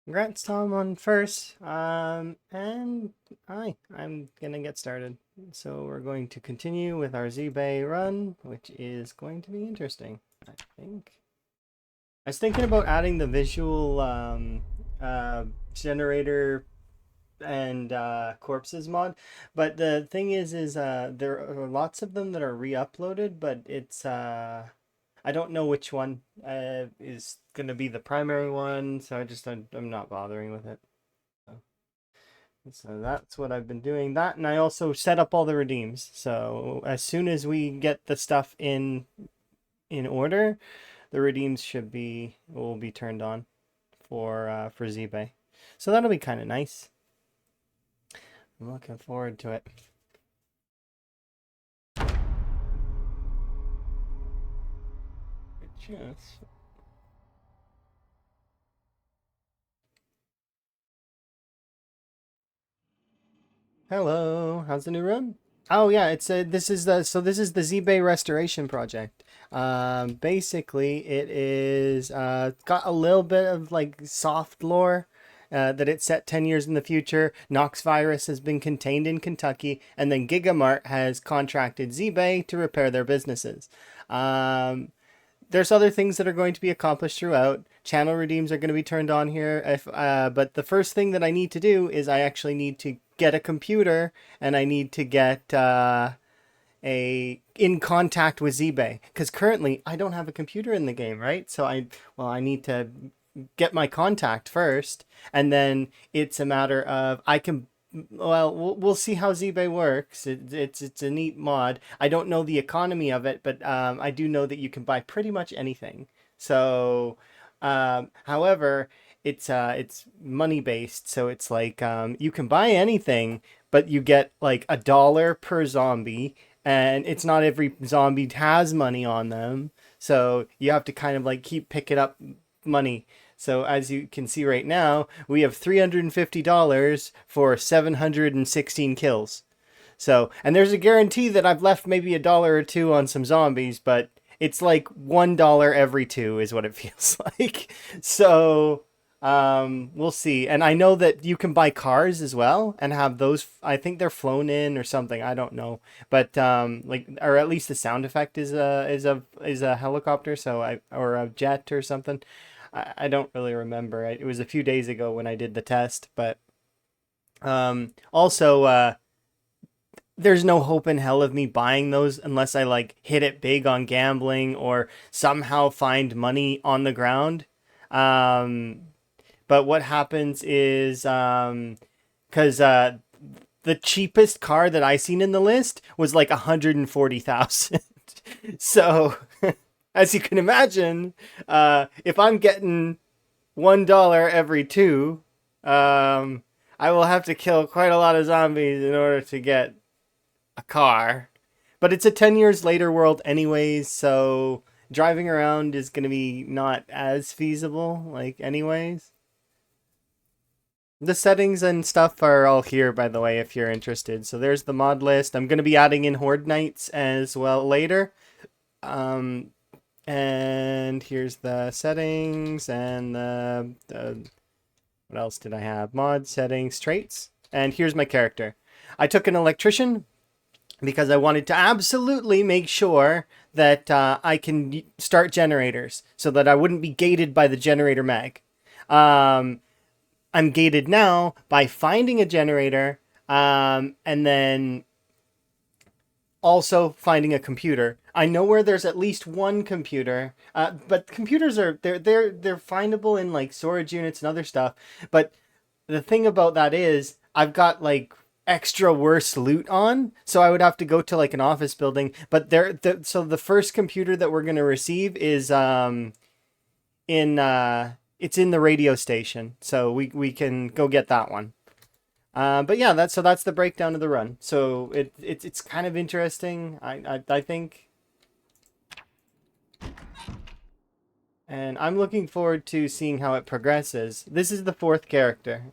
Congrats, Tom, on first. And I'm gonna get started. So we're going to continue with our ZBay run, which is going to be interesting, I think. I was thinking about adding the visual generator and corpses mod, but the thing is there are lots of them that are re-uploaded, but it's I don't know which one is gonna be the primary one, so I'm not bothering with it. So, so that's what I've been doing. That, and I also set up all the redeems. So as soon as we get the stuff in order, the redeems will be turned on for ZBay. So that'll be kind of nice. I'm looking forward to it. Just hello, how's the new room? Oh yeah, it's a this is the ZBay restoration project. Basically, it is got a little bit of like soft lore. That it's set 10 years in the future. Nox virus has been contained in Kentucky, and then Gigamart has contracted ZBay to repair their businesses. Um, there's other things that are going to be accomplished throughout. Channel redeems are going to be turned on here. But the first thing that I need to do is I actually need to get a computer, and I need to get a in contact with ZBay, because currently I don't have a computer in the game, right? So I need to get my contact first, and then it's a matter of I can. Well, we'll see how ZBay works. It's a neat mod. I don't know the economy of it, but I do know that you can buy pretty much anything. So, however, it's money based, so it's like you can buy anything, but you get like $1 per zombie, and it's not every zombie has money on them, so you have to kind of like keep picking up money. So as you can see right now, we have $350 for 716 kills. So, and there's a guarantee that I've left maybe $1 or two on some zombies, but it's like $1 every two is what it feels like. So, we'll see. And I know that you can buy cars as well and have those. I think they're flown in or something. I don't know, but like, or at least the sound effect is a helicopter. So or a jet or something. I don't really remember. It was a few days ago when I did the test, but also there's no hope in hell of me buying those unless I like hit it big on gambling or somehow find money on the ground. Um, but what happens is because the cheapest car that I seen in the list was like 140,000. So as you can imagine, if I'm getting $1 every two, I will have to kill quite a lot of zombies in order to get a car. But it's a 10 years later world anyways, so driving around is going to be not as feasible, like, anyways. The settings and stuff are all here, by the way, if you're interested. So there's the mod list. I'm going to be adding in Horde Nights as well later. Um, and here's the settings and the what else did I have? Mod settings, traits. And here's my character. I took an electrician because I wanted to absolutely make sure that I can start generators so that I wouldn't be gated by the generator mag. Um, I'm gated now by finding a generator and then also finding a computer. I know where there's at least one computer, but computers are they're findable in like storage units and other stuff. But the thing about that is I've got like extra worse loot on, so I would have to go to like an office building. But so the first computer that we're gonna receive is in it's in the radio station, so we can go get that one. But yeah, that's the breakdown of the run. So it's kind of interesting. I think, and I'm looking forward to seeing how it progresses. This is the fourth character.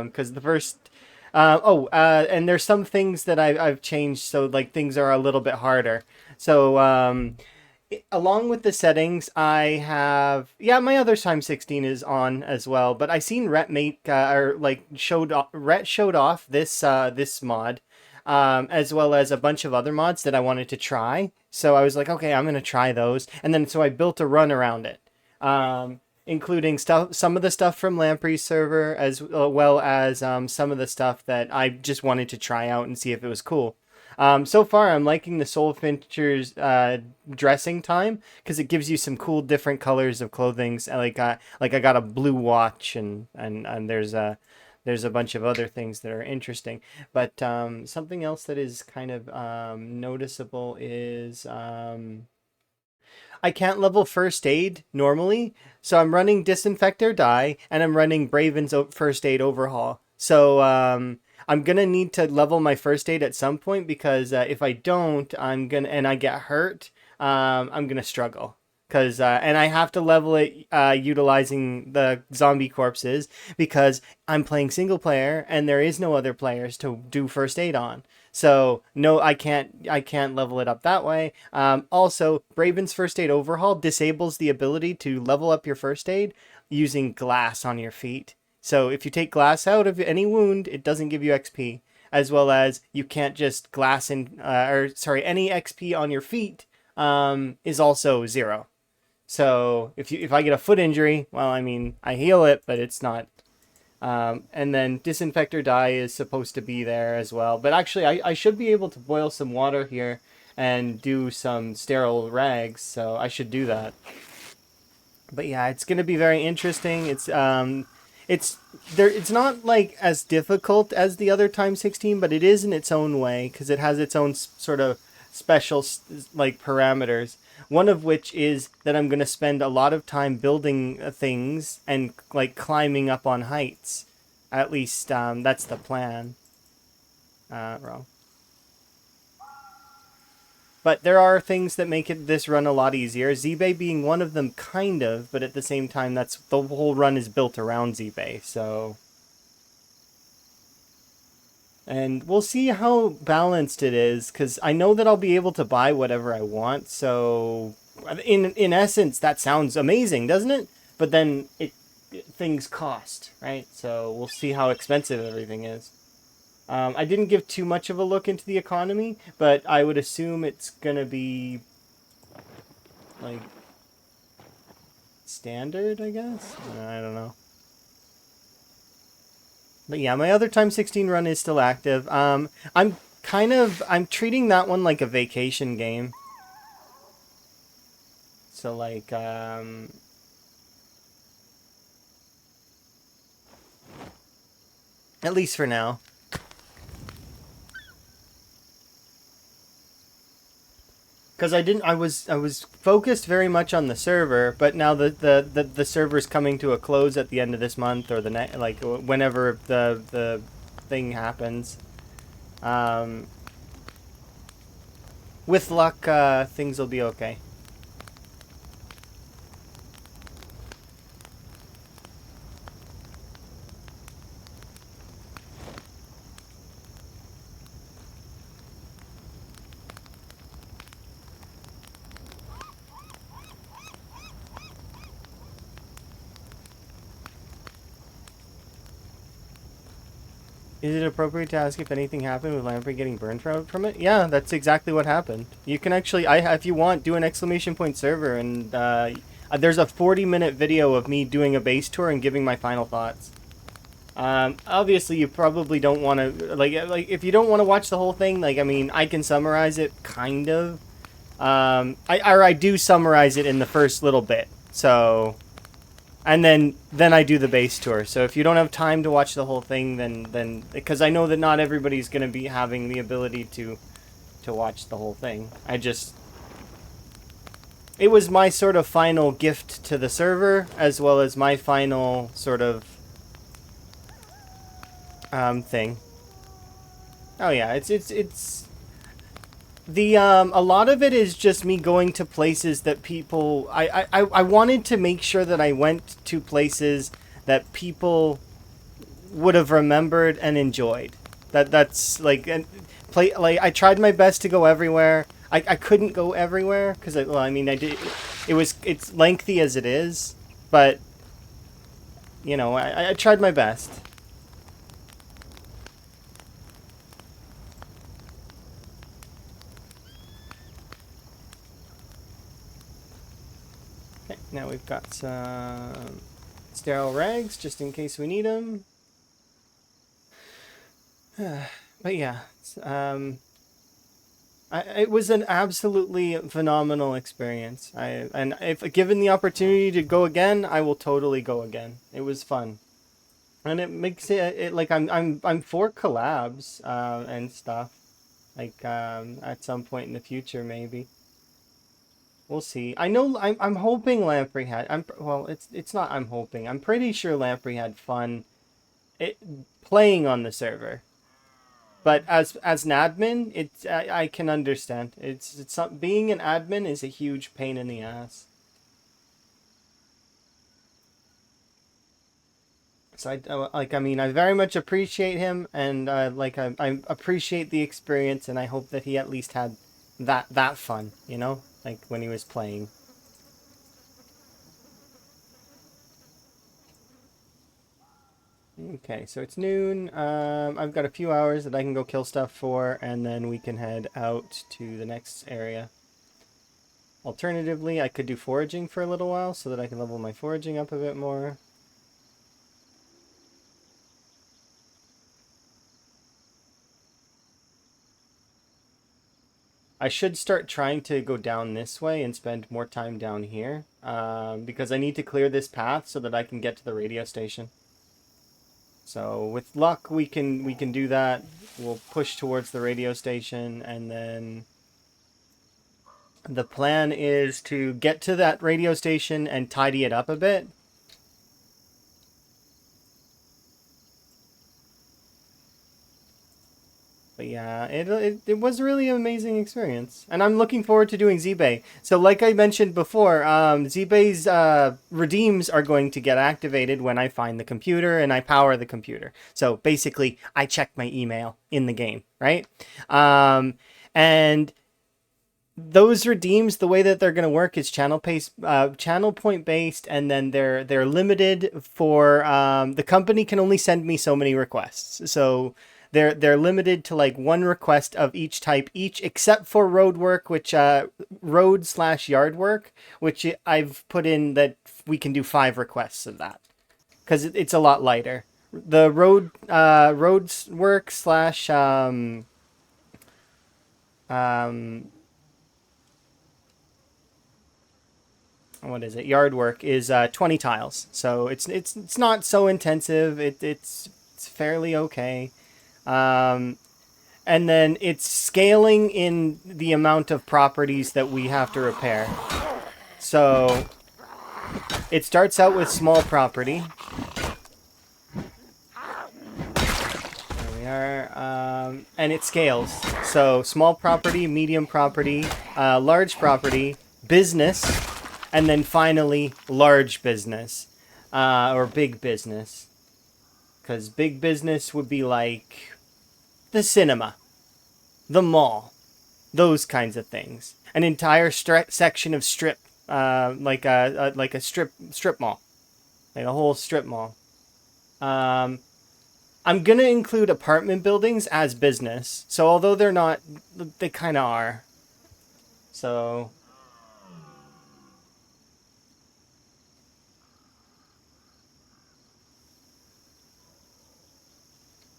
Because the first. And there's some things that I've changed, so like things are a little bit harder. So Along with the settings, I have my other time 16 is on as well. But I seen Rhett make or like Rhett showed off this mod, as well as a bunch of other mods that I wanted to try. So I was like, okay, I'm gonna try those, and then so I built a run around it, including some of the stuff from Lamprey's server, as well as some of the stuff that I just wanted to try out and see if it was cool. So far, I'm liking the Soul Fincher's dressing time because it gives you some cool different colors of clothing. Like I got a blue watch and there's a bunch of other things that are interesting. But something else that is kind of noticeable is I can't level first aid normally, so I'm running Disinfect or Die, and I'm running Braven's first aid overhaul. So I'm gonna need to level my first aid at some point because if I don't, and I get hurt, I'm gonna struggle. Cause and I have to level it utilizing the zombie corpses because I'm playing single player and there is no other players to do first aid on. So no, I can't level it up that way. Also, Braven's first aid overhaul disables the ability to level up your first aid using glass on your feet. So if you take glass out of any wound, it doesn't give you XP. As well as you can't just glass in, any XP on your feet is also 0. So if I get a foot injury, well, I mean, I heal it, but it's not. And then Disinfect or Die is supposed to be there as well. But actually, I should be able to boil some water here and do some sterile rags, so I should do that. But yeah, it's going to be very interesting. It's not like as difficult as the other Time 16, but it is in its own way because it has its own sort of special like parameters. One of which is that I'm going to spend a lot of time building things and like climbing up on heights. At least that's the plan. Wrong. But there are things that make this run a lot easier. ZBay being one of them, kind of, but at the same time, that's the whole run is built around ZBay. So, and we'll see how balanced it is, because I know that I'll be able to buy whatever I want. So, in essence, that sounds amazing, doesn't it? But then things cost, right? So we'll see how expensive everything is. I didn't give too much of a look into the economy, but I would assume it's gonna be like standard, I guess. I don't know. But yeah, my other Time 16 run is still active. I'm treating that one like a vacation game. So like at least for now. Because I was focused very much on the server, but now the server's coming to a close at the end of this month or like whenever the thing happens. With luck, things will be okay. Is it appropriate to ask if anything happened with Lamprey getting burned from it? Yeah, that's exactly what happened. You can actually, if you want, do an exclamation point server, and there's a 40-minute video of me doing a base tour and giving my final thoughts. Obviously, you probably don't want to, like if you don't want to watch the whole thing, like, I mean, I can summarize it, kind of. I do summarize it in the first little bit, so... And then I do the base tour. So if you don't have time to watch the whole thing, then because I know that not everybody's going to be having the ability to watch the whole thing. It was my sort of final gift to the server, as well as my final sort of thing. Oh yeah, it's a lot of it is just me going to places that people... I wanted to make sure that I went to places that people would have remembered and enjoyed. That's like... Like, I tried my best to go everywhere. I couldn't go everywhere because well, I mean, I did. It's lengthy as it is, but you know, I tried my best. Okay, now we've got some sterile rags just in case we need them. But yeah, it was an absolutely phenomenal experience. And if given the opportunity to go again, I will totally go again. It was fun, and it makes it like I'm for collabs and stuff like at some point in the future maybe. We'll see. I know I'm hoping Lamprey had. Well, it's not. I'm hoping. I'm pretty sure Lamprey had fun it, playing on the server. But as an admin, I can understand. It's not, being an admin is a huge pain in the ass. So I mean I very much appreciate him, and I appreciate the experience, and I hope that he at least had that fun, you know, like when he was playing. Okay, so it's noon. I've got a few hours that I can go kill stuff for, and then we can head out to the next area. Alternatively, I could do foraging for a little while so that I can level my foraging up a bit more. I should start trying to go down this way and spend more time down here, because I need to clear this path so that I can get to the radio station. So with luck, we can do that. We'll push towards the radio station, and then the plan is to get to that radio station and tidy it up a bit. But yeah, it was really an amazing experience. And I'm looking forward to doing ZBay. So like I mentioned before, ZBay's redeems are going to get activated when I find the computer and I power the computer. So basically, I check my email in the game, right? And those redeems, the way that they're going to work is channel point based, and then they're limited for the company can only send me so many requests. So they're limited to like one request of each type each, except for road work, which road/yard work, which I've put in that we can do 5 requests of that because it's a lot lighter. The roads work slash um what is it? Yard work is 20 tiles, so it's not so intensive. It's fairly okay. Um, and then it's scaling in the amount of properties that we have to repair. So it starts out with small property. There we are. And it scales. So small property, medium property, large property, business, and then finally large business, or big business. Because big business would be like the cinema, the mall, those kinds of things. An entire section of strip, like a strip mall, like a whole strip mall. I'm gonna include apartment buildings as business. So although they're not, they kind of are. So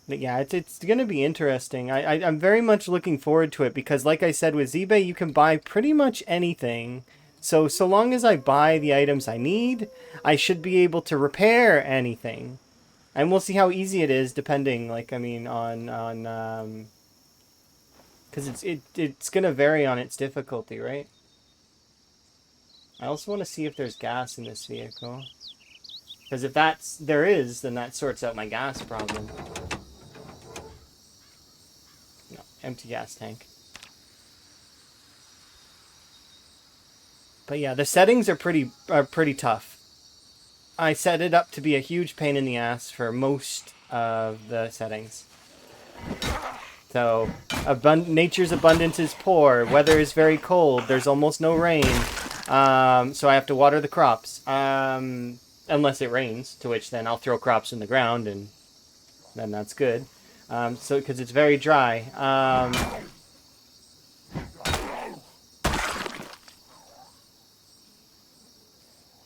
but yeah, it's gonna be interesting. I'm very much looking forward to it because, like I said, with ZBay, you can buy pretty much anything. So long as I buy the items I need, I should be able to repair anything, and we'll see how easy it is, depending. Like I mean, on because it's gonna vary on its difficulty, right? I also want to see if there's gas in this vehicle, because if there is, then that sorts out my gas problem. No, empty gas tank. But yeah, the settings are pretty tough. I set it up to be a huge pain in the ass for most of the settings. So, nature's abundance is poor. Weather is very cold. There's almost no rain. So I have to water the crops. Unless it rains, to which then I'll throw crops in the ground, and then that's good. So, because it's very dry.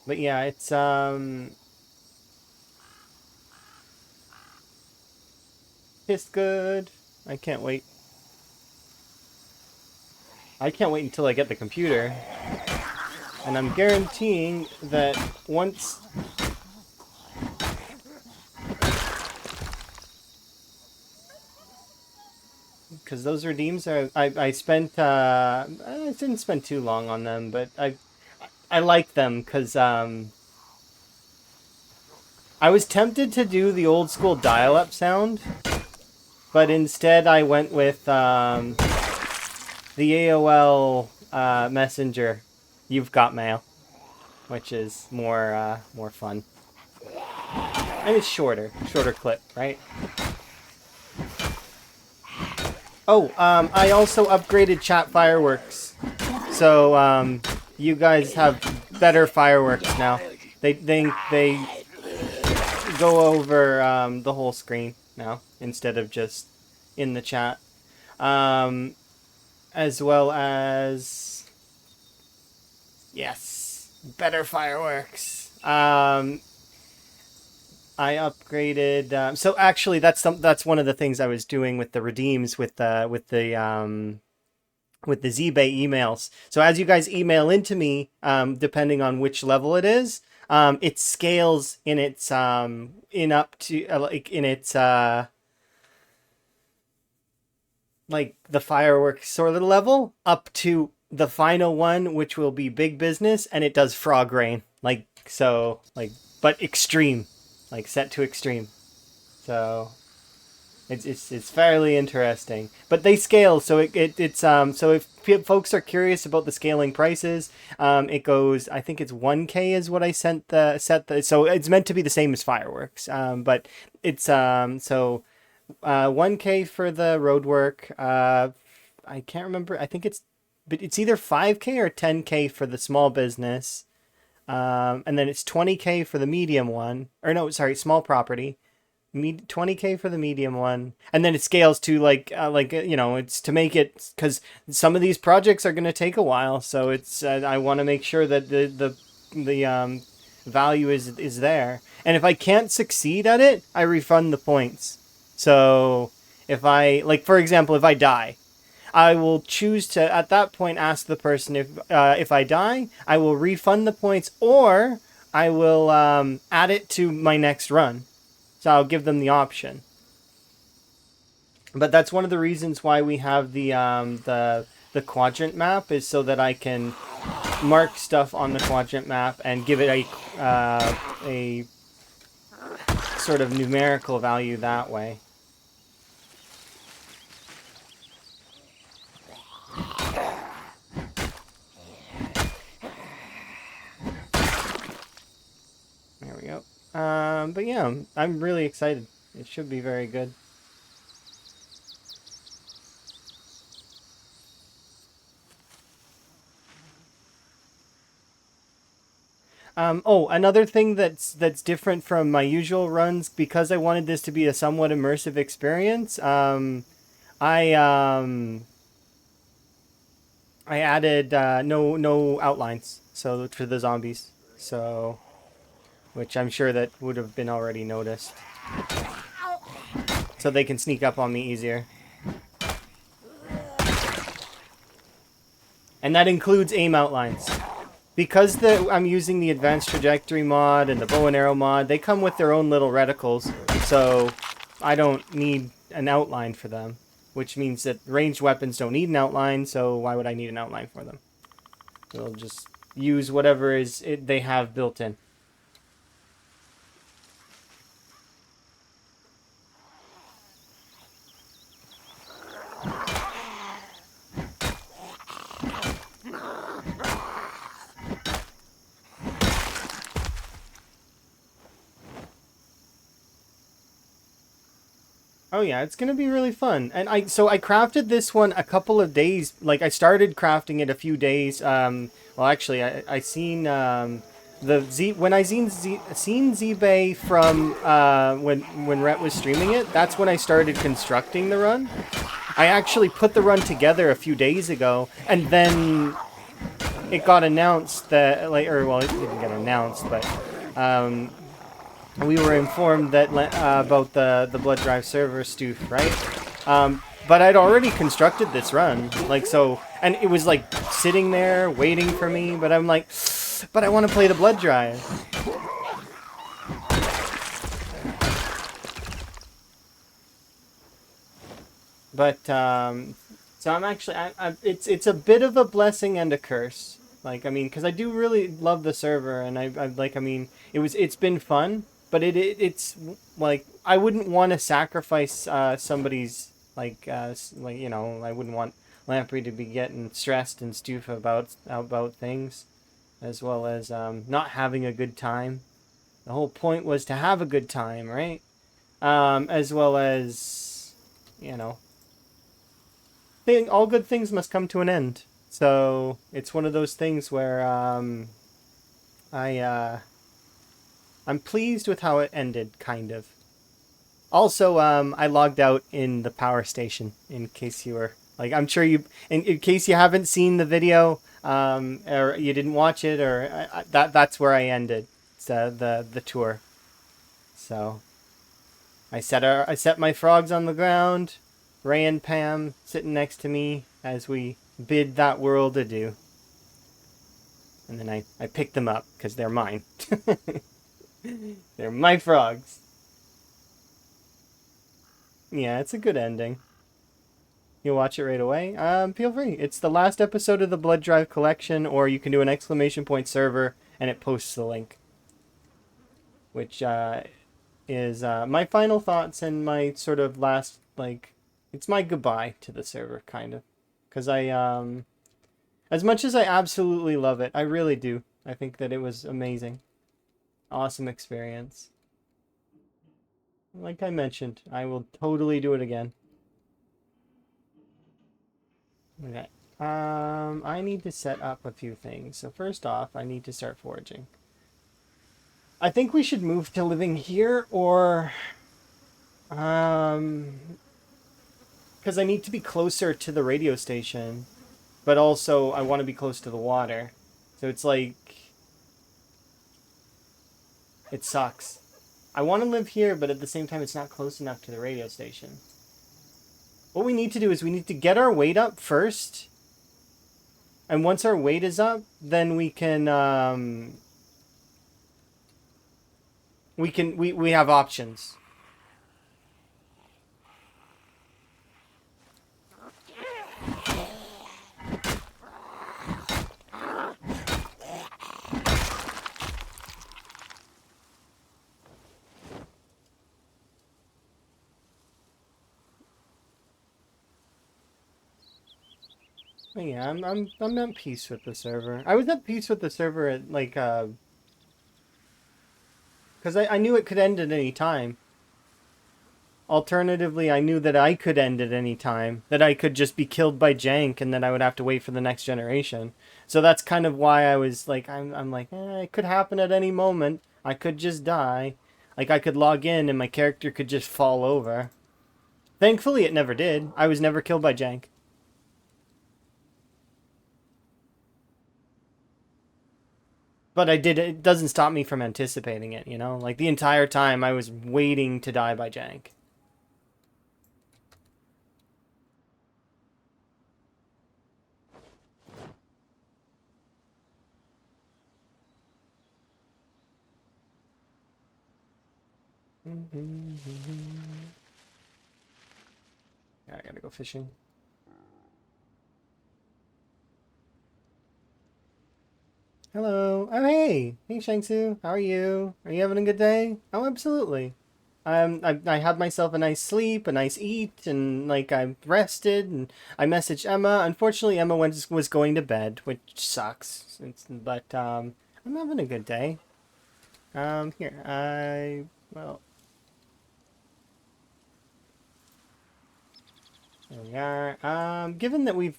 But yeah, it's good. I can't wait. I can't wait until I get the computer. And I'm guaranteeing that once... Because those redeems are... I spent... I didn't spend too long on them, but I like them because... I was tempted to do the old school dial-up sound, but instead I went with the AOL Messenger. You've got mail, which is more fun, and it's shorter clip, right? Oh, I also upgraded chat fireworks, so you guys have better fireworks now. They go over the whole screen now instead of just in the chat, as well as yes, better fireworks. I upgraded. So actually, that's one of the things I was doing with the redeems with the ZBay emails. So as you guys email into me, depending on which level it is, it scales in its like the fireworks sort of level up to the final one, which will be big business, and it does frog rain, like so, like but extreme, like set to extreme. So it's fairly interesting, but they scale, so it's so if folks are curious about the scaling prices, it goes, I think it's 1K is what I set the so it's meant to be the same as fireworks, but it's so 1K for the road work. I can't remember. I think but it's either 5K or 10K for the small business, and then it's 20K for the medium one, or no, sorry, small property. 20K for the medium one, and then it scales to like it's to make it, because some of these projects are going to take a while, so it's I want to make sure that the value is there, and if I can't succeed at it, I refund the points. So if I, like, for example, if I die, I will choose to at that point ask the person if I die, I will refund the points, or I will add it to my next run. So I'll give them the option. But that's one of the reasons why we have the quadrant map, is so that I can mark stuff on the quadrant map and give it a sort of numerical value that way. There we go. But yeah, I'm really excited. It should be very good. Oh, another thing that's different from my usual runs, because I wanted this to be a somewhat immersive experience. I added no outlines, so for the zombies. So, which I'm sure that would have been already noticed. So they can sneak up on me easier. And that includes aim outlines. Because I'm using the advanced trajectory mod and the bow and arrow mod, they come with their own little reticles, so I don't need an outline for them. Which means that ranged weapons don't need an outline, so why would I need an outline for them? They'll just use whatever they have built in. Oh yeah, it's gonna be really fun. And I crafted this one a couple of days. Like I started crafting it a few days. Well, actually, I seen the Z when I seen ZBay from when Rhett was streaming it. That's when I started constructing the run. I actually put the run together a few days ago, and then it got announced that or well, it didn't get announced, but um, we were informed that about the blood drive server stoof, right? But I'd already constructed this run, like so, and it was like sitting there waiting for me. But I'm like, but I want to play the blood drive. But so I'm actually, it's a bit of a blessing and a curse. Like I mean, because I do really love the server, and I like I mean, it's been fun, but it's like I wouldn't want to sacrifice somebody's like you know I wouldn't want Lamprey to be getting stressed and stoof about things, as well as not having a good time. The whole point was to have a good time, right? As well as you know all good things must come to an end. So it's one of those things where I I'm pleased with how it ended, kind of. Also, I logged out in the power station in case you were like I'm sure you in case you haven't seen the video or you didn't watch it or that's where I ended the tour. So I set my frogs on the ground. Ray and Pam sitting next to me as we bid that world adieu. And then I picked them up because they're mine. They're my frogs. Yeah, it's a good ending. You'll watch it right away? Feel free. It's the last episode of the Blood Drive collection, or you can do an exclamation point server and it posts the link. Which is my final thoughts and my sort of last, like, it's my goodbye to the server, kind of. Because as much as I absolutely love it, I really do. I think that it was amazing. Awesome experience. Like I mentioned, I will totally do it again. Okay. I need to set up a few things. So first off, I need to start foraging. I think we should move to living here or because I need to be closer to the radio station, but also I want to be close to the water. So it's like it sucks. I want to live here, but at the same time it's not close enough to the radio station. What we need to do is we need to get our weight up first. And once our weight is up, then we have options. But yeah, I'm at peace with the server. I was at peace with the server at like because I knew it could end at any time. Alternatively, I knew that I could end at any time, that I could just be killed by jank and then I would have to wait for the next generation. So that's kind of why I was like, I'm like, it could happen at any moment. I could just die. Like, I could log in and my character could just fall over. Thankfully, it never did. I was never killed by jank. But it doesn't stop me from anticipating it, you know? Like, the entire time I was waiting to die by jank. Yeah, I gotta go fishing. Hello. Oh, hey. Hey, Shangsu. How are you? Are you having a good day? Oh, absolutely. I had myself a nice sleep, a nice eat, and like I rested, and I messaged Emma. Unfortunately, Emma was going to bed, which sucks. But I'm having a good day. Here, well, There we are. Given that we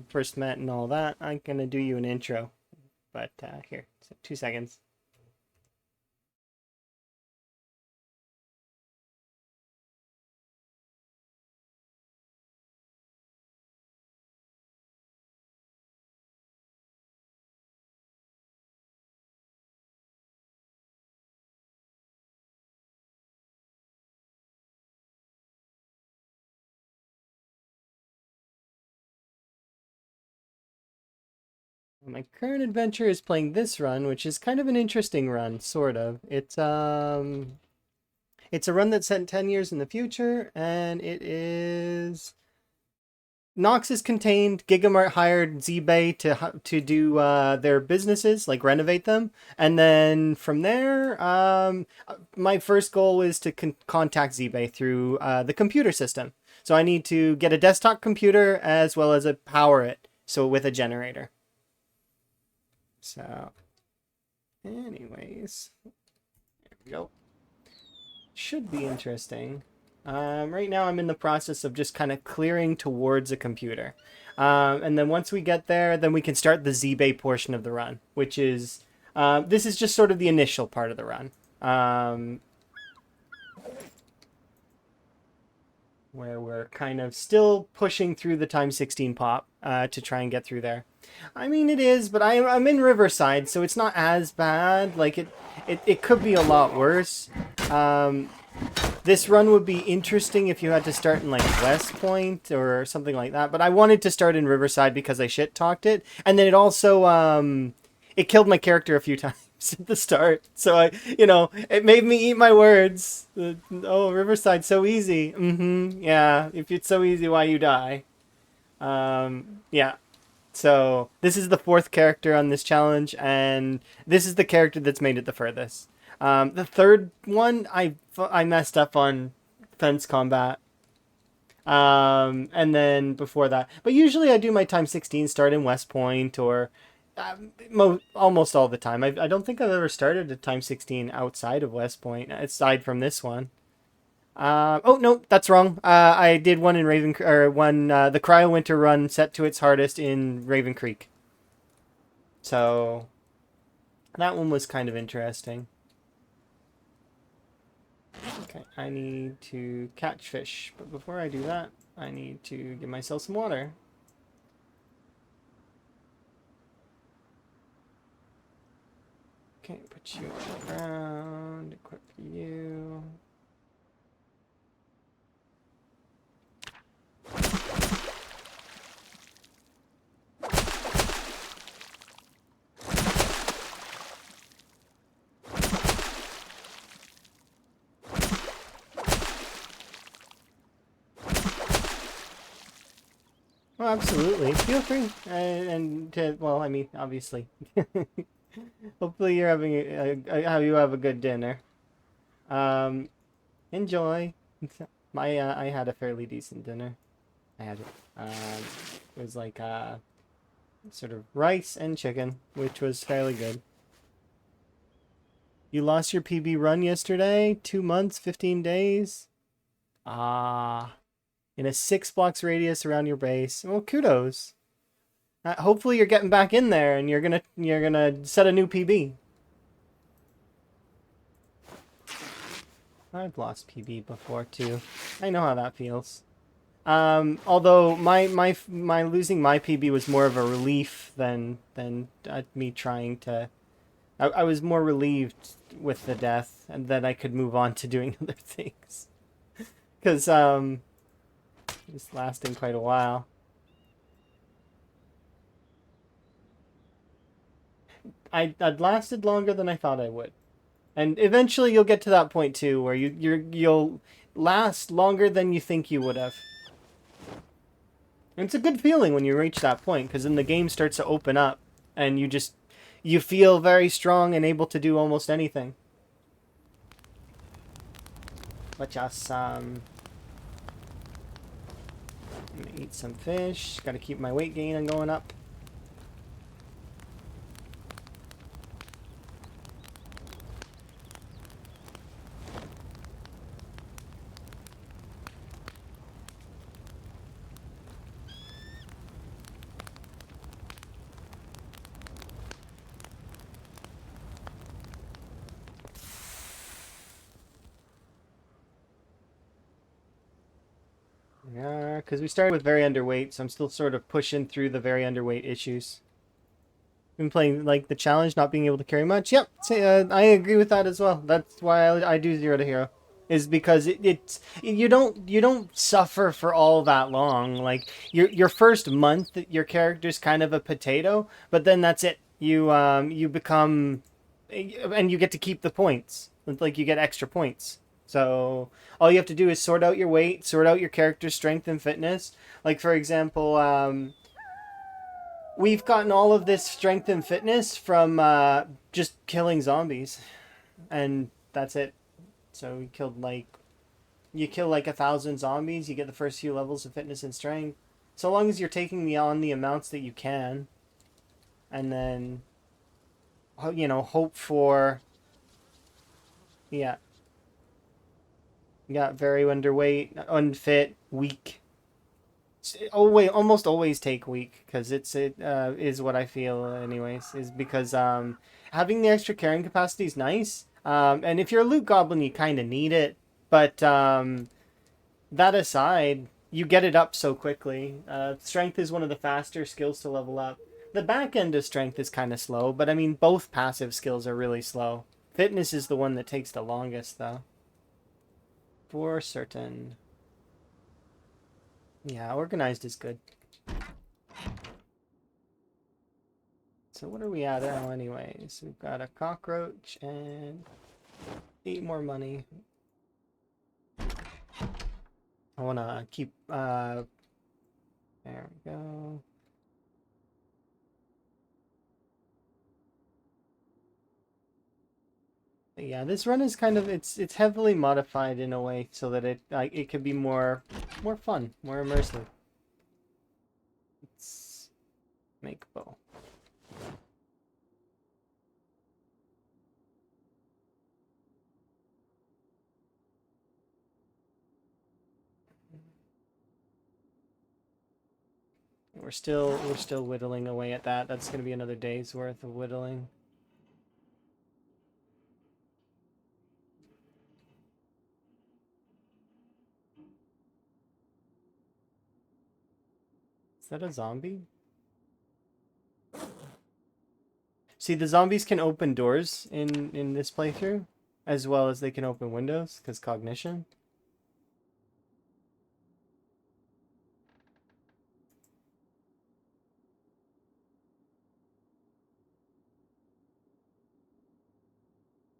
first met and all that, I'm gonna do you an intro. But here, so 2 seconds. My current adventure is playing this run, which is kind of an interesting run, sort of. It's a run that's set 10 years in the future, and it is Nox is contained. Gigamart hired ZBay to do their businesses, like renovate them, and then from there, my first goal is to contact ZBay through the computer system. So I need to get a desktop computer as well as power it, so with a generator. So, anyways, there we go. Should be interesting. Right now I'm in the process of just kind of clearing towards a computer. And then once we get there, then we can start the ZBay portion of the run, which is, this is just sort of the initial part of the run. Where we're kind of still pushing through the time 16 pop to try and get through there. I mean, it is, but I'm in Riverside, so it's not as bad. Like, it could be a lot worse. This run would be interesting if you had to start in, like, West Point or something like that. But I wanted to start in Riverside because I shit-talked it. And then it also, it killed my character a few times at the start. So, it made me eat my words. Oh, Riverside's so easy. Yeah, if it's so easy, why you die? Yeah. So, this is the 4th character on this challenge, and this is the character that's made it the furthest. The 3rd one, I messed up on fence combat. And then before that. But usually I do my time 16 start in West Point or almost all the time. I don't think I've ever started a time 16 outside of West Point, aside from this one. Oh, no, that's wrong. I did one in the Cryo Winter run set to its hardest in Raven Creek. So, that one was kind of interesting. Okay, I need to catch fish, but before I do that, I need to give myself some water. Okay, put you on the ground, equip you. Well, absolutely. Feel free. Well, I mean, obviously. Hopefully you're having you have a good dinner. Enjoy. I had a fairly decent dinner. It was like sort of rice and chicken, which was fairly good. You lost your PB run yesterday? 2 months, 15 days? Ah. In a 6 blocks radius around your base. Well, kudos. Hopefully you're getting back in there and you're gonna set a new PB. I've lost PB before too. I know how that feels. Although my losing my PB was more of a relief than me trying to. I was more relieved with the death, and then I could move on to doing other things. Because it's lasting quite a while. I'd lasted longer than I thought I would, and eventually you'll get to that point too, where you'll last longer than you think you would have. And it's a good feeling when you reach that point, because then the game starts to open up, and you feel very strong and able to do almost anything. But just I'm gonna eat some fish. Got to keep my weight gain and going up. Yeah, because we started with very underweight, so I'm still sort of pushing through the very underweight issues. Been playing like the challenge, not being able to carry much. Yep, I agree with that as well. That's why I do zero to hero, is because you don't suffer for all that long. Like your first month, your character's kind of a potato, but then that's it. You become, and you get to keep the points. Like you get extra points. So all you have to do is sort out your weight, sort out your character's strength and fitness. Like for example, we've gotten all of this strength and fitness from just killing zombies, and that's it. So we killed like you kill like 1,000 zombies, you get the first few levels of fitness and strength. So long as you're taking the amounts that you can, and then hope for yeah, got very underweight, unfit, weak. Almost always take weak because it is what I feel anyways. Is because having the extra carrying capacity is nice. And if you're a loot goblin, you kind of need it. But that aside, you get it up so quickly. Strength is one of the faster skills to level up. The back end of strength is kind of slow, but I mean both passive skills are really slow. Fitness is the one that takes the longest though. For certain. Yeah, organized is good. So what are we at now anyways? We've got a cockroach and 8 more money. I want to keep, there we go. But yeah, this run is kind of, it's heavily modified in a way so that it could be more fun, more immersive. Let's make bow. We're still whittling away at that. That's going to be another day's worth of whittling. Is that a zombie? See, the zombies can open doors in this playthrough, as well as they can open windows, because cognition.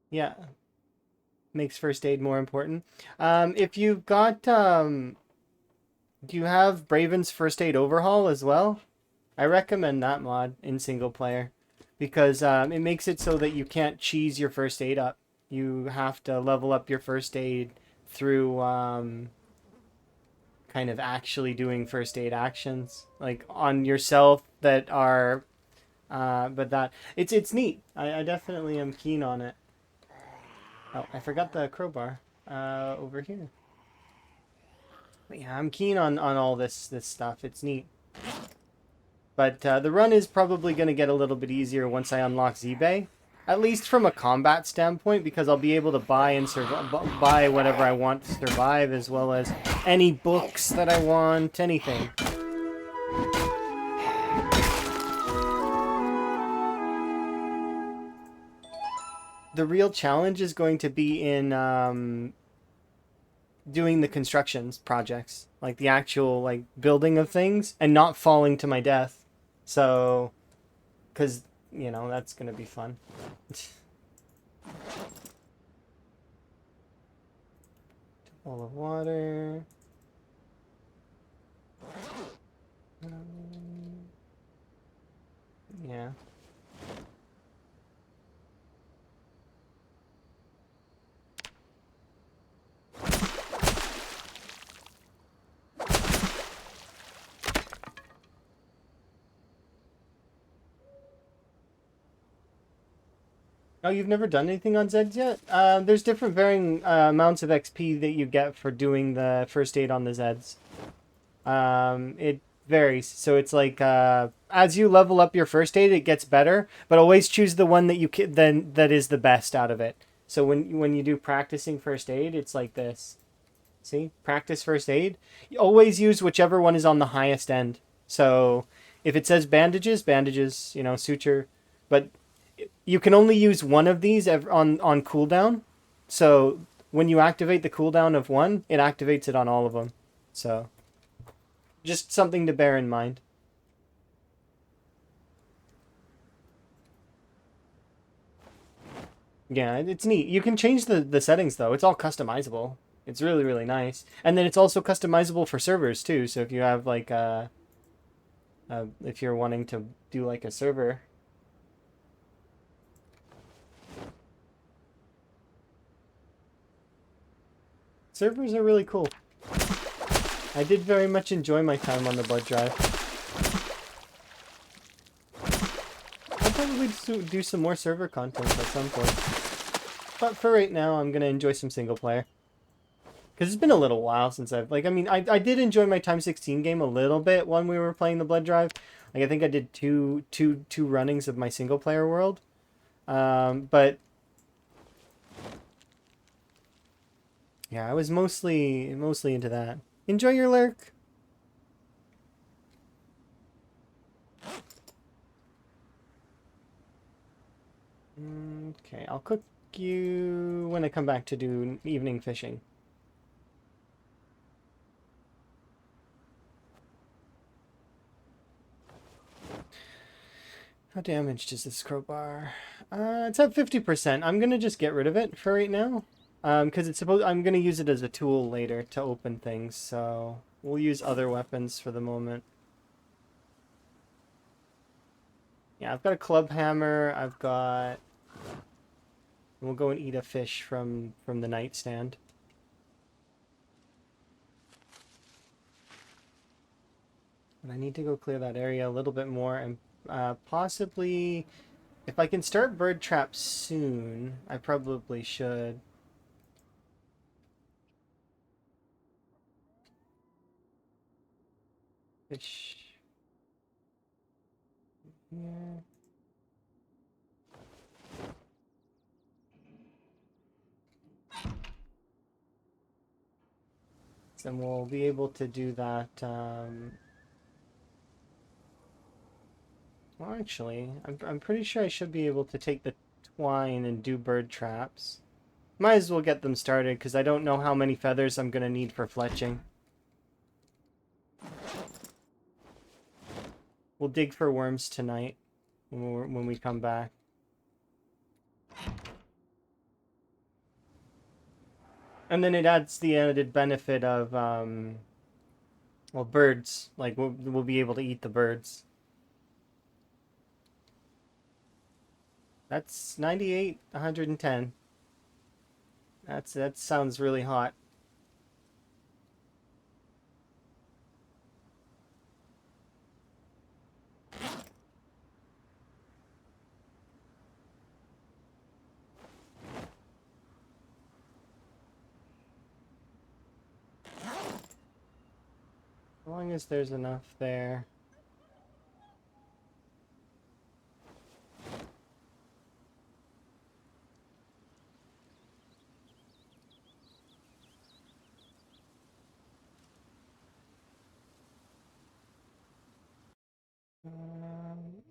Yeah, makes first aid more important. If you've got, do you have Braven's First Aid Overhaul as well? I recommend that mod in single player, because it makes it so that you can't cheese your first aid up. You have to level up your first aid through kind of actually doing first aid actions, like on yourself that are, but that it's neat. I definitely am keen on it. Oh, I forgot the crowbar over here. But yeah, I'm keen on all this stuff. It's neat. But the run is probably going to get a little bit easier once I unlock ZBay. At least from a combat standpoint, because I'll be able to buy and buy whatever I want to survive, as well as any books that I want, anything. The real challenge is going to be in doing the constructions projects, like the actual like building of things, and not falling to my death. So, because that's gonna be fun. Bowl of water. Yeah. Oh, you've never done anything on Zeds yet? There's different varying amounts of XP that you get for doing the first aid on the Zeds. It varies. So it's like as you level up your first aid, it gets better, but always choose the one that that is the best out of it. So when you do practicing first aid, it's like this. See, practice first aid. You always use whichever one is on the highest end. So if it says bandages, bandages, you know, suture, but you can only use one of these on cooldown. So when you activate the cooldown of one, it activates it on all of them. So just something to bear in mind. Yeah, it's neat. You can change the settings though. It's all customizable. It's really, really nice. And then it's also customizable for servers too. So if you have like if you're wanting to do like a server. Servers are really cool. I did very much enjoy my time on the blood drive. I'll probably do some more server content at some point. But for right now, I'm going to enjoy some single player. Because it's been a little while since I've... Like, I mean, I did enjoy my Time 16 game a little bit when we were playing the blood drive. Like, I think I did two runnings of my single player world. But... yeah, I was mostly into that. Enjoy your lurk. Okay, I'll cook you when I come back to do evening fishing. How damaged is this crowbar? It's at 50%. I'm gonna just get rid of it for right now. Because I'm gonna use it as a tool later to open things, so we'll use other weapons for the moment. Yeah, I've got a club hammer. I've got... We'll go and eat a fish from the nightstand. But I need to go clear that area a little bit more and possibly... If I can start bird traps soon, I probably should. Fish. Yeah. Then we'll be able to do that. Well, actually, I'm pretty sure I should be able to take the twine and do bird traps. Might as well get them started, because I don't know how many feathers I'm going to need for fletching. We'll dig for worms tonight when we come back. And then it adds the added benefit of, well, birds. Like, we'll be able to eat the birds. That's 98, 110. That sounds really hot. As long as there's enough there. Um,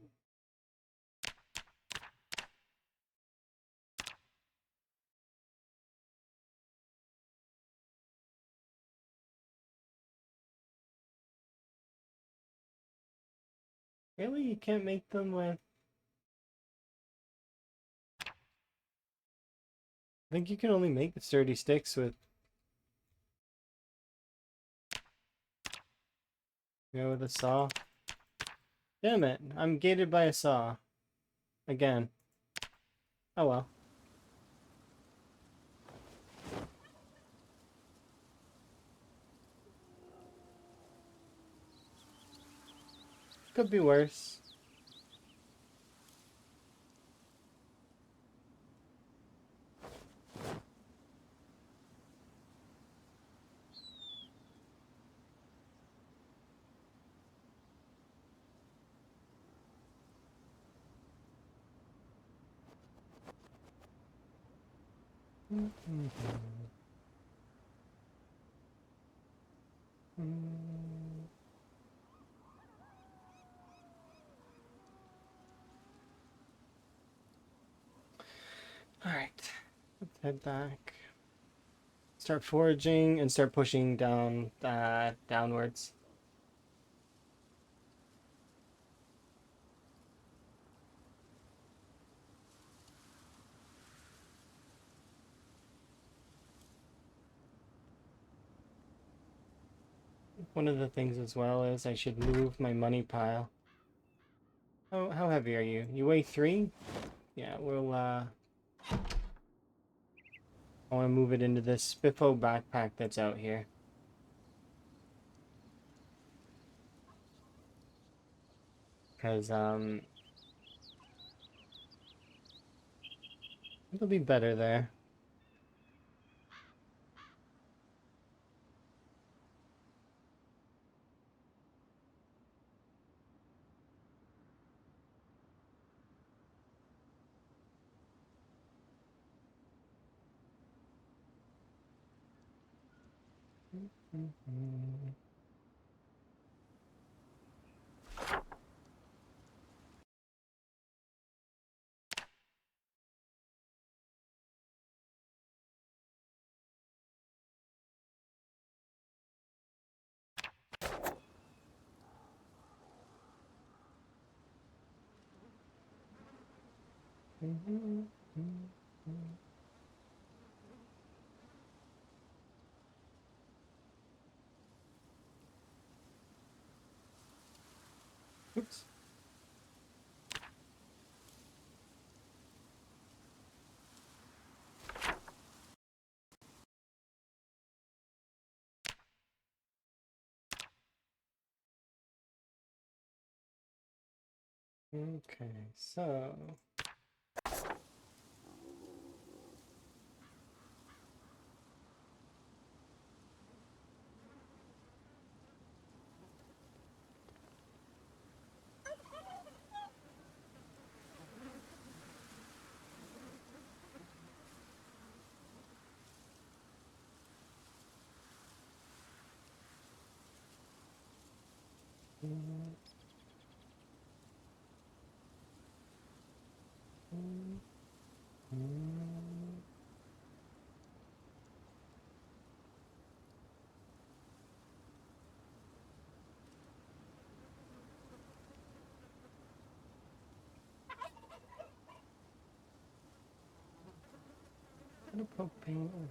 really? You can't make them with... I think you can only make the sturdy sticks with... with a saw. Damn it, I'm gated by a saw. Again. Oh well. Could be worse. Head back. Start foraging and start pushing down, downwards. One of the things as well is I should move my money pile. How heavy are you? You weigh 3? Yeah, we'll, I want to move it into this Spiffo backpack that's out here. Because, it'll be better there. Oops. Okay, so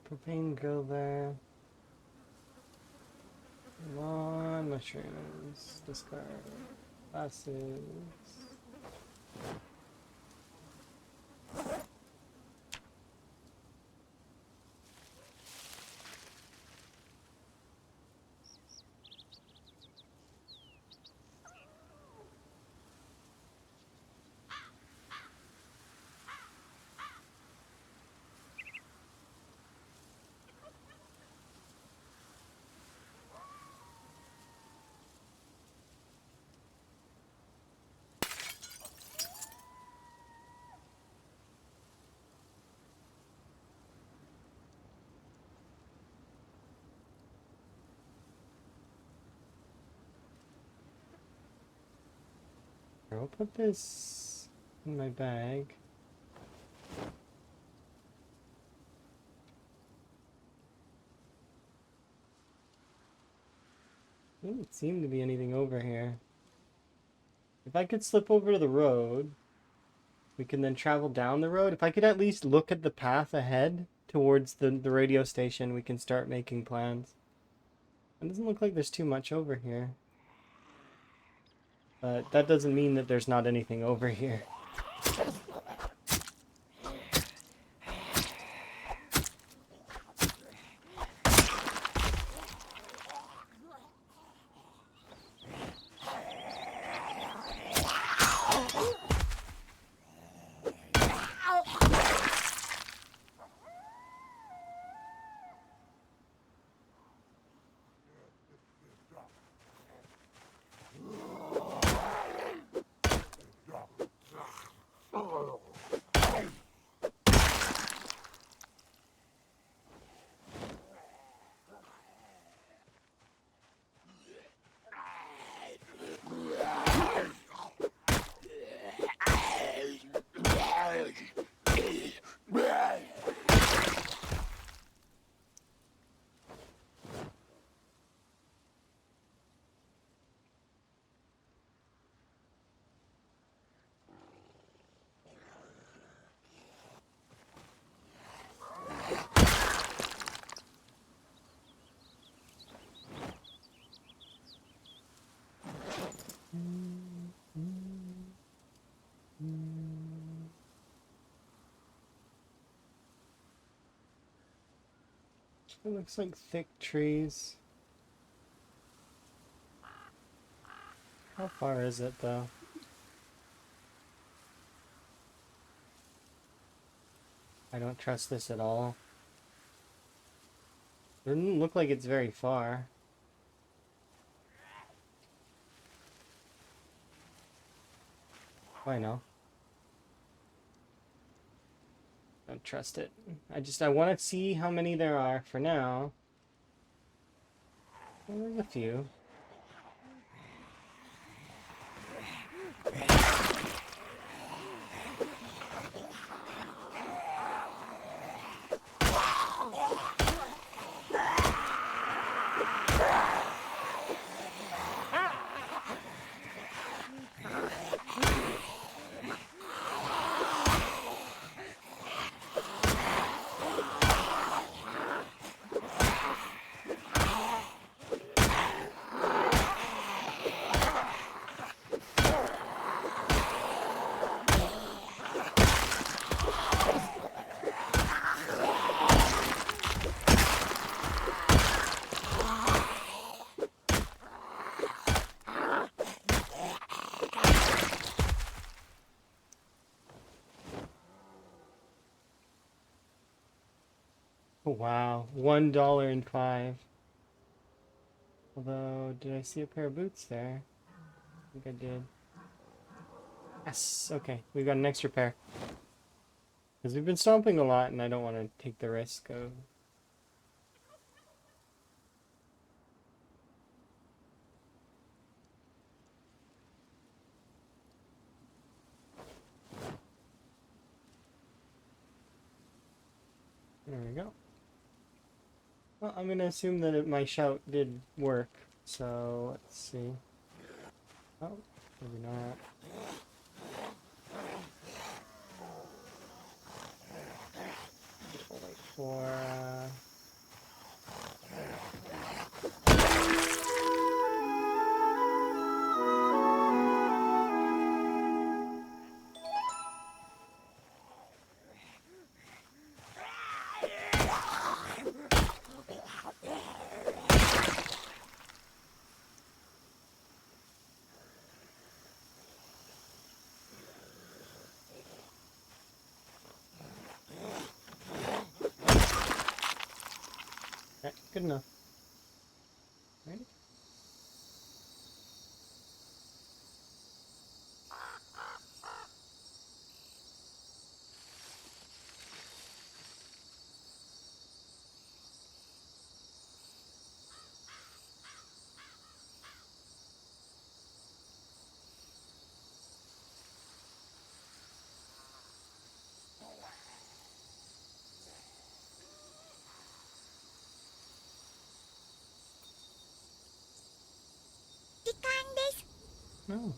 propane go there. Come on, mushrooms. Discard. Glasses. I'll put this in my bag. Doesn't seem to be anything over here. If I could slip over to the road, we can then travel down the road. If I could at least look at the path ahead towards the radio station, we can start making plans. It doesn't look like there's too much over here. But that doesn't mean that there's not anything over here. It looks like thick trees. How far is it though? I don't trust this at all. It doesn't look like it's very far. I know. Don't trust it. I want to see how many there are for now. Well, there's a few. Wow, $1.05. Although, did I see a pair of boots there? I think I did. Yes, okay, we got an extra pair. Because we've been stomping a lot and I don't want to take the risk of... There we go. Well, I'm going to assume that my shout did work. So, let's see. Oh, maybe not. We'll wait for... Okay, good enough. Ready? No.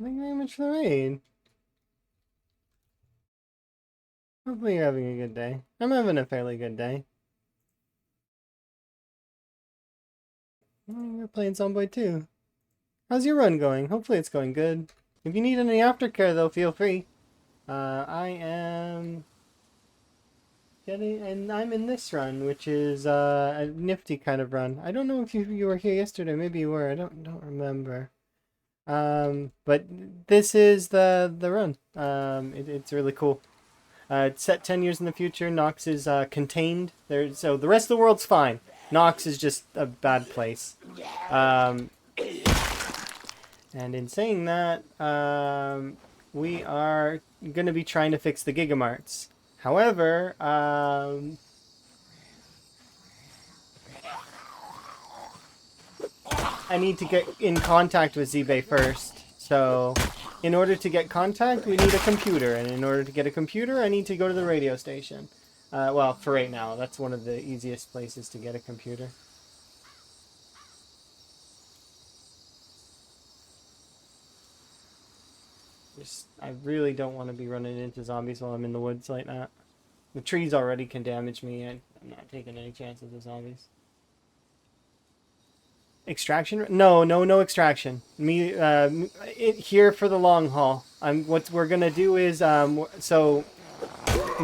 Thank you very much for the raid. Hopefully you're having a good day. I'm having a fairly good day. Oh, you're playing Zomboid too. How's your run going? Hopefully it's going good. If you need any aftercare though, feel free. I am getting, and I'm in this run, which is a nifty kind of run. I don't know if you were here yesterday. Maybe you were. I don't remember. But this is the run. It's really cool. It's set 10 years in the future. Nox is contained there, so the rest of the world's fine. Nox is just a bad place. And in saying that, we are going to be trying to fix the Gigamarts. However, I need to get in contact with ZBay first. So, in order to get contact, we need a computer. And in order to get a computer, I need to go to the radio station. Well, for right now, that's one of the easiest places to get a computer. I really don't want to be running into zombies while I'm in the woods like that. The trees already can damage me. I'm not taking any chances with zombies. Extraction? No extraction. Here for the long haul. What we're gonna do is so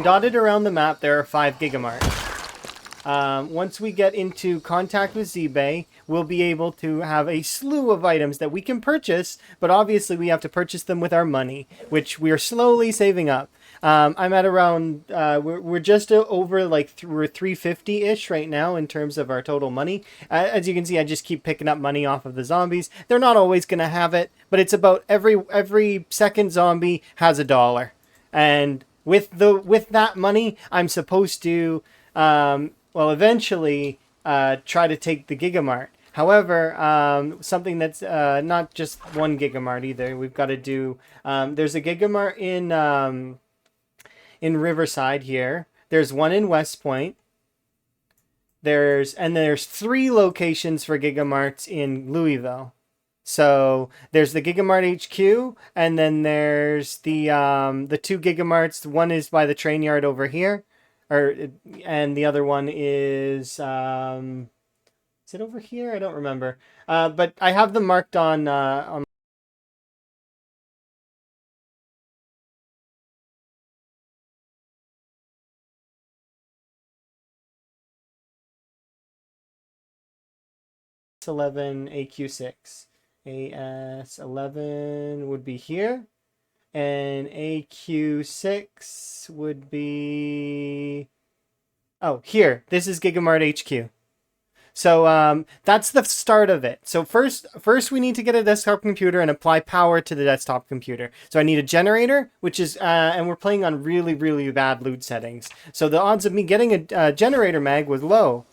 Dotted around the map, there are 5 Gigamarts. Once we get into contact with ZBay, we'll be able to have a slew of items that we can purchase, but obviously we have to purchase them with our money, which we are slowly saving up. I'm at around, we're just over like, we're 350-ish right now in terms of our total money. As you can see, I just keep picking up money off of the zombies. They're not always going to have it, but it's about every second zombie has $1. And with that money, I'm supposed to, eventually try to take the Gigamart. However, something that's not just 1 Gigamart either. We've got to do. There's a Gigamart in Riverside here. There's one in West Point. There's 3 locations for Gigamarts in Louisville. So there's the Gigamart HQ, and then there's the 2 Gigamarts. One is by the train yard over here, and the other one is it over here? I don't remember. But I have them marked on 11 AQ6. AS11 would be here, and AQ6 would be here. This is Gigamart HQ. So that's the start of it. So first we need to get a desktop computer and apply power to the desktop computer. So I need a generator, which is and we're playing on really, really bad loot settings. So the odds of me getting a generator mag was low.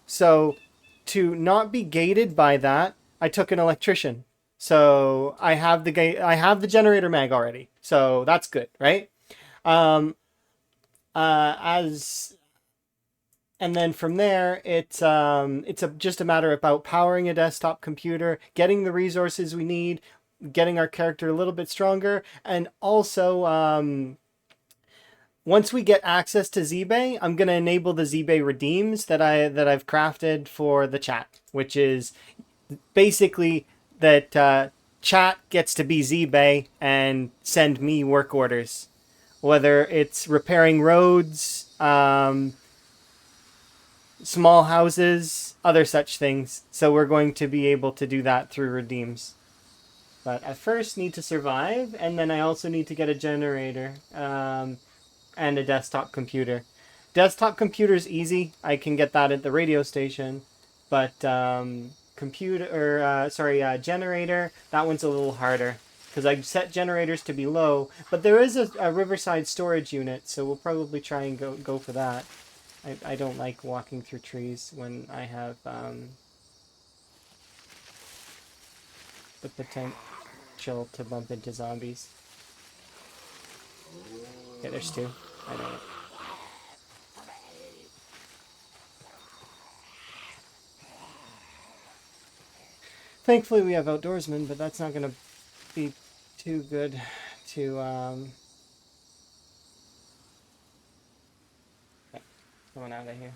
So to not be gated by that, I took an electrician. So I have the generator mag already. So that's good, right? And then from there, it's just a matter about powering a desktop computer, getting the resources we need, getting our character a little bit stronger, and also once we get access to ZBay, I'm gonna enable the ZBay redeems that I've crafted for the chat, which is basically that chat gets to be ZBay and send me work orders, whether it's repairing roads, small houses, other such things. So we're going to be able to do that through redeems. But I first need to survive, and then I also need to get a generator and a desktop computer. Desktop computer's easy. I can get that at the radio station. But generator, that one's a little harder, because I've set generators to be low. But there is a Riverside storage unit, so we'll probably try and go for that. I don't like walking through trees when I have the potential to bump into zombies. Yeah, there's 2. I don't know. Thankfully we have outdoorsmen, but that's not going to be too good to Going out of here.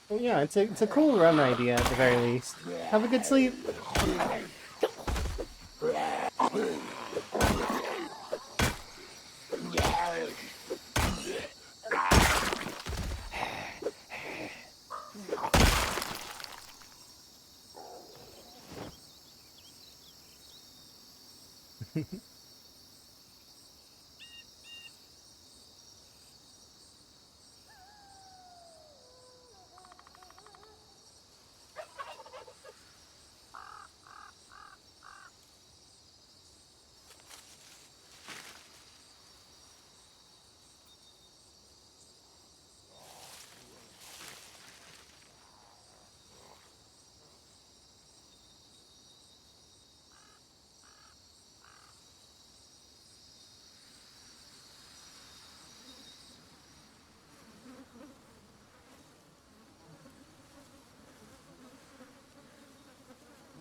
Well, yeah, it's a cool run idea at the very least. Have a good sleep.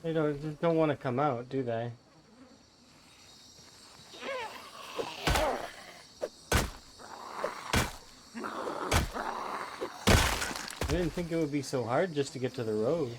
They don't want to come out, do they? I didn't think it would be so hard just to get to the road.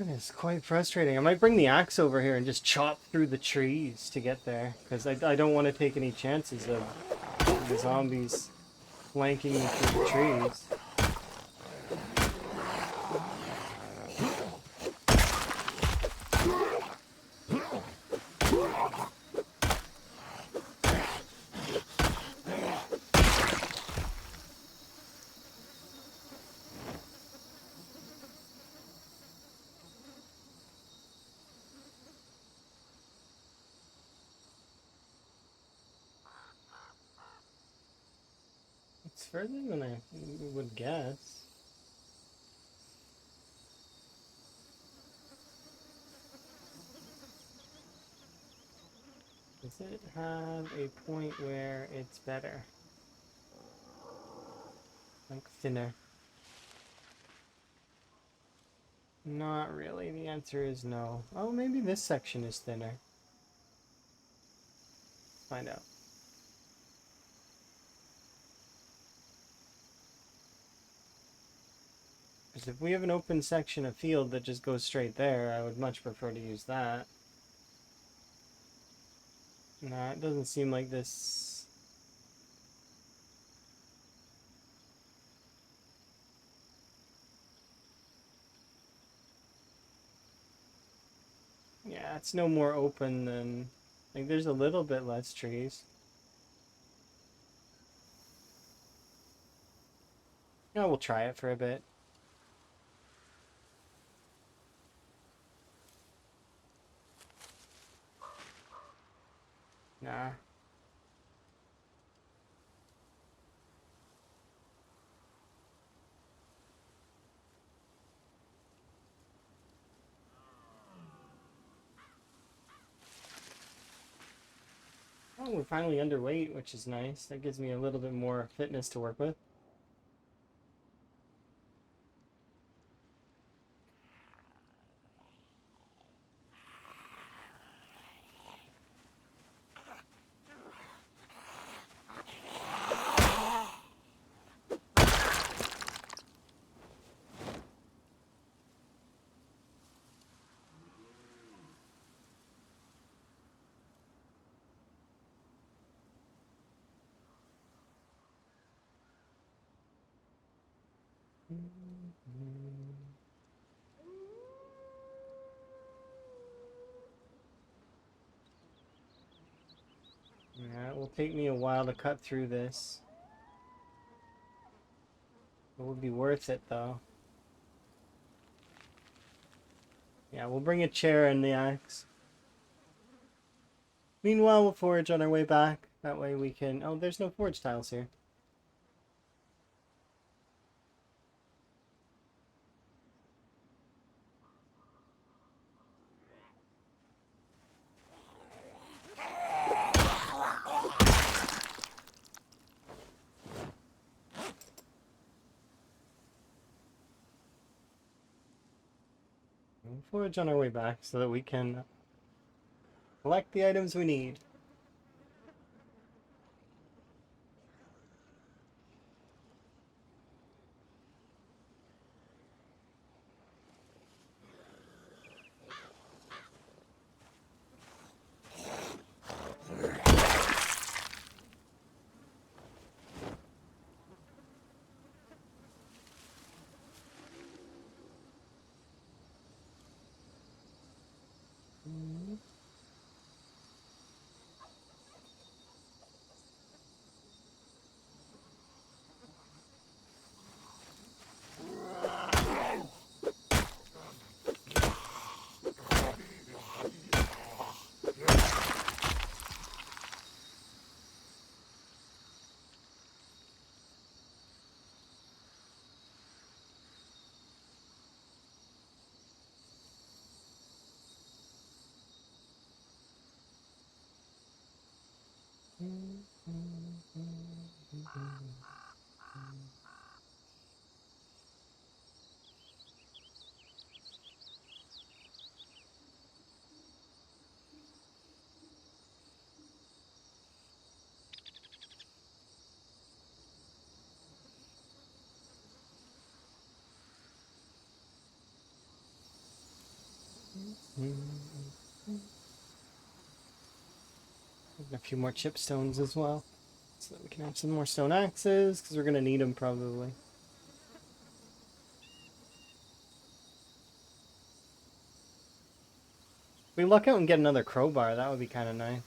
It is quite frustrating. I might bring the axe over here and just chop through the trees to get there, because I don't want to take any chances of the zombies flanking me through the trees. It's further than I would guess. Does it have a point where it's better? Like thinner? Not really. The answer is no. Oh, maybe this section is thinner. Let's find out. Because if we have an open section of field that just goes straight there, I would much prefer to use that. Nah, it doesn't seem like this. Yeah, it's no more open than... Like, there's a little bit less trees. Yeah, we'll try it for a bit. Nah. Oh, we're finally underweight, which is nice. That gives me a little bit more fitness to work with. Yeah, it will take me a while to cut through this. It would be worth it, though. Yeah, we'll bring a chair and the axe. Meanwhile, we'll forage on our way back. That way we can... Oh, there's no forge tiles here. We'll forage on our way back so that we can collect the items we need. A few more chipstones as well, so that we can have some more stone axes, because we're going to need them probably. If we luck out and get another crowbar, that would be kind of nice.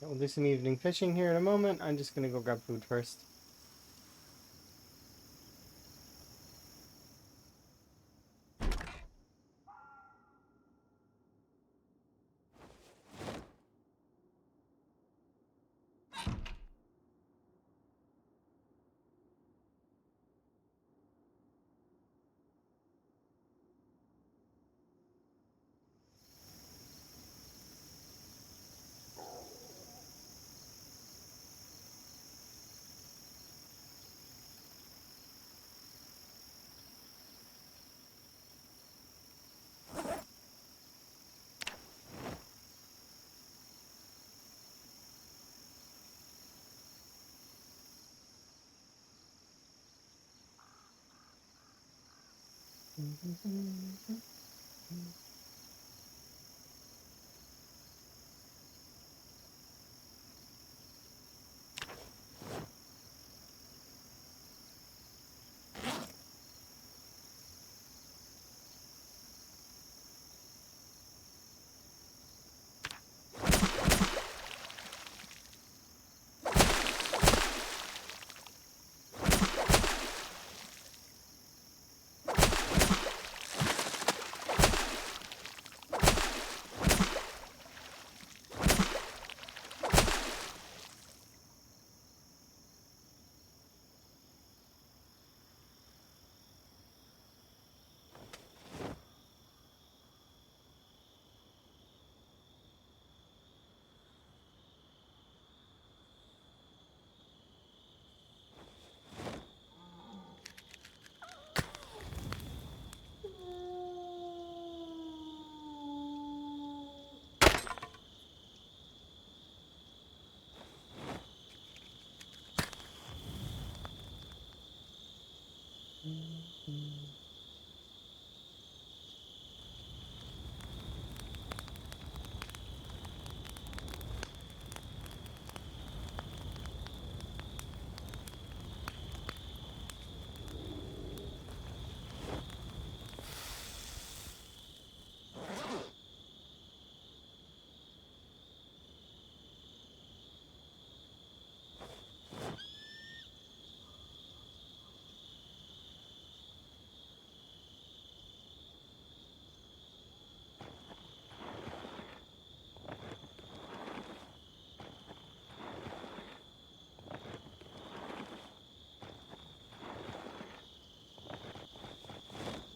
We'll do some evening fishing here in a moment. I'm just going to go grab food first.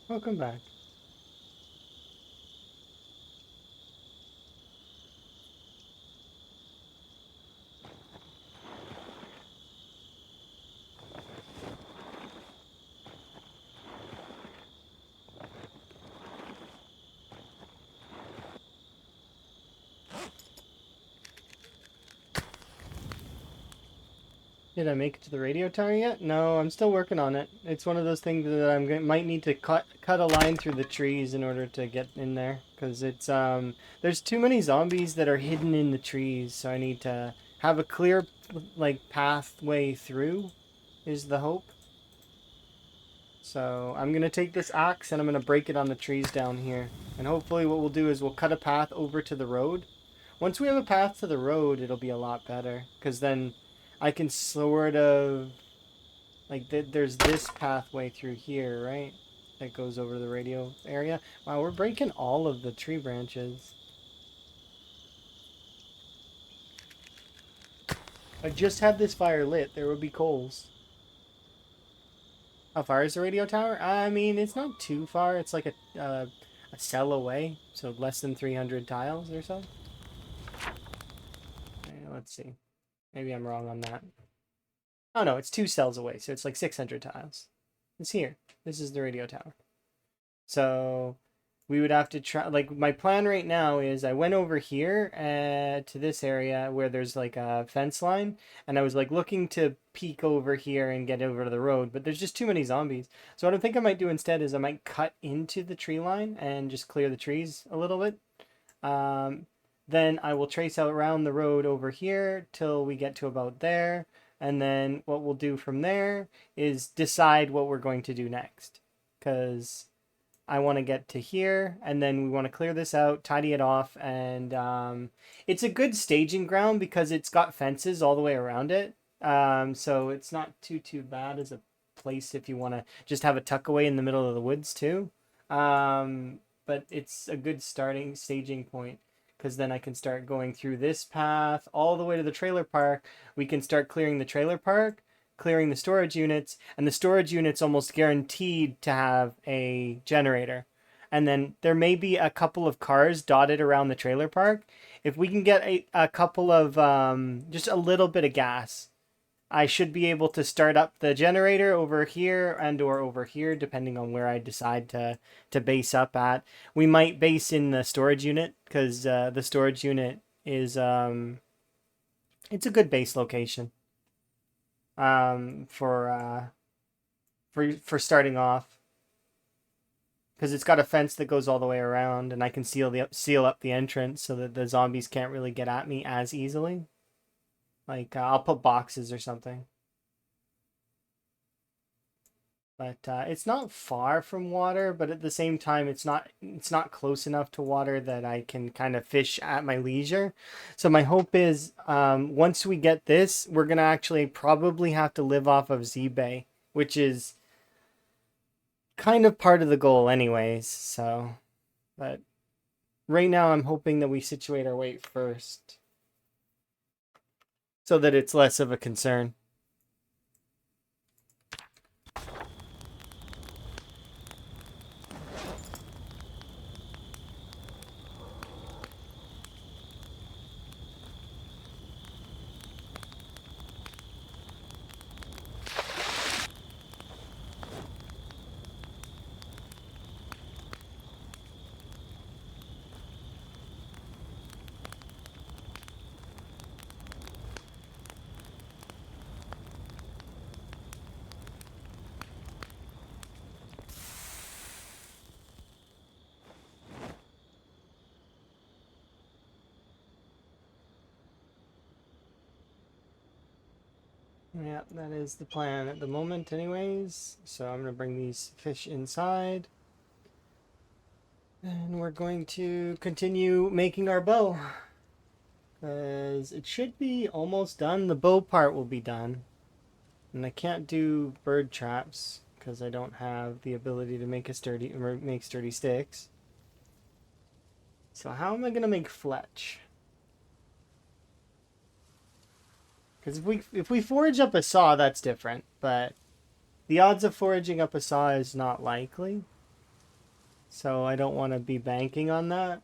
Welcome back. Did I make it to the radio tower yet? No, I'm still working on it. It's one of those things that might need to cut a line through the trees in order to get in there, because it's there's too many zombies that are hidden in the trees, so I need to have a clear like pathway through is the hope. So I'm gonna take this axe and I'm gonna break it on the trees down here, and hopefully what we'll do is we'll cut a path over to the road. Once we have a path to the road, it'll be a lot better, because then I can sort of, like, there's this pathway through here, right? That goes over to the radio area. Wow, we're breaking all of the tree branches. I just had this fire lit. There would be coals. How far is the radio tower? I mean, it's not too far. It's like a cell away, so less than 300 tiles or so. Okay, let's see. Maybe I'm wrong on that. Oh no, it's 2 cells away, so it's like 600 tiles. It's here. This is the radio tower. So we would have to try, like, my plan right now is I went over here to this area where there's like a fence line, and I was like looking to peek over here and get over to the road, but there's just too many zombies. So what I think I might do instead is I might cut into the tree line and just clear the trees a little bit. Then I will trace out around the road over here till we get to about there. And then what we'll do from there is decide what we're going to do next. Because I want to get to here, and then we want to clear this out, tidy it off, and it's a good staging ground because it's got fences all the way around it. So it's not too bad as a place if you want to just have a tuck away in the middle of the woods too. But it's a good staging point, because then I can start going through this path all the way to the trailer park. We can start clearing the trailer park, clearing the storage units, and the storage units almost guaranteed to have a generator. And then there may be a couple of cars dotted around the trailer park. If we can get a couple of, just a little bit of gas, I should be able to start up the generator over here and or over here, depending on where I decide to base up at. We might base in the storage unit, because the storage unit is, it's a good base location for starting off, because it's got a fence that goes all the way around, and I can seal up the entrance so that the zombies can't really get at me as easily. Like, I'll put boxes or something. But it's not far from water, but at the same time, it's not close enough to water that I can kind of fish at my leisure. So my hope is, once we get this, we're gonna actually probably have to live off of ZBay, which is kind of part of the goal anyways. So, but right now I'm hoping that we situate our weight first, so that it's less of a concern. Yeah, that is the plan at the moment anyways. So I'm going to bring these fish inside. And we're going to continue making our bow, because it should be almost done. The bow part will be done. And I can't do bird traps because I don't have the ability to make sturdy sticks. So how am I going to make fletch? Because if we forage up a saw, that's different, but the odds of foraging up a saw is not likely. So I don't want to be banking on that.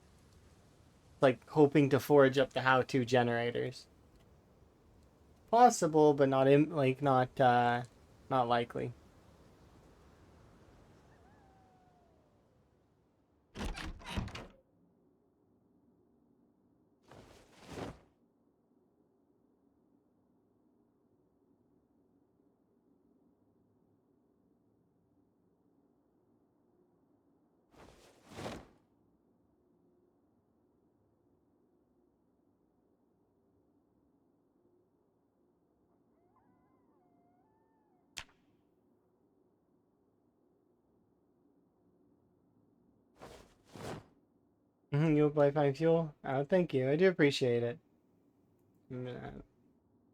Like hoping to forage up the how-to generators. Possible, but not not likely. You'll buy 5 fuel? Oh, thank you. I do appreciate it. I'm gonna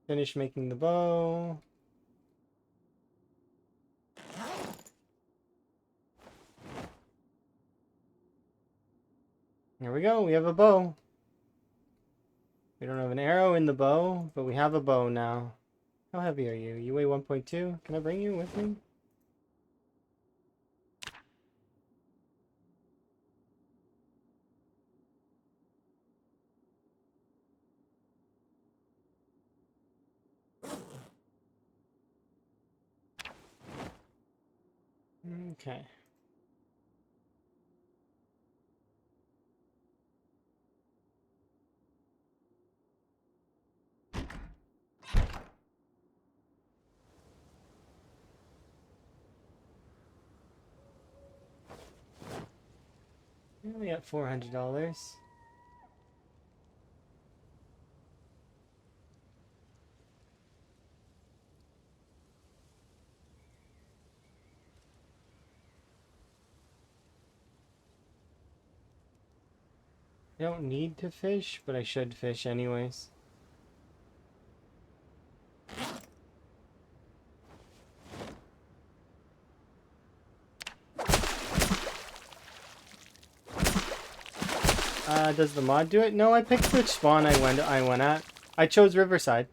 finish making the bow. Here we go. We have a bow. We don't have an arrow in the bow, but we have a bow now. How heavy are you? You weigh 1.2. Can I bring you with me? Okay. We got $400. I don't need to fish, but I should fish anyways. Does the mod do it? No, I picked which spawn I went at. I chose Riverside.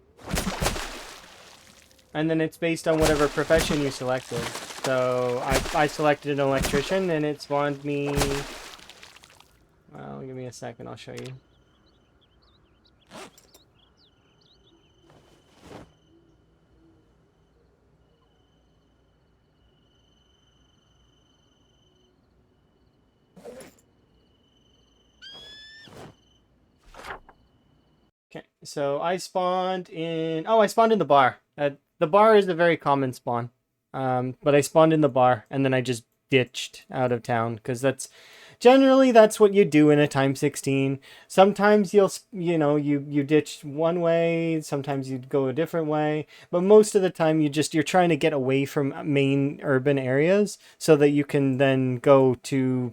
And then it's based on whatever profession you selected. So I selected an electrician and it spawned me. Well, give me a second, I'll show you. Okay, so I spawned in. Oh, I spawned in the bar. The bar is a very common spawn. But I spawned in the bar and then I just ditched out of town because that's what you do in a time 16. Sometimes you ditch one way, sometimes you go a different way, but most of the time you're trying to get away from main urban areas so that you can then go to,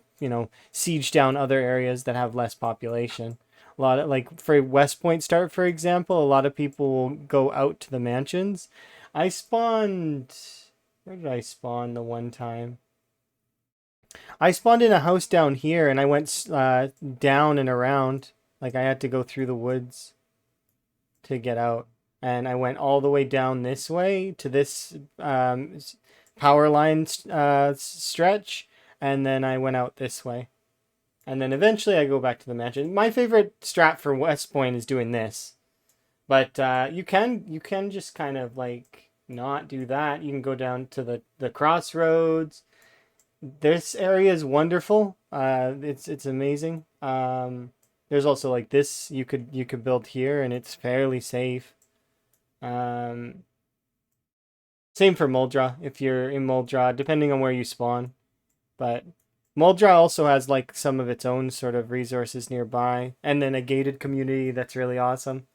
siege down other areas that have less population. A lot of, like, for West Point Start, for example, a lot of people will go out to the mansions. I spawned. Where did I spawn the one time? I spawned in a house down here and I went down and around. Like, I had to go through the woods to get out. And I went all the way down this way to this power line stretch. And then I went out this way. And then eventually I go back to the mansion. My favorite strat for West Point is doing this. But you can just kind of like not do that. You can go down to the crossroads. This area is wonderful. It's amazing. There's also like this you could build here and it's fairly safe. Same for Muldra if you're in Muldra, depending on where you spawn. But Muldra also has like some of its own sort of resources nearby, and then a gated community that's really awesome.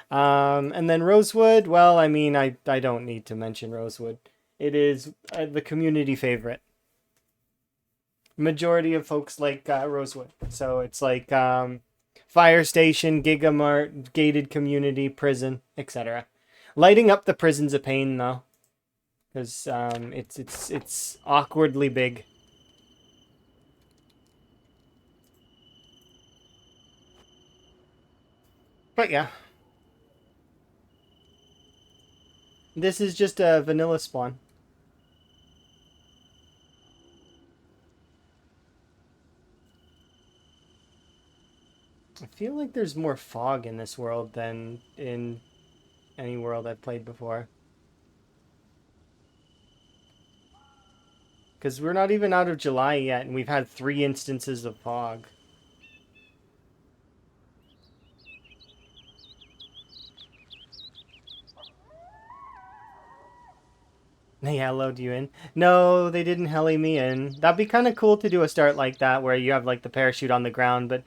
And then Rosewood, well, I mean, I don't need to mention Rosewood. It is the community favorite. Majority of folks like Rosewood. So it's like fire station, Gigamart, gated community, prison, etc. Lighting up the prison's a pain though, because it's awkwardly big. But yeah. This is just a vanilla spawn. I feel like there's more fog in this world than in any world I've played before. Because we're not even out of July yet, and we've had 3 instances of fog. They hellowed you in? No, they didn't heli me in. That'd be kind of cool to do a start like that, where you have like the parachute on the ground, but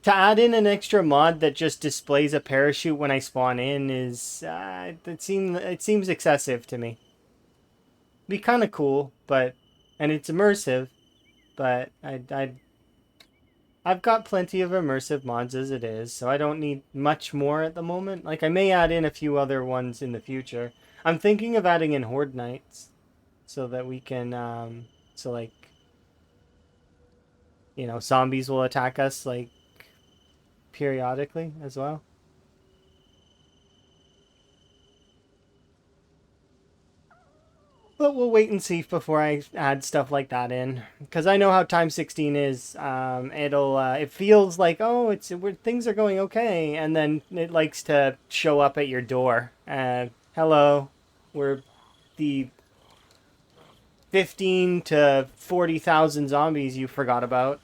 to add in an extra mod that just displays a parachute when I spawn in is it seems excessive to me. Be kind of cool, but and it's immersive, but I've got plenty of immersive mods as it is, so I don't need much more at the moment. Like, I may add in a few other ones in the future. I'm thinking of adding in Horde Knights so that we can, so like, zombies will attack us, like, periodically as well. But we'll wait and see before I add stuff like that in, because I know how Time 16 is. It feels like, oh, things are going okay, and then it likes to show up at your door. Hello, we're the 15 to 40,000 zombies you forgot about.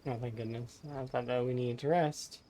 Oh, thank goodness. I thought that we needed to rest.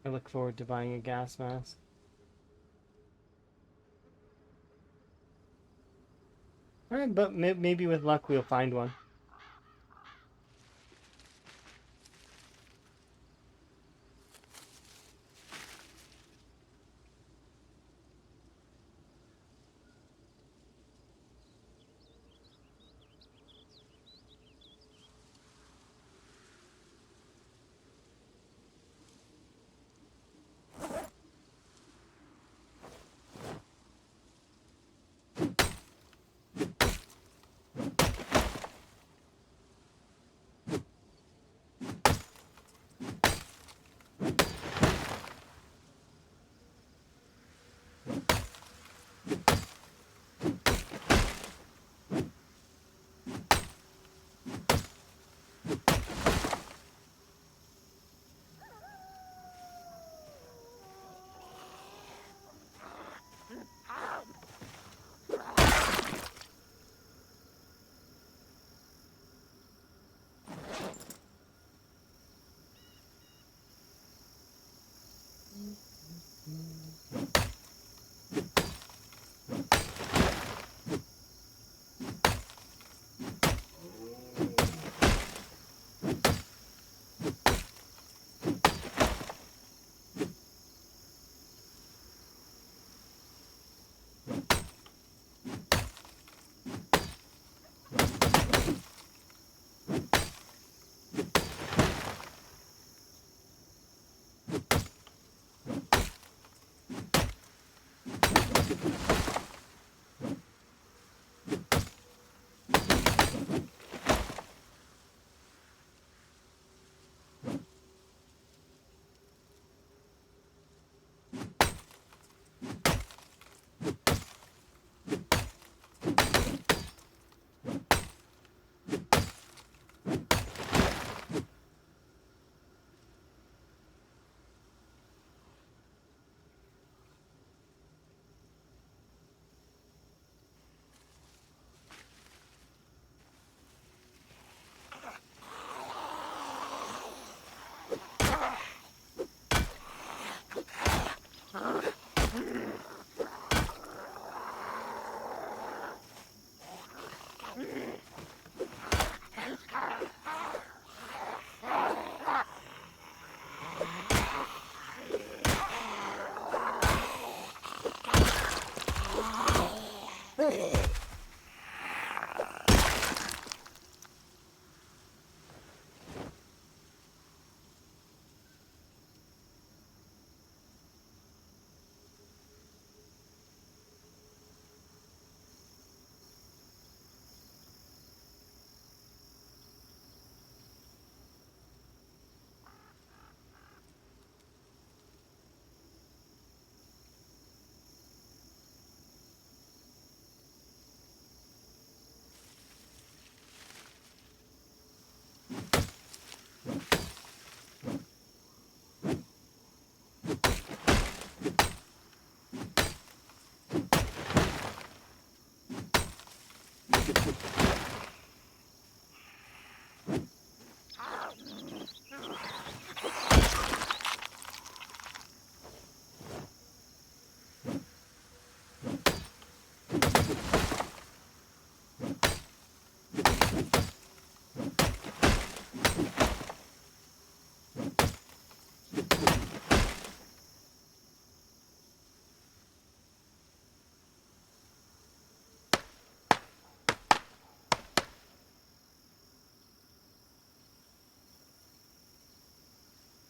I look forward to buying a gas mask. Alright, but maybe with luck we'll find one.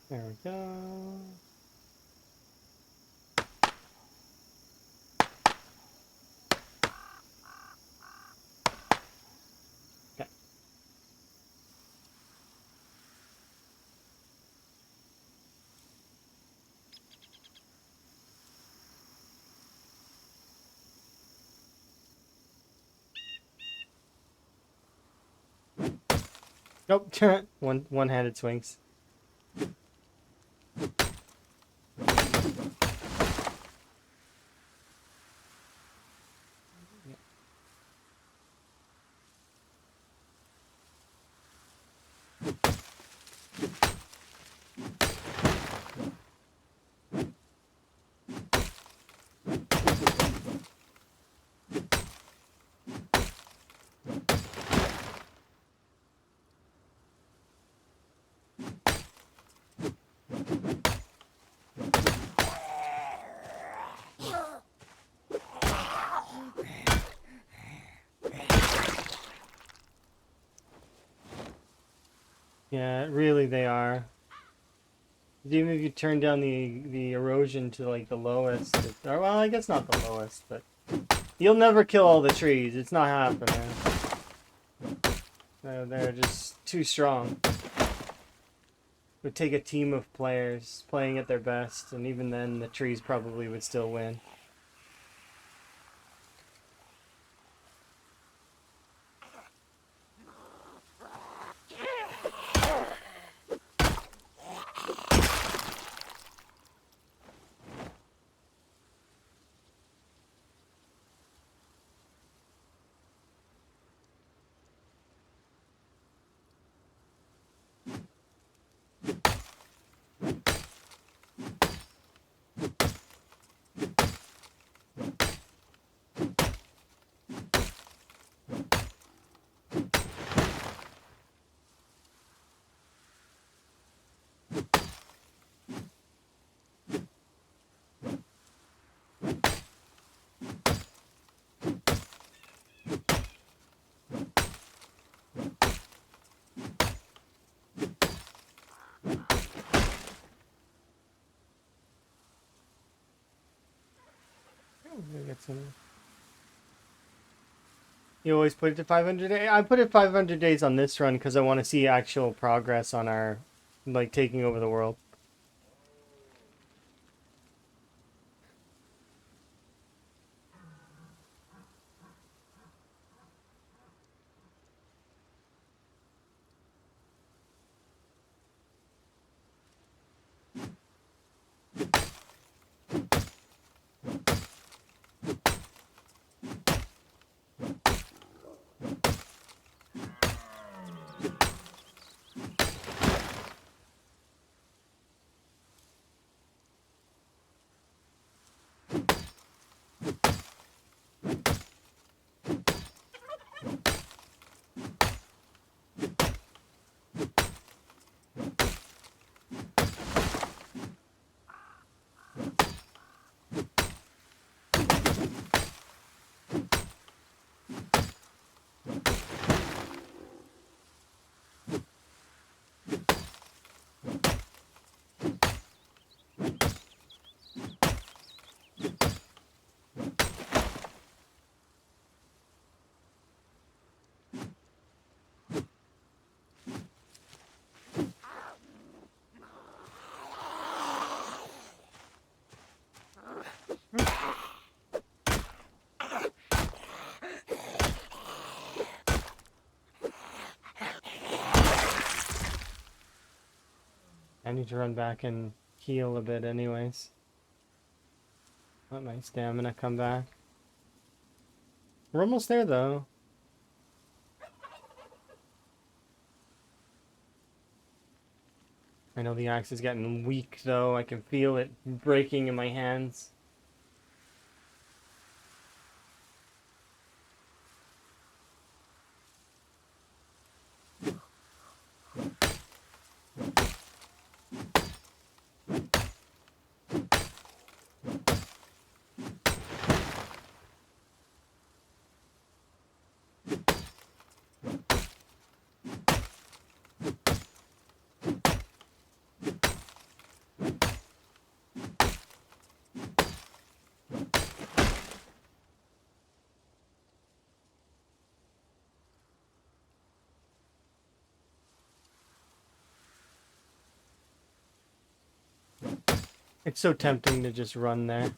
There we go. Okay. Nope. One-handed swings. Yeah, really they are. Even if you turn down the erosion to like the lowest, or well, I guess not the lowest, but you'll never kill all the trees. It's not happening. They're just too strong. It would take a team of players playing at their best, and even then, the trees probably would still win. You always put it to 500 days? I put it 500 days on this run because I want to see actual progress on our, like, taking over the world. I need to run back and heal a bit anyways. Let my stamina come back. We're almost there though. I know the axe is getting weak though. I can feel it breaking in my hands. It's so tempting to just run there.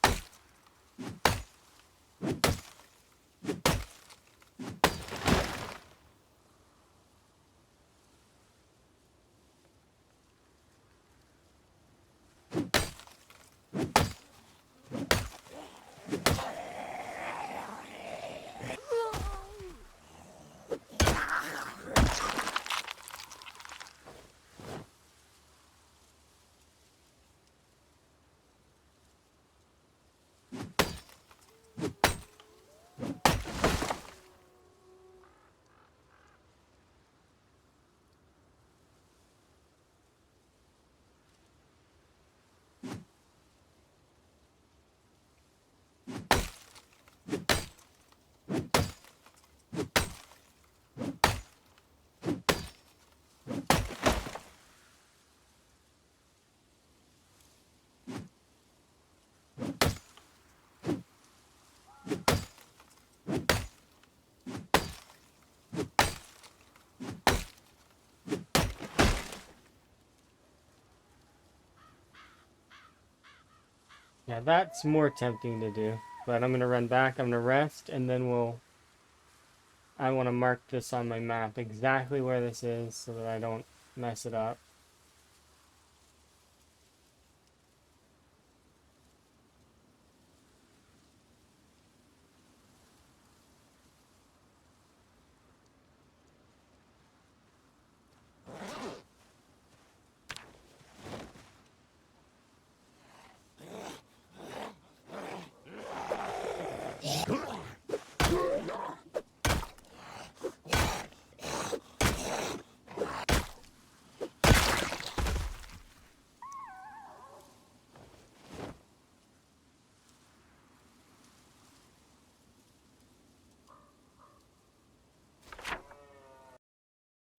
Yeah, that's more tempting to do. But I'm gonna run back, I'm gonna rest, and then I want to mark this on my map exactly where this is so that I don't mess it up.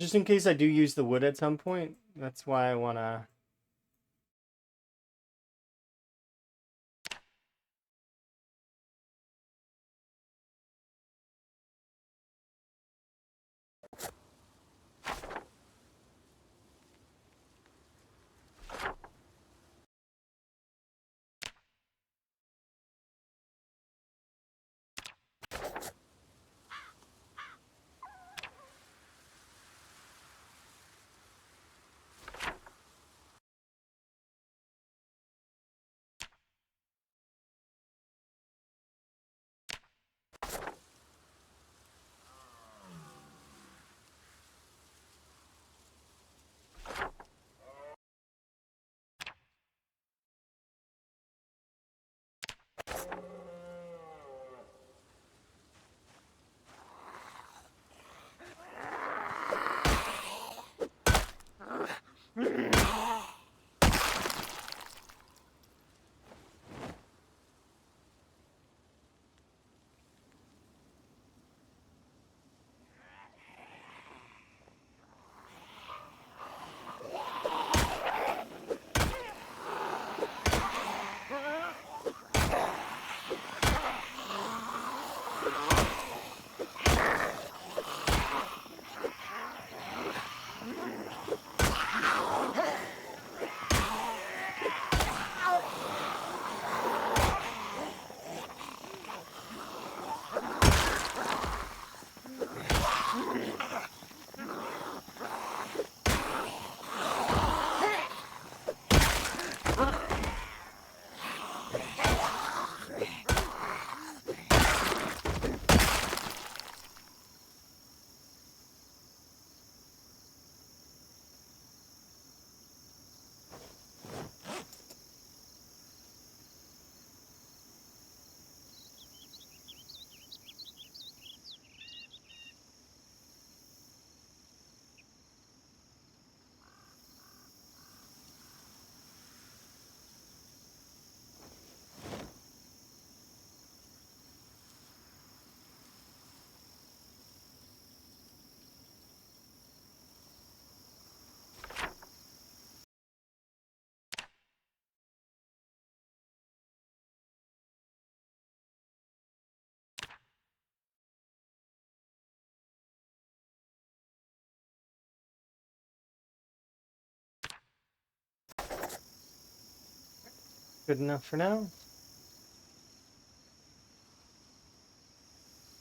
Just in case I do use the wood at some point, that's why I want to... Good enough for now.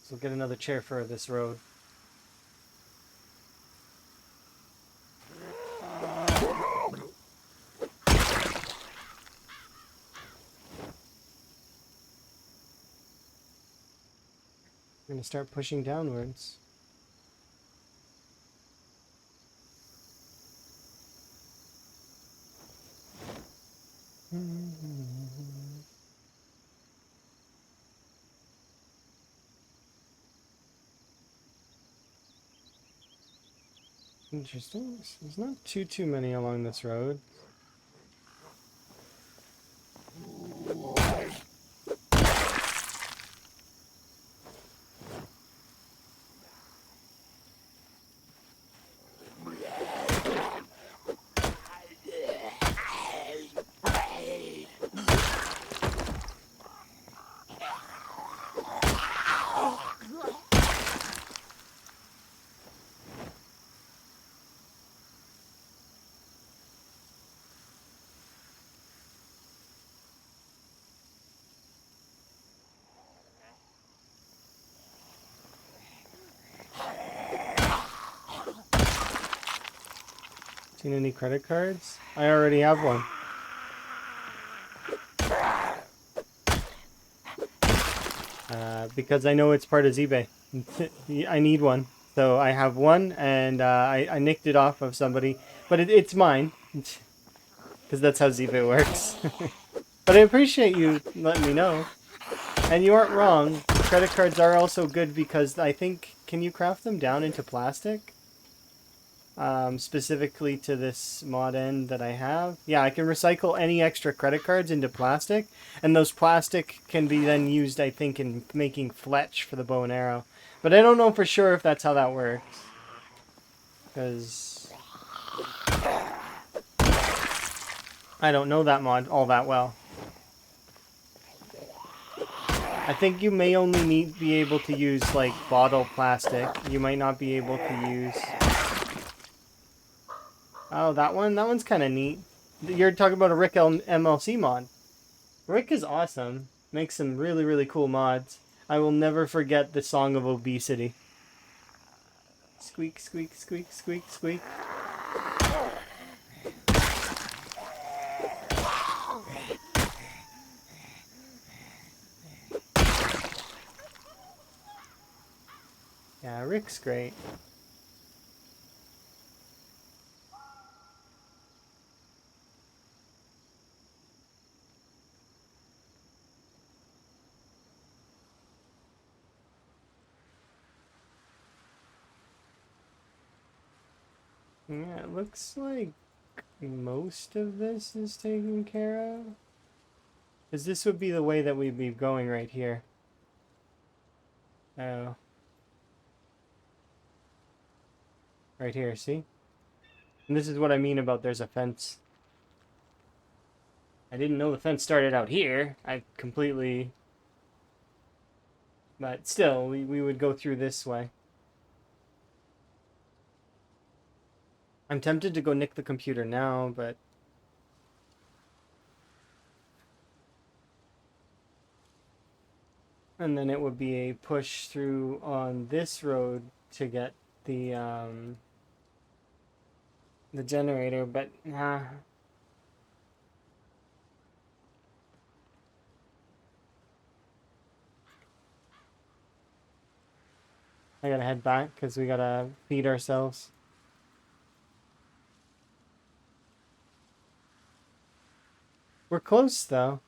So we'll get another chair for this road. I'm gonna start pushing downwards. Interesting. There's not too many along this road. Seen any credit cards? I already have one. Because I know it's part of ZBay. I need one. So I have one, and I nicked it off of somebody. But it's mine. Because that's how ZBay works. But I appreciate you letting me know. And you aren't wrong. Credit cards are also good because I think... Can you craft them down into plastic? Specifically to this mod end that I have. Yeah, I can recycle any extra credit cards into plastic, and those plastic can be then used, I think, in making fletch for the bow and arrow. But I don't know for sure if that's how that works. Because I don't know that mod all that well. I think you may only be able to use, like, bottle plastic. You might not be able to use... Oh, that one? That one's kind of neat. You're talking about a Rick MLC mod. Rick is awesome. Makes some really cool mods. I will never forget the Song of Obesity. Squeak, squeak, squeak, squeak, squeak. Yeah, Rick's great. Yeah, it looks like most of this is taken care of. Because this would be the way that we'd be going right here. Oh. Right here, see? And this is what I mean about there's a fence. I didn't know the fence started out here. I completely... But still, we would go through this way. I'm tempted to go nick the computer now, but... And then it would be a push through on this road to get the generator, but nah. I gotta head back because we gotta feed ourselves. We're close though.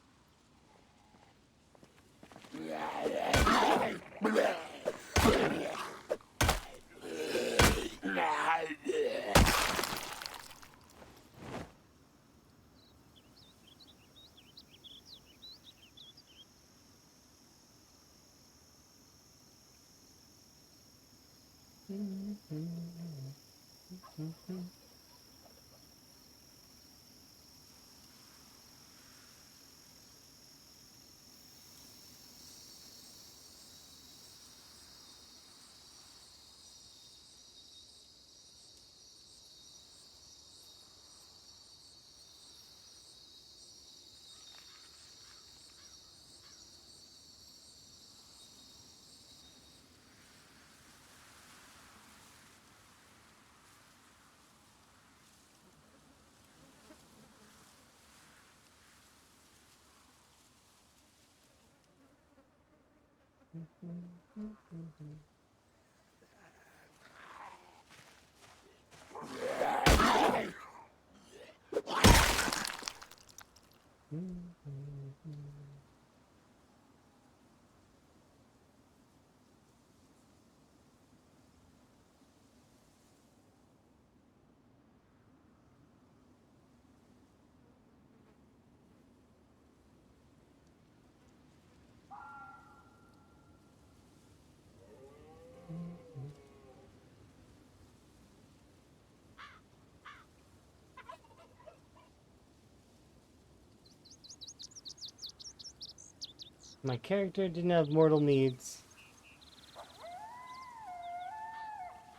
My character didn't have mortal needs.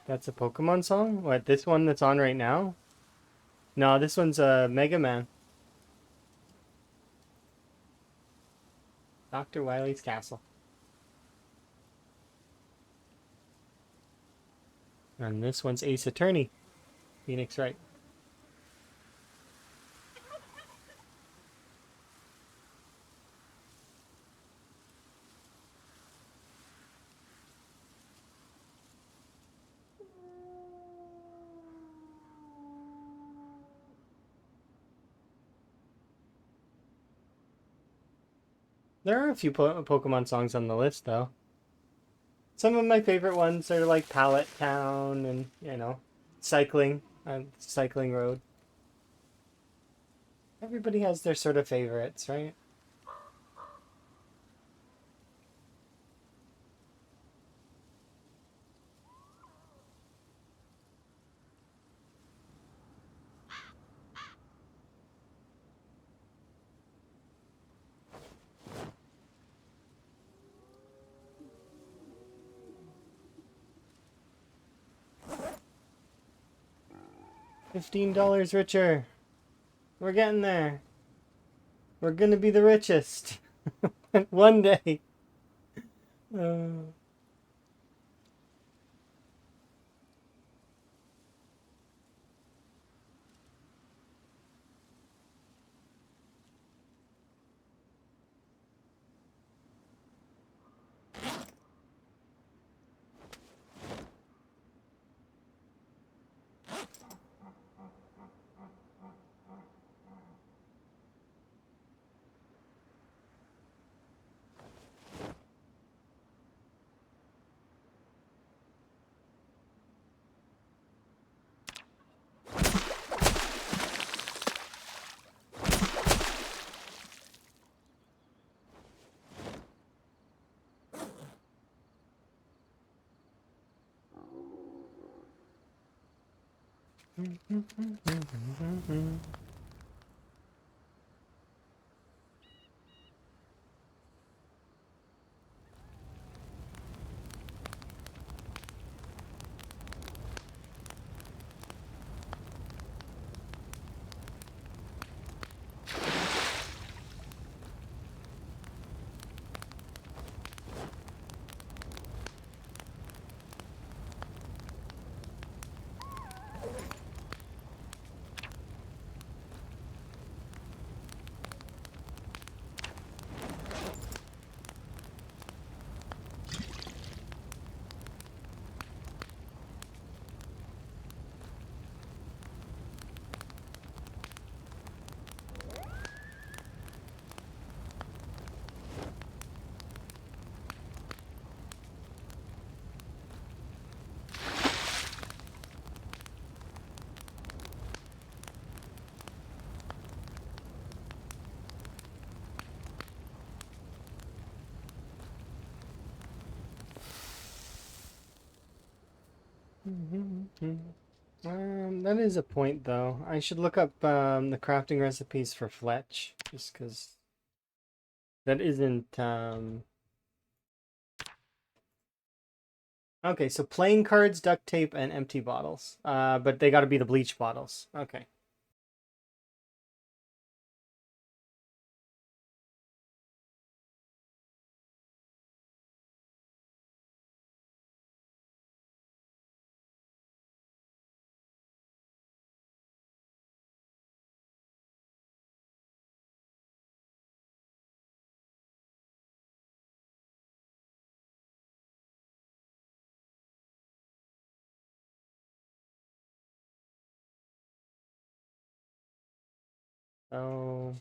That's a Pokemon song? What, this one that's on right now? No, this one's Mega Man. Dr. Wily's Castle. And this one's Ace Attorney. Phoenix Wright. There are a few Pokemon songs on the list, though. Some of my favorite ones are like Pallet Town and, you know, Cycling, Cycling Road. Everybody has their sort of favorites, right? $15 richer. We're getting there. We're gonna be the richest. One day. Uh, that is a point, though. I should look up the crafting recipes for Fletch, just because that isn't. Okay, so playing cards, duct tape, and empty bottles. But they got to be the bleach bottles. Okay. So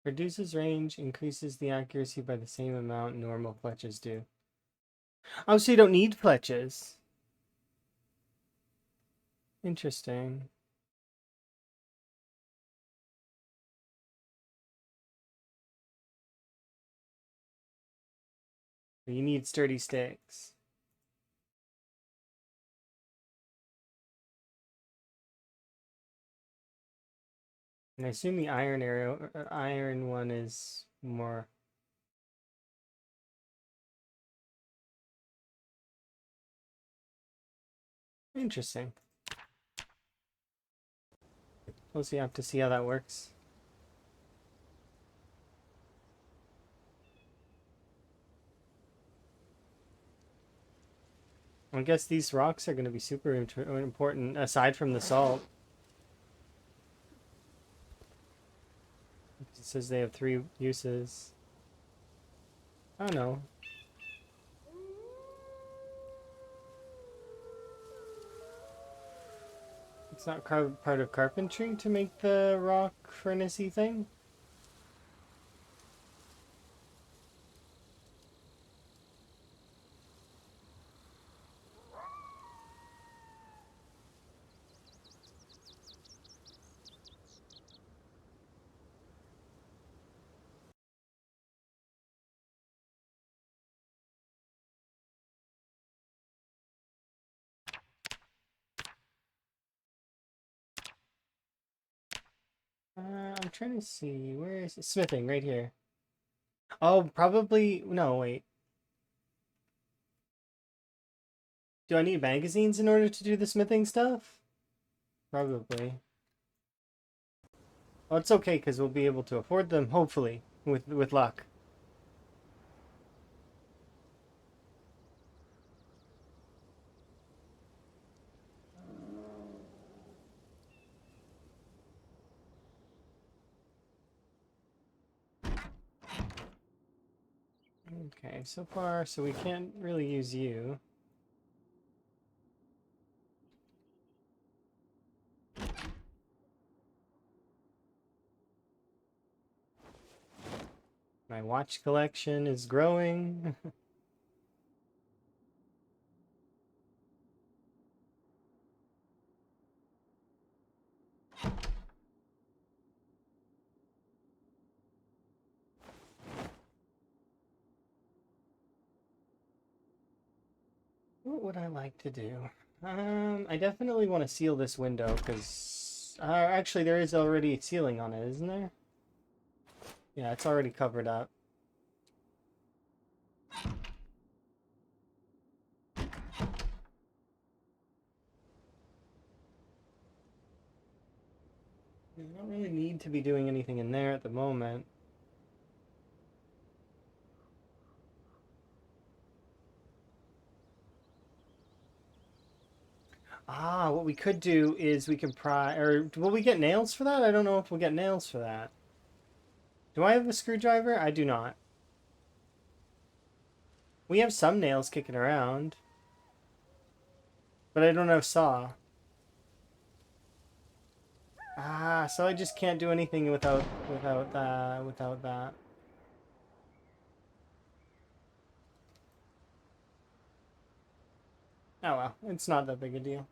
reduces range, increases the accuracy by the same amount normal fletches do. Oh, so you don't need fletches. Interesting. You need sturdy sticks. And I assume the iron arrow, iron one is more. Interesting. We'll see. Have to see how that works. I guess these rocks are going to be super important aside from the salt. It says they have 3 uses. I don't know. It's not part of carpentry to make the rock furnace-y thing? I'm trying to see. Where is it? Smithing, right here. Oh, probably... No, wait. Do I need magazines in order to do the smithing stuff? Probably. Well, it's okay, because we'll be able to afford them, hopefully, with luck. Okay, so far, so we can't really use you. My watch collection is growing. What would I like to do? I definitely want to seal this window, because... actually, there is already sealing on it, isn't there? Yeah, it's already covered up. I don't really need to be doing anything in there at the moment. Ah, what we could do is we can or will we get nails for that? I don't know if we'll get nails for that. Do I have a screwdriver? I do not. We have some nails kicking around. But I don't have saw. Ah, so I just can't do anything without that. Oh well, it's not that big a deal.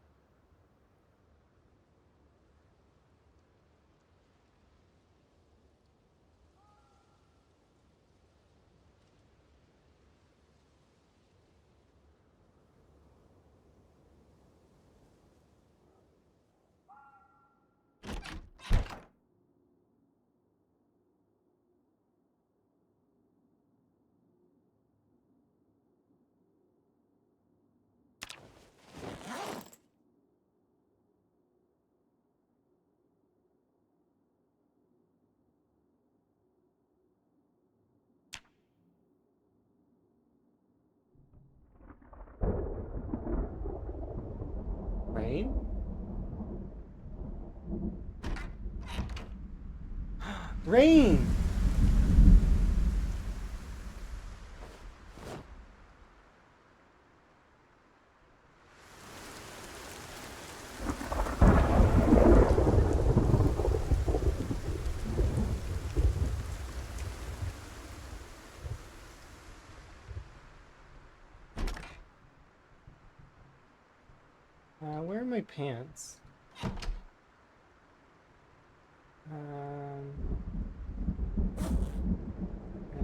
Right? Rain! my pants? There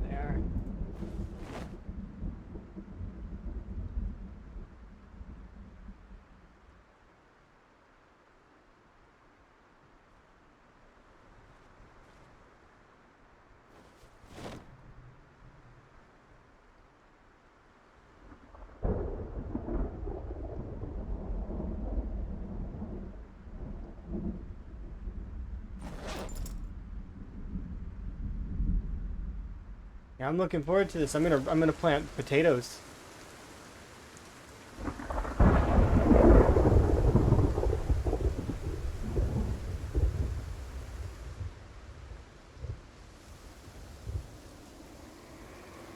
they are. Yeah, I'm looking forward to this. I'm gonna plant potatoes.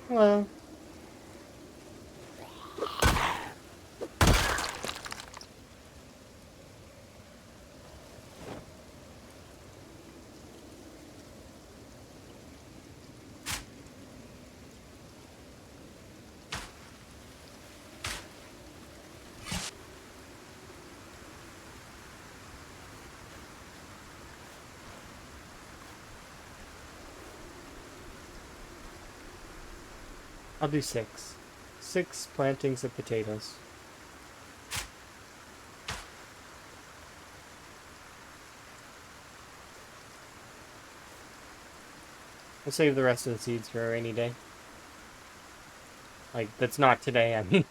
Well, I'll do 6. 6 plantings of potatoes. I'll save the rest of the seeds for a rainy day. Like, that's not today, I mean.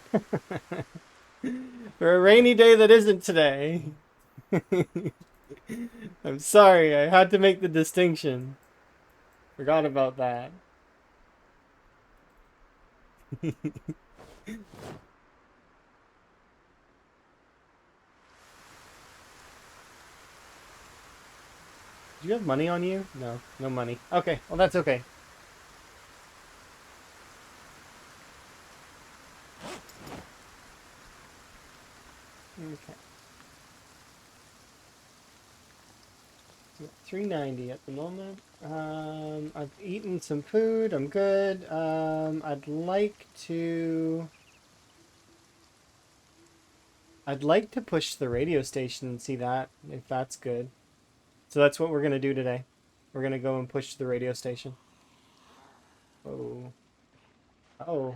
For a rainy day that isn't today. I'm sorry, I had to make the distinction. Forgot about that. Do you have money on you? No, no money. Okay, well that's okay. Okay. So 390 at the moment. I've eaten some food. I'm good. I'd like to push the radio station and see that if that's good. So that's what we're gonna do today. We're gonna go and push the radio station. Oh. Oh.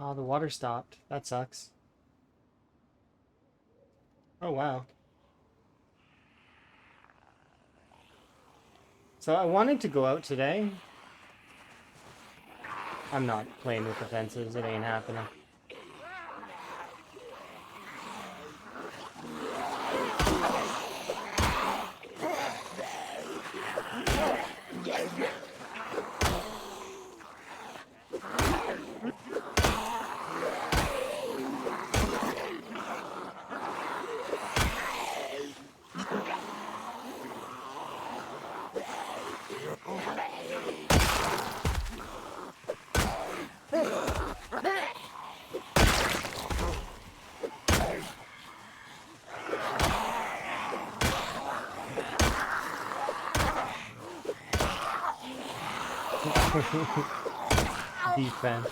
Oh, the water stopped. That sucks. Oh, wow. So I wanted to go out today. I'm not playing with the fences. It ain't happening. Defense.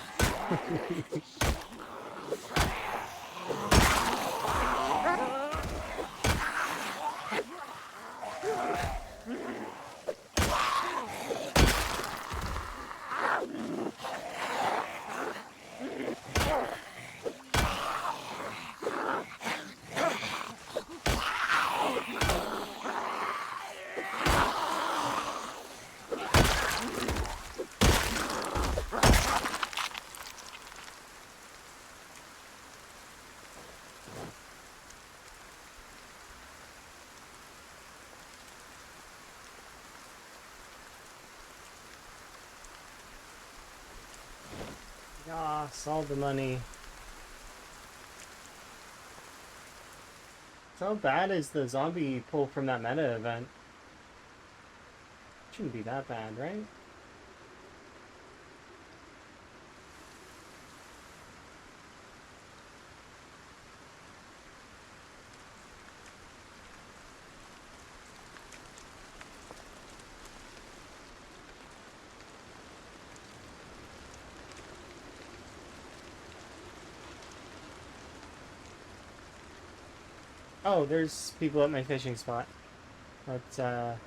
Yes, all the money. So how bad is the zombie pull from that meta event? Shouldn't be that bad, right? Oh, there's people at my fishing spot. But, well,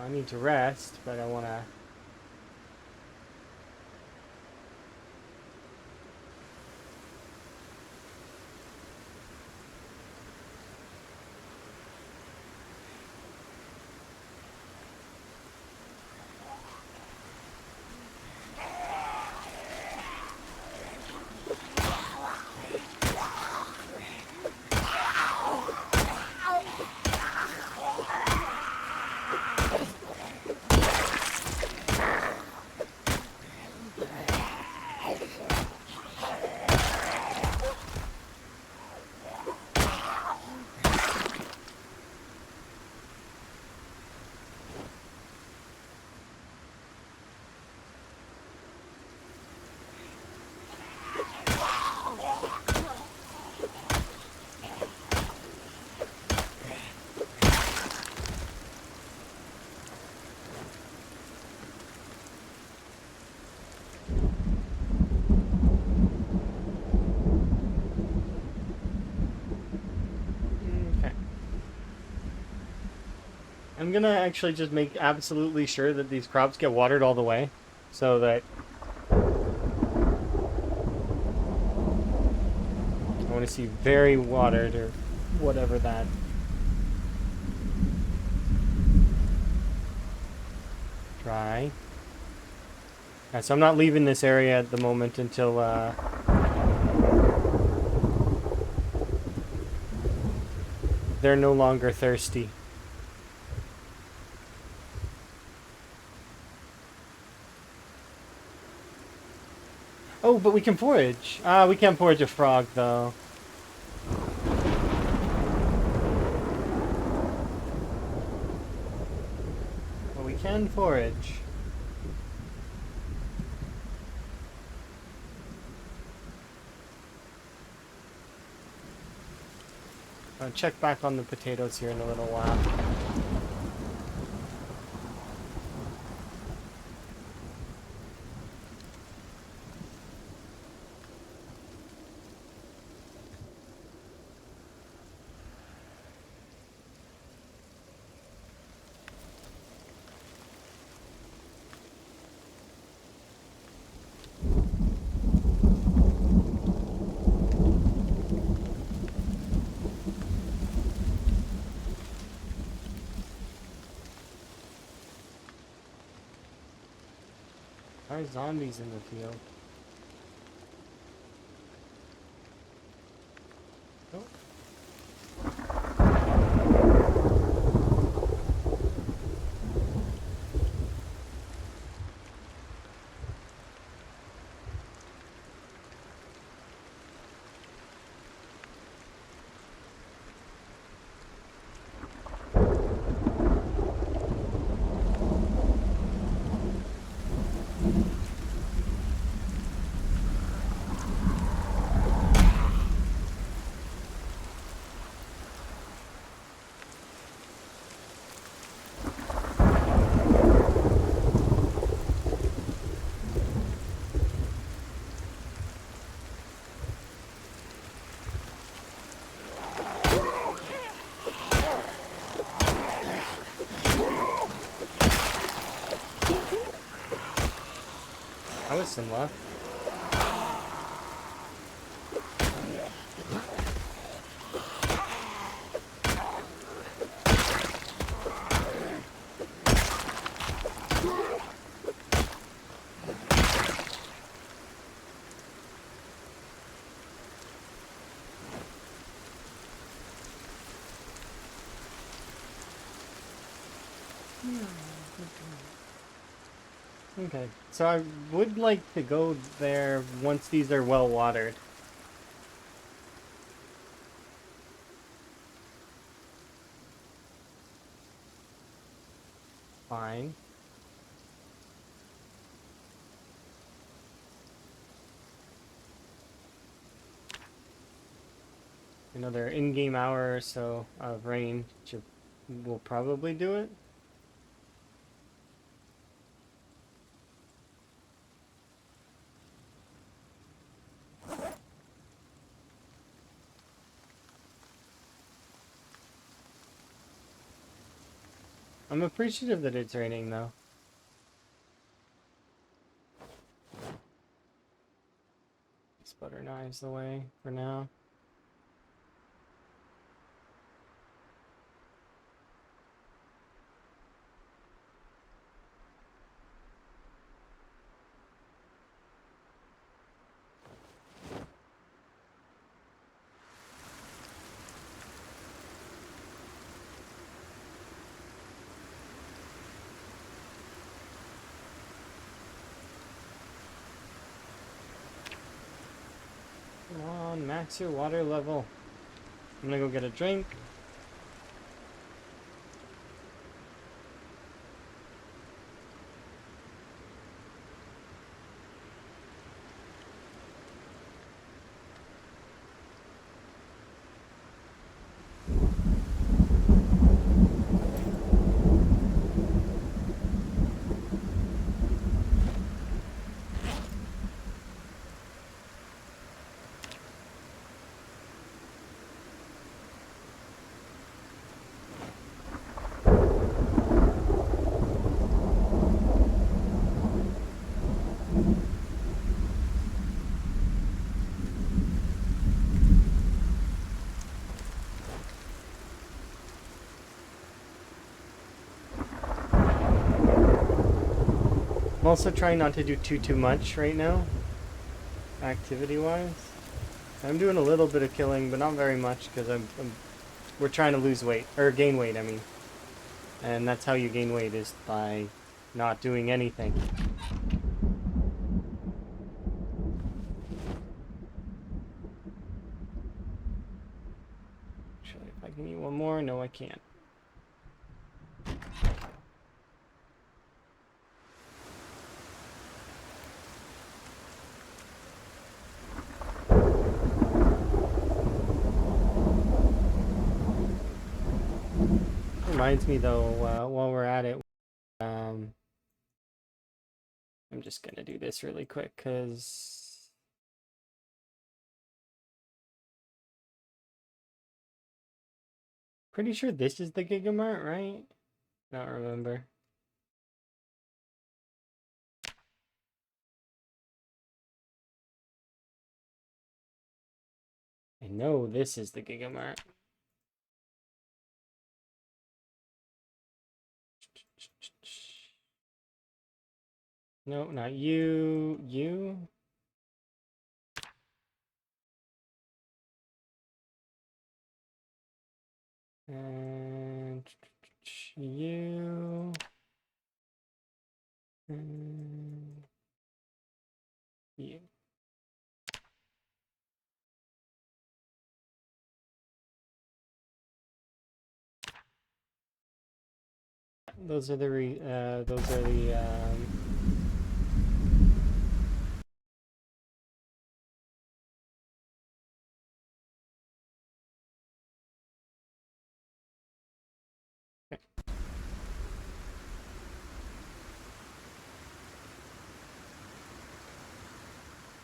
I need to rest, but I want to... Okay. I'm gonna actually just make absolutely sure that these crops get watered all the way, so that I want to see very watered or whatever that. Dry. Yeah, so I'm not leaving this area at the moment until they're no longer thirsty. Oh, but we can forage. Ah, we can't forage a frog, though. But we can forage. I'll check back on the potatoes here in a little while. There are zombies in the field. Oh. there's some left. Okay, so I would like to go there once these are well watered. Fine. Another in-game hour or so of rain will probably do it. I'm appreciative that it's raining though. Let's butter knives the way for now. Come on, max your water level. I'm gonna go get a drink. I'm also trying not to do too much right now, activity-wise. I'm doing a little bit of killing, but not very much, because we're trying to lose weight, or gain weight, I mean. And that's how you gain weight, is by not doing anything. Actually, if I can eat one more, no I can't. Reminds me though, while we're at it, I'm just gonna do this really quick because pretty sure this is the Gigamart, right? Not remember. I know this is the Gigamart. No, not you. You. And you. And you. Those are the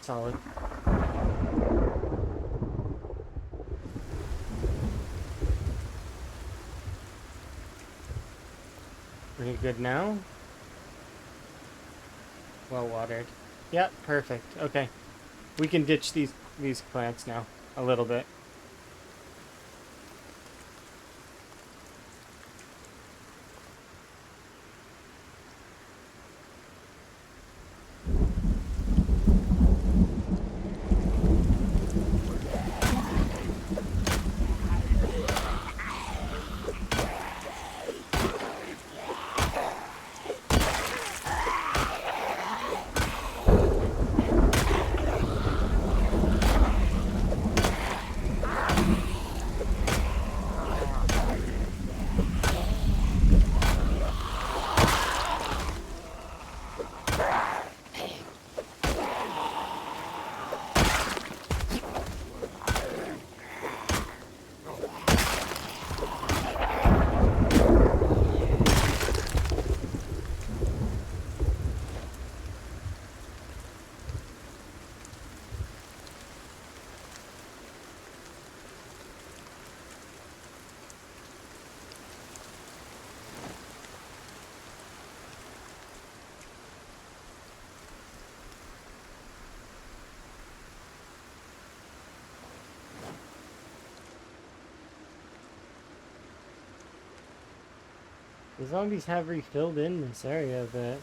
solid. Pretty good now. Well watered. Yep, perfect. Okay. We can ditch these plants now a little bit. The zombies have refilled in this area a bit.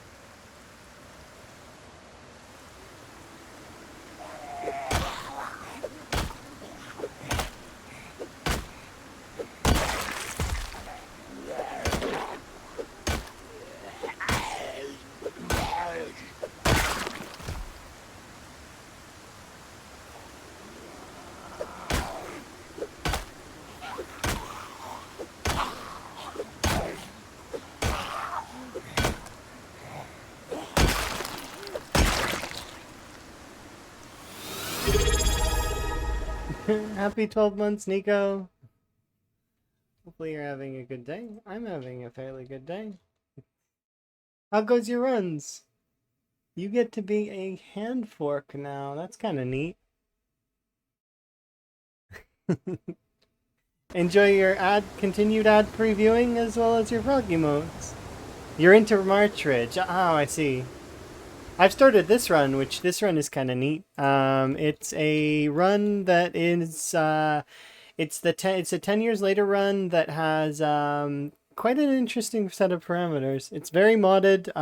Happy 12 months, Nico. Hopefully you're having a good day. I'm having a fairly good day. How goes your runs? You get to be a hand fork now. That's kind of neat. Enjoy your continued ad previewing as well as your frog emotes. You're into March Ridge. Oh, I see. I've started this run, which this run is kind of neat. It's a run that is it's a 10 years later run that has quite an interesting set of parameters. It's very modded,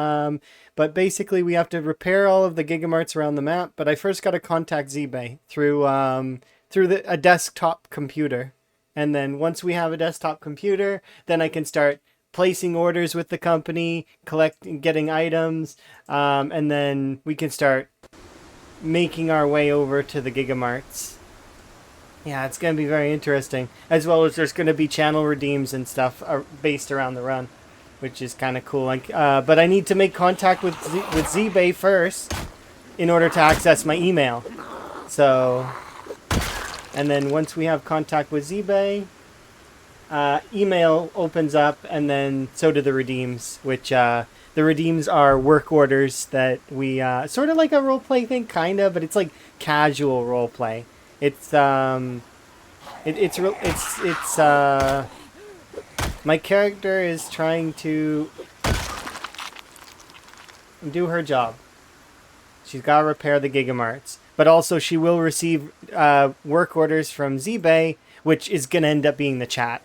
but basically we have to repair all of the gigamarts around the map. But I first got to contact ZBay through a desktop computer, and then once we have a desktop computer, then I can start placing orders with the company, getting items, and then we can start making our way over to the gigamarts. Yeah, it's going to be very interesting. As well as there's going to be channel redeems and stuff based around the run, which is kind of cool. But I need to make contact with ZBay first in order to access my email. So, and then once we have contact with ZBay, email opens up, and then so do the redeems, which the redeems are work orders that we sort of like a roleplay thing, kind of, but it's like casual roleplay. It's my character is trying to do her job. She's got to repair the gigamarts, but also she will receive work orders from ZBay, which is gonna end up being the chat.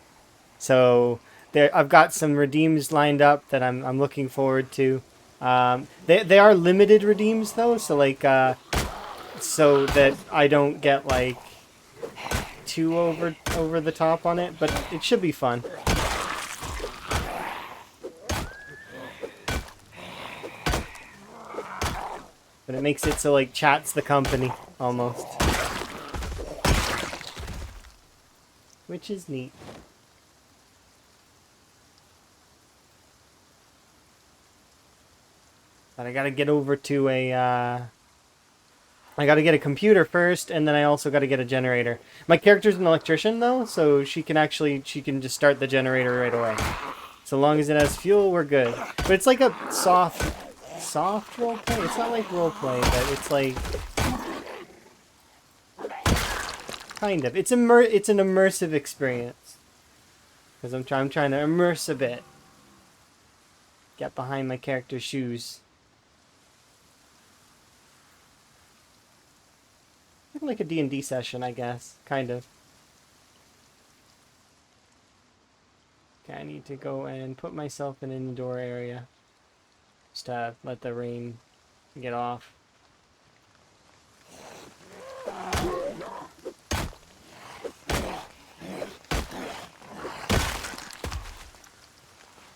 So there, I've got some redeems lined up that I'm looking forward to. They are limited redeems though, so like so that I don't get like too over the top on it, but it should be fun. But it makes it so like chat's the company almost, which is neat. But I gotta get over to I gotta get a computer first, and then I also gotta get a generator. My character's an electrician though, so she can just start the generator right away. So long as it has fuel, we're good. But it's like a soft roleplay. It's not like roleplay, but it's like kind of. It's an immersive experience. Because I'm trying to immerse a bit. Get behind my character's shoes. like a D&D session, I guess, kind of. Okay, I need to go and put myself in an indoor area. Just to let the rain get off.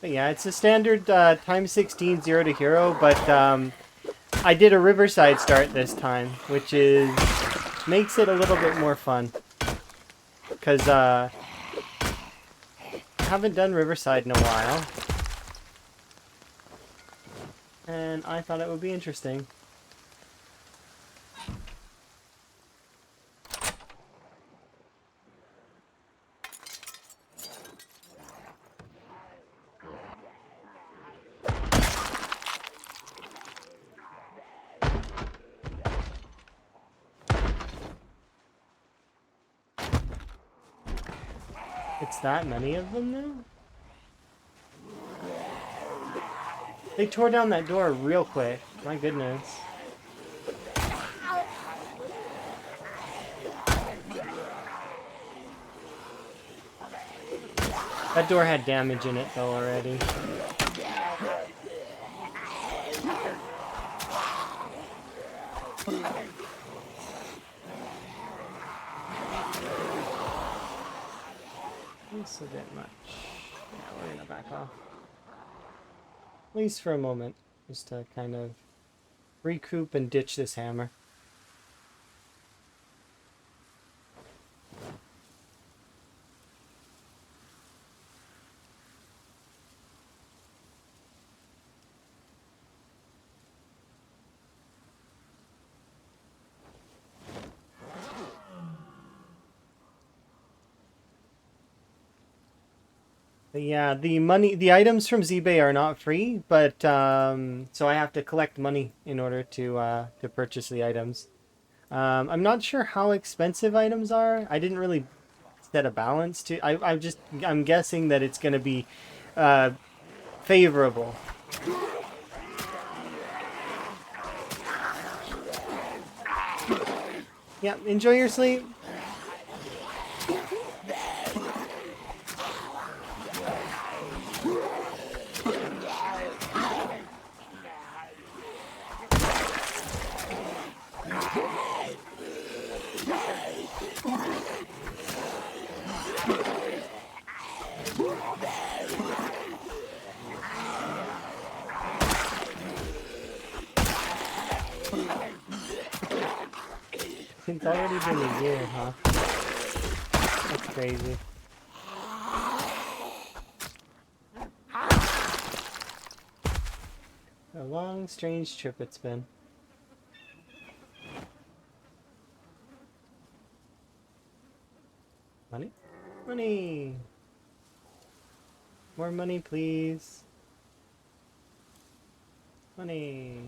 But yeah, it's a standard time 16 0 to hero, but I did a Riverside start this time, which makes it a little bit more fun. Because I haven't done Riverside in a while. And I thought it would be interesting. It's that many of them now? They tore down that door real quick. My goodness. That door had damage in it though already. It's a bit much. Yeah, we're gonna back off. At least for a moment. Just to kind of recoup and ditch this hammer. But yeah, the items from ZBay are not free, but so I have to collect money in order to purchase the items. I'm not sure how expensive items are. I didn't really set a balance to. I'm guessing that it's gonna be favorable. Yeah, enjoy your sleep. It's already been a year, huh? That's crazy. A long, strange trip it's been. Money? Money! More money, please. Money.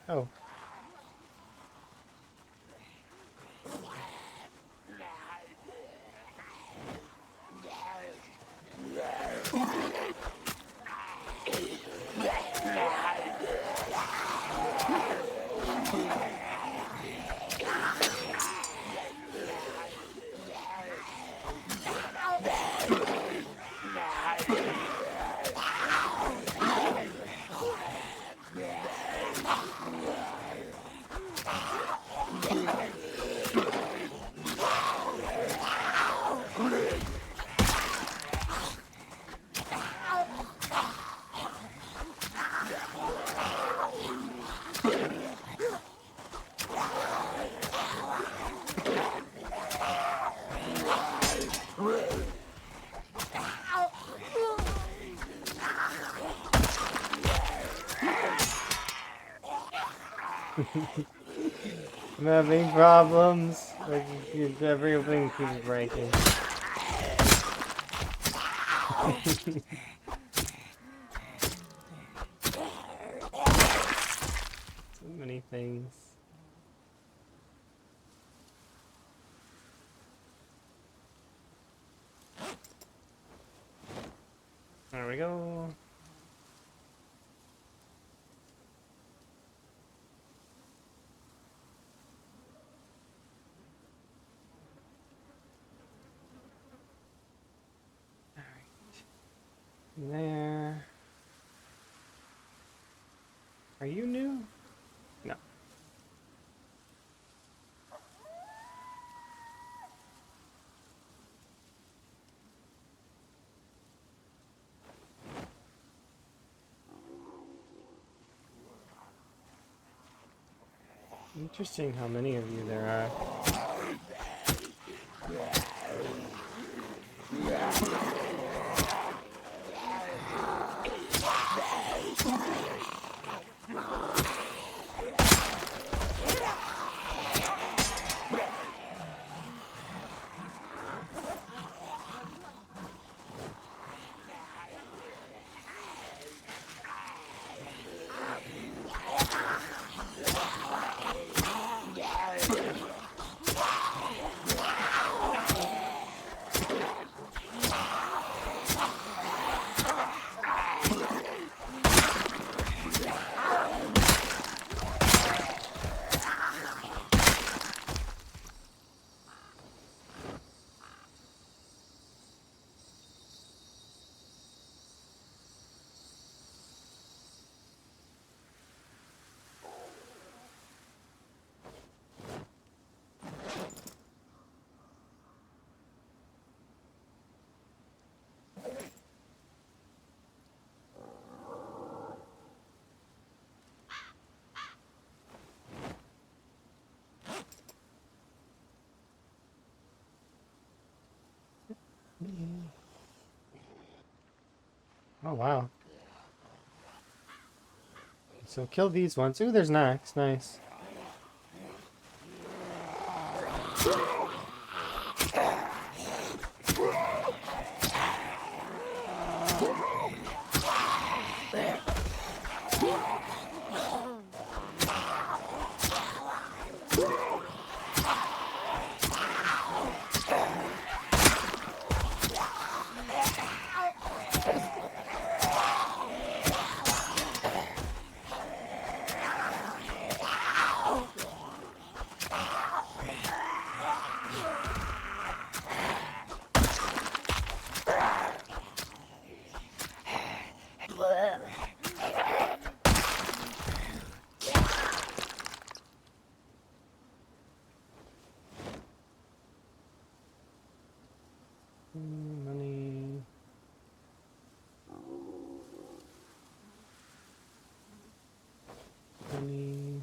Oh. I'm having problems. Like, everything keeps breaking. So many things. There we go. There. Are you new? No. Interesting how many of you there are. Oh, wow. So kill these ones. Ooh, there's Nax. Nice. Money. Money.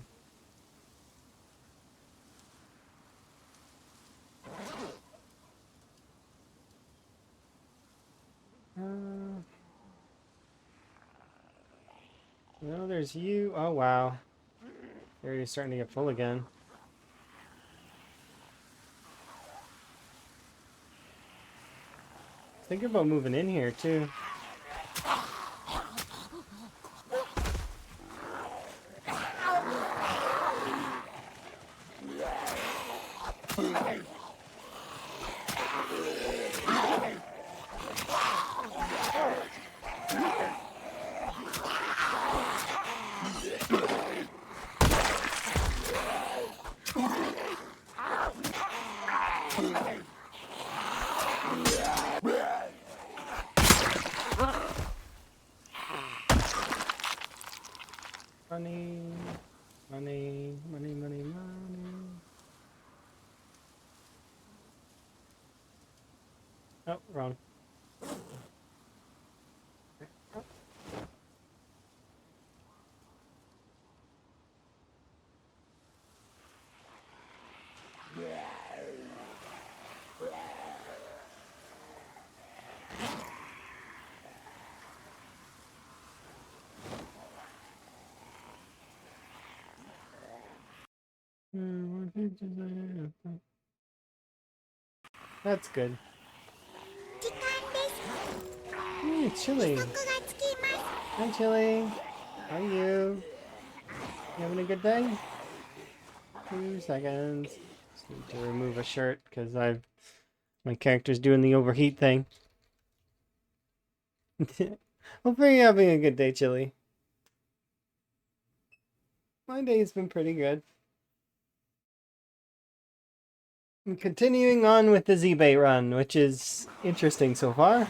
No, there's you. Oh, wow. You're starting to get full again. Think about moving in here, too. Money. Money. Money, money, money. Oh, wrong. That's good. Hey, Chili. Hi, Chili. How are you? You having a good day? 2 seconds. Just need to remove a shirt because my character's doing the overheat thing. Hopefully you're having a good day, Chili. My day's been pretty good. I'm continuing on with the ZBay run, which is interesting so far.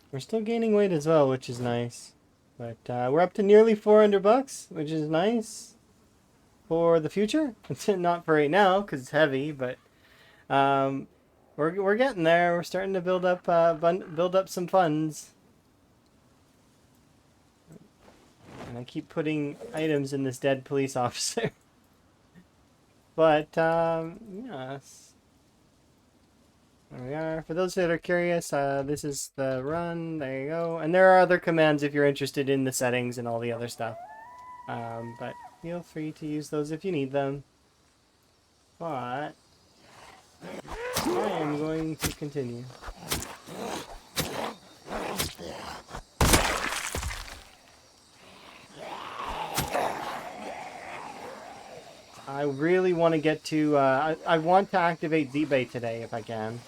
We're still gaining weight as well, which is nice. But we're up to nearly 400 bucks, which is nice for the future. It's not for right now because it's heavy, but we're getting there. We're starting to build up some funds. And I keep putting items in this dead police officer. But yes. There we are. For those that are curious, this is the run. There you go. And there are other commands if you're interested in the settings and all the other stuff. But feel free to use those if you need them. But I am going to continue. I really want to get to... I want to activate ZBay today if I can.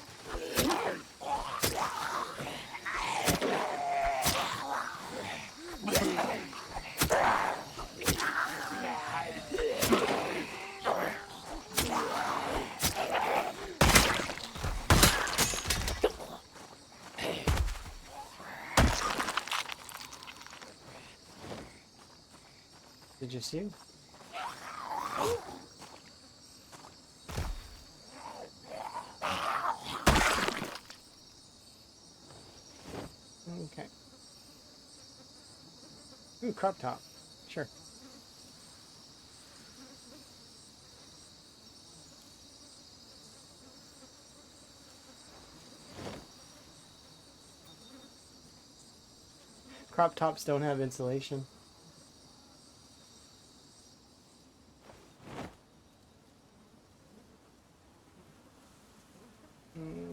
Did you see? Okay. Ooh, crop top. Sure. Crop tops don't have insulation.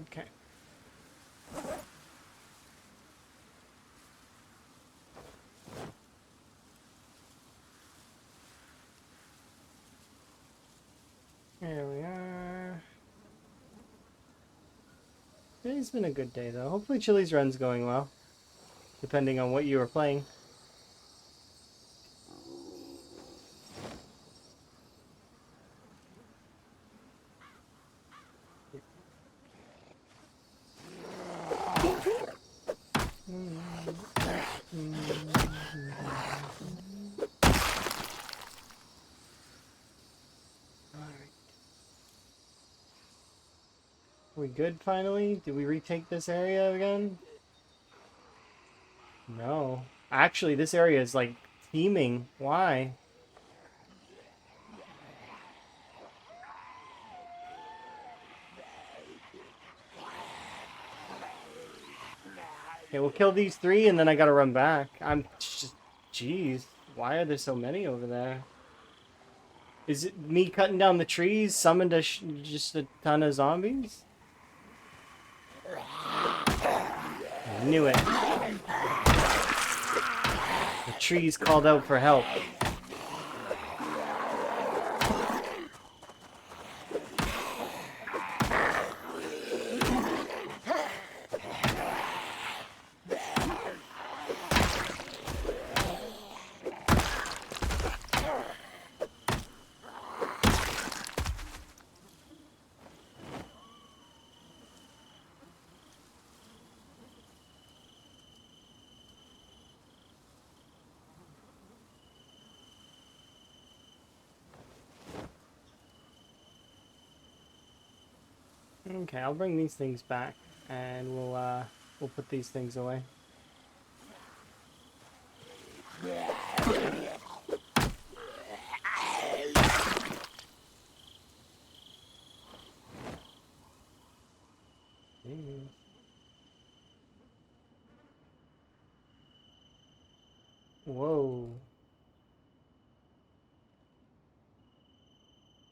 Okay. There we are. Today's been a good day though. Hopefully Chili's run's going well. Depending on what you were playing. We good finally? Did we retake this area again? No. Actually, this area is like teeming. Why? Okay, we'll kill these 3 and then I gotta run back. I'm just... Jeez. Why are there so many over there? Is it me cutting down the trees summoned just a ton of zombies? I knew it. The trees called out for help. Okay, I'll bring these things back, and we'll put these things away. Whoa.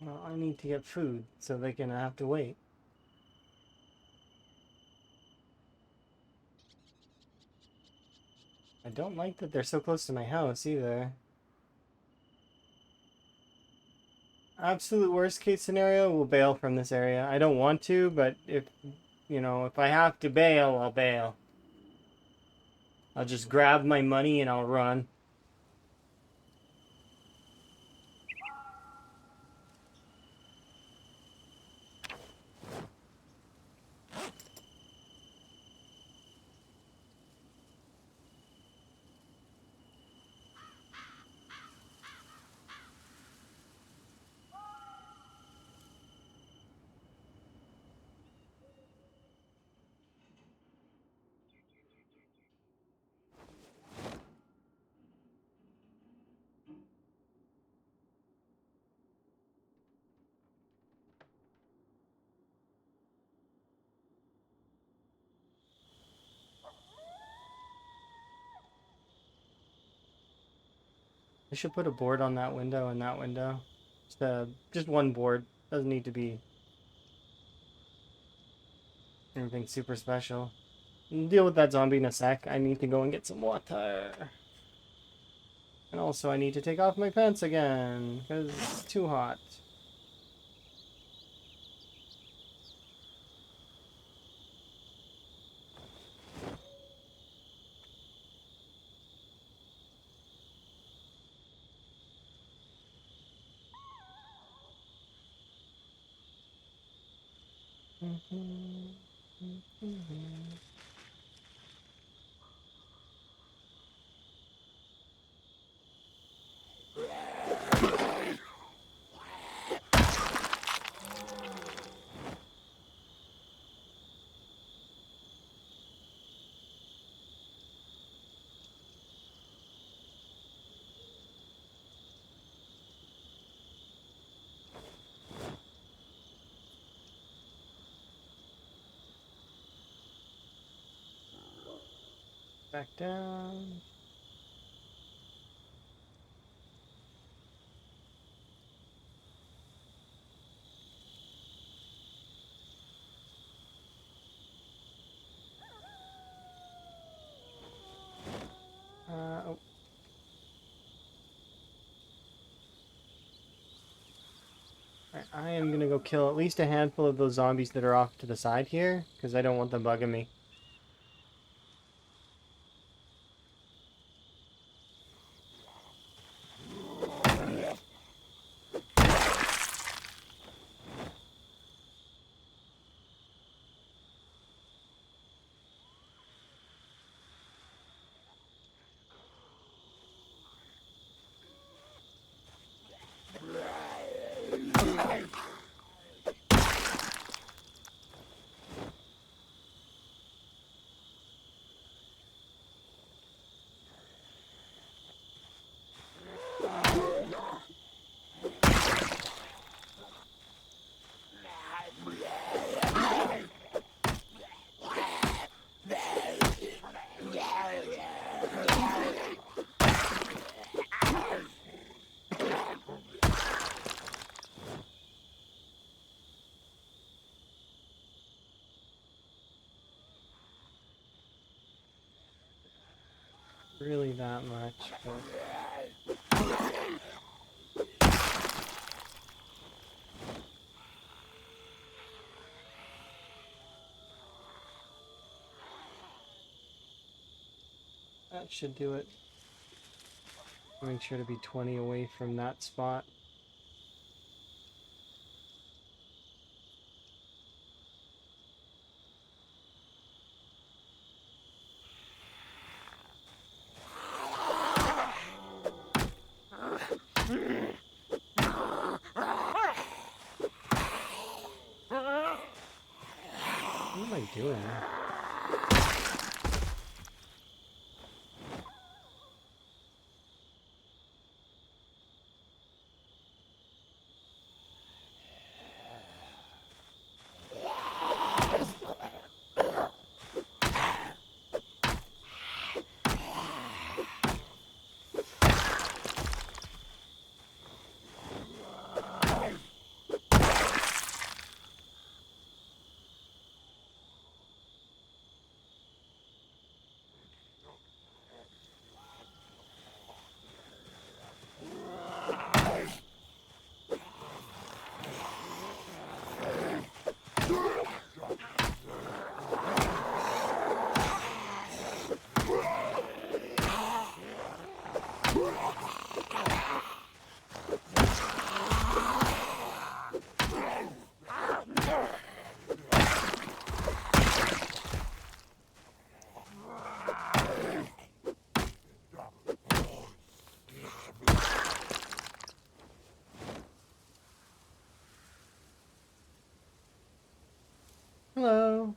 Well, I need to get food, so they're gonna have to wait. I don't like that they're so close to my house either. Absolute worst case scenario, we'll bail from this area. I don't want to, but if, you know, if I have to bail, I'll bail. I'll just grab my money and I'll run. I should put a board on that window and that window. Just one board. Doesn't need to be anything super special. We'll deal with that zombie in a sec. I need to go and get some water. And also I need to take off my pants again, because it's too hot. Back down. Oh. Alright, I am gonna go kill at least a handful of those zombies that are off to the side here, because I don't want them bugging me. Really that much, but... That should do it. Make sure to be 20 away from that spot. doing? Hello.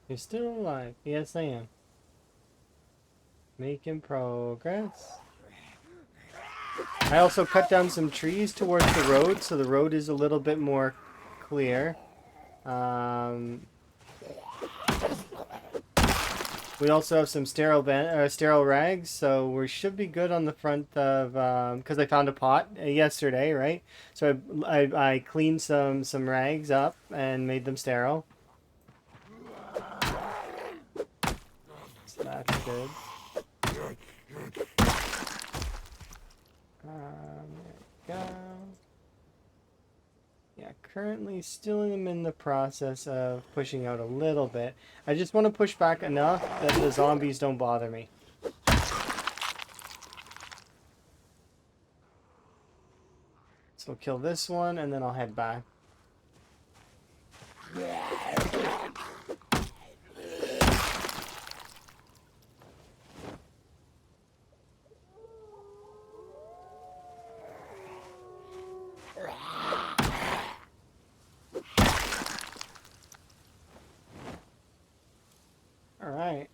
You're still alive. Yes, I am. Making progress. I also cut down some trees towards the road, so the road is a little bit more clear. We also have some sterile rags, so we should be good on the front of, because I found a pot yesterday, right? So I cleaned some rags up and made them sterile. So that's good. There we go. Yeah, currently still am in the process of pushing out a little bit. I just want to push back enough that the zombies don't bother me. So I'll kill this one and then I'll head back. Alright.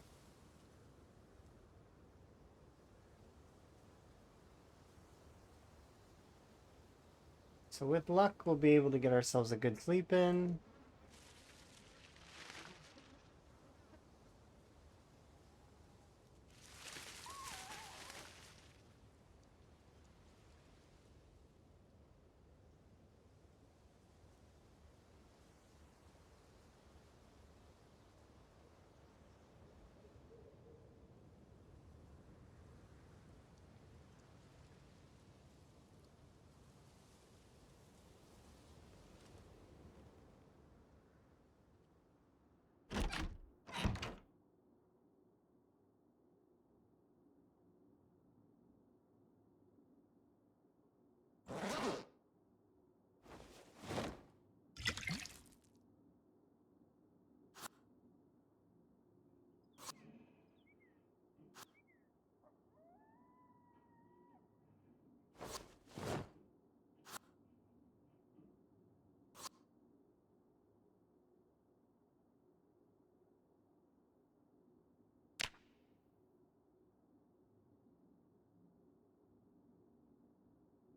So with luck, we'll be able to get ourselves a good sleep in.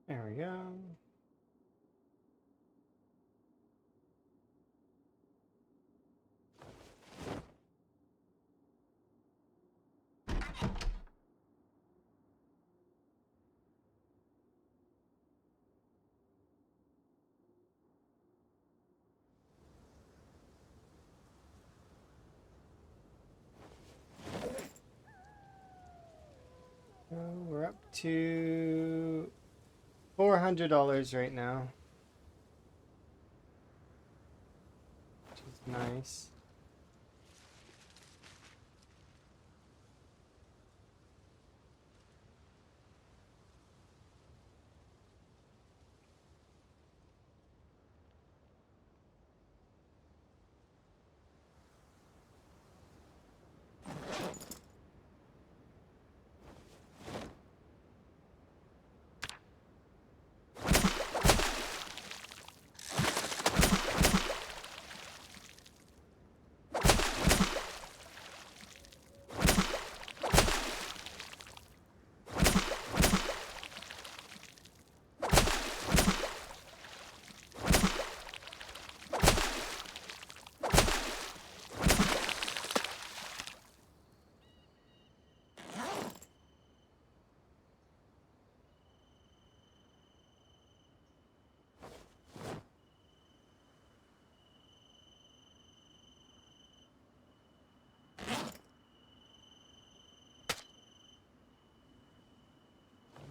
There we go. We're up to $400 right now, which is nice.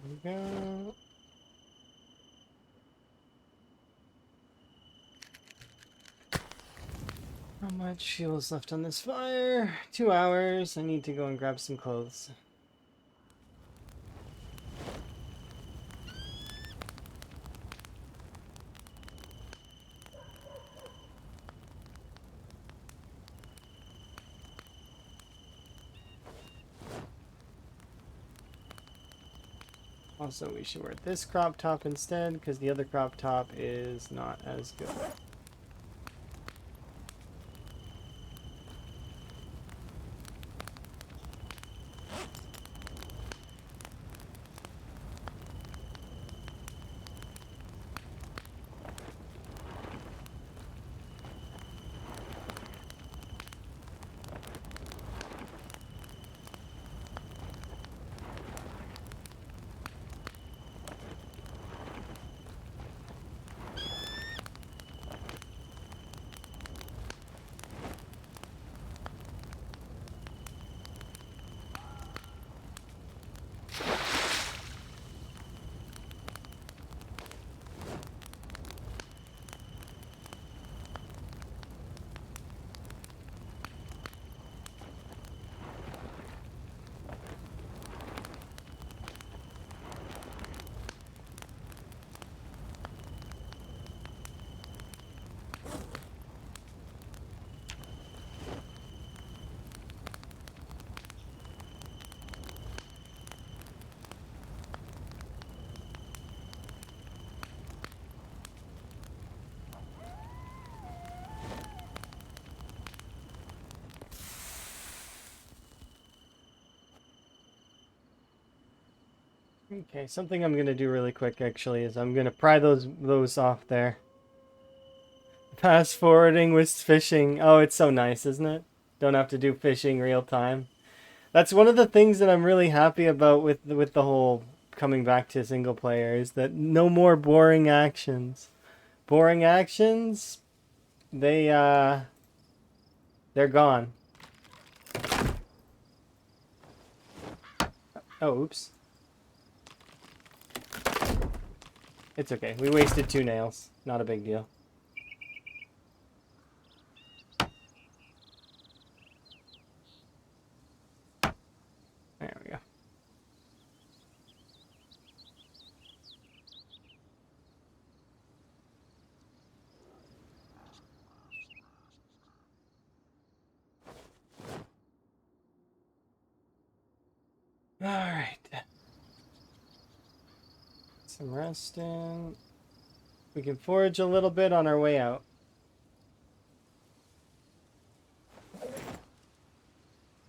There we go. How much fuel is left on this fire? 2 hours. I need to go and grab some clothes. Also, we should wear this crop top instead, because the other crop top is not as good. Okay, something I'm gonna do really quick actually is I'm gonna pry those off there. Fast forwarding with fishing. Oh, it's so nice, isn't it? Don't have to do fishing real time. That's one of the things that I'm really happy about with the whole coming back to single player is that no more boring actions. Boring actions, they're gone. Oh, oops. It's okay. We wasted 2 nails. Not a big deal. There we go. All right. Some resting. We can forage a little bit on our way out.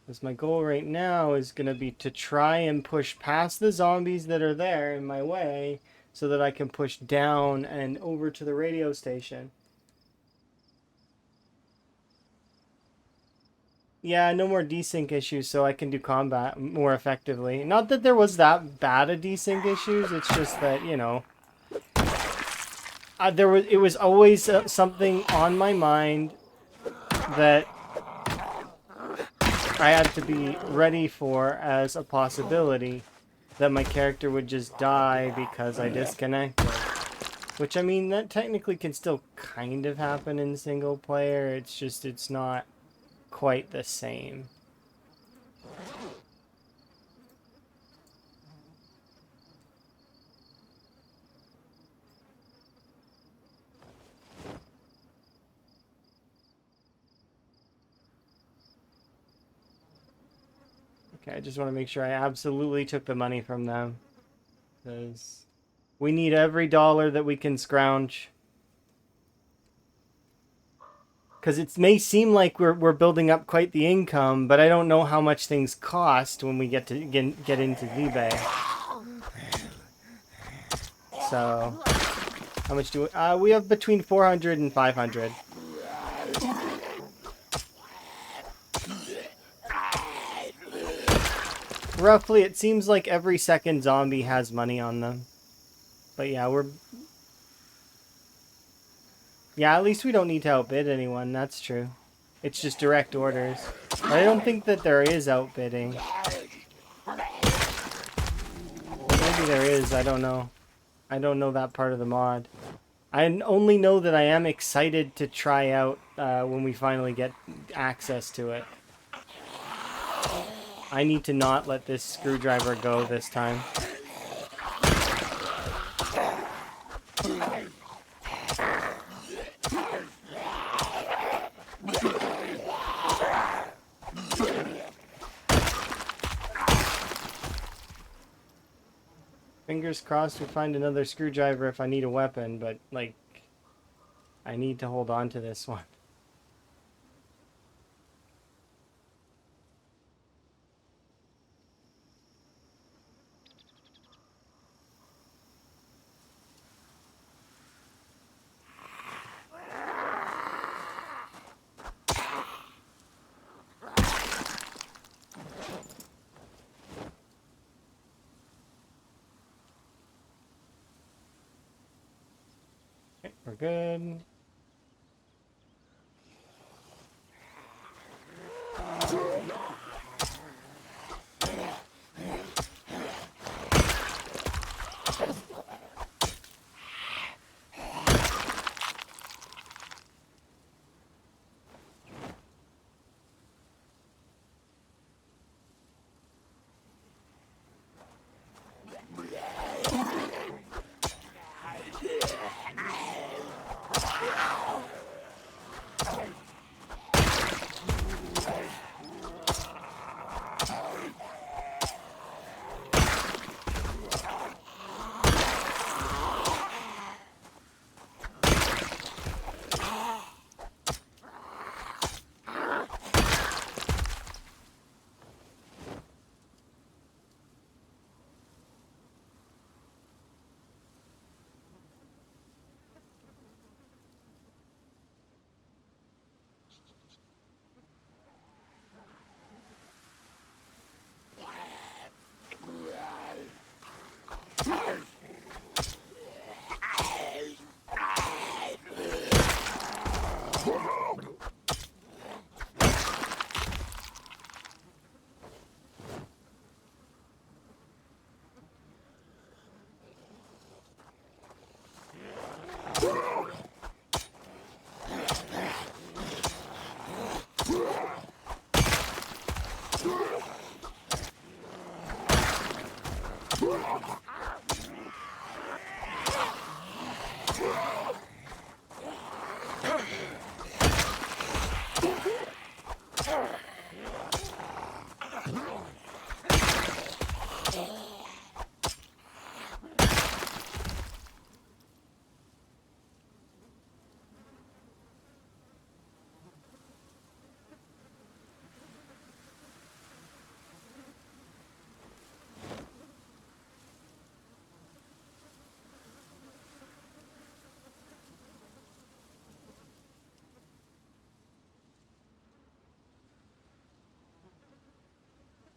Because my goal right now is going to be to try and push past the zombies that are there in my way so that I can push down and over to the radio station. Yeah, no more desync issues so I can do combat more effectively. Not that there was that bad a desync issues, it's just that, you know, it was always something on my mind that I had to be ready for as a possibility, that my character would just die because I disconnected. Which, I mean, that technically can still kind of happen in single player, it's just, it's not quite the same. Okay, I just want to make sure I absolutely took the money from them. Because we need every dollar that we can scrounge. Because it may seem like we're building up quite the income, but I don't know how much things cost when we get into ZBay. So, how much do we have between 400 and 500. Roughly, it seems like every second zombie has money on them. But yeah, yeah, at least we don't need to outbid anyone, that's true. It's just direct orders. But I don't think that there is outbidding. Maybe there is, I don't know. I don't know that part of the mod. I only know that I am excited to try out when we finally get access to it. I need to not let this screwdriver go this time. Fingers crossed we find another screwdriver if I need a weapon, but, like, I need to hold on to this one. Okay, we're good.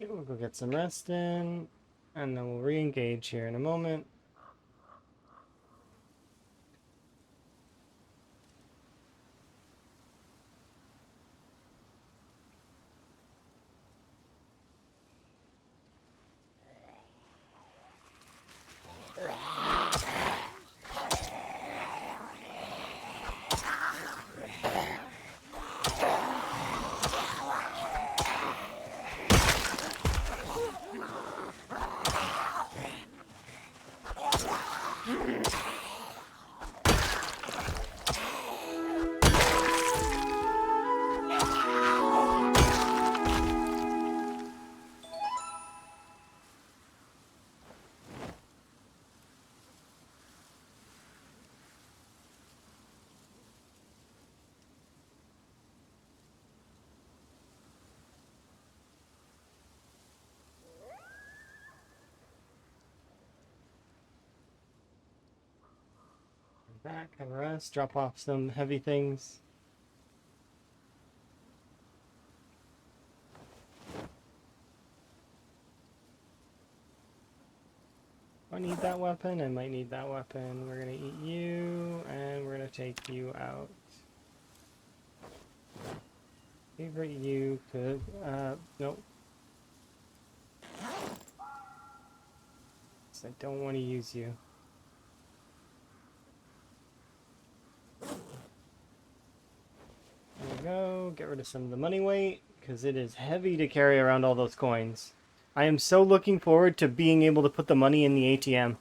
Okay, we'll go get some rest in, and then we'll re-engage here in a moment. Back, have a rest, drop off some heavy things. I need that weapon, I might need that weapon. We're gonna eat you, and we're gonna take you out. Favorite you could, nope. 'Cause I don't want to use you. There we go. Get rid of some of the money weight, because it is heavy to carry around all those coins. I am so looking forward to being able to put the money in the ATM.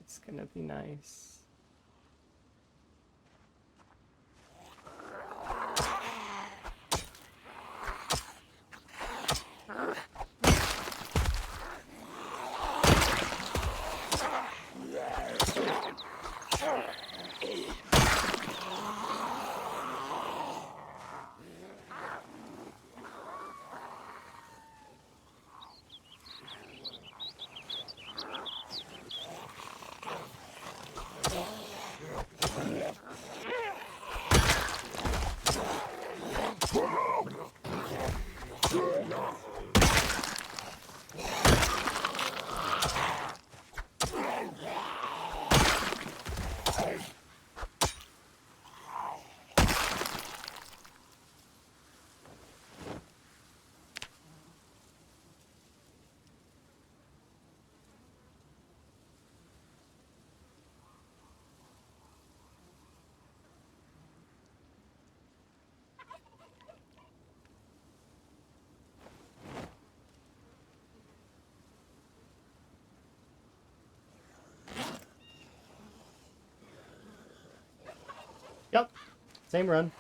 It's gonna be nice. Yep, same run.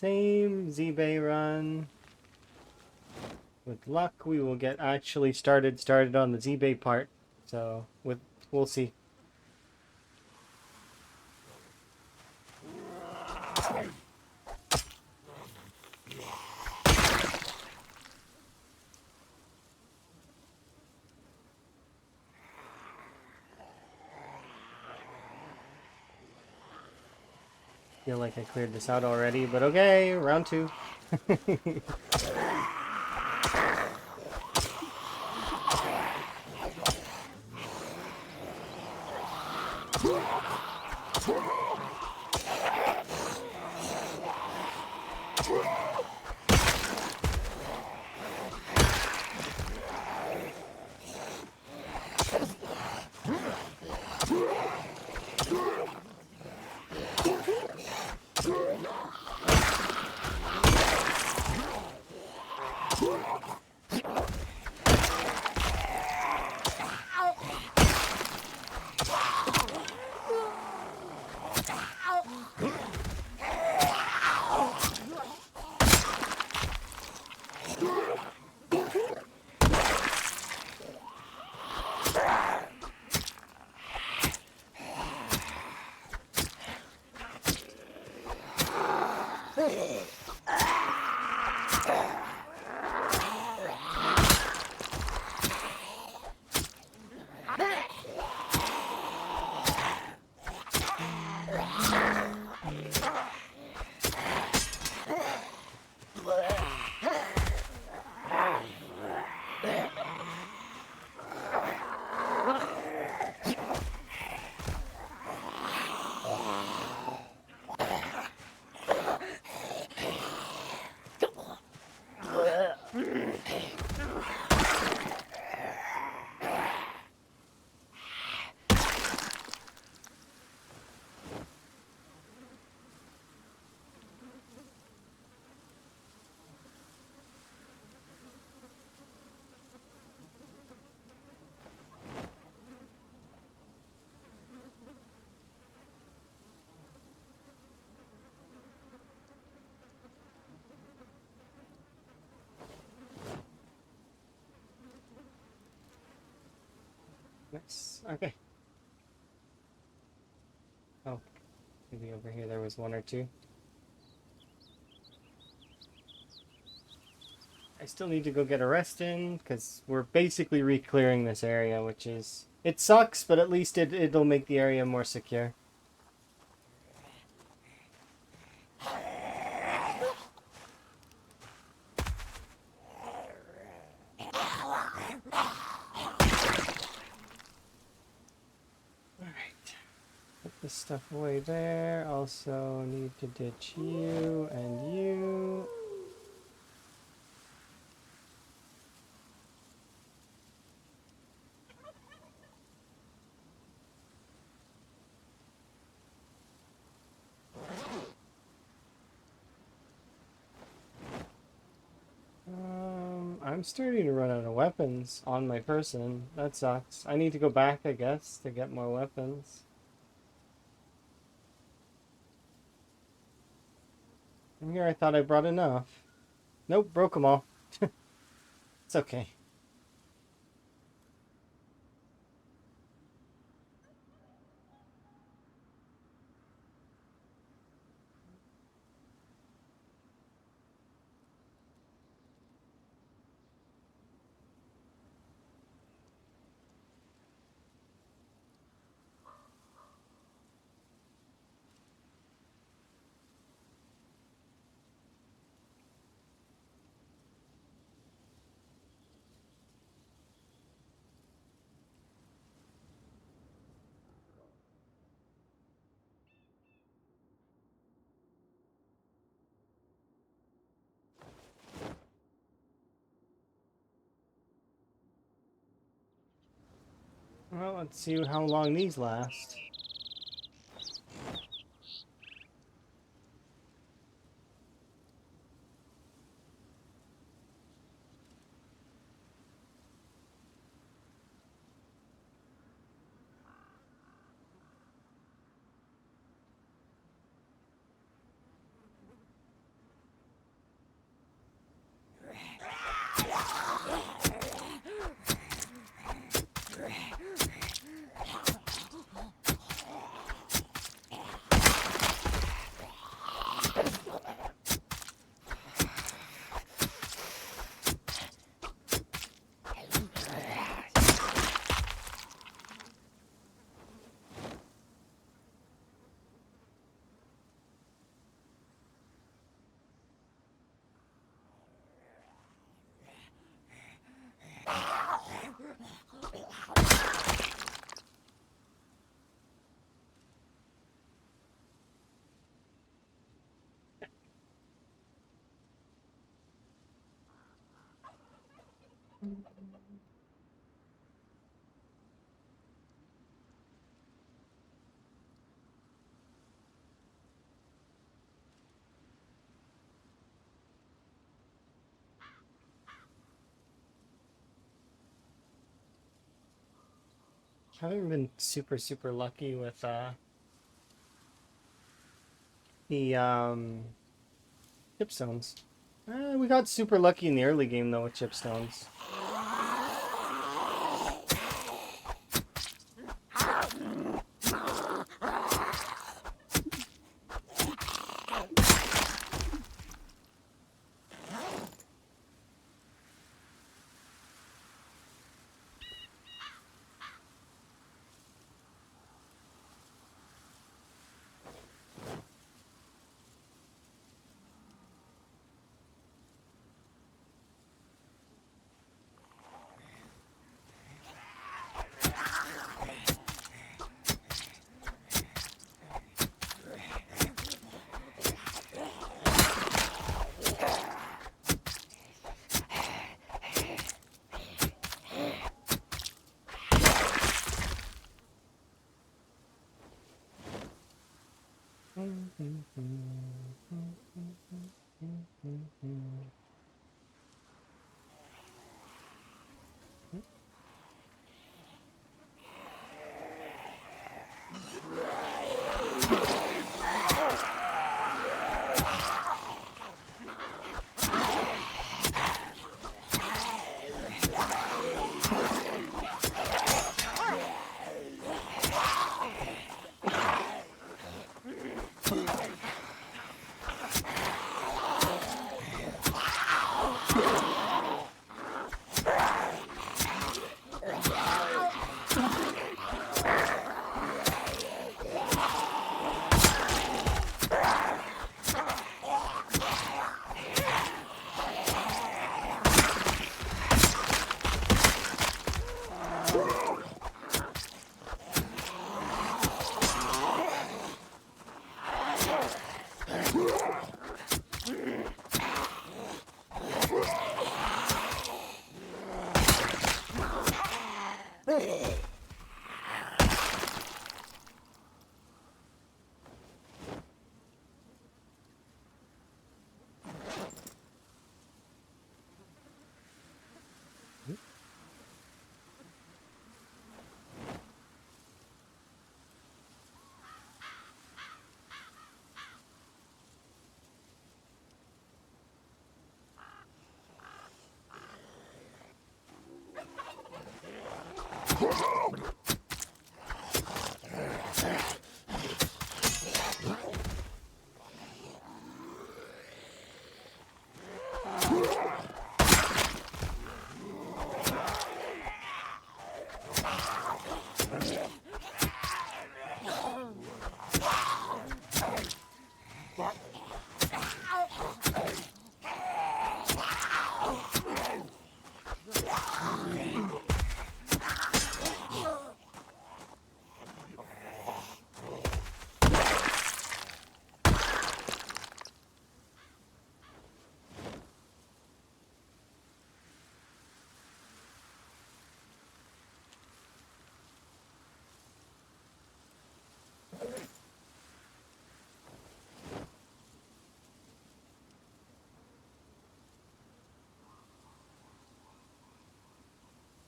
Same ZBay run. With luck, we will get actually started on the ZBay part. So we'll see. Feel like I cleared this out already, but okay, round 2. Nice. Okay. Oh, maybe over here there was 1 or 2. I still need to go get a rest in, because we're basically re-clearing this area, which is... It sucks, but at least it'll make the area more secure. stuff away there. Also need to ditch you and you. I'm starting to run out of weapons on my person. That sucks. I need to go back, I guess, to get more weapons. And here I thought I brought enough. Nope, broke them all. It's okay. Well, let's see how long these last. I haven't been super lucky with the chipstones. We got super lucky in the early game though with chipstones.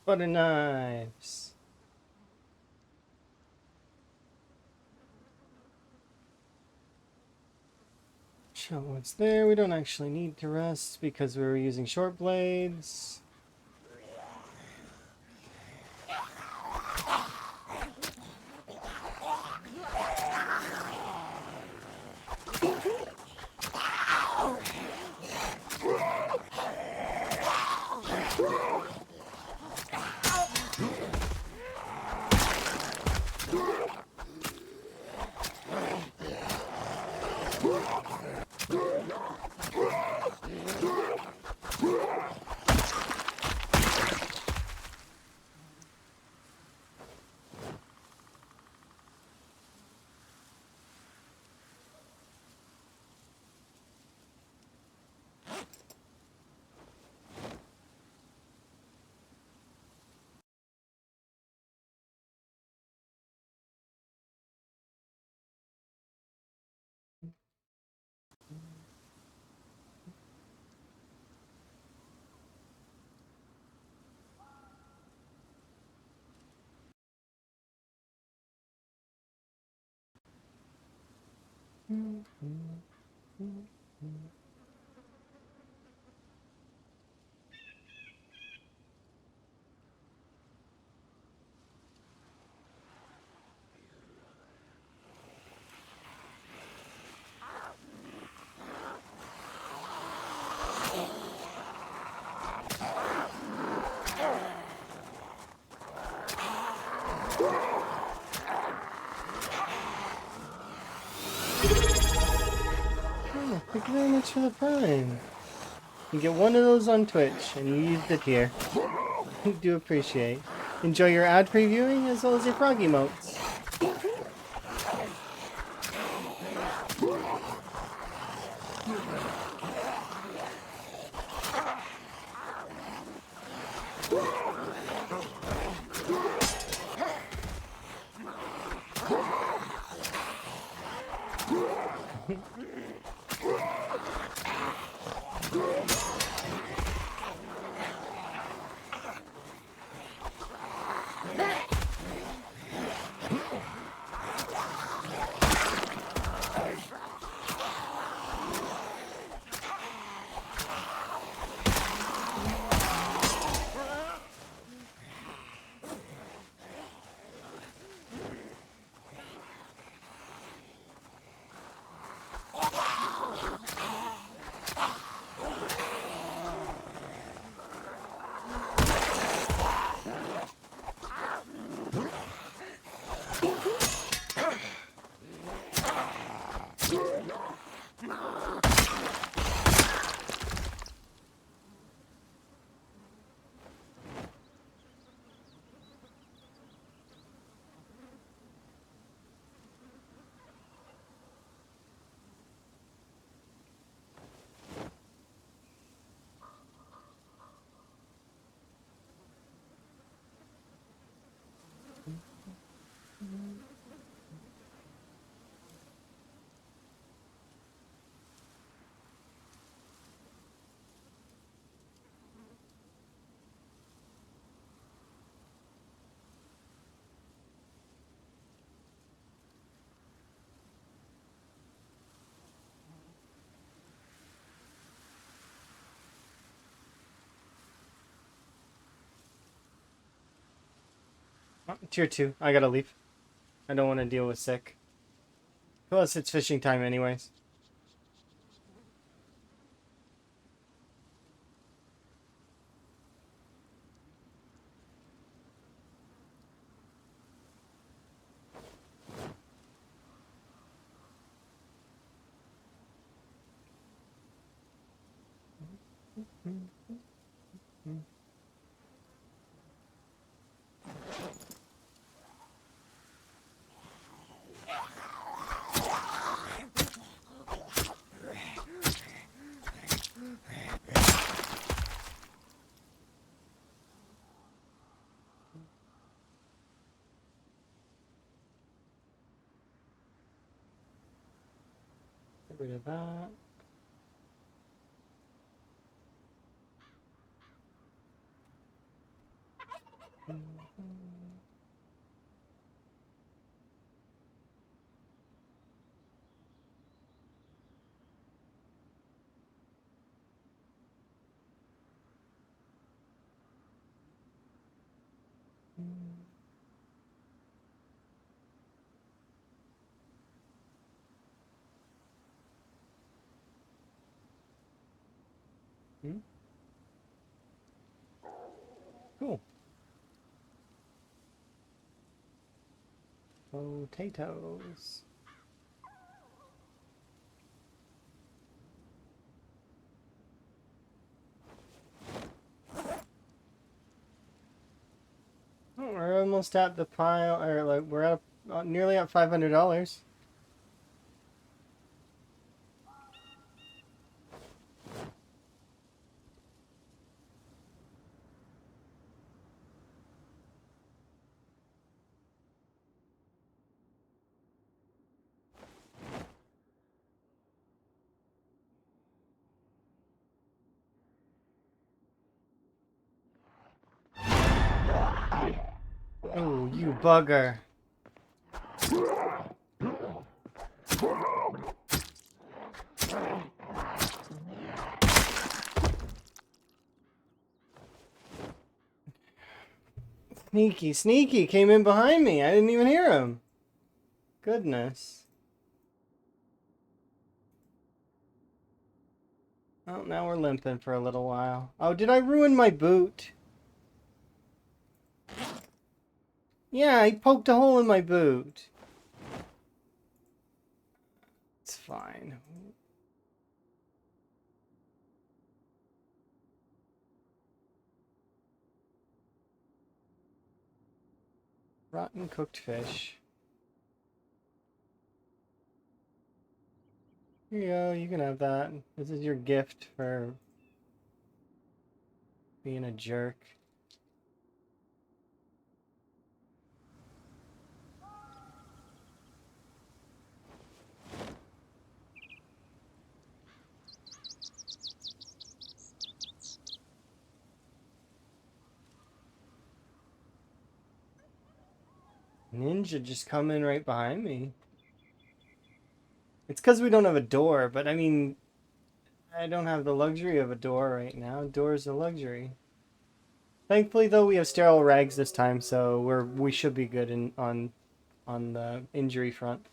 Butter knives. Show what's there. We don't actually need to rest because we were using short blades. Oh, thank you very much for the Prime. You get one of those on Twitch, and you used it here. I do appreciate. Enjoy your ad previewing as well as your frog emotes. Oh, tier 2. I gotta leave. I don't want to deal with sick. Plus, it's fishing time anyways. Get rid of that. Cool. Potatoes. Oh, we're almost at the pile, or like we're at nearly at $500. Oh, you bugger. Sneaky, sneaky came in behind me. I didn't even hear him. Goodness. Oh, now we're limping for a little while. Oh, did I ruin my boot? Yeah, I poked a hole in my boot. It's fine. Rotten cooked fish. Here you go, you can have that. This is your gift for being a jerk. Ninja just coming right behind me. It's because we don't have a door, but I mean, I don't have the luxury of a door right now. Door's a luxury. Thankfully, though, we have sterile rags this time, so we should be good on the injury front.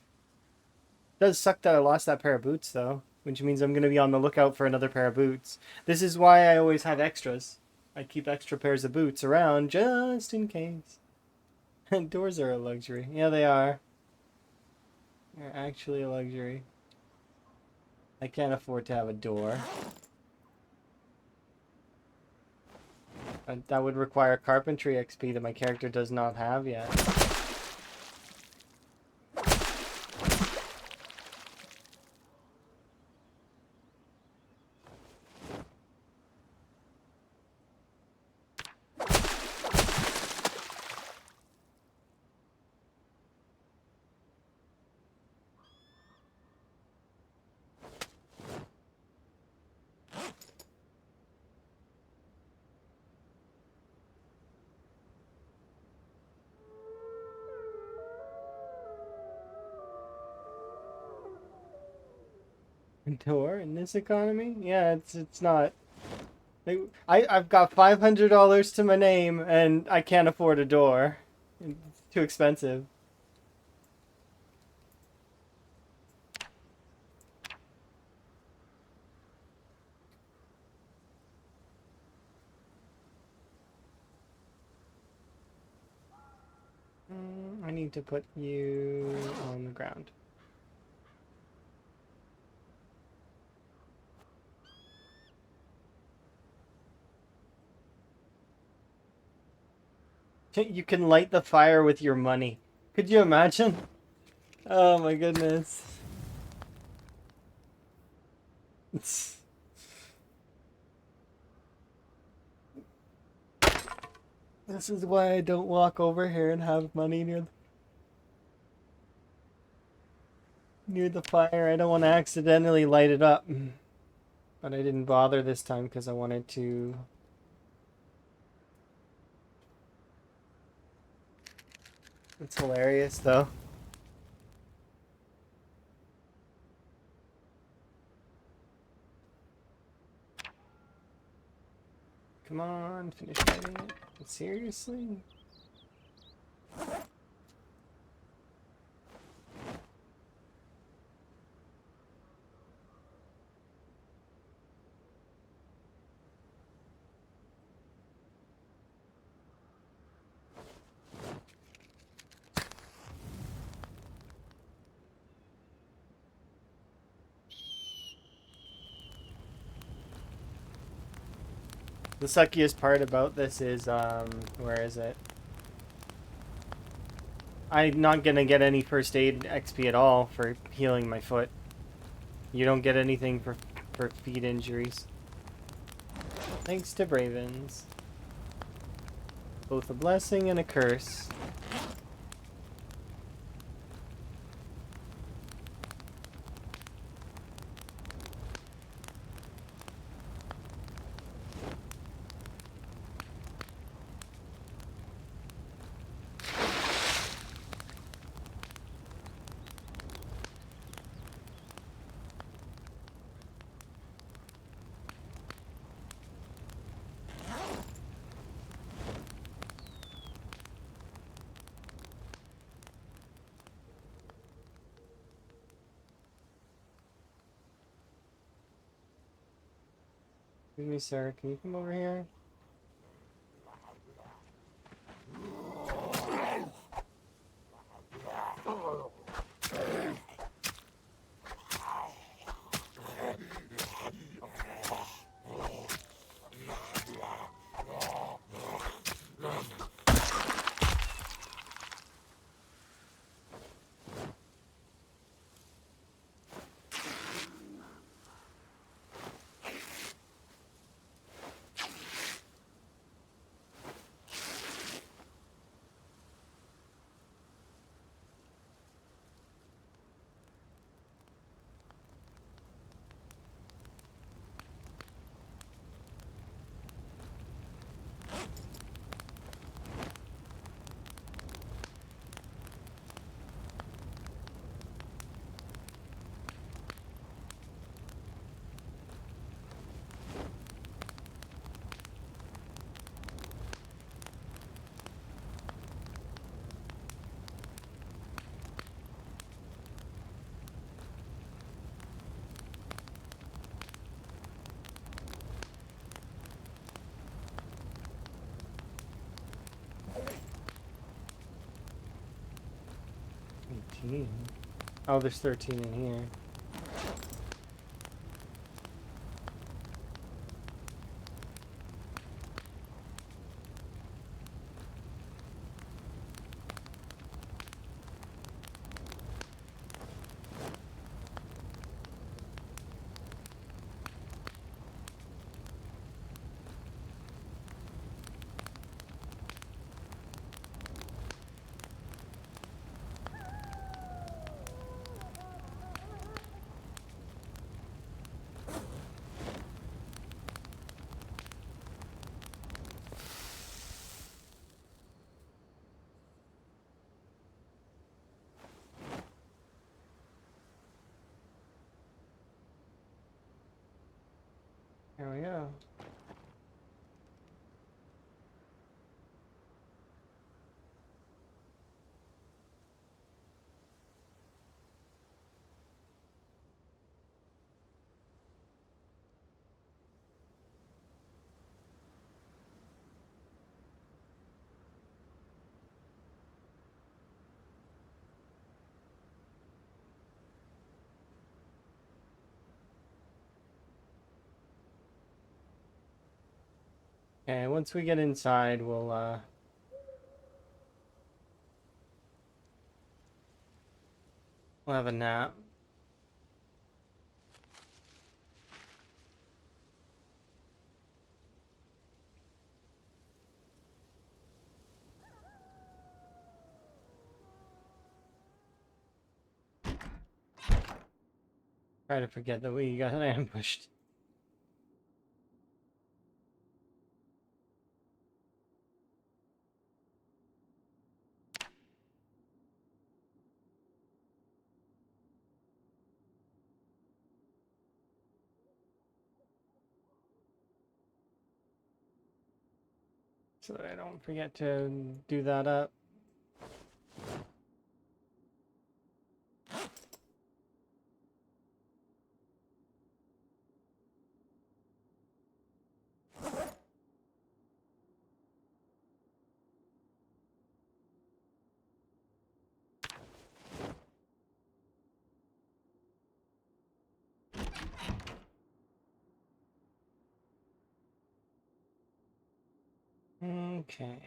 It does suck that I lost that pair of boots, though, which means I'm going to be on the lookout for another pair of boots. This is why I always have extras. I keep extra pairs of boots around just in case. Doors are a luxury. Yeah, they are. They're actually a luxury. I can't afford to have a door. That would require carpentry XP that my character does not have yet. Door in this economy? Yeah, it's not. I've got $500 to my name and I can't afford a door. It's too expensive. I need to put you on the ground. You can light the fire with your money. Could you imagine? Oh my goodness. This is why I don't walk over here and have money near the fire. I don't want to accidentally light it up. But I didn't bother this time because I wanted to. It's hilarious though. Come on, finish lighting it. Seriously? The suckiest part about this is, where is it? I'm not gonna get any first aid XP at all for healing my foot. You don't get anything for feet injuries. Thanks to Bravens. Both a blessing and a curse. Excuse me, sir. Can you come over here? Oh, there's 13 in here. There we go. And once we get inside, we'll We'll have a nap. Try to forget that we got ambushed. So that I don't forget to do that up. Okay.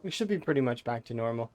We should be pretty much back to normal.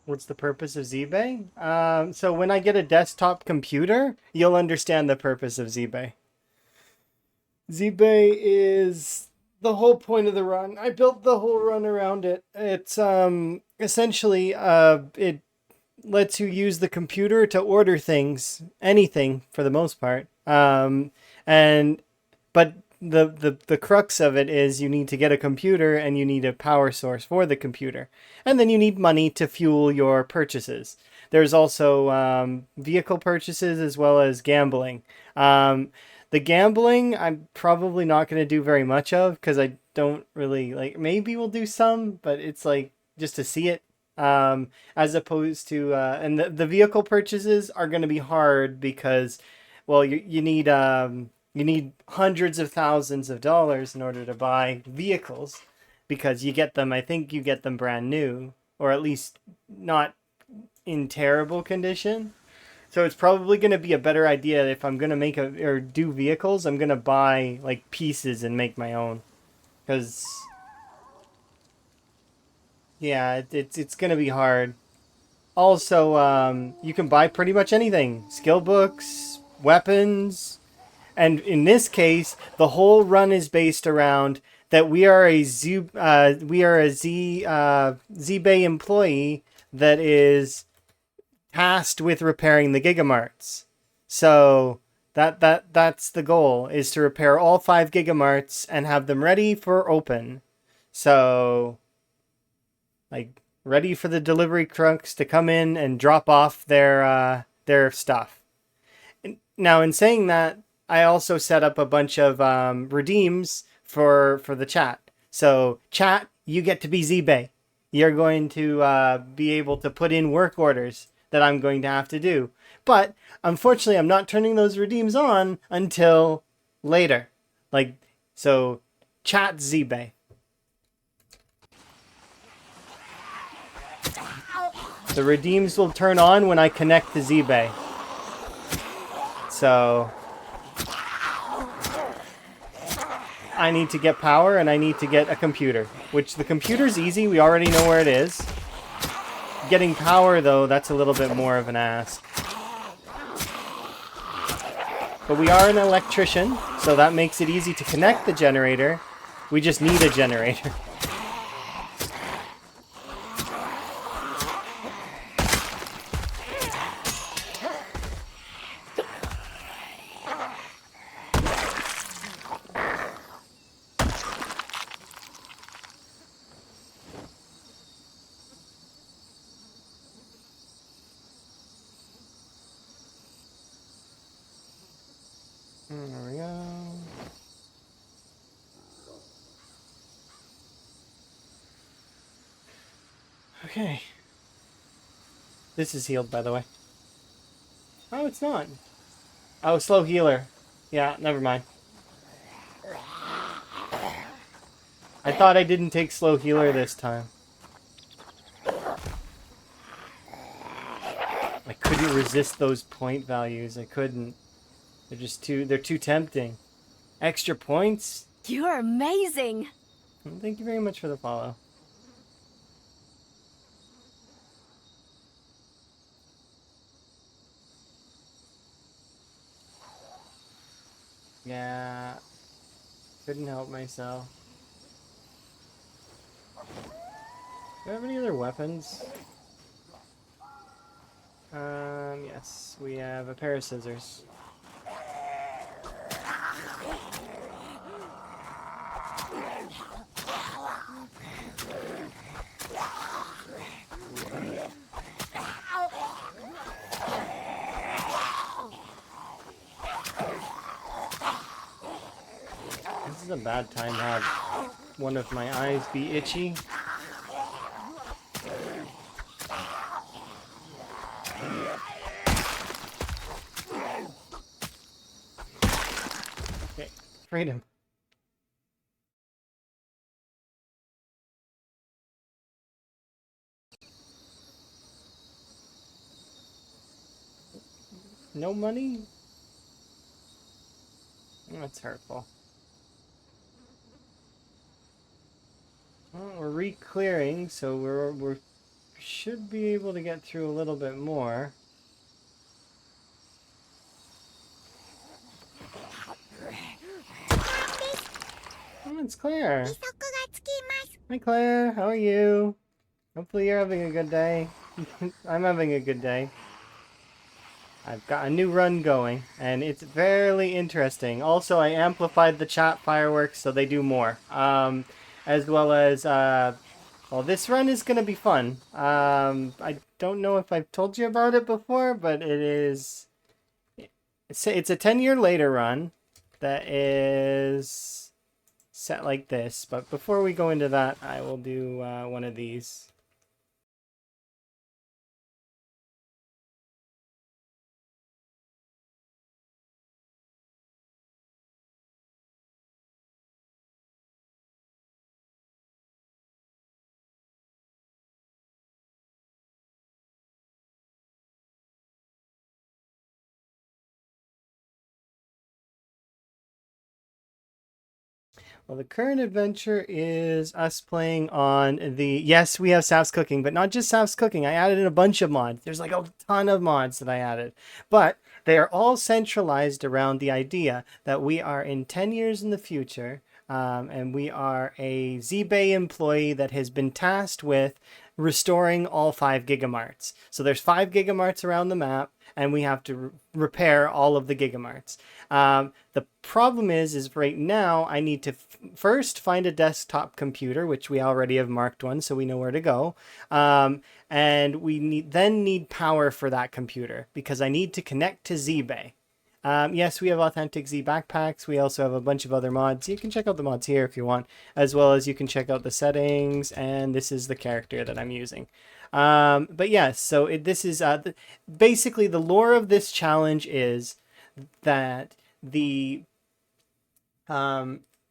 What's the purpose of ZBay? So when I get a desktop computer, you'll understand the purpose of ZBay. ZBay is the whole point of the run. I built the whole run around it. It's essentially it lets you use the computer to order things, anything for the most part. And but the crux of it is you need to get a computer and you need a power source for the computer, and then you need money to fuel your purchases. There's also vehicle purchases as well as gambling. The gambling I'm probably not going to do very much of because I don't really like. Maybe we'll do some, but it's like just to see it. As opposed to and the vehicle purchases are going to be hard because, well, you need hundreds of thousands of dollars in order to buy vehicles because you get them. I think you get them brand new or at least not in terrible condition. So it's probably going to be a better idea if I'm going to make a or do vehicles. I'm going to buy like pieces and make my own because yeah, it's going to be hard. Also, you can buy pretty much anything: skill books, weapons, and in this case, the whole run is based around that we are a ZBay employee that is tasked with repairing the Gigamarts. So that's the goal, is to repair all 5 Gigamarts and have them ready for open. So like ready for the delivery trucks to come in and drop off their stuff. Now, in saying that, I also set up a bunch of redeems for the chat. So chat, you get to be ZBay. You're going to be able to put in work orders that I'm going to have to do. But unfortunately, I'm not turning those redeems on until later. Like, so chat ZBay. The redeems will turn on when I connect to ZBay. So I need to get power and I need to get a computer, which the computer's easy. We already know where it is. Getting power, though, that's a little bit more of an ask. But we are an electrician, so that makes it easy to connect the generator. We just need a generator. There we go. Okay. This is healed, by the way. Oh, it's not. Oh, slow healer. Yeah, never mind. I thought I didn't take slow healer this time. I couldn't resist those point values. I couldn't. They're too tempting. Extra points? You're amazing. Well, thank you very much for the follow. Yeah. Couldn't help myself. Do I have any other weapons? Yes. We have a pair of scissors. This is a bad time to have one of my eyes be itchy. Okay, freedom. No money? That's hurtful. Well, we're re-clearing, so we should be able to get through a little bit more. Oh, it's Claire. Hi, Claire. How are you? Hopefully you're having a good day. I'm having a good day. I've got a new run going, and it's very interesting. Also, I amplified the chat fireworks so they do more. As well as, well, this run is going to be fun. I don't know if I've told you about it before, but it is... It's a 10-year later run that is set like this. But before we go into that, I will do one of these. Well, the current adventure is us playing on the... Yes, we have Saf's Cooking, but not just Saf's Cooking. I added in a bunch of mods. There's like a ton of mods that I added. But they are all centralized around the idea that we are in 10 years in the future, and we are a ZBay employee that has been tasked with restoring all 5 gigamarts. So there's 5 gigamarts around the map, and we have to repair all of the gigamarts. The problem is right now I need to first find a desktop computer, which we already have marked one, so we know where to go. And we need power for that computer because I need to connect to ZBay. Yes, we have authentic Z backpacks. We also have a bunch of other mods. You can check out the mods here if you want, as well as you can check out the settings. And this is the character that I'm using. But yes, so this is basically the lore of this challenge is that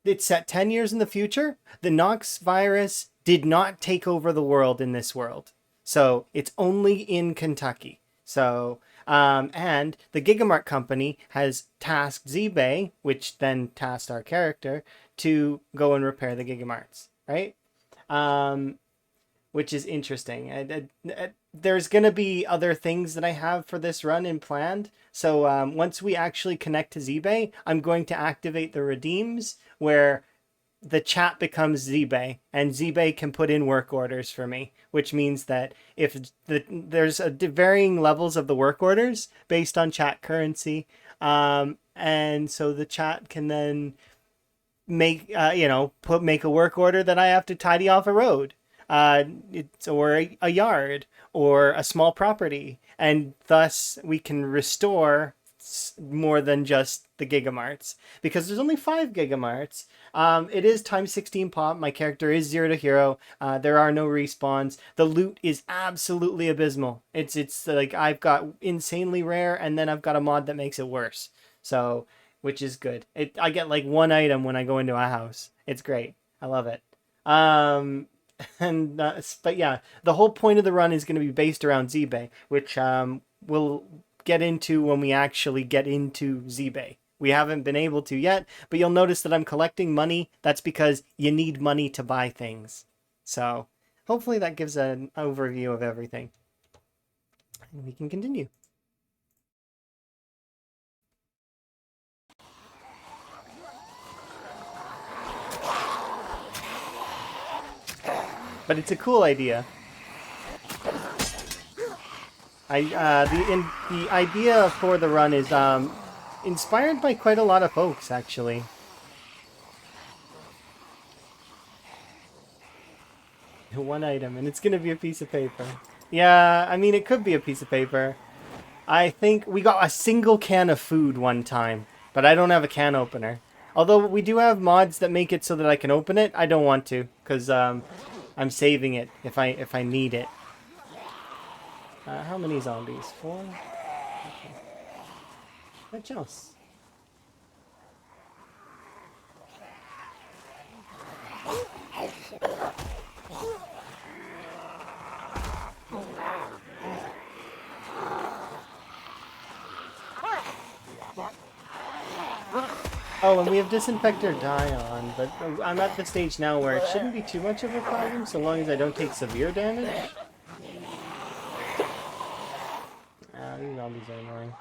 it's set 10 years in the future. The Nox virus did not take over the world in this world. So it's only in Kentucky. So, and the Gigamart company has tasked ZBay, which then tasked our character, to go and repair the Gigamarts, right? Which is interesting. There's going to be other things that I have for this run in planned. So once we actually connect to ZBay, I'm going to activate the redeems where the chat becomes ZBay, and ZBay can put in work orders for me, which means that if there's varying levels of the work orders based on chat currency, and so the chat can then make make a work order that I have to tidy off a road, or a yard or a small property, and thus we can restore more than just the gigamarts because there's only 5 gigamarts. It is times 16 pop. My character is 0 to hero. There are no respawns. The loot is absolutely abysmal. It's like I've got insanely rare, and then I've got a mod that makes it worse. So, which is good. I get like 1 item when I go into a house. It's great. I love it. But yeah, the whole point of the run is going to be based around ZBay, which we'll get into when we actually get into ZBay. We haven't been able to yet, but you'll notice that I'm collecting money. That's because you need money to buy things. So hopefully that gives an overview of everything. And we can continue. But it's a cool idea. The idea for the run is inspired by quite a lot of folks, actually. One item, and it's gonna be a piece of paper. Yeah, I mean, it could be a piece of paper. I think we got a single can of food one time, but I don't have a can opener. Although we do have mods that make it so that I can open it, I don't want to, because I'm saving it if I need it. How many zombies? 4? Okay. What else? Oh, and we have Disinfect or Die on, but I'm at the stage now where it shouldn't be too much of a problem so long as I don't take severe damage. These zombies are annoying.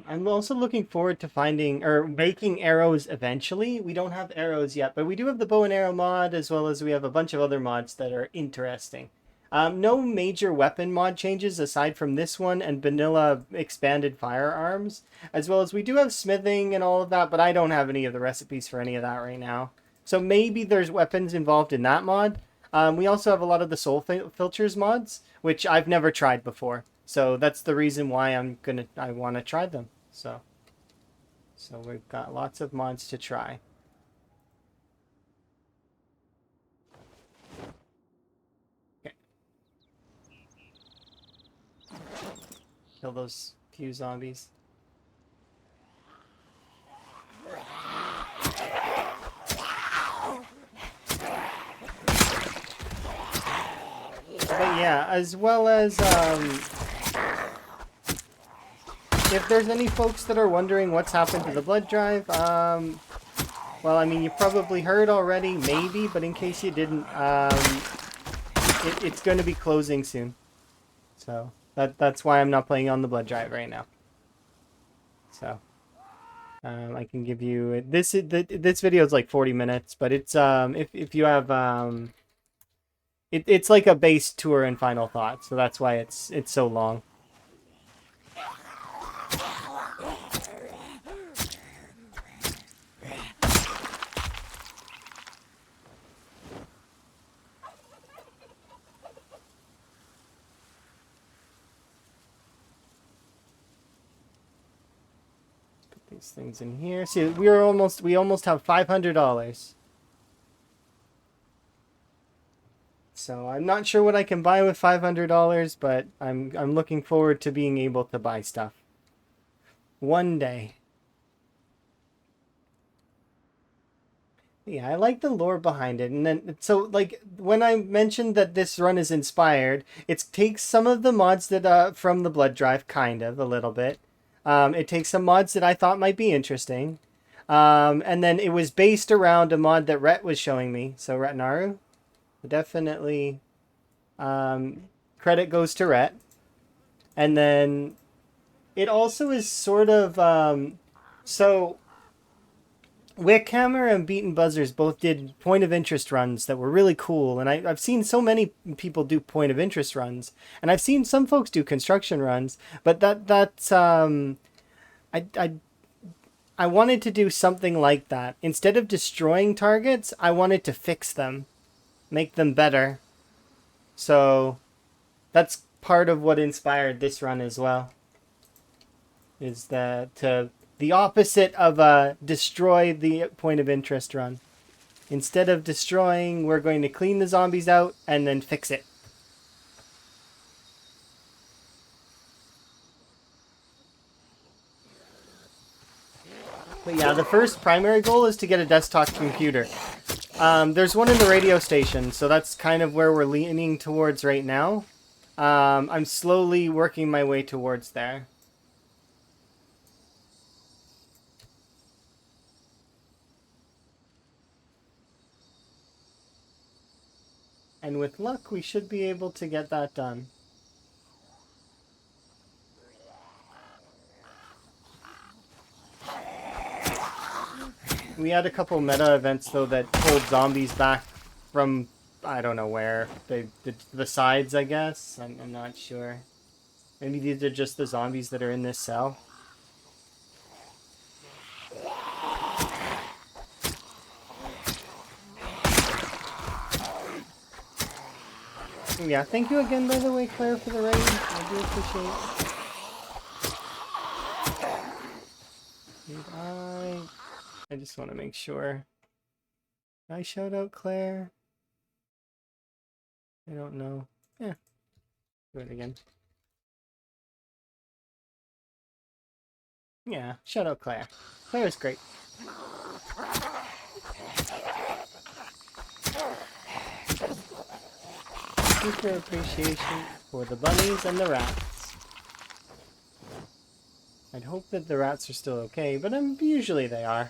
I'm also looking forward to finding or making arrows eventually. We don't have arrows yet, but we do have the bow and arrow mod, as well as we have a bunch of other mods that are interesting. No major weapon mod changes aside from this one and vanilla expanded firearms, as well as we do have smithing and all of that, but I don't have any of the recipes for any of that right now. So maybe there's weapons involved in that mod. We also have a lot of the soul filters mods, which I've never tried before. So that's the reason why I want to try them. So we've got lots of mods to try. Okay. Kill those few zombies. But yeah, as well as if there's any folks that are wondering what's happened to the blood drive, well, I mean, you probably heard already, maybe, but in case you didn't, it's going to be closing soon. So that's why I'm not playing on the blood drive right now. So I can give you this video is like 40 minutes, but it's if you have it's like a base tour and final thought, so that's why it's so long. These things in here. See, we almost have $500. So I'm not sure what I can buy with $500, but I'm looking forward to being able to buy stuff one day. Yeah, I like the lore behind it. And then, so, like, when I mentioned that this run is inspired, it takes some of the mods that, from the Blood Drive, kind of, a little bit. It takes some mods that I thought might be interesting. And then it was based around a mod that Rhett was showing me. So, Retnaru, definitely, credit goes to Rhett. And then it also is sort of, so Wickhammer and Beaten Buzzers both did point of interest runs that were really cool, and I've seen so many people do point of interest runs, and I've seen some folks do construction runs, but that's I wanted to do something like that. Instead of destroying targets, I wanted to fix them, make them better. So that's part of what inspired this run as well. Is that the opposite of destroy the point of interest run. Instead of destroying, we're going to clean the zombies out and then fix it. But yeah, the first primary goal is to get a desktop computer. There's one in the radio station, so that's kind of where we're leaning towards right now. I'm slowly working my way towards there. And with luck, we should be able to get that done. We had a couple meta events, though, that pulled zombies back from, I don't know where. The sides, I guess? I'm not sure. Maybe these are just the zombies that are in this cell. Yeah, thank you again, by the way, Claire, for the raid. I do appreciate it. I just want to make sure. Did I shout out Claire? I don't know. Yeah. Do it again. Yeah, shout out Claire. Claire's great. Super appreciation for the bunnies and the rats. I'd hope that the rats are still okay, but usually they are.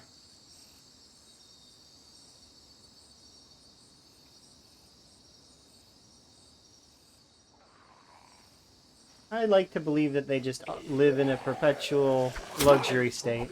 I like to believe that they just live in a perpetual luxury state.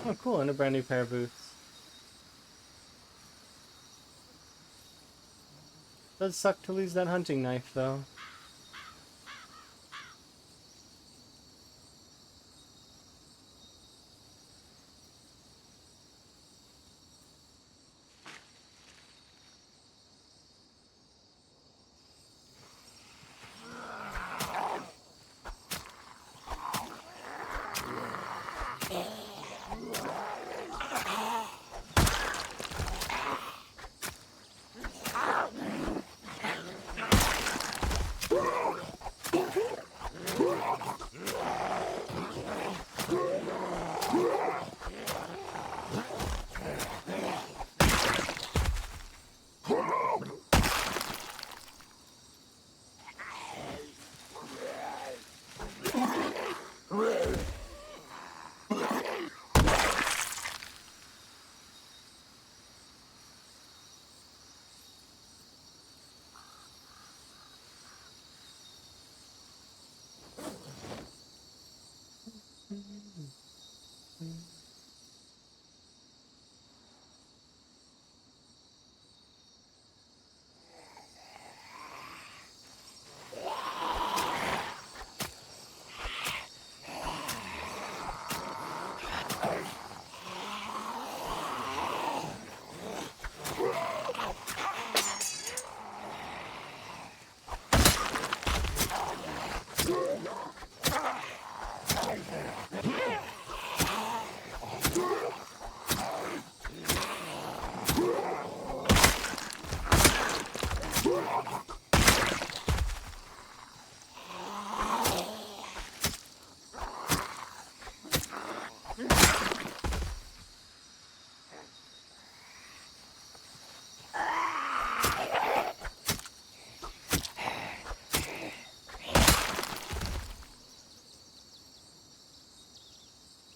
Oh, cool, and a brand new pair of boots. Does suck to lose that hunting knife, though.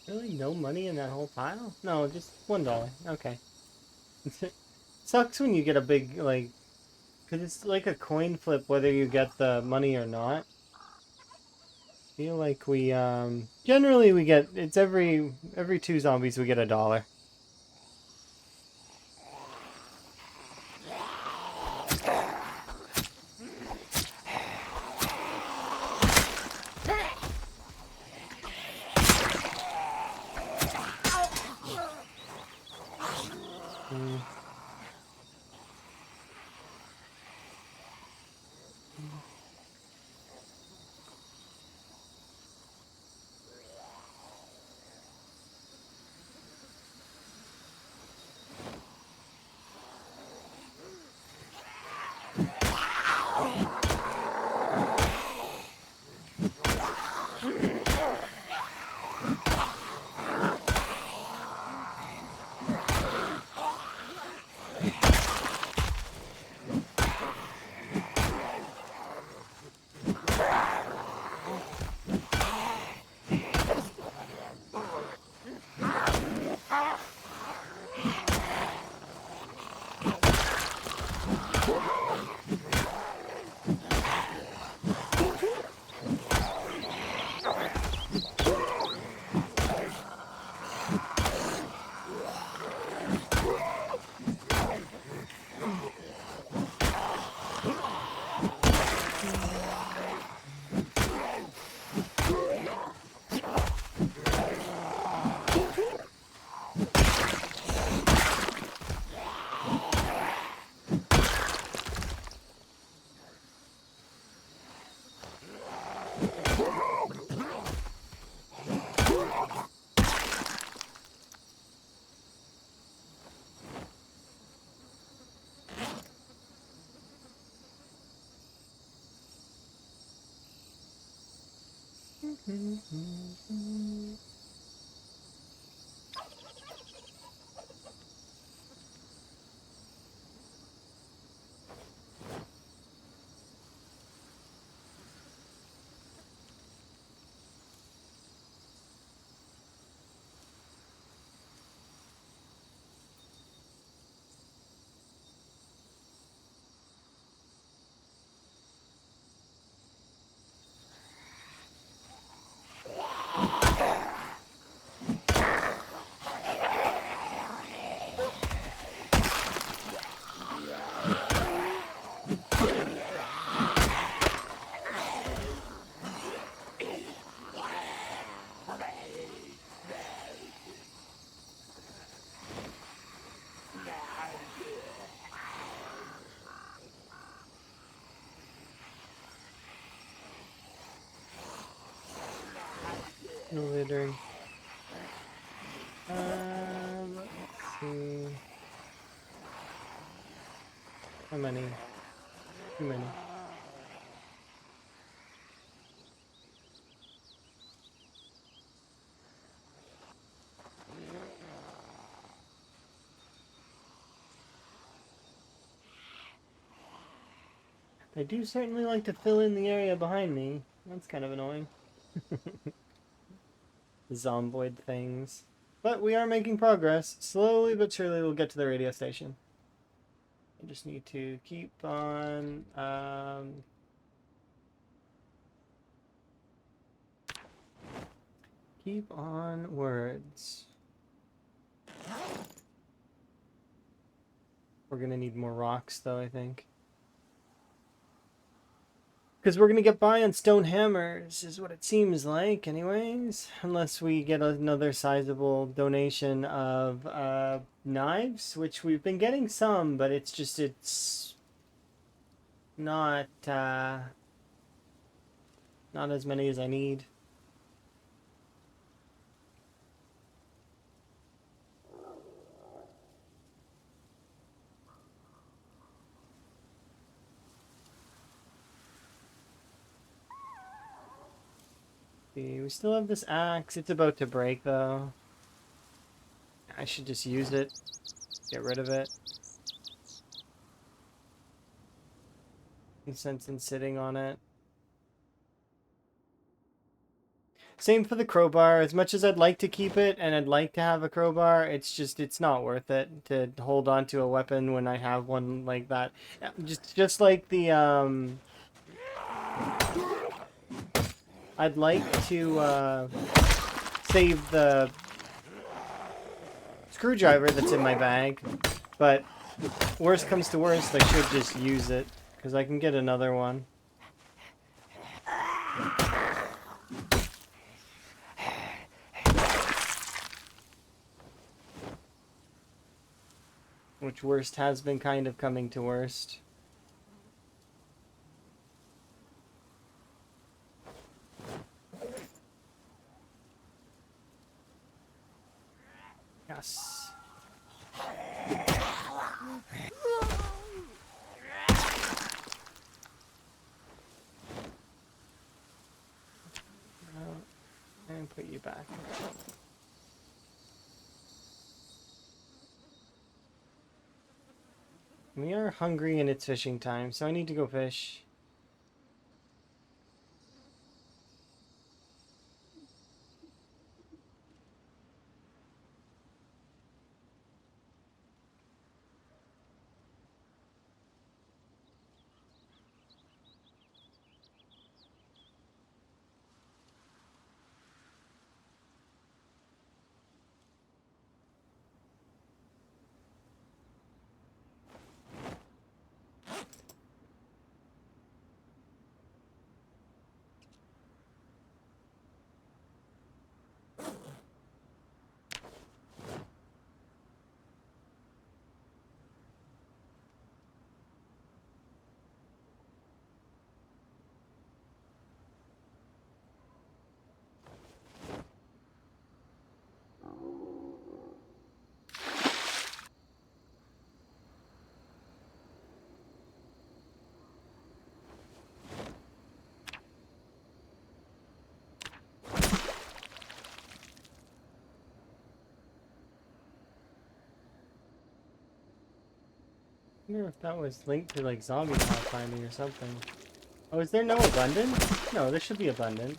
Really? No money in that whole pile? No, just $1. Okay. Sucks when you get a big, like... Because it's like a coin flip whether you get the money or not. Feel like we, Generally we get... It's every 2 zombies we get $1. No littering. Let's see. How many? Too many. They do certainly like to fill in the area behind me. That's kind of annoying. Zomboid things. But we are making progress. Slowly but surely we'll get to the radio station. I just need to keep on... keep on words. We're gonna need more rocks though, I think. Because we're going to get by on stone hammers, is what it seems like, anyways. Unless we get another sizable donation of knives, which we've been getting some, but it's just, it's not as many as I need. We still have this axe. It's about to break, though. I should just use it. Get rid of it. No sense in sitting on it. Same for the crowbar. As much as I'd like to keep it, and I'd like to have a crowbar, it's just, it's not worth it to hold on to a weapon when I have one like that. Just like the, I'd like to save the screwdriver that's in my bag, but worst comes to worst, I should just use it, because I can get another one. Which worst has been kind of coming to worst. Yes. put you back. We are hungry and it's fishing time, so I need to go fish. I wonder if that was linked to like zombie pathfinding or something. Oh, is there no abundance? No, there should be abundance.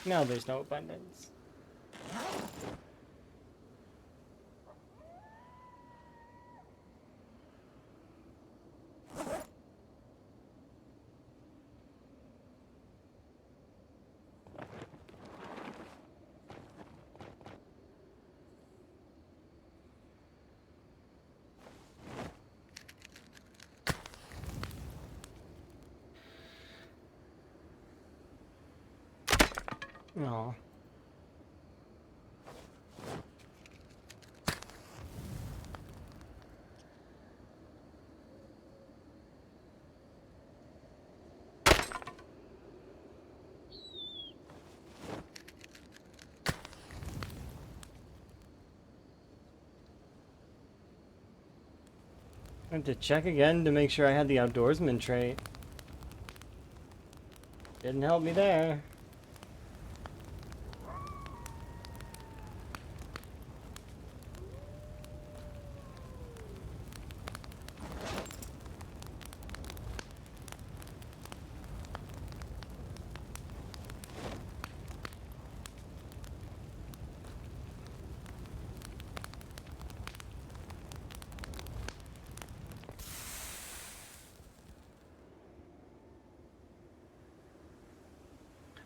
No, there's no abundance. No. I had to check again to make sure I had the outdoorsman trait. Didn't help me there.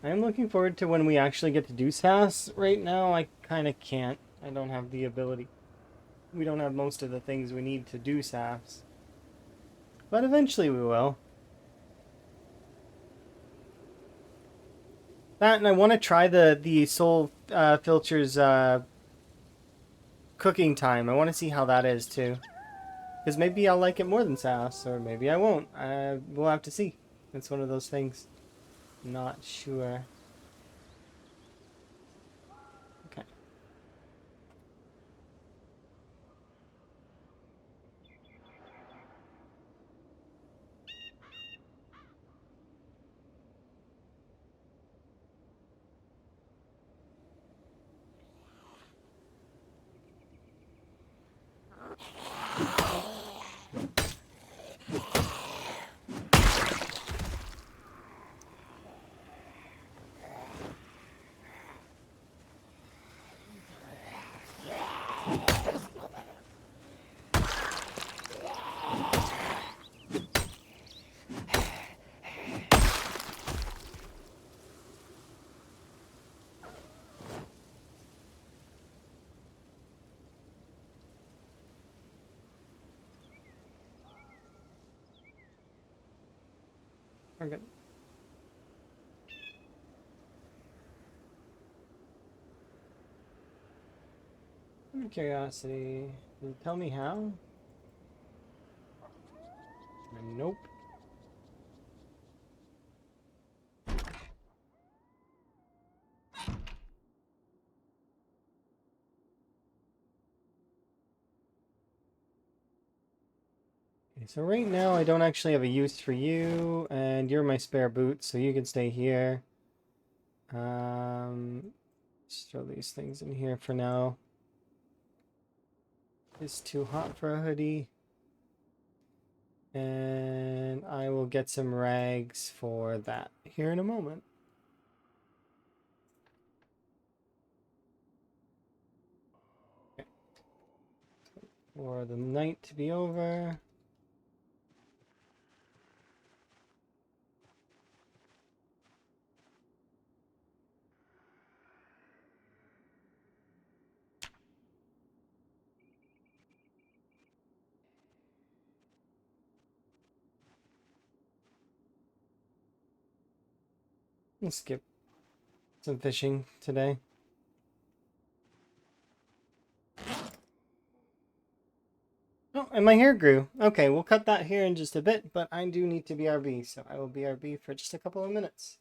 I am looking forward to when we actually get to do SAS. Right now, I kind of can't. I don't have the ability. We don't have most of the things we need to do SAS. But eventually we will. That, and I want to try the Soul Filcher's cooking time. I want to see how that is too. Because maybe I'll like it more than SAS, or maybe I won't. We'll have to see. It's one of those things. Not sure. Okay. We're good. Out of curiosity, can you tell me how? Nope. Okay, so right now I don't actually have a use for you, and you're my spare boot, so you can stay here. Just throw these things in here for now. It's too hot for a hoodie. And I will get some rags for that here in a moment. Okay. For the night to be over. We'll skip some fishing today. Oh, and my hair grew. Okay, we'll cut that here in just a bit, but I do need to BRB, so I will BRB for just a couple of minutes.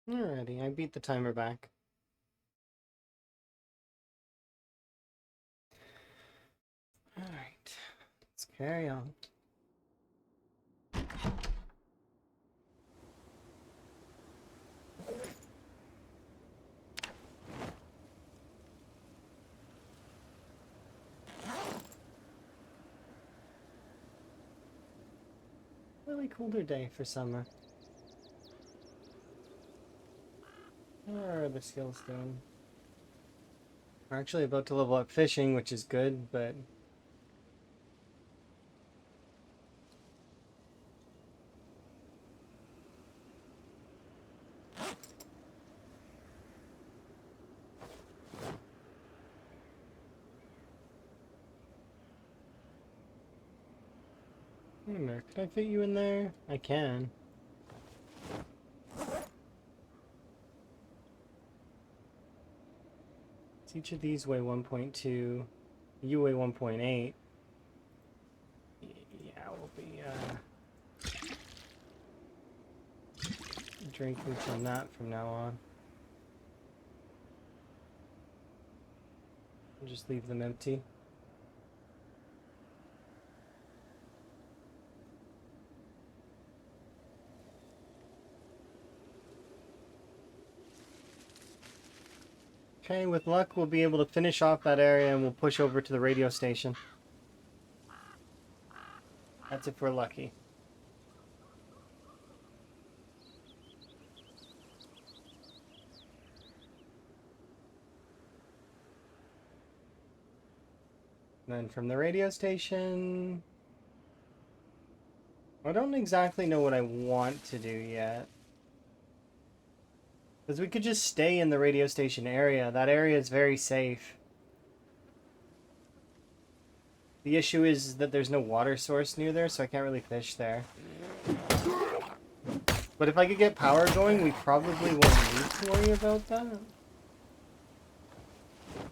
Alrighty, I beat the timer back. Alright, let's carry on. Really colder day for summer. How are the skills doing? We're actually about to level up fishing, which is good, but wonder, can I fit you in there? I can. Each of these weigh 1.2. You weigh 1.8. Yeah, we'll be drinking from that from now on. I'll just leave them empty. Okay, with luck, we'll be able to finish off that area and we'll push over to the radio station. That's if we're lucky. And then from the radio station... I don't exactly know what I want to do yet. Because we could just stay in the radio station area. That area is very safe. The issue is that there's no water source near there, so I can't really fish there. But if I could get power going, we probably won't need to worry about that.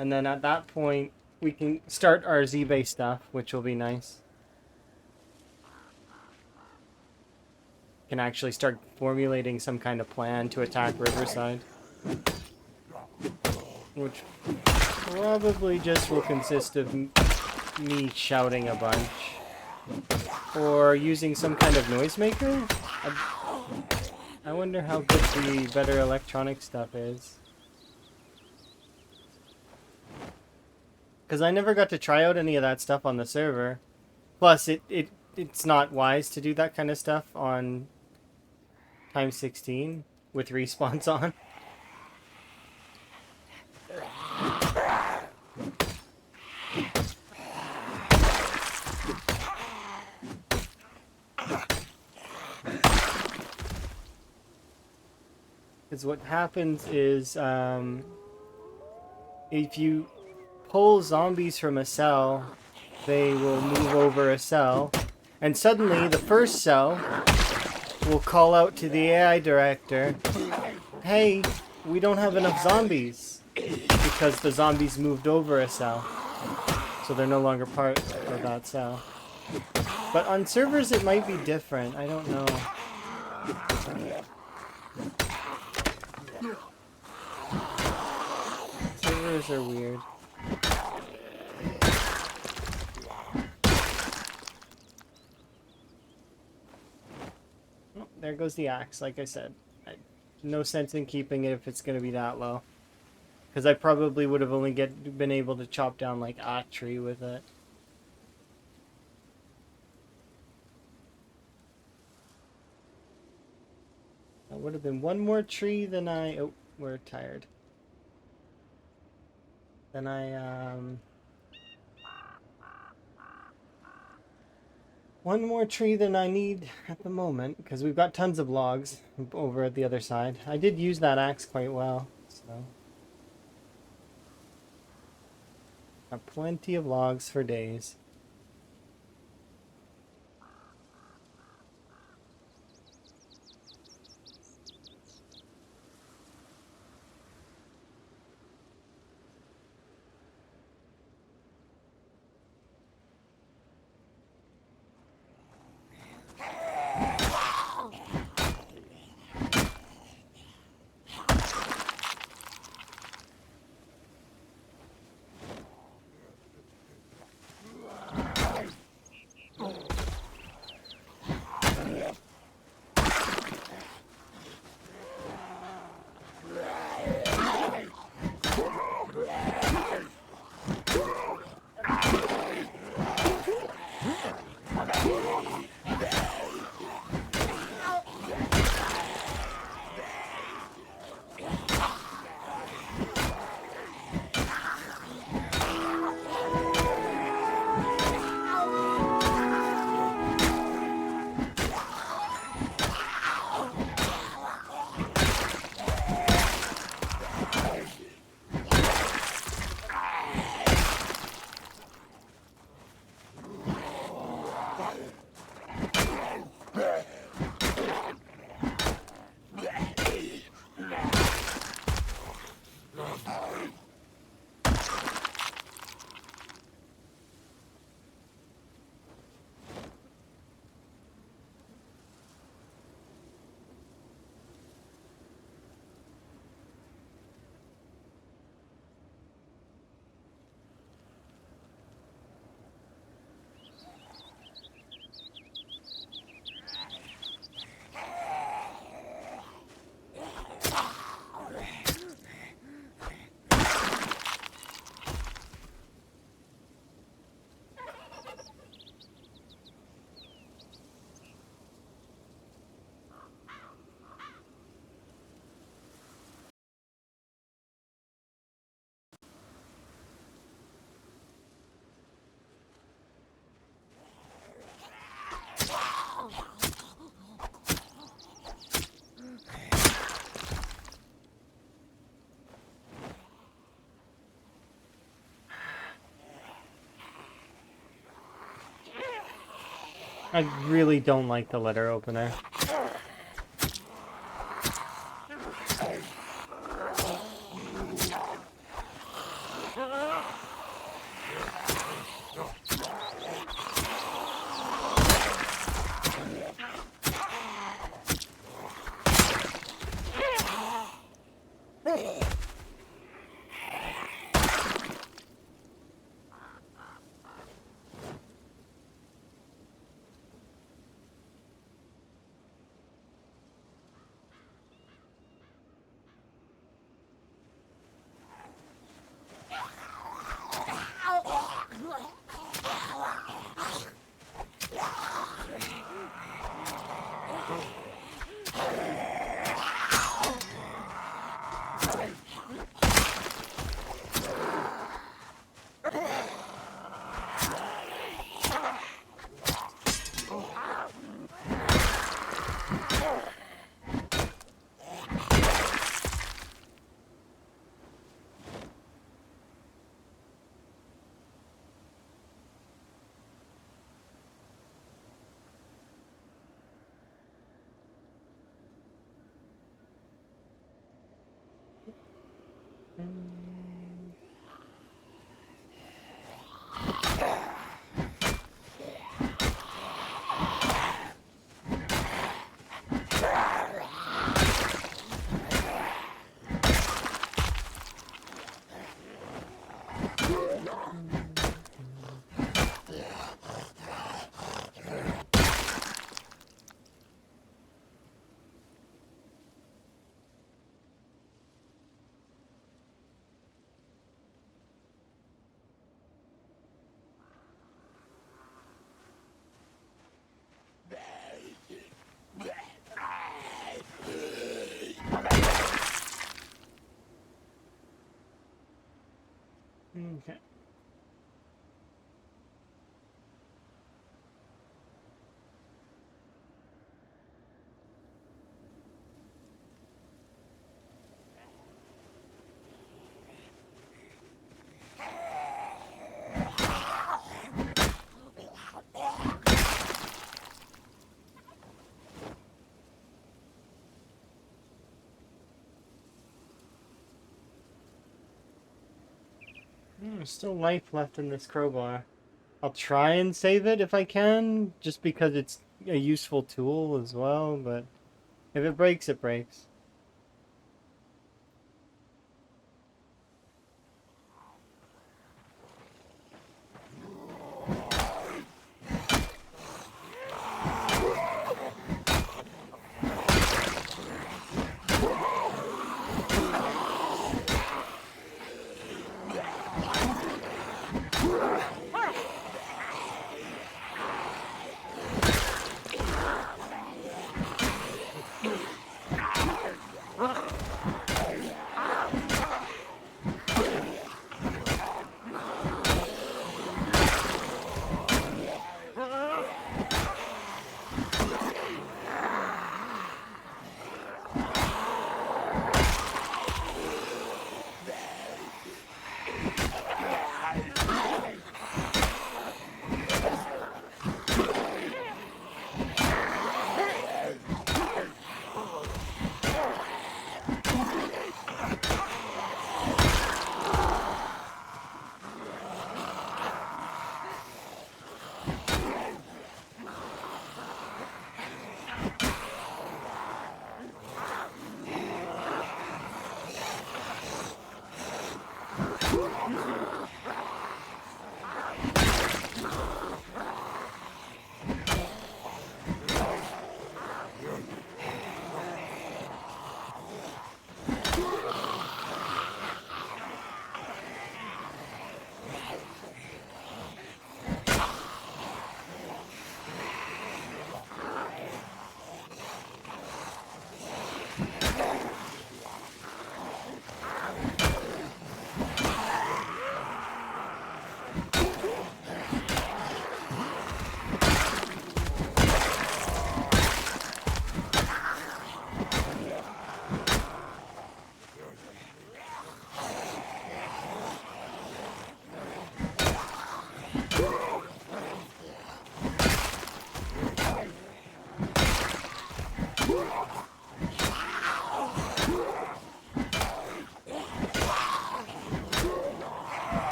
And then at that point, we can start our ZBay stuff, which will be nice. Can actually start formulating some kind of plan to attack Riverside. Which probably just will consist of me shouting a bunch. Or using some kind of noisemaker? I wonder how good the better electronic stuff is. Because I never got to try out any of that stuff on the server. Plus, it's not wise to do that kind of stuff on x16 with respawns on. Because what happens is, if you pull zombies from a cell, they will move over a cell, and suddenly the first cell will call out to the AI director, hey, we don't have enough zombies, because the zombies moved over a cell, so they're no longer part of that cell. But on servers it might be different, I don't know. Servers are weird. There goes the axe, like I said. No sense in keeping it if it's going to be that low. Because I probably would have only been able to chop down like a tree with it. That would have been one more tree than I... Oh, we're tired. Then one more tree than I need at the moment, because we've got tons of logs over at the other side. I did use that axe quite well, so... Got plenty of logs for days. I really don't like the letter opener. Okay. There's still life left in this crowbar. I'll try and save it if I can, just because it's a useful tool as well, but if it breaks, it breaks.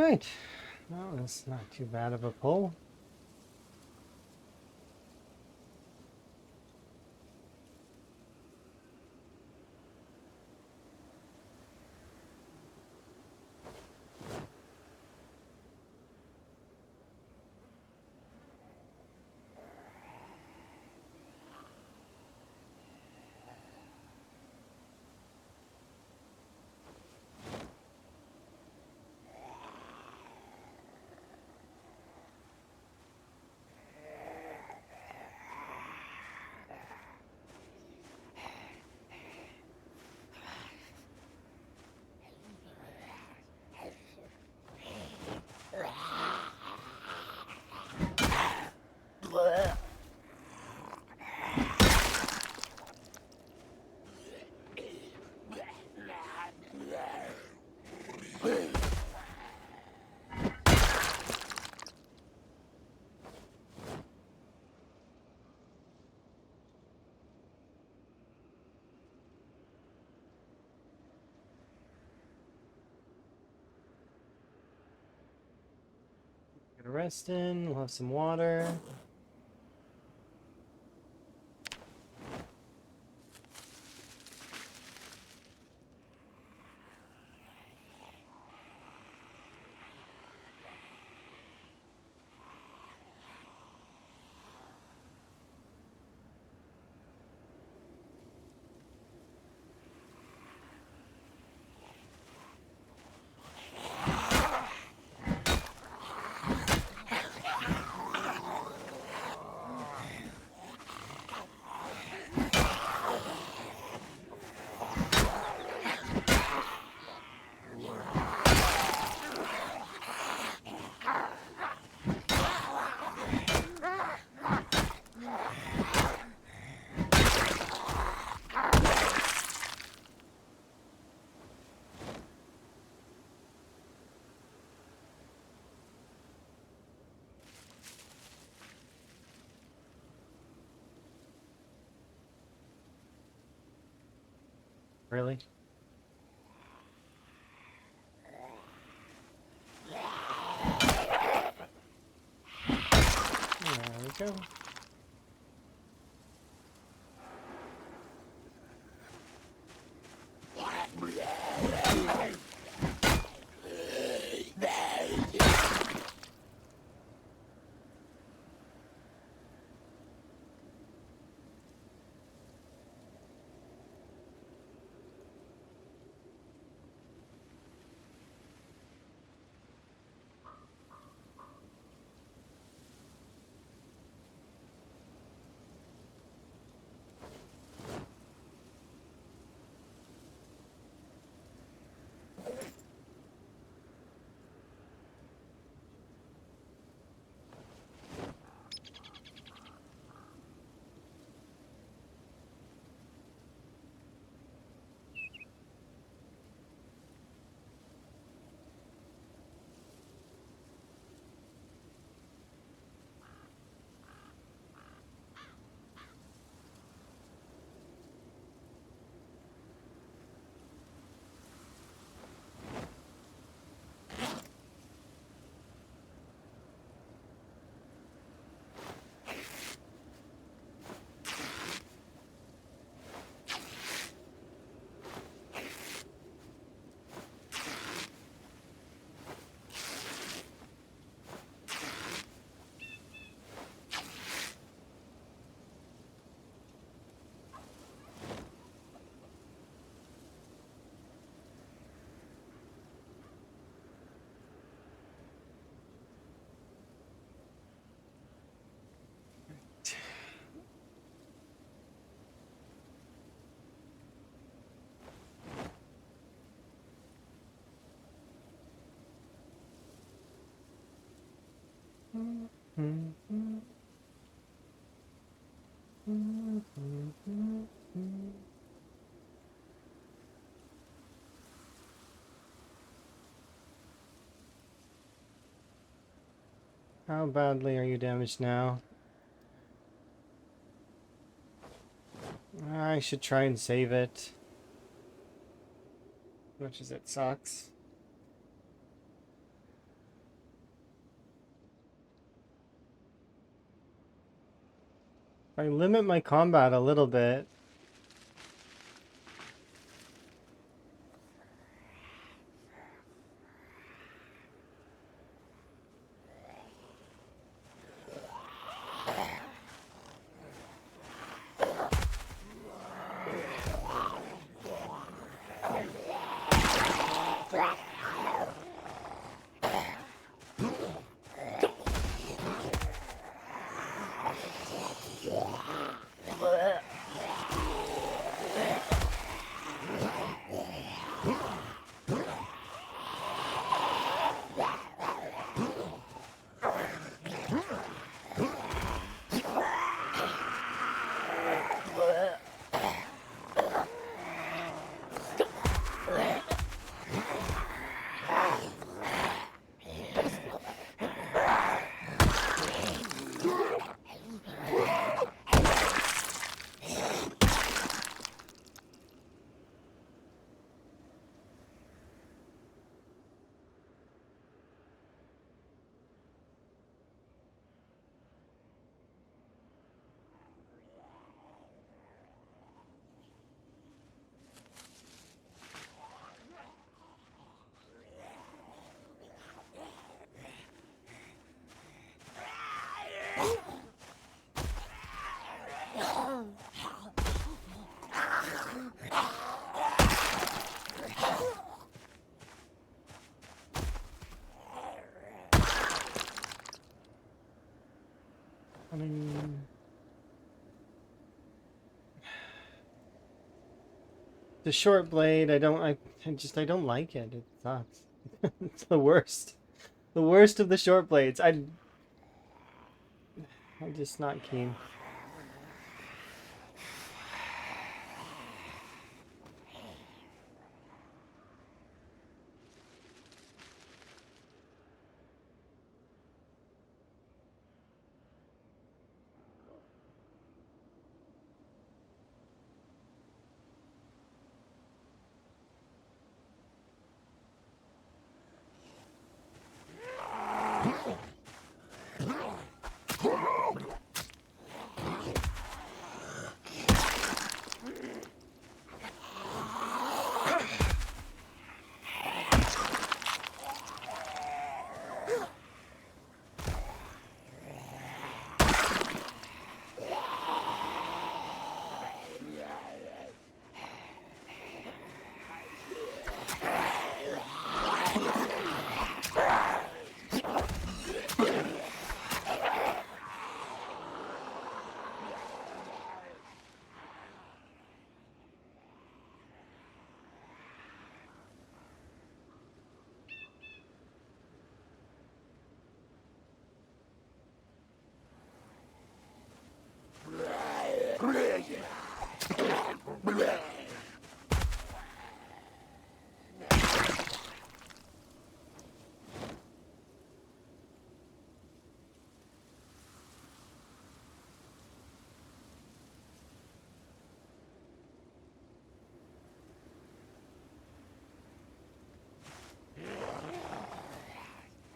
right. Well, that's not too bad of a pull. Get a rest in. We'll have some water. Really? There we go. How badly are you damaged now? I should try and save it. As much as it sucks. I limit my combat a little bit. I mean, the short blade, I don't like it. It sucks. It's the worst. The worst of the short blades. I'm just not keen.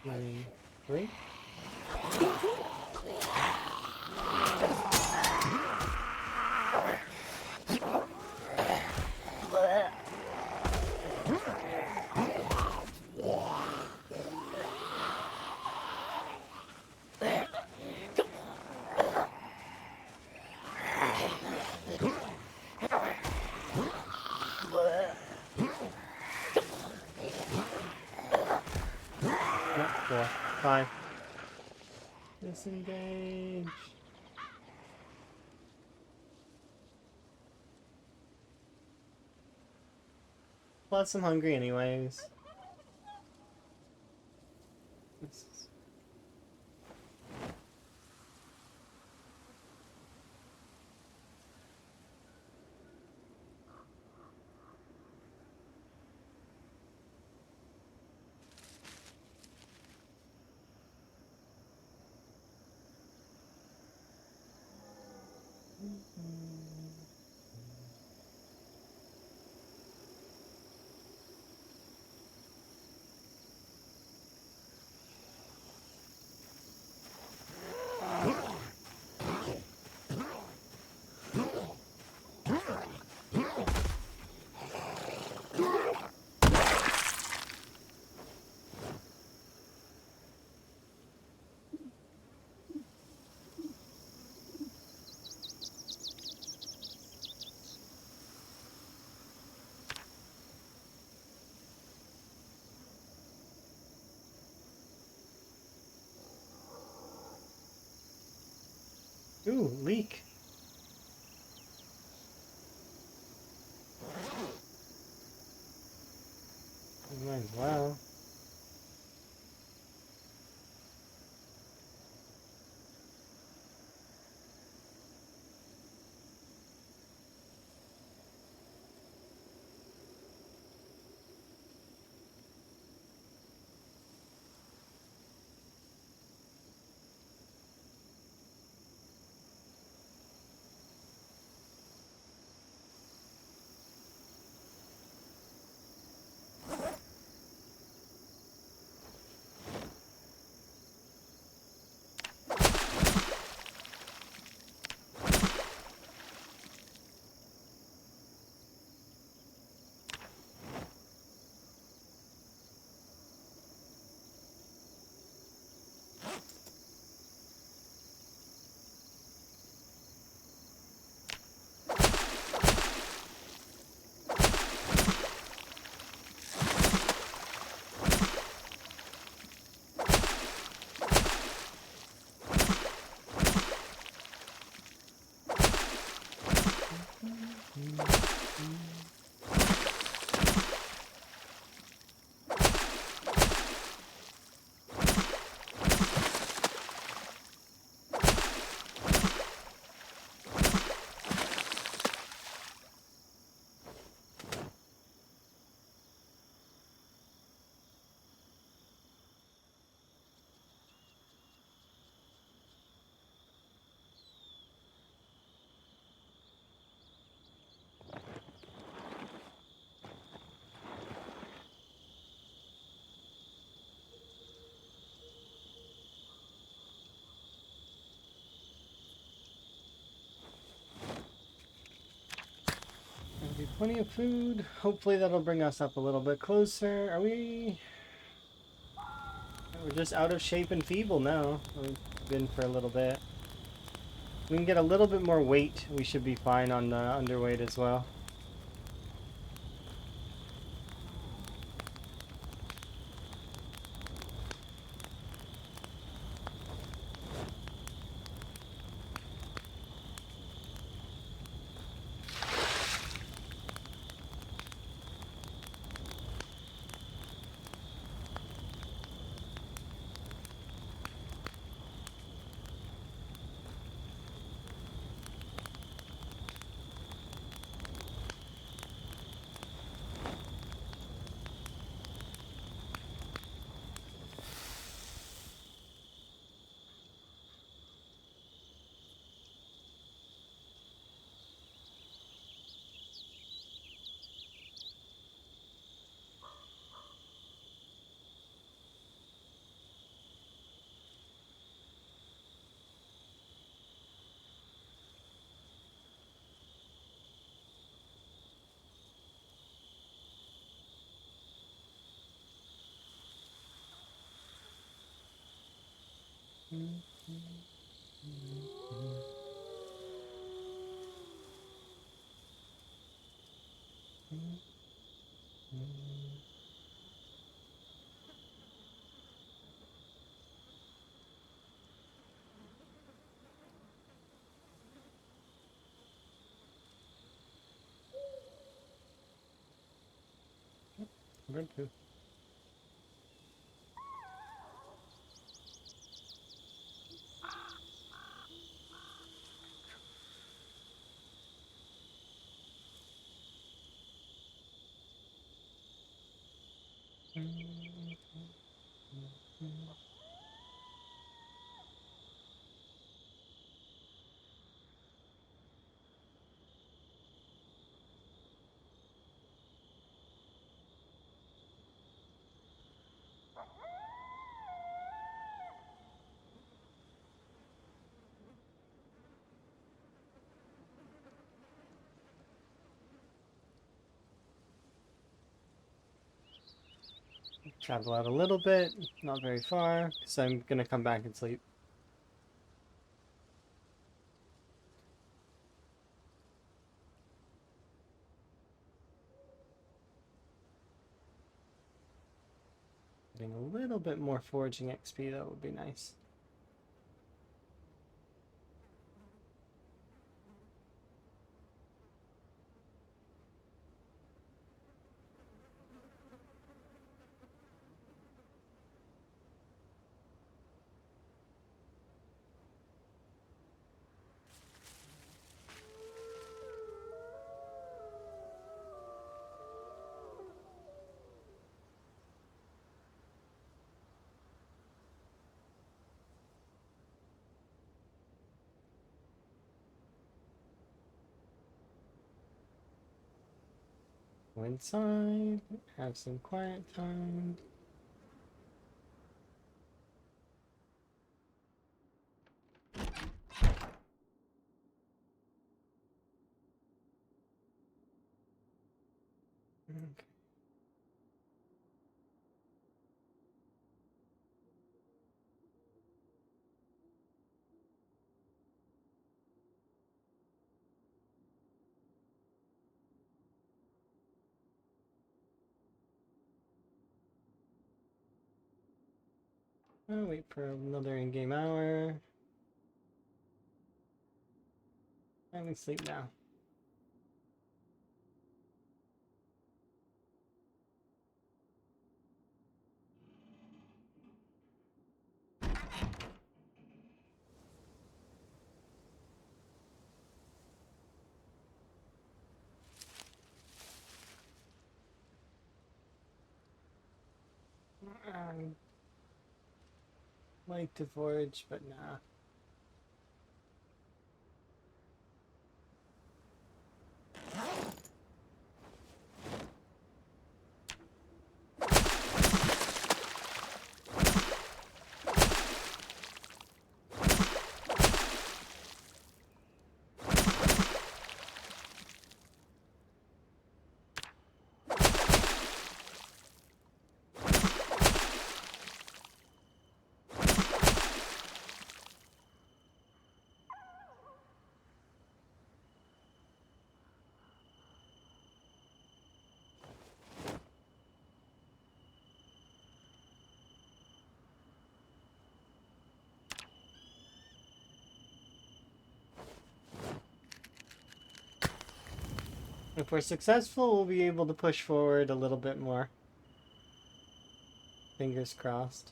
Maybe 3? No, 4. 5. Disengage. Plus, I'm hungry anyways. Ooh, leek. Might as well. There'll be plenty of food. Hopefully that'll bring us up a little bit closer. Are we... We're just out of shape and feeble now. We've been for a little bit. We can get a little bit more weight. We should be fine on the underweight as well. Good too. Travel out a little bit, not very far, because I'm gonna come back and sleep. Getting a little bit more foraging XP, that would be nice. Go inside, have some quiet time. Okay. I'll wait for another in-game hour. I can sleep now. I like to forage, but nah. If we're successful, we'll be able to push forward a little bit more. Fingers crossed.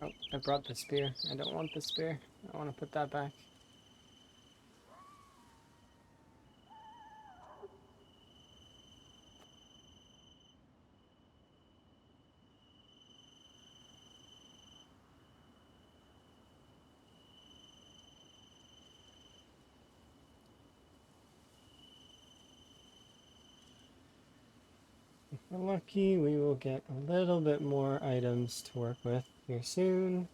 Oh, I brought the spear. I don't want the spear. I want to put that back. If we're lucky, we will get a little bit more items to work with here soon.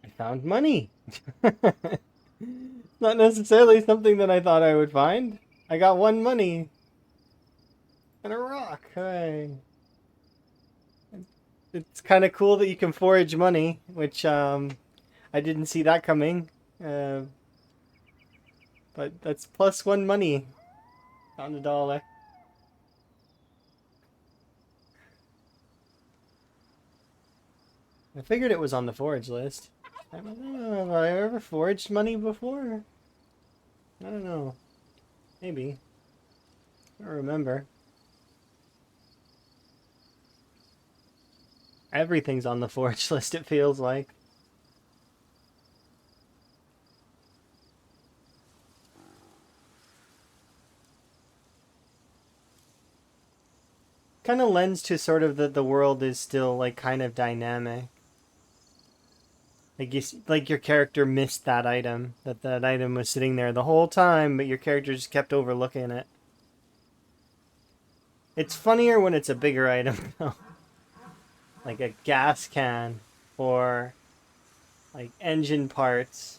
I found money! Not necessarily something that I thought I would find. I got one money. And a rock. Hooray. It's kind of cool that you can forage money, which I didn't see that coming. But that's +1 money. Found $1. I figured it was on the forage list. I don't know, have I ever foraged money before? I don't know. Maybe. I don't remember. Everything's on the forage list, it feels like. Kind of lends to sort of that the world is still like kind of dynamic. Like your character missed that item. That item was sitting there the whole time, but your character just kept overlooking it. It's funnier when it's a bigger item though. Like a gas can or like engine parts.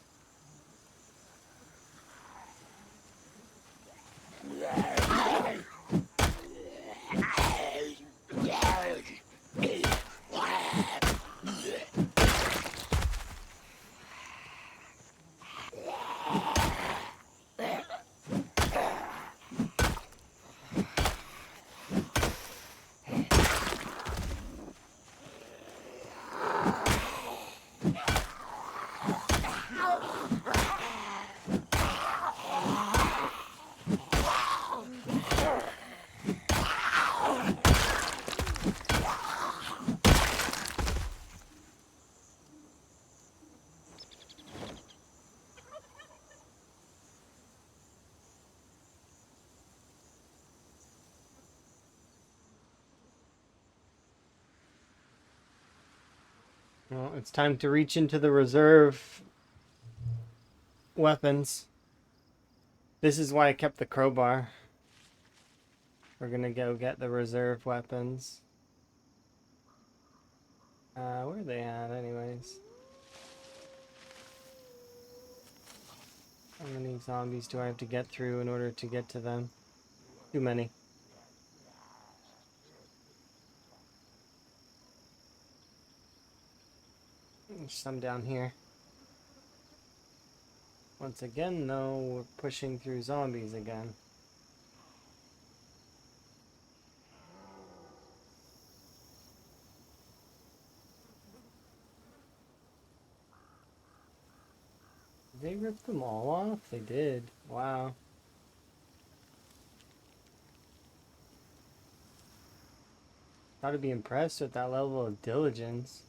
Well, it's time to reach into the reserve weapons. This is why I kept the crowbar. We're gonna go get the reserve weapons. Where are they at anyways? How many zombies do I have to get through in order to get to them? Too many. There's some down here. Once again, though, we're pushing through zombies again. Did they rip them all off? They did. Wow. Gotta be impressed with that level of diligence.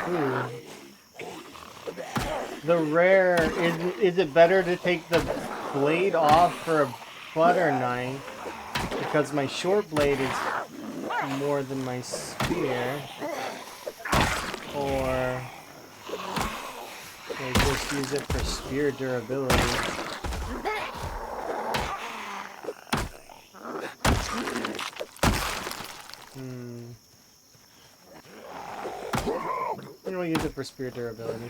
Ooh. The rare, is it better to take the blade off for a butter knife? Because my short blade is more than my spear. Or I just use it for spear durability. I'm gonna use it for spear durability.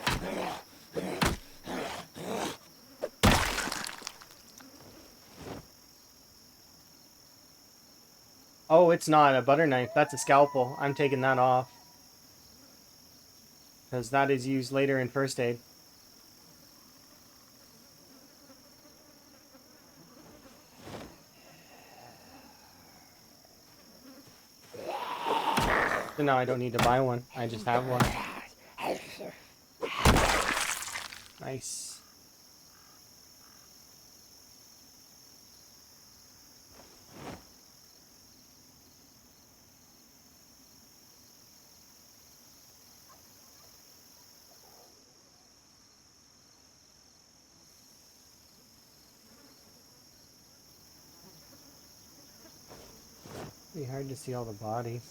Oh, it's not a butter knife. That's a scalpel. I'm taking that off. Because that is used later in first aid. So now I don't need to buy one. I just have one. Nice. It'd be hard to see all the bodies.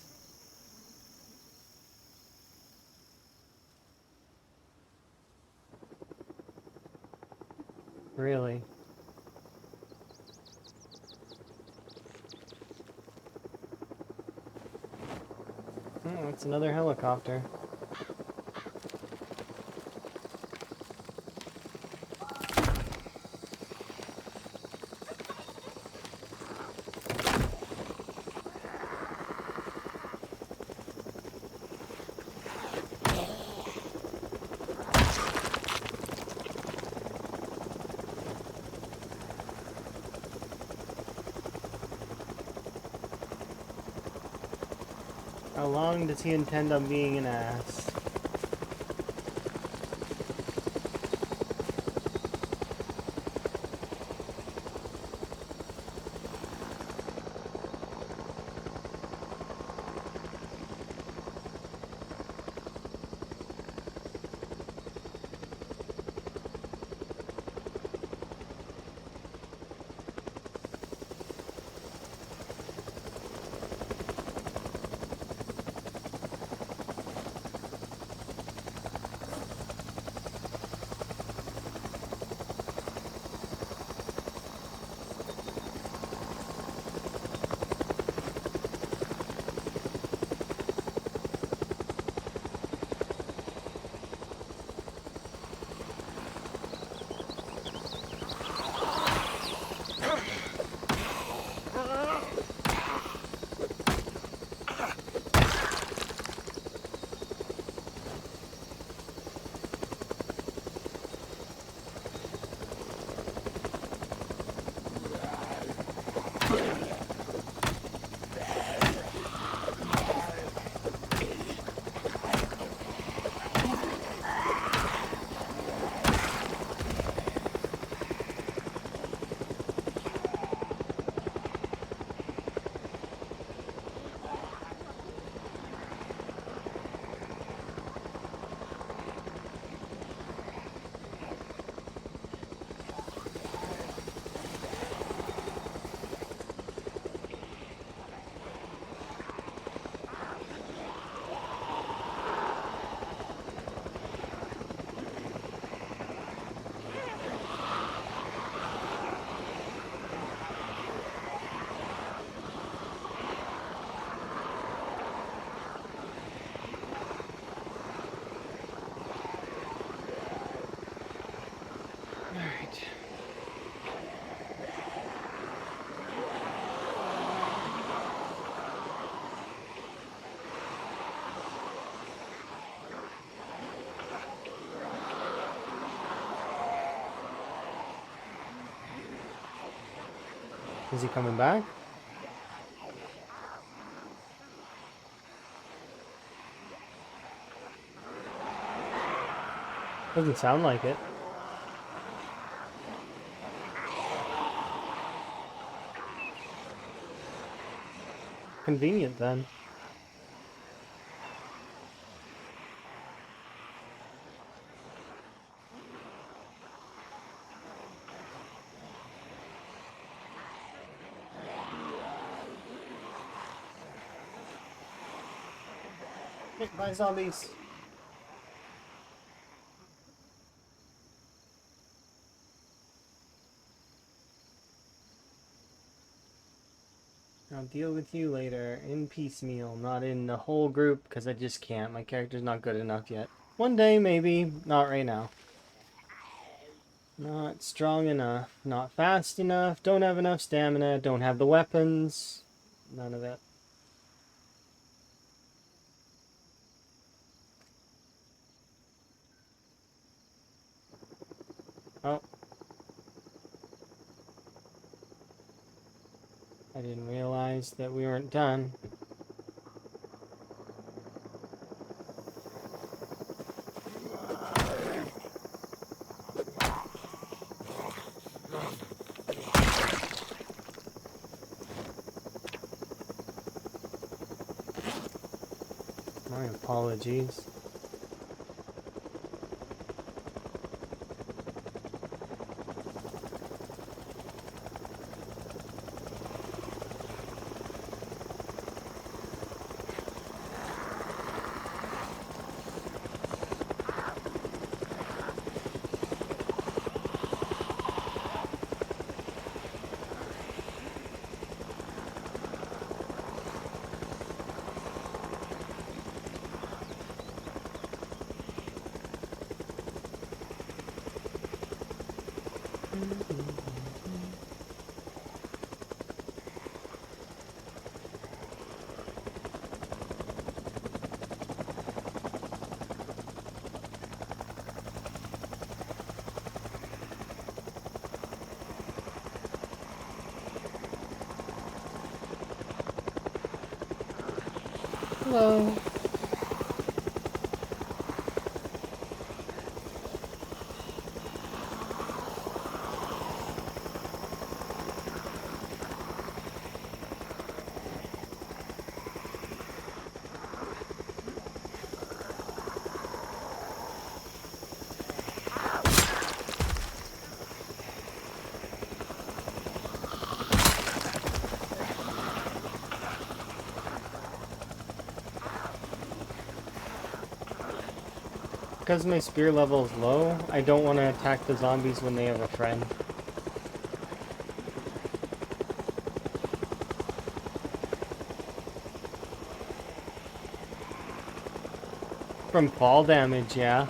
Really? Oh, it's another helicopter. How long does he intend on being an ass? Alright. Is he coming back? Doesn't sound like it. Convenient then. Hit by zombies. I'll deal with you later in piecemeal, not in the whole group, because I just can't. My character's not good enough yet. One day, maybe. Not right now. Not strong enough. Not fast enough. Don't have enough stamina. Don't have the weapons. None of it. Oh. I didn't realize that we weren't done. My apologies. Hello. Because my spear level is low, I don't want to attack the zombies when they have a friend. From fall damage, yeah.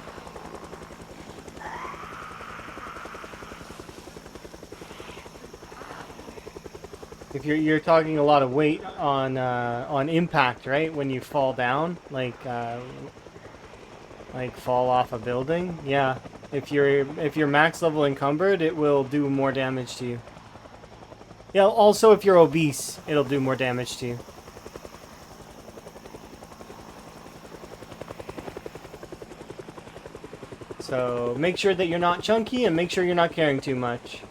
If you're talking a lot of weight on impact, right? When you fall down, like fall off a building, yeah. If you're max level encumbered, it will do more damage to you. Yeah. Also, if you're obese, it'll do more damage to you. So make sure that you're not chunky and make sure you're not carrying too much.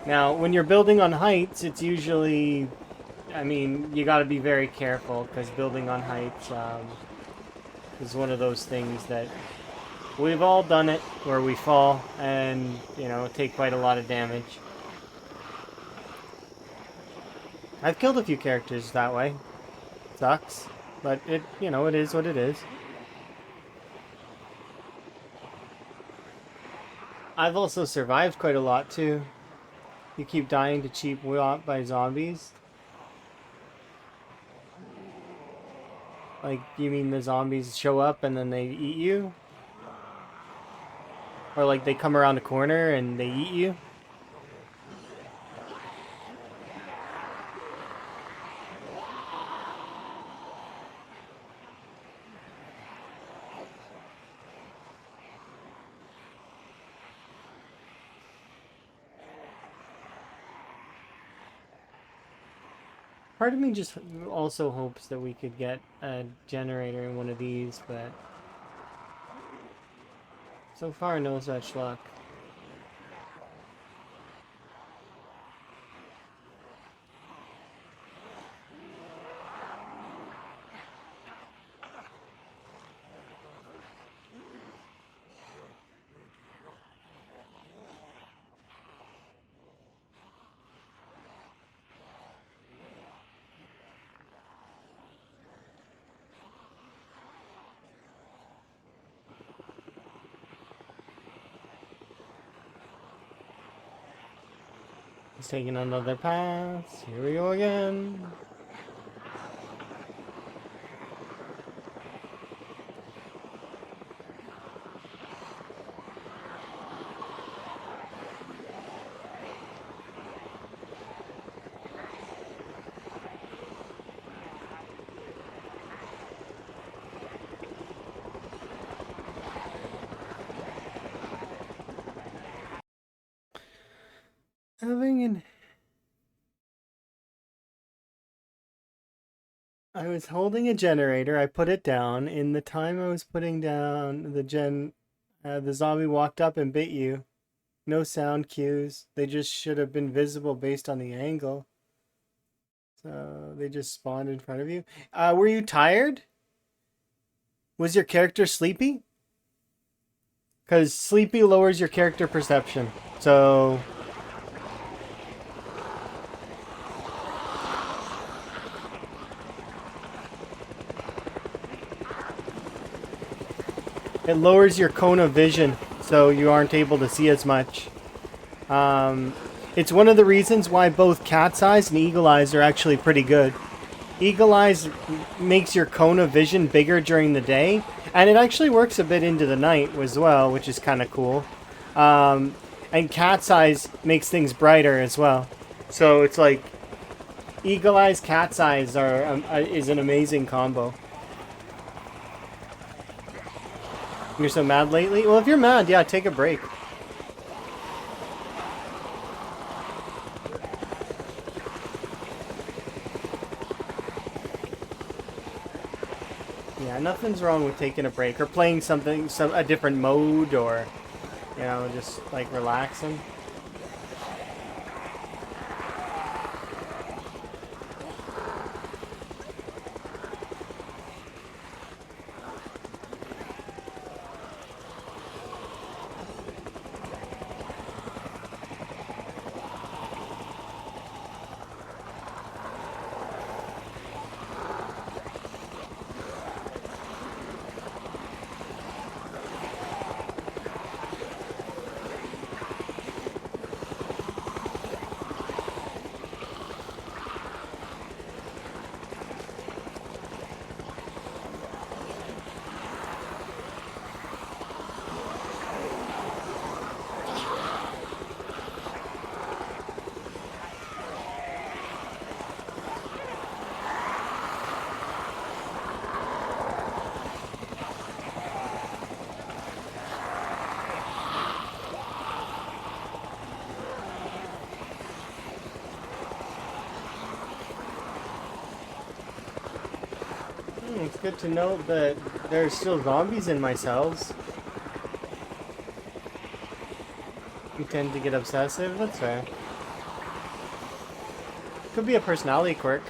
Now, when you're building on heights, it's usually, I mean, you got to be very careful because building on heights is one of those things that we've all done it where we fall and, you know, take quite a lot of damage. I've killed a few characters that way. Sucks, but it, you know, it is what it is. I've also survived quite a lot too. You keep dying to cheap whop by zombies. Like, you mean the zombies show up and then they eat you? Or like they come around a corner and they eat you? Part of me just also hopes that we could get a generator in one of these, but so far no such luck. He's taking another pass. Here we go again. I was holding a generator. I put it down. In the time I was putting down the zombie walked up and bit you. No sound cues. They just should have been visible based on the angle. So they just spawned in front of you. Were you tired? Was your character sleepy? Because sleepy lowers your character perception. So it lowers your cone of vision, so you aren't able to see as much. It's one of the reasons why both Cat's Eyes and Eagle Eyes are actually pretty good. Eagle Eyes makes your cone of vision bigger during the day, and it actually works a bit into the night as well, which is kind of cool. And Cat's Eyes makes things brighter as well. So it's like Eagle Eyes, Cat's Eyes is an amazing combo. You're so mad lately? Well, if you're mad, yeah, take a break. Yeah, nothing's wrong with taking a break or playing a different mode, or just like relaxing. It's good to know that there's still zombies in my cells. You tend to get obsessive, that's fair. Could be a personality quirk.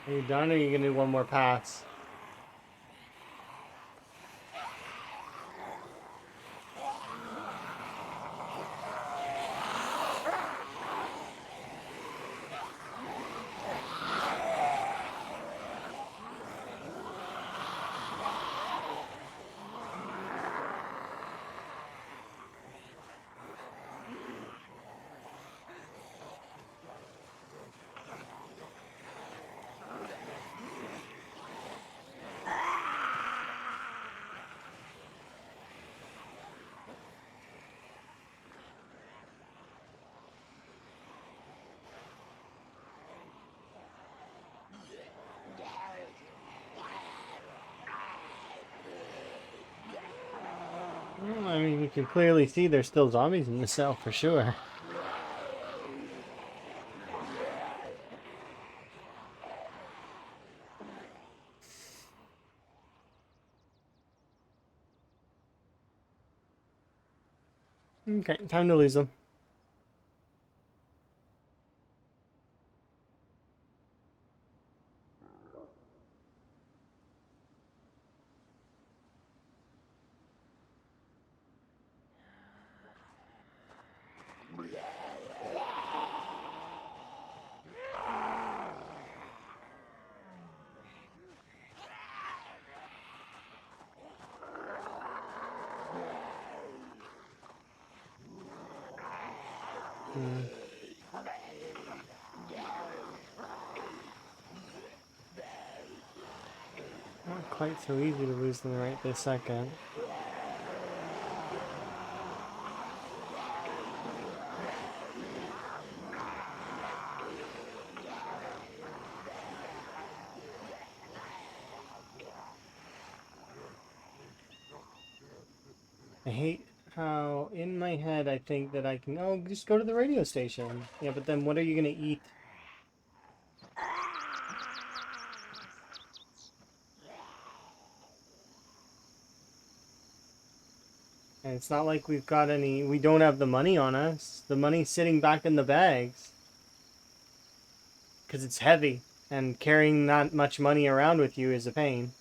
Are you done, or are you gonna do one more pass? Well, I mean, you can clearly see there's still zombies in the cell for sure. Okay, time to lose them. Not quite so easy to lose them right this second. I hate how in my head I think that I can, oh, just go to the radio station. Yeah, but then what are you going to eat? And it's not like we've got any, we don't have the money on us. The money's sitting back in the bags. Because it's heavy. And carrying that much money around with you is a pain.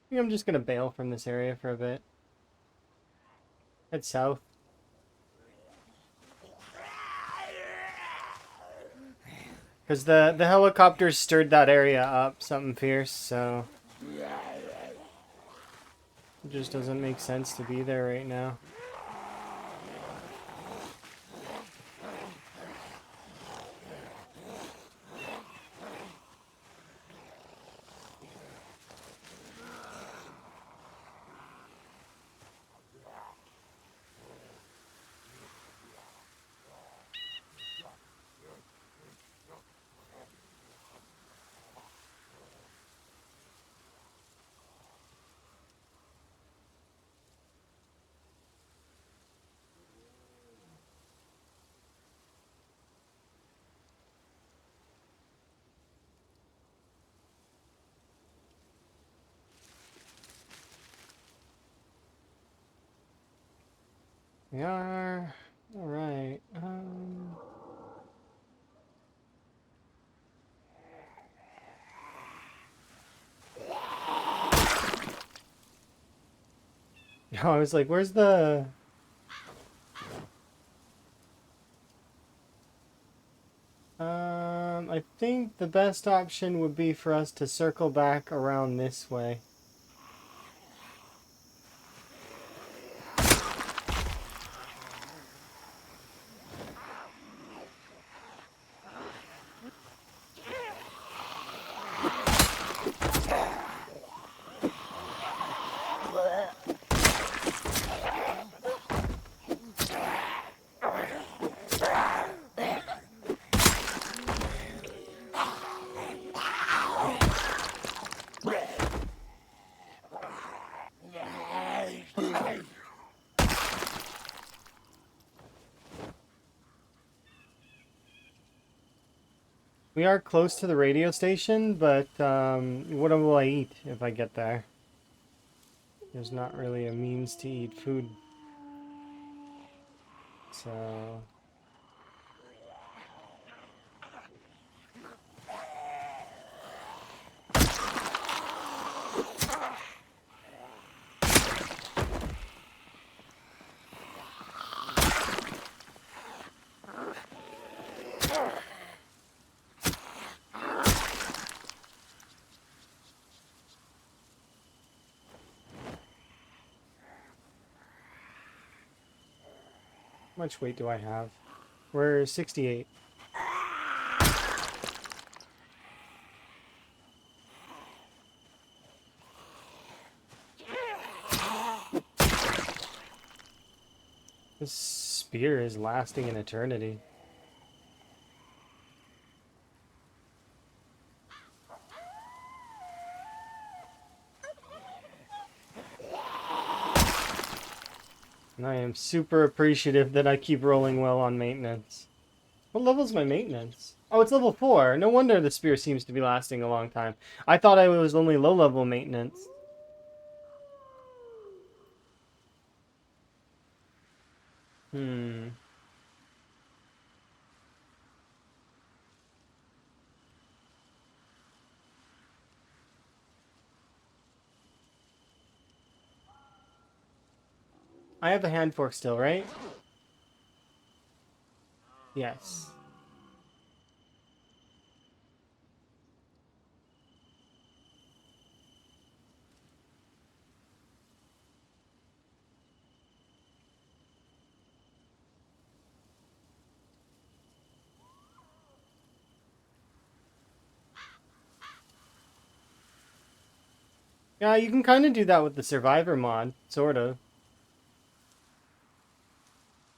I think I'm just going to bail from this area for a bit. Head south. Because the helicopters stirred that area up something fierce, so it just doesn't make sense to be there right now. We are. Alright. I was like, where's the... I think the best option would be for us to circle back around this way. We are close to the radio station, but what will I eat if I get there? There's not really a means to eat food. So... How much weight do I have? We're 68. This spear is lasting an eternity. And I am super appreciative that I keep rolling well on maintenance. What level's my maintenance? Oh, it's level 4. No wonder the spear seems to be lasting a long time. I thought I was only low-level maintenance. Hmm. I have the hand fork still, right? Yes. Yeah, you can kind of do that with the Survivor mod, sort of.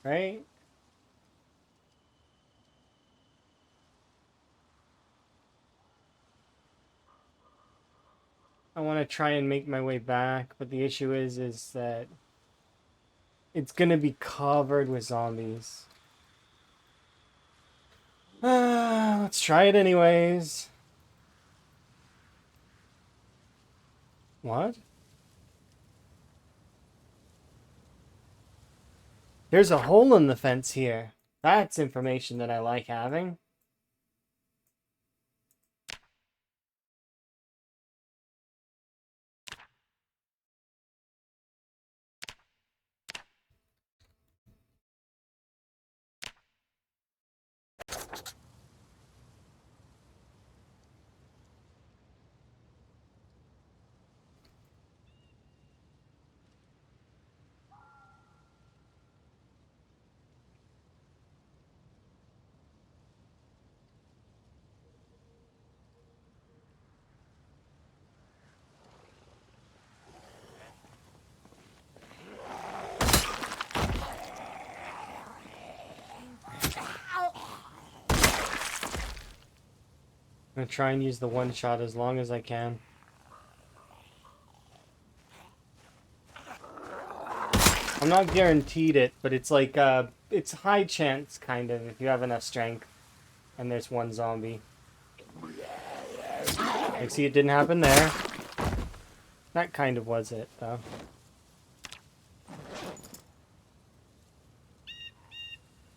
Right? I want to try and make my way back, but the issue is that it's gonna be covered with zombies. Let's try it anyways. What? There's a hole in the fence here. That's information that I like having. I'm gonna try and use the one shot as long as I can. I'm not guaranteed it, but it's like, it's high chance, kind of, if you have enough strength. And there's one zombie. I see it didn't happen there. That kind of was it, though.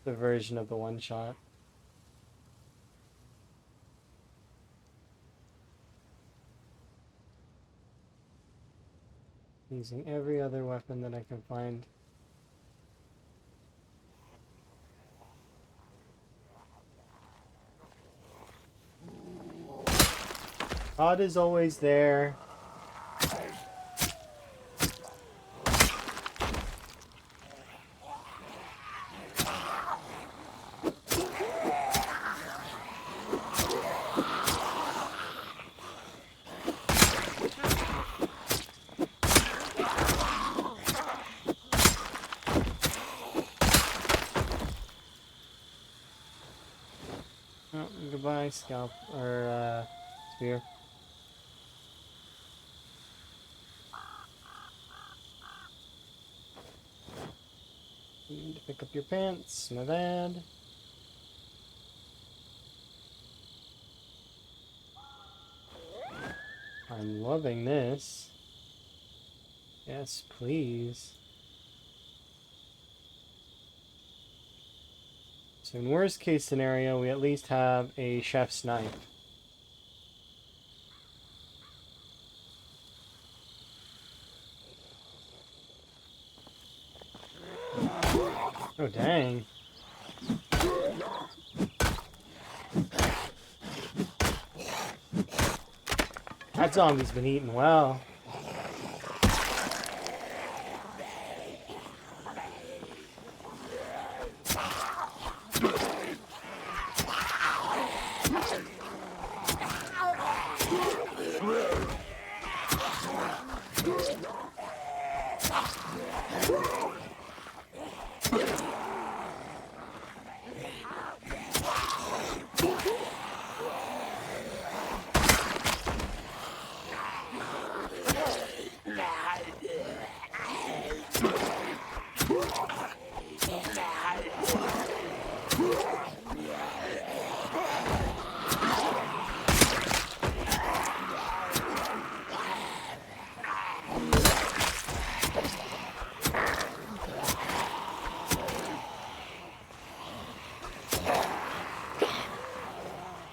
The version of the one shot. Using every other weapon that I can find. God is always there. Oh, goodbye, scalp, or, spear. You need to pick up your pants, my bad. I'm loving this. Yes, please. So in worst case scenario, we at least have a chef's knife. Oh, dang. That zombie's been eating well.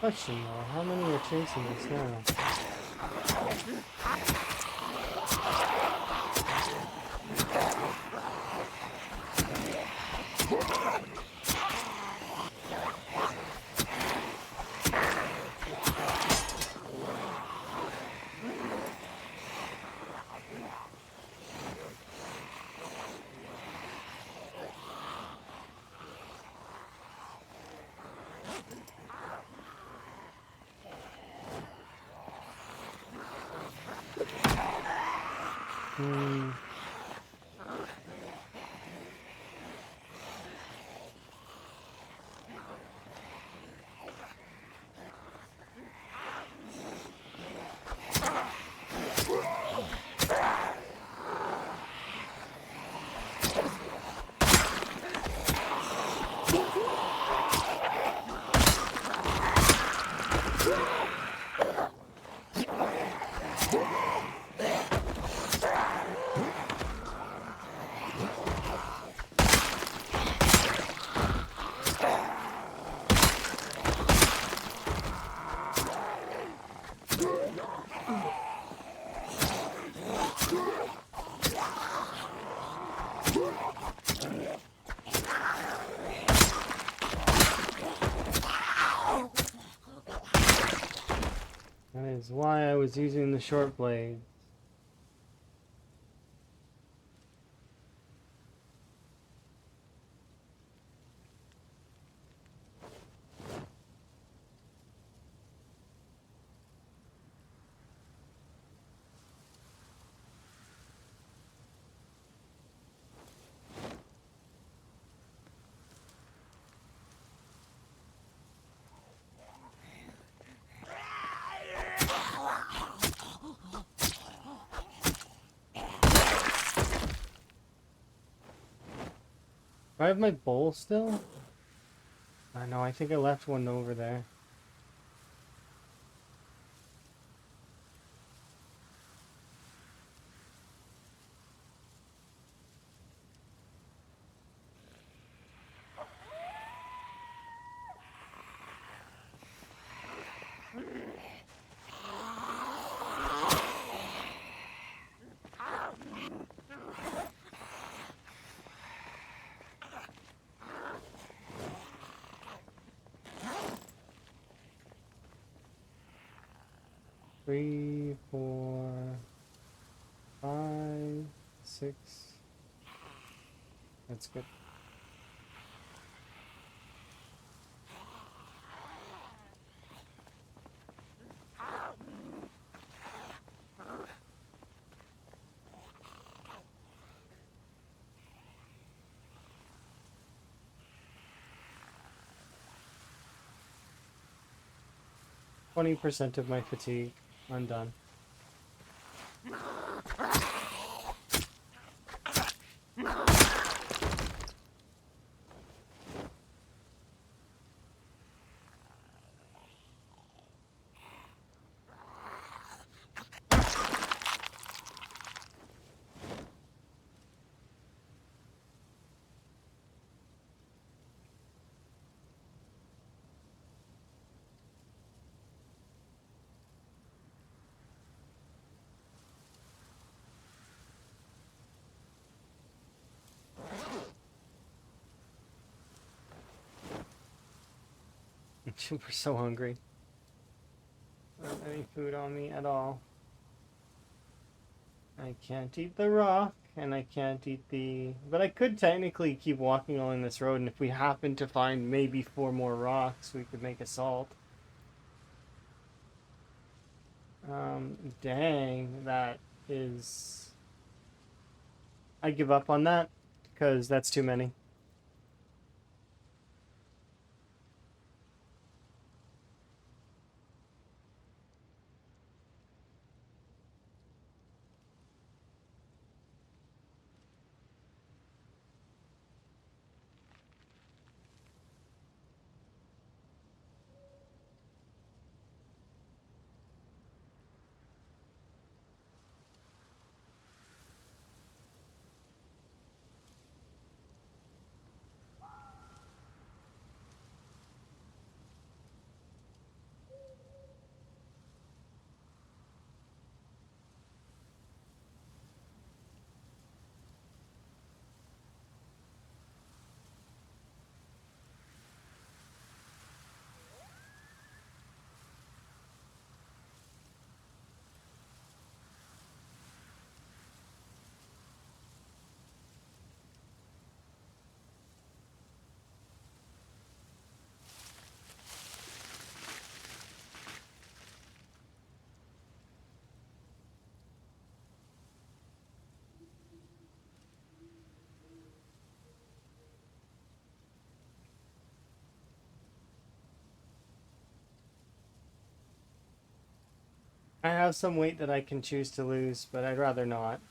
Question though, how many are chasing us now? Hmm. That is why I was using the short blade. Do I have my bowl still? I know, I think I left one over there. Three, 4, 5, 6. That's good. %20 of my fatigue. I'm done. We're so hungry. I don't have any food on me at all. I can't eat the rock, and I can't eat the... But I could technically keep walking along this road, and if we happen to find maybe 4 more rocks, we could make a salt. Dang, that is... I give up on that, because that's too many. I have some weight that I can choose to lose, but I'd rather not.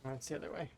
That's the other way.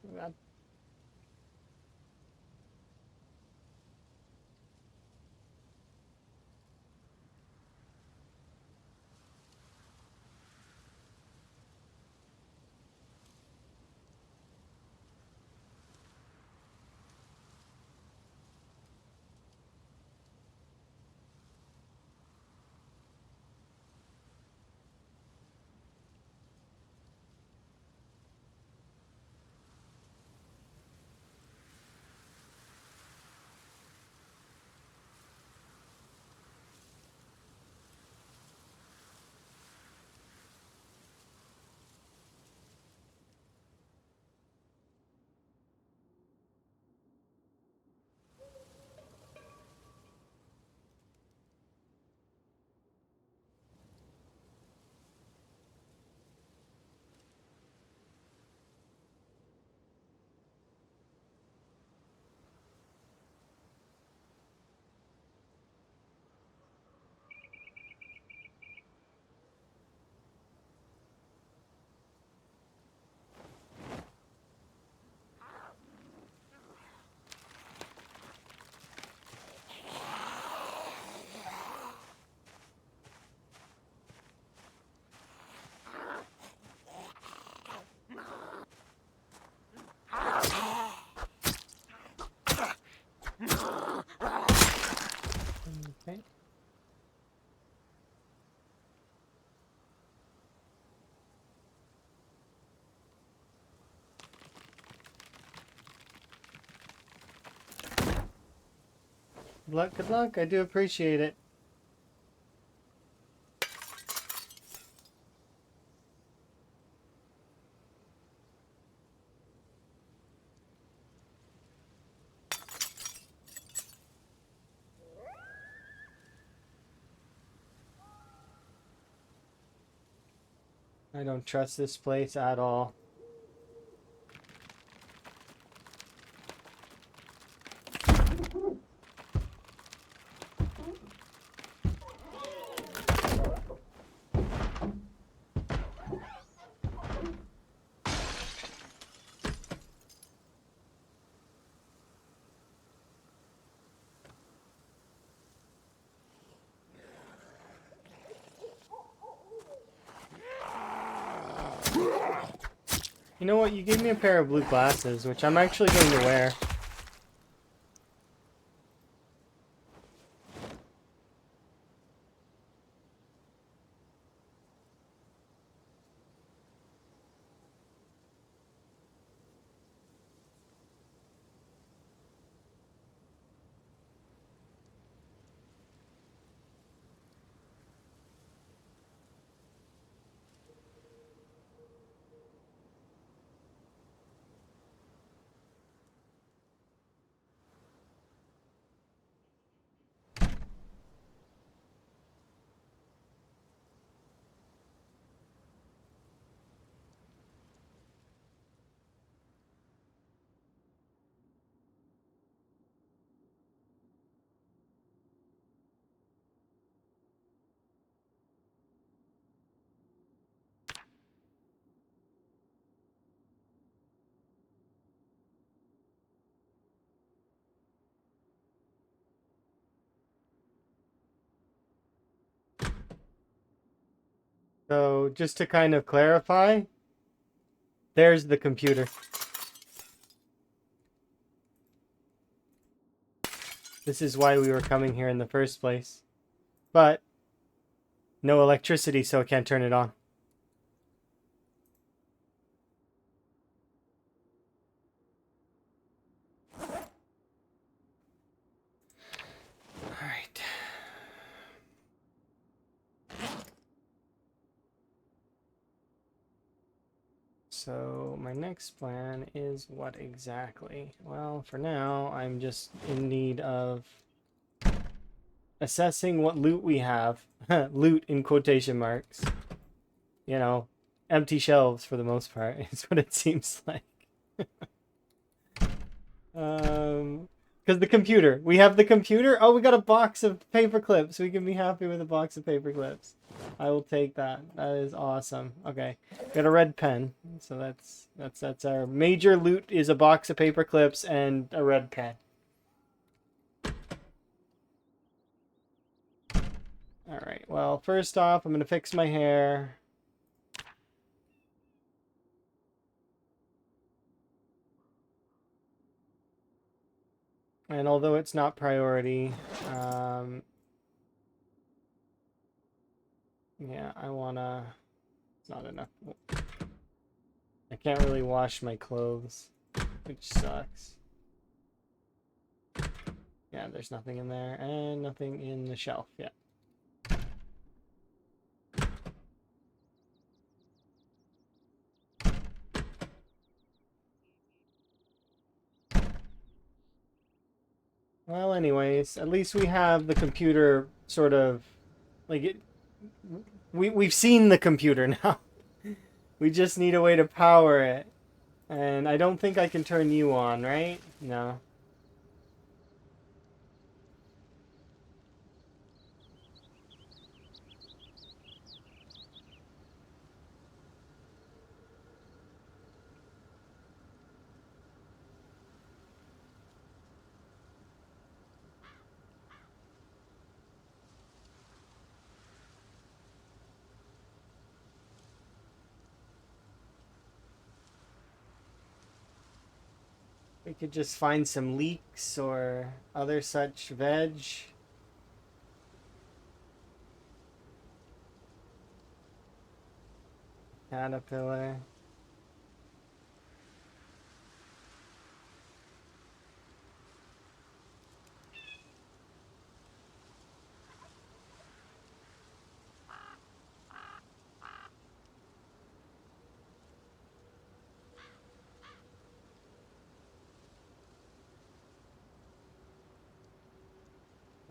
Okay. Good luck, good luck. I do appreciate it. I don't trust this place at all. You know what? You gave me a pair of blue glasses, which I'm actually going to wear. So just to kind of clarify, there's the computer. This is why we were coming here in the first place. But No electricity, so I can't turn it on. Alright. So my next plan is what exactly? Well, for now, I'm just in need of assessing what loot we have. Loot in quotation marks. You know, empty shelves for the most part. Is what it seems like. Because the computer. We have the computer. Oh, we got a box of paper clips. We can be happy with a box of paper clips. I will take that. That is awesome. Okay, got a red pen. So that's our major loot is a box of paper clips and a red pen. All right. Well, first off, I'm gonna fix my hair. And although it's not priority, yeah, I wanna. It's not enough. I can't really wash my clothes, which sucks. Yeah, there's nothing in there, and nothing in the shelf yet. Well, anyways, at least we have the computer sort of like it. We've seen the computer now. We just need a way to power it, and I don't think I can turn you on, right? No. We could just find some leeks or other such veg. Caterpillar.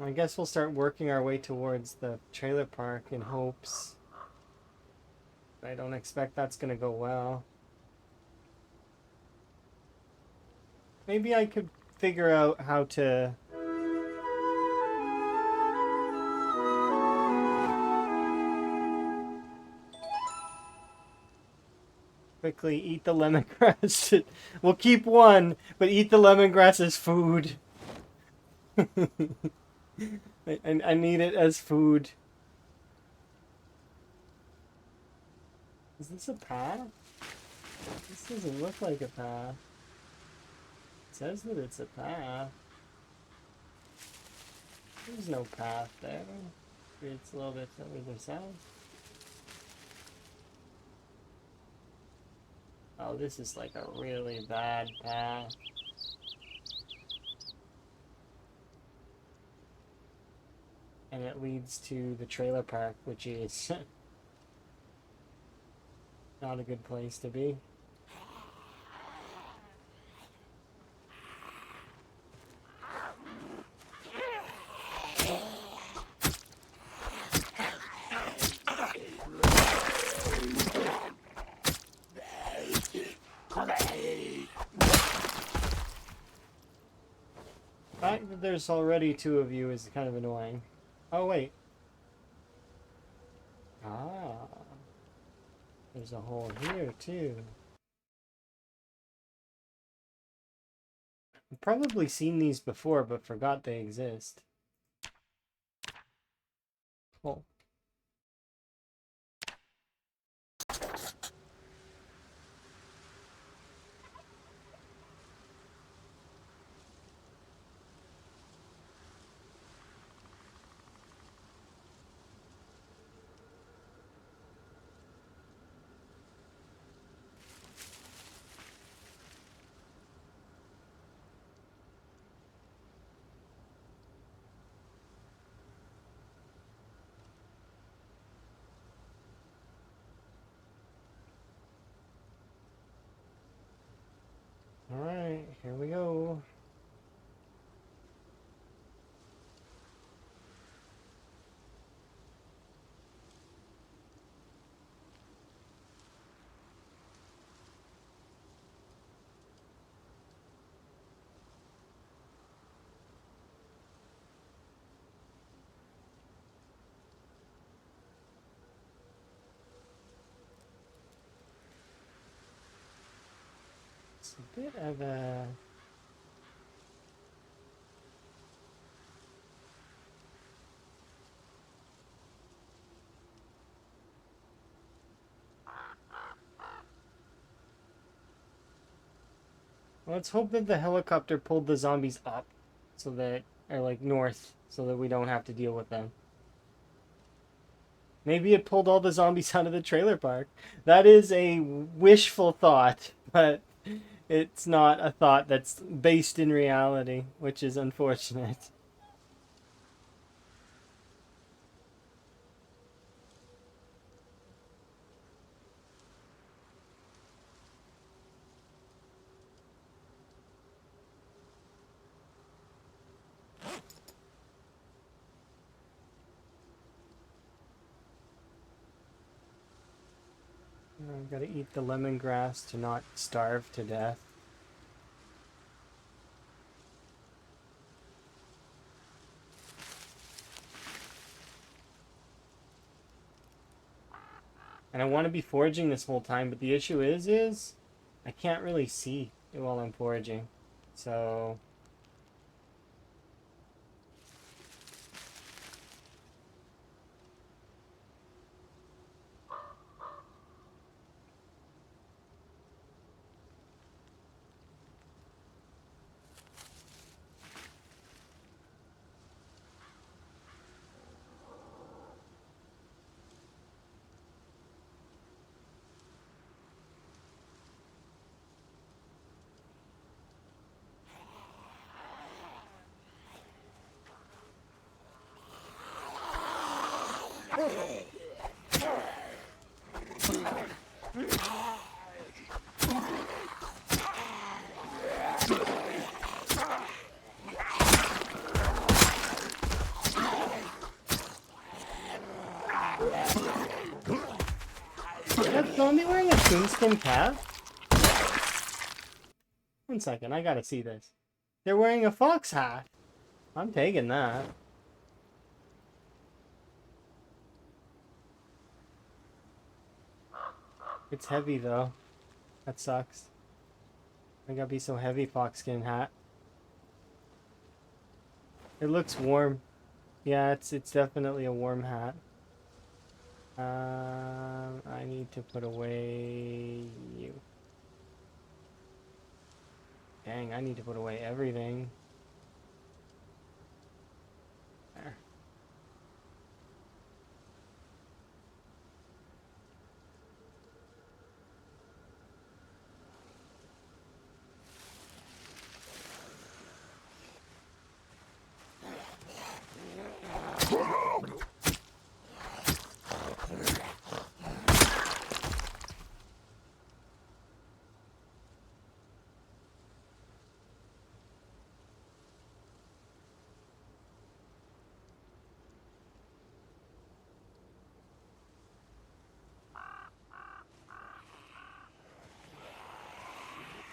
I guess we'll start working our way towards the trailer park in hopes. I don't expect that's gonna go well. Maybe I could figure out how to quickly eat the lemongrass. We'll keep one, but eat the lemongrass as food. I need it as food. Is this a path? This doesn't look like a path. It says that it's a path. There's no path there. It's a little bit further south. Oh, this is like a really bad path. And it leads to the trailer park, which is not a good place to be. The fact that there's already two of you is kind of annoying. Oh, wait. Ah. There's a hole here, too. I've probably seen these before, but forgot they exist. Cool. It's a bit of a... Let's hope that the helicopter pulled the zombies up, so that, or like north, so that we don't have to deal with them. Maybe it pulled all the zombies out of the trailer park. That is a wishful thought, but it's not a thought that's based in reality, which is unfortunate. I've got to eat the lemongrass to not starve to death. And I want to be foraging this whole time, but the issue is I can't really see while I'm foraging. So... Is that zombie wearing a coonskin cap? One second, I gotta see this. They're wearing a fox hat. I'm taking that. It's heavy though. That sucks. I gotta be so heavy, foxskin hat. It looks warm. Yeah, it's definitely a warm hat. I need to put away you. Dang, I need to put away everything. There.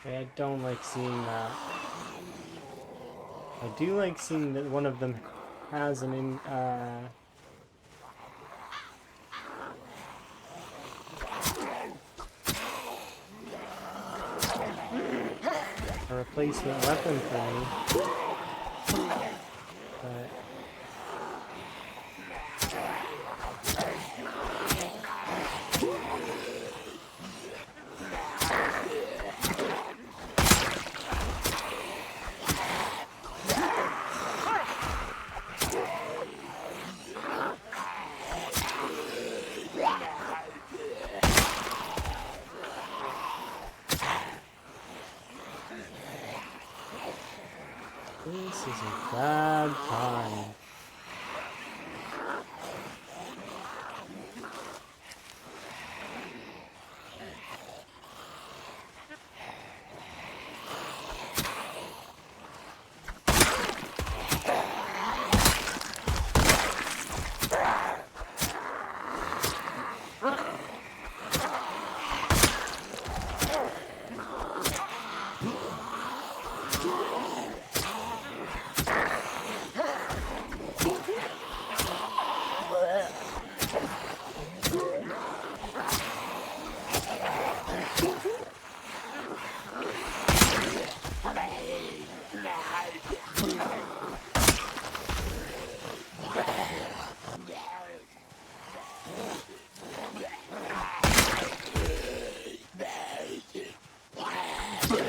I don't like seeing that. I do like seeing that one of them has an a replacement weapon for me. But this is a bad time.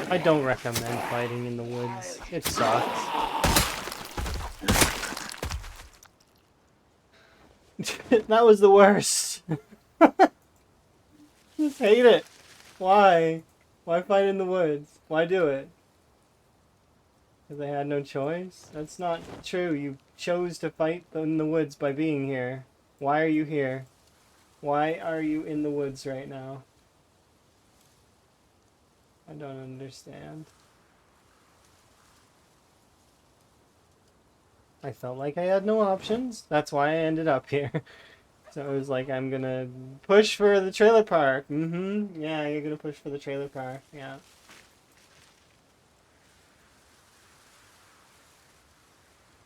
I don't recommend fighting in the woods. It sucks. That was the worst. Just hate it. Why? Why fight in the woods? Why do it? Because they had no choice? That's not true. You chose to fight in the woods by being here. Why are you here? Why are you in the woods right now? I don't understand. I felt like I had no options. That's why I ended up here. So it was like, I'm gonna push for the trailer park. Yeah, you're gonna push for the trailer park. Yeah.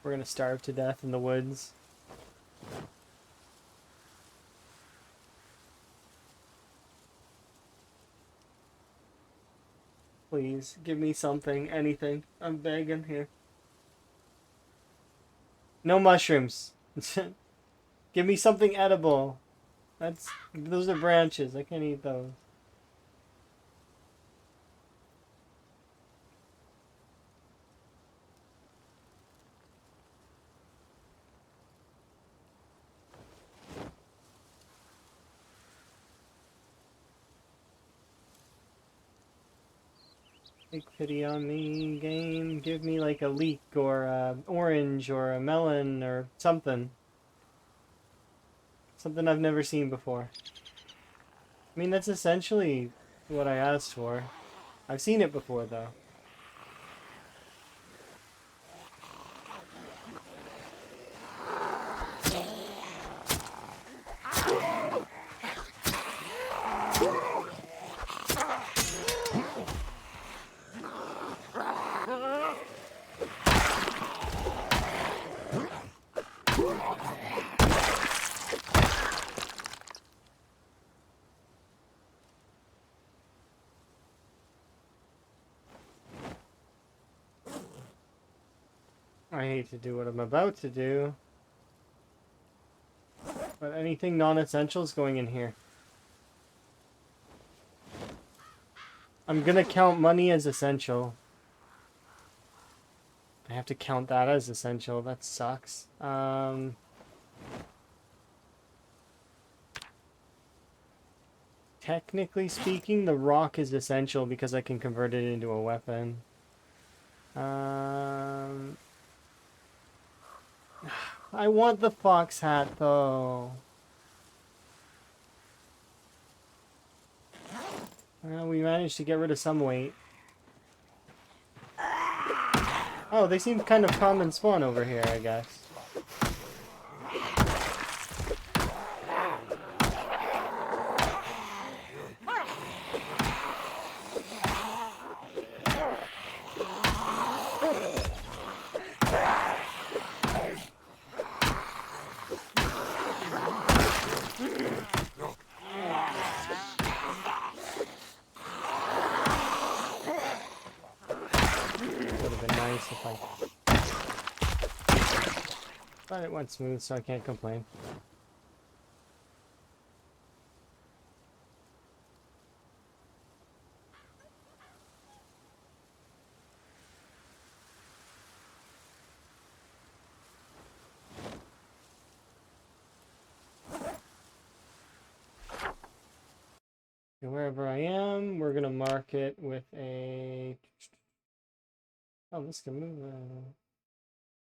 We're gonna starve to death in the woods. Please, give me something, anything. I'm begging here. No mushrooms. Give me something edible. Those are branches. I can't eat those. Take pity on me, game. Give me like a leek or a orange or a melon or something. Something I've never seen before. I mean, that's essentially what I asked for. I've seen it before, though. I hate to do what I'm about to do. But anything non-essential is going in here. I'm gonna count money as essential. I have to count that as essential. That sucks. Technically speaking, the rock is essential because I can convert it into a weapon. I want the fox hat, though. Well, we managed to get rid of some weight. Oh, they seem kind of common spawn over here, I guess. But it went smooth, so I can't complain. And wherever I am, we're gonna mark it with a... Oh, this can move.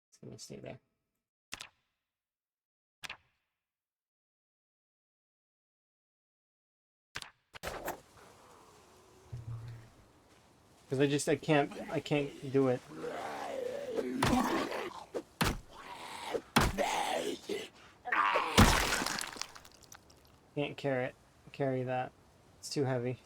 It's gonna stay there. Because I can't do it. Can't carry that. It's too heavy.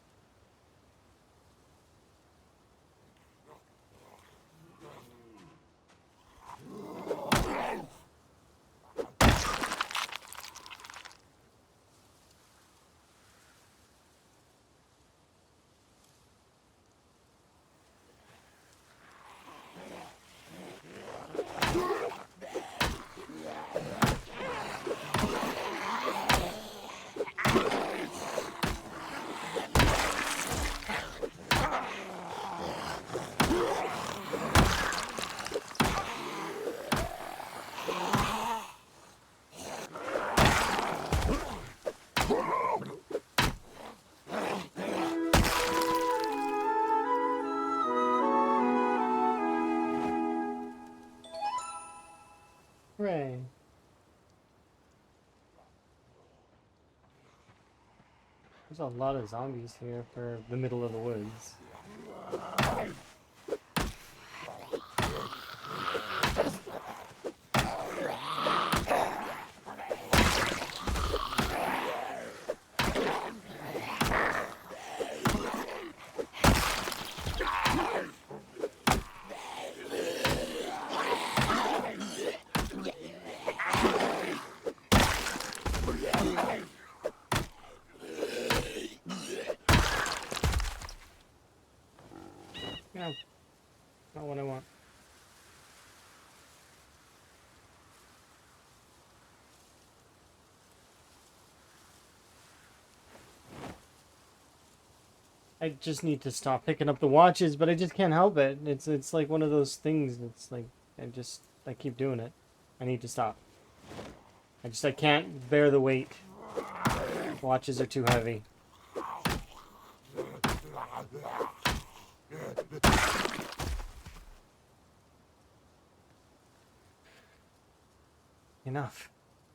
There's a lot of zombies here for the middle of the woods. No, not what I want. I just need to stop picking up the watches, but I just can't help it. It's like one of those things. It's like I keep doing it. I need to stop. I can't bear the weight. Watches are too heavy.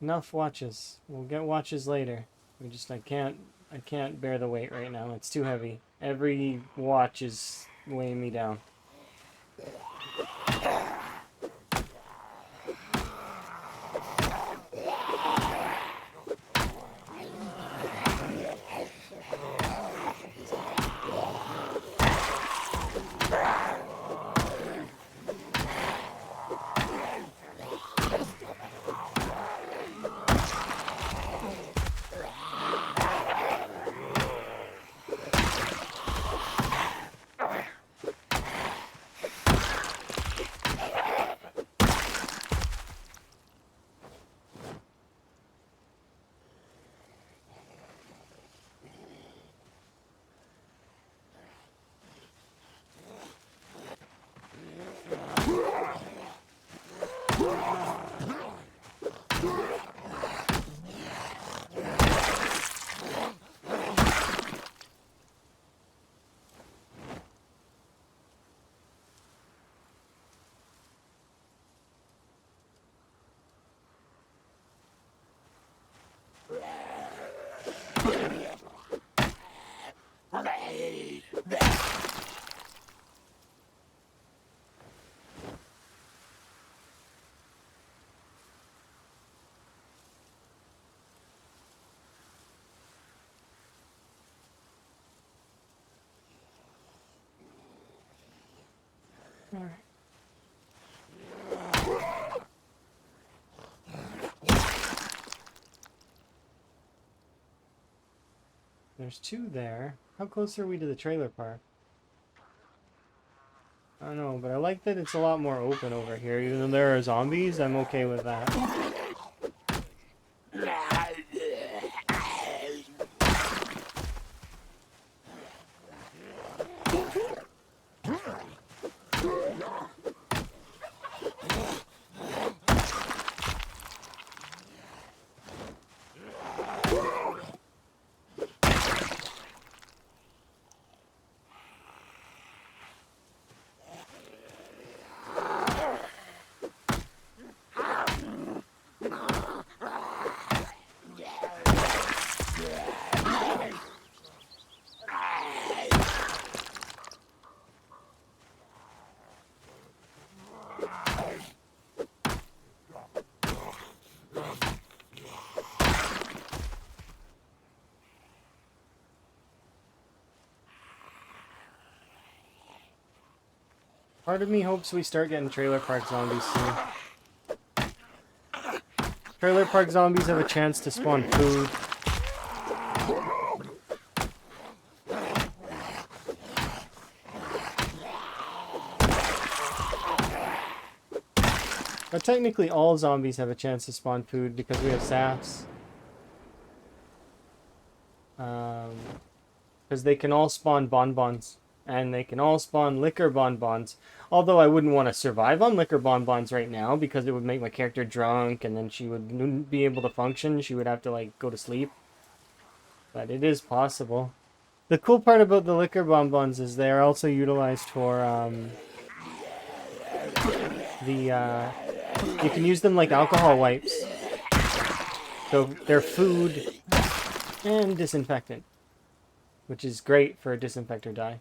Enough watches. We'll get watches later. I can't bear the weight right now. It's too heavy. Every watch is weighing me down. All right. There's two there. How close are we to the trailer park? I don't know, but I like that it's a lot more open over here. Even though there are zombies, I'm okay with that. Part of me hopes we start getting trailer park zombies soon. Trailer park zombies have a chance to spawn food. But technically all zombies have a chance to spawn food because we have safs. Because they can all spawn bonbons. And they can all spawn liquor bonbons. Although I wouldn't want to survive on liquor bonbons right now because it would make my character drunk and then she wouldn't be able to function. She would have to like go to sleep. But it is possible. The cool part about the liquor bonbons is they are also utilized for you can use them like alcohol wipes. So they're food and disinfectant. which is great for a disinfector dye.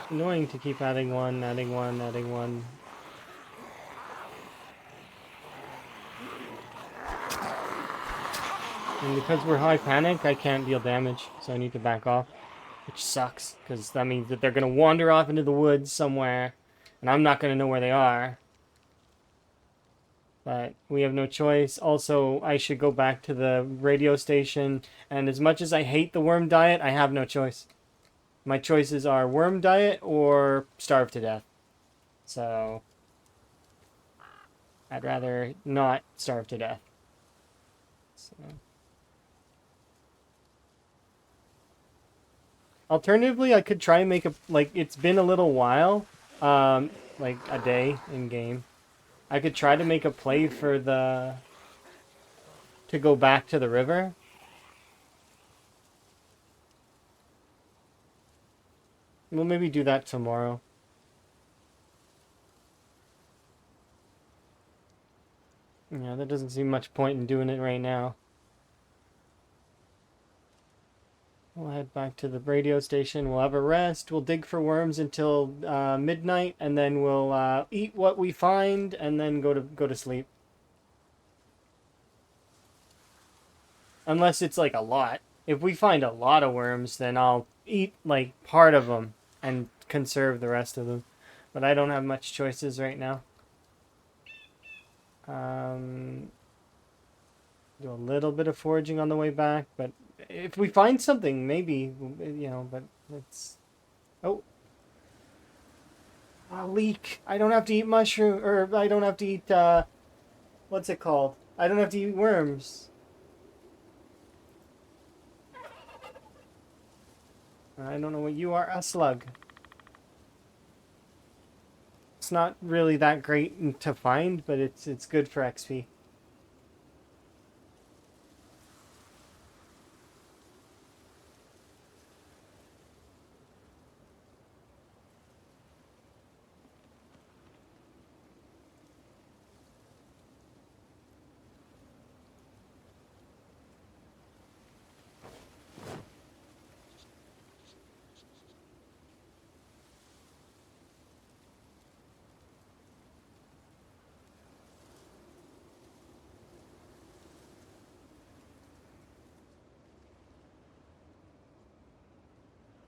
Annoying to keep adding one, adding one, adding one. And because we're high panic, I can't deal damage, so I need to back off. Which sucks, because that means that they're going to wander off into the woods somewhere, and I'm not going to know where they are. But we have no choice. Also, I should go back to the radio station, and as much as I hate the worm diet, I have no choice. My choices are worm diet or starve to death. So, I'd rather not starve to death. So. Alternatively, I could try and make a, like, it's been a little while, like a day in game. I could try to make a play for to go back to the river. We'll maybe do that tomorrow. Yeah, there doesn't seem much point in doing it right now. We'll head back to the radio station. We'll have a rest. We'll dig for worms until midnight, and then we'll eat what we find, and then go to sleep. Unless it's like a lot. If we find a lot of worms, then I'll eat like part of them and conserve the rest of them. But I don't have much choices right now. Do a little bit of foraging on the way back, but if we find something, maybe, you know, but it's... Oh. A leek. I don't have to eat mushroom, or I don't have to eat, what's it called? I don't have to eat worms. I don't know what you are. A slug. It's not really that great to find, but it's good for XP.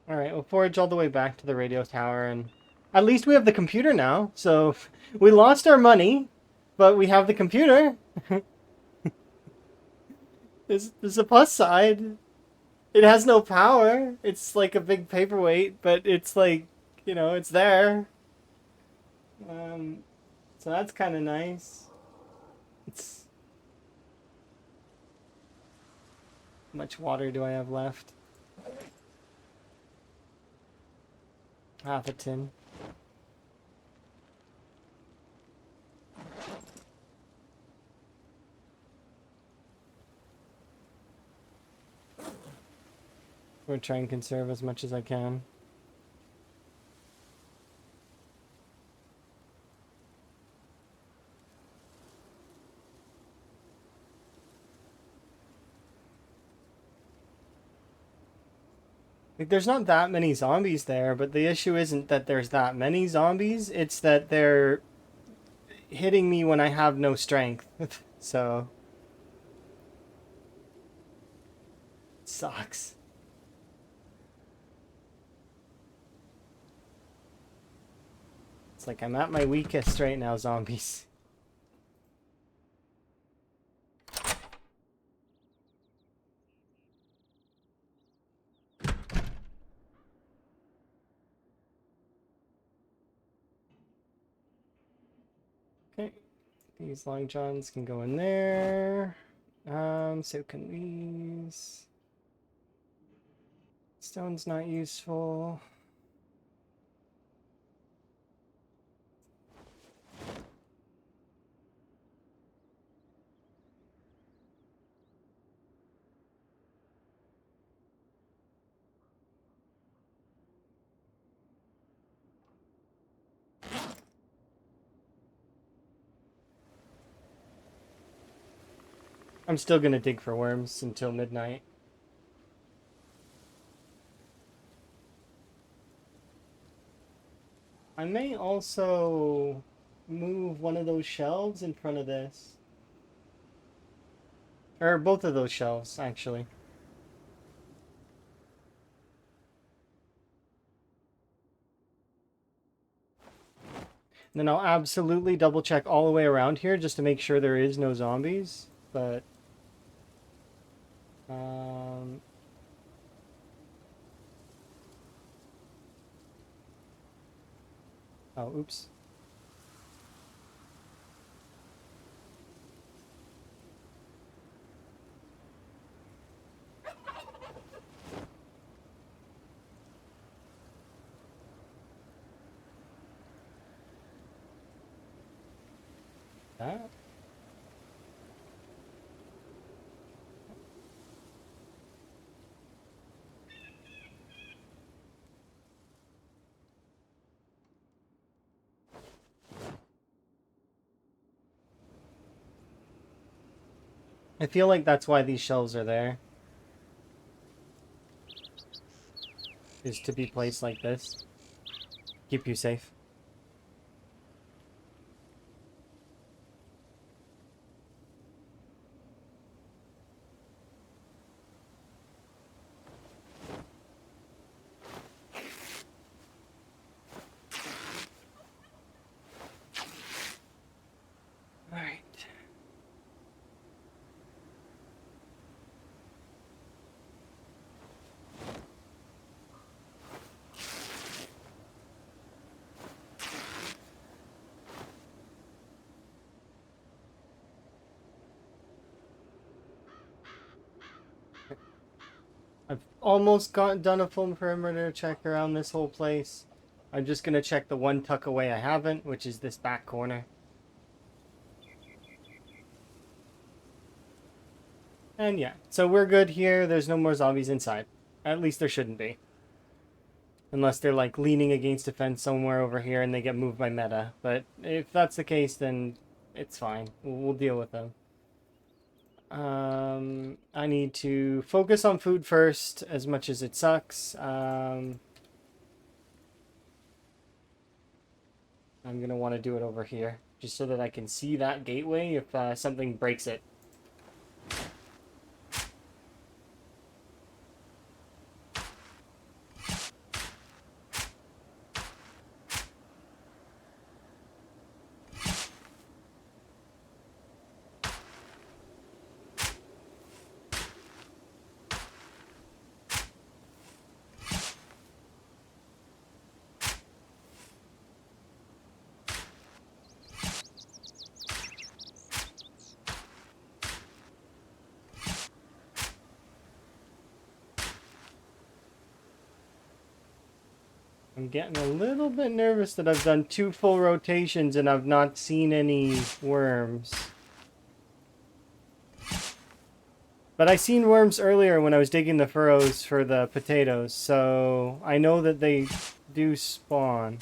Alright, we'll forage all the way back to the radio tower, and at least we have the computer now, so we lost our money, but we have the computer. There's a plus side. It has no power. It's like a big paperweight, but it's like, you know, it's there. So that's kind of nice. It's... much water do I have left? Half a tin. I'm gonna try and conserve as much as I can. Like, there's not that many zombies there, but the issue isn't that there's that many zombies, it's that they're hitting me when I have no strength. So it sucks. It's like I'm at my weakest right now, zombies. Okay, these long johns can go in there. So can these. Stone's not useful. I'm still gonna dig for worms until midnight. I may also move one of those shelves in front of this. Or both of those shelves, actually. And then I'll absolutely double check all the way around here just to make sure there is no zombies. But oh, oops. That. I feel like that's why these shelves are there. Is to be placed like this. Keep you safe. Alright. I've almost done a full perimeter check around this whole place. I'm just gonna check the one tuck away I haven't, which is this back corner. And yeah, so we're good here. There's no more zombies inside. At least there shouldn't be. Unless they're like leaning against a fence somewhere over here and they get moved by meta. But if that's the case, then it's fine. We'll deal with them. I need to focus on food first, as much as it sucks. I'm gonna want to do it over here, just so that I can see that gateway if something breaks it. I'm getting a little bit nervous that I've done 2 full rotations and I've not seen any worms. But I seen worms earlier when I was digging the furrows for the potatoes, so I know that they do spawn.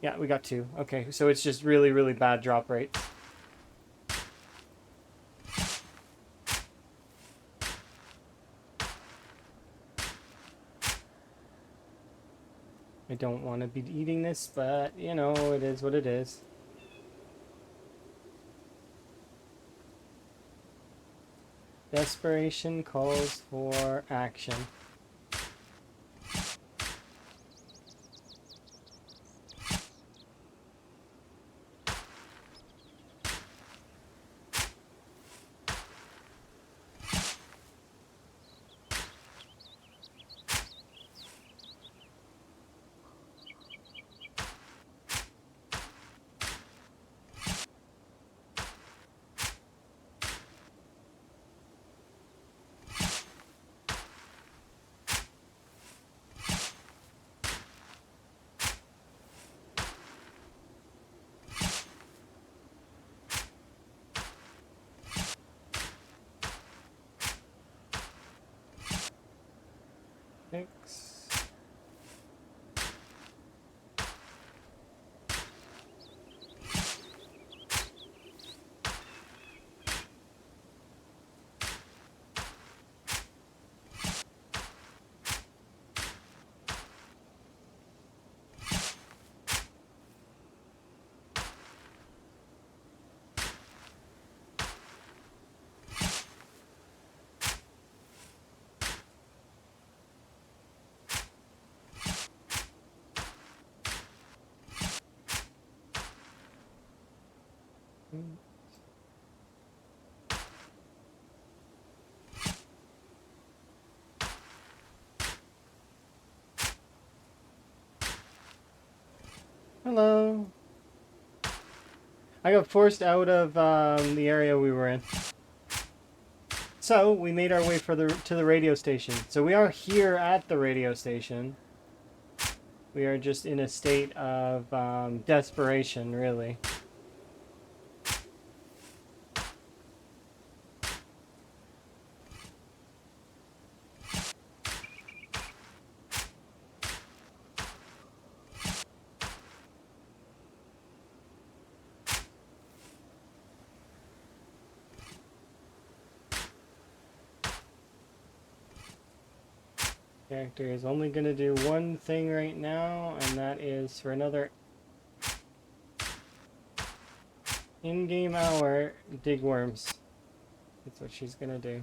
Yeah, we got 2. Okay, so it's just really, really bad drop rate. I don't want to be eating this, but, you know, it is what it is. Desperation calls for action. Six. Hello. I got forced out of the area we were in. So we made our way to the radio station. So we are here at the radio station. We are just in a state of desperation, really. Character is only going to do one thing right now, and that is for another in-game hour, dig worms. That's what she's going to do.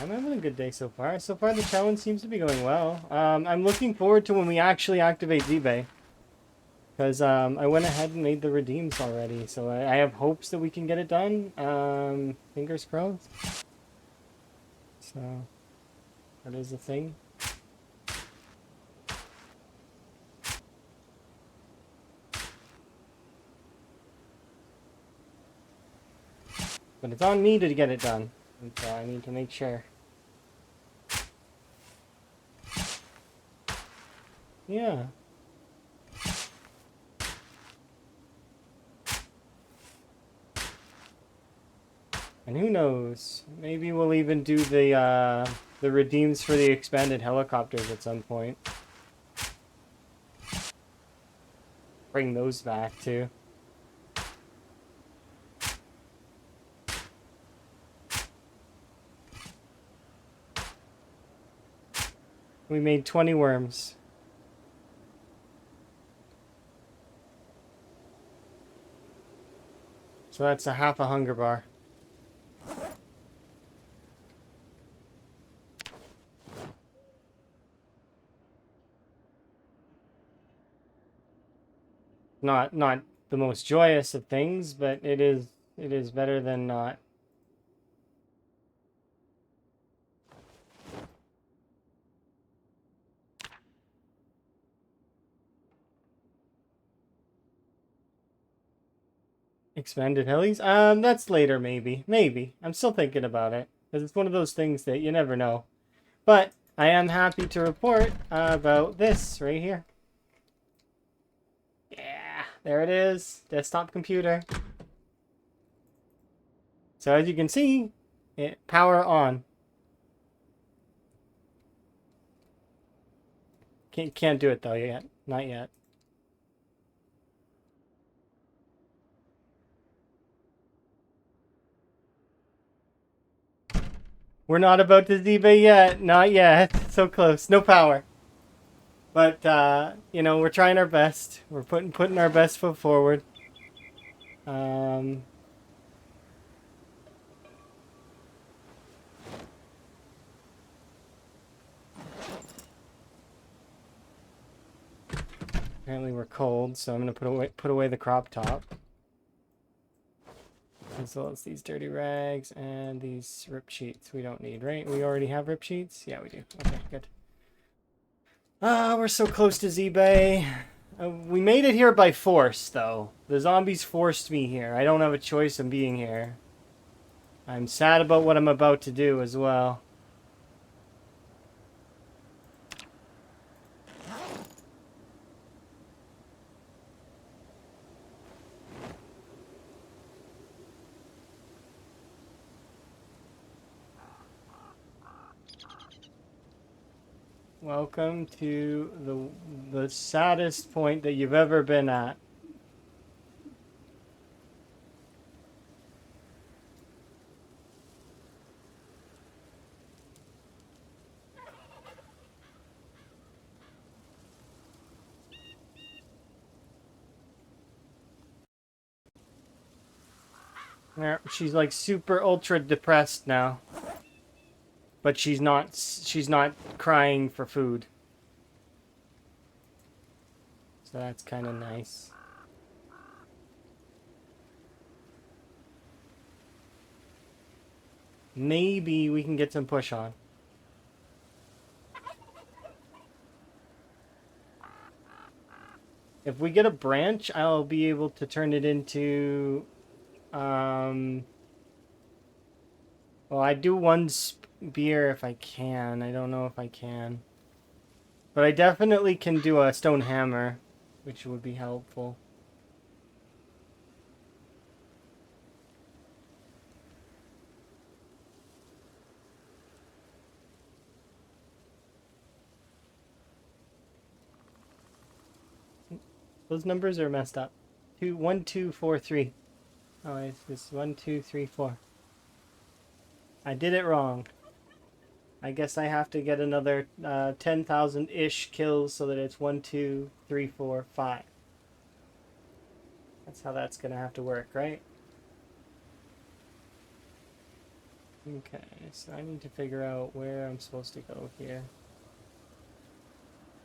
I'm having a good day so far. So far, the challenge seems to be going well. I'm looking forward to when we actually activate ZBay. Because I went ahead and made the redeems already. So I have hopes that we can get it done. Fingers crossed. So, that is the thing. But it's on me to get it done. And so I need to make sure. Yeah. And who knows? Maybe we'll even do the redeems for the expanded helicopters at some point. Bring those back too. We made 20 worms. So that's a half a hunger bar. Not the most joyous of things, but it is better than not. Expanded helis? That's later, maybe. Maybe. I'm still thinking about it. Because it's one of those things that you never know. But I am happy to report about this right here. Yeah, there it is. Desktop computer. So as you can see, power on. Can't do it though yet. Not yet. We're not about to ZBay yet. Not yet. So close. No power. But you know, we're trying our best. We're putting our best foot forward. Apparently we're cold, so I'm gonna put away the crop top. As well as these dirty rags and these rip sheets we don't need, right? We already have rip sheets? Yeah, we do. Okay, good. Ah, we're so close to ZBay. We made it here by force, though. The zombies forced me here. I don't have a choice in being here. I'm sad about what I'm about to do as well. Welcome to the saddest point that you've ever been at. Yeah, she's like super ultra depressed now. But she's not crying for food. So that's kind of nice. Maybe we can get some push on. If we get a branch, I'll be able to turn it into well, I do one spear if I can. I don't know if I can. But I definitely can do a stone hammer, which would be helpful. Those numbers are messed up. 1, 2, 4, 3. Oh, it's 1, 2, 3, 4. I did it wrong. I guess I have to get another 10,000-ish kills so that it's 1, 2, 3, 4, 5. That's how that's gonna have to work, right? Okay, so I need to figure out where I'm supposed to go here.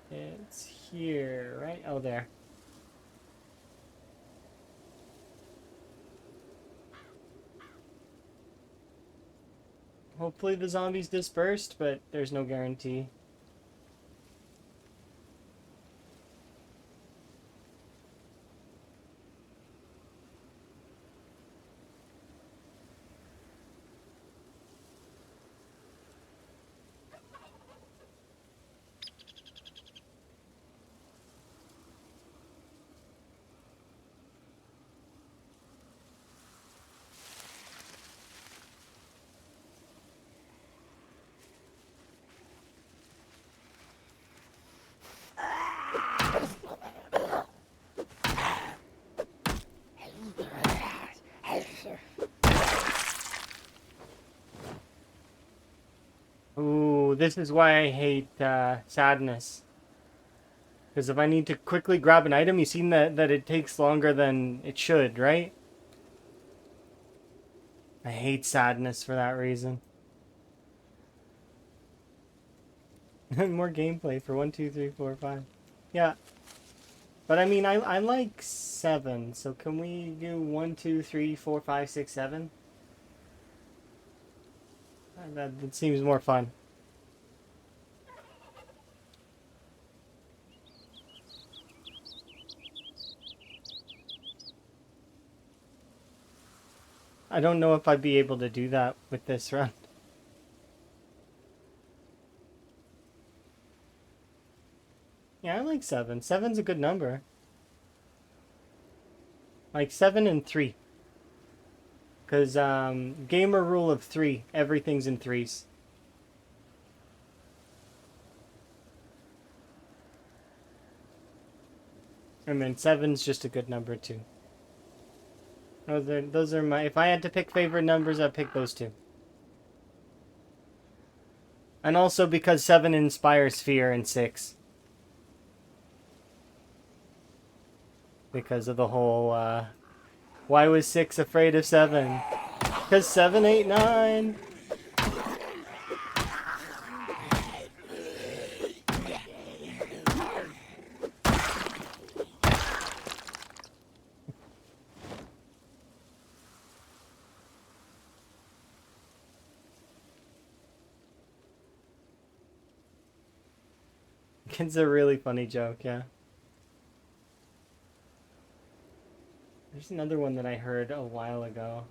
It's here, right? Oh, there. Hopefully the zombies dispersed, but there's no guarantee. Ooh, this is why I hate sadness. Because if I need to quickly grab an item, you've seen that it takes longer than it should, right? I hate sadness for that reason. More gameplay for 1, 2, 3, 4, 5. Yeah. But I mean, I like 7, so can we do 1, 2, 3, 4, 5, 6, 7? That seems more fun. I don't know if I'd be able to do that with this run. Yeah, I like 7. 7's a good number. Like 7 and 3. Because, gamer rule of 3. Everything's in 3s. And then 7's just a good number too. Those are my... If I had to pick favorite numbers, I'd pick those two. And also because 7 inspires fear in 6. Because of the whole, why was 6 afraid of 7? Because 7, 8, 9. It's a really funny joke, yeah. There's another one that I heard a while ago.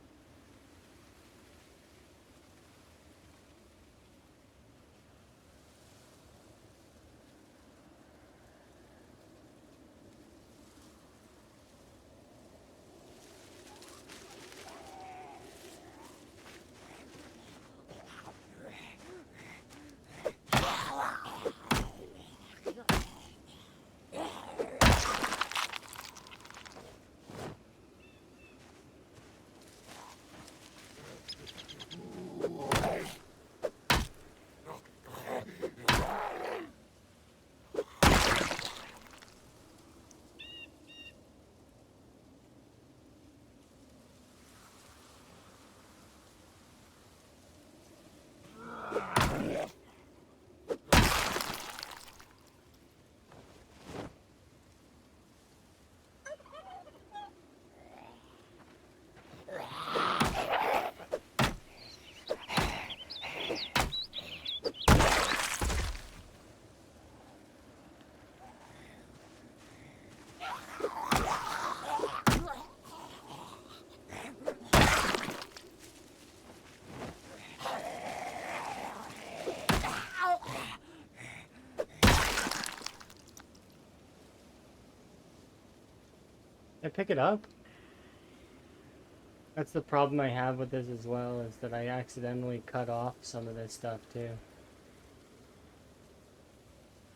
I pick it up? That's the problem I have with this as well, is that I accidentally cut off some of this stuff too.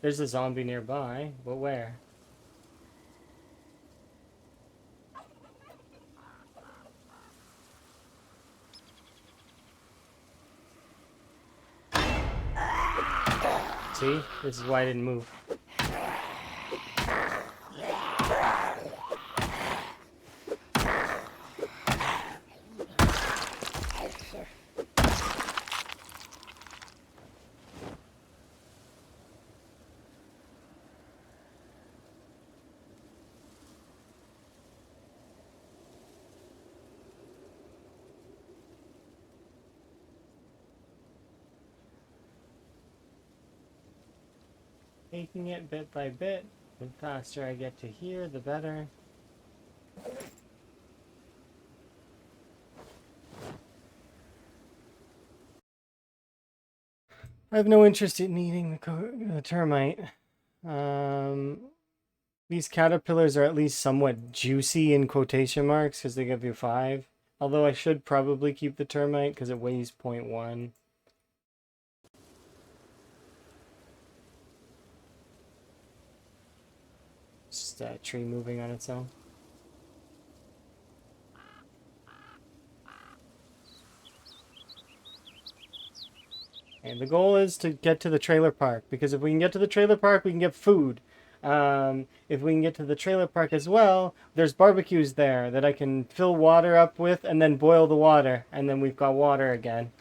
There's a zombie nearby, but where? See? This is why I didn't move. Taking it bit by bit. The faster I get to here, the better. I have no interest in eating the termite. These caterpillars are at least somewhat juicy in quotation marks because they give you 5. Although I should probably keep the termite because it weighs 0.1. Just a tree moving on its own. And the goal is to get to the trailer park, because if we can get to the trailer park, we can get food. If we can get to the trailer park as well, there's barbecues there that I can fill water up with and then boil the water, and then we've got water again.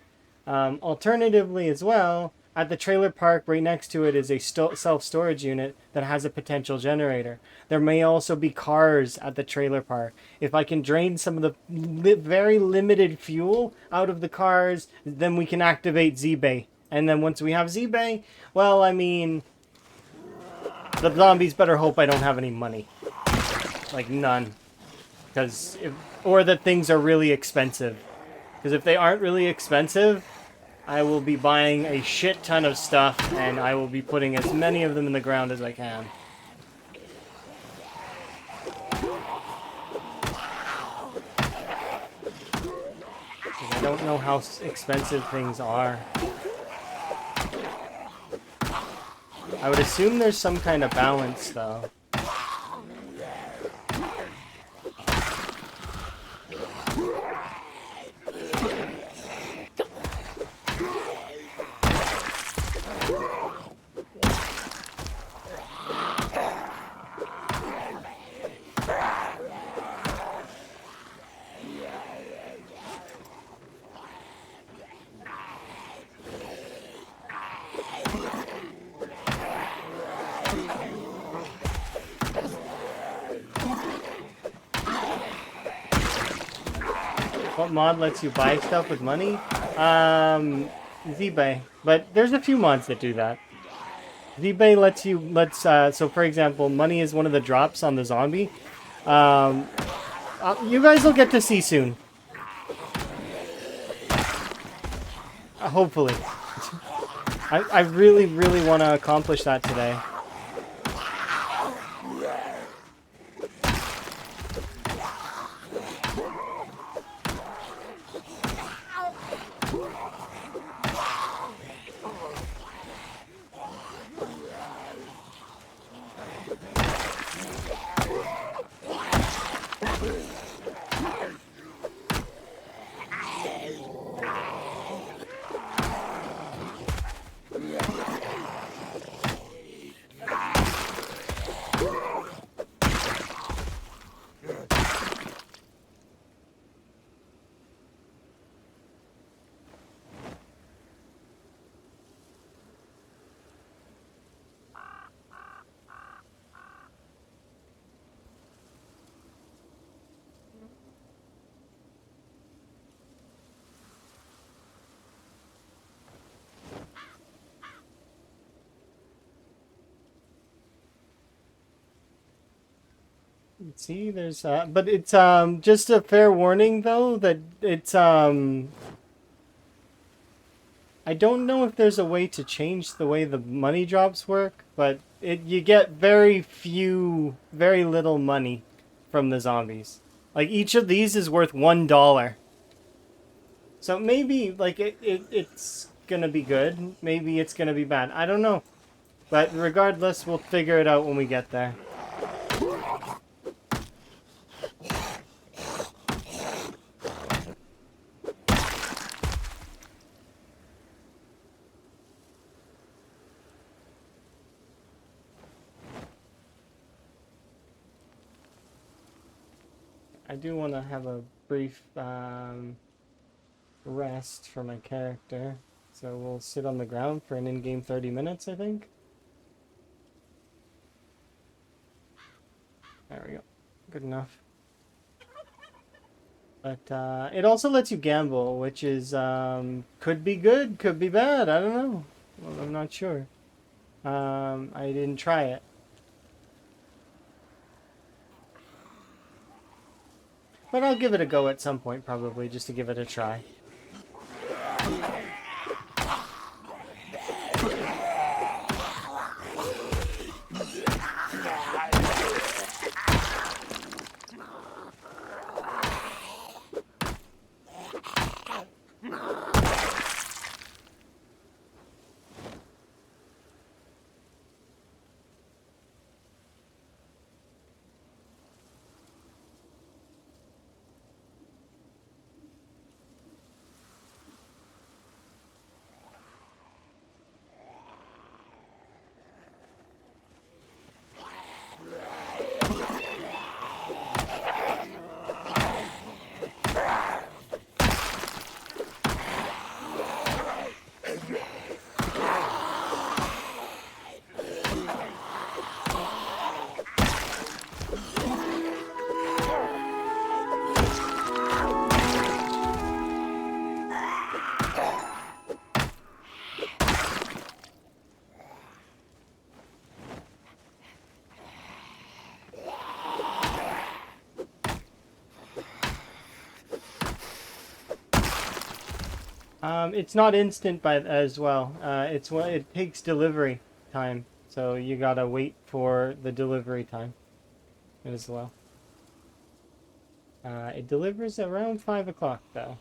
Alternatively as well, at the trailer park, right next to it is a self-storage unit that has a potential generator. There may also be cars at the trailer park. If I can drain some of the very limited fuel out of the cars, then we can activate ZBay. And then once we have ZBay, well, I mean, the zombies better hope I don't have any money. Like, none. Or that things are really expensive. Because if they aren't really expensive, I will be buying a shit ton of stuff, and I will be putting as many of them in the ground as I can. I don't know how expensive things are. I would assume there's some kind of balance, though. What mod lets you buy stuff with money? ZBay. But there's a few mods that do that. ZBay so for example, money is one of the drops on the zombie. You guys will get to see soon. Hopefully. I really, really want to accomplish that today. See, there's but it's just a fair warning though that it's I don't know if there's a way to change the way the money drops work, but you get very little money from the zombies. Like each of these is worth $1. So maybe like it's gonna be good, maybe it's gonna be bad. I don't know. But regardless, we'll figure it out when we get there. I do want to have a brief rest for my character, so we'll sit on the ground for an in-game 30 minutes, I think. There we go. Good enough. But it also lets you gamble, which is could be good, could be bad. I don't know. Well, I'm not sure. I didn't try it. But I'll give it a go at some point, probably, just to give it a try. It's not instant by as well. It takes delivery time, so you gotta wait for the delivery time as well. It delivers around 5 o'clock though.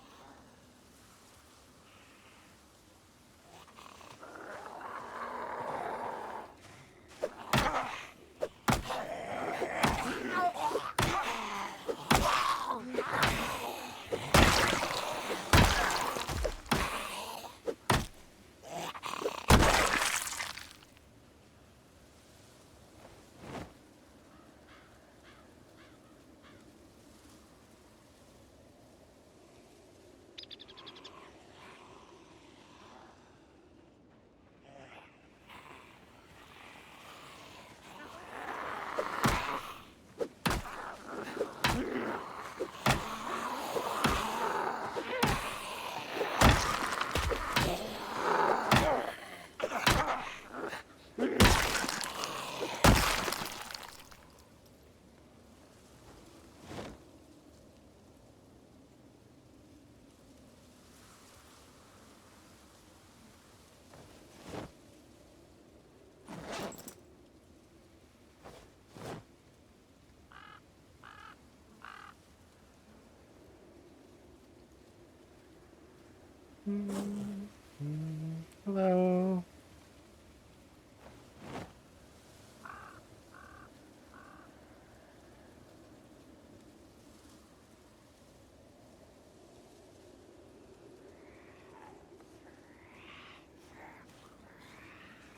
Hello.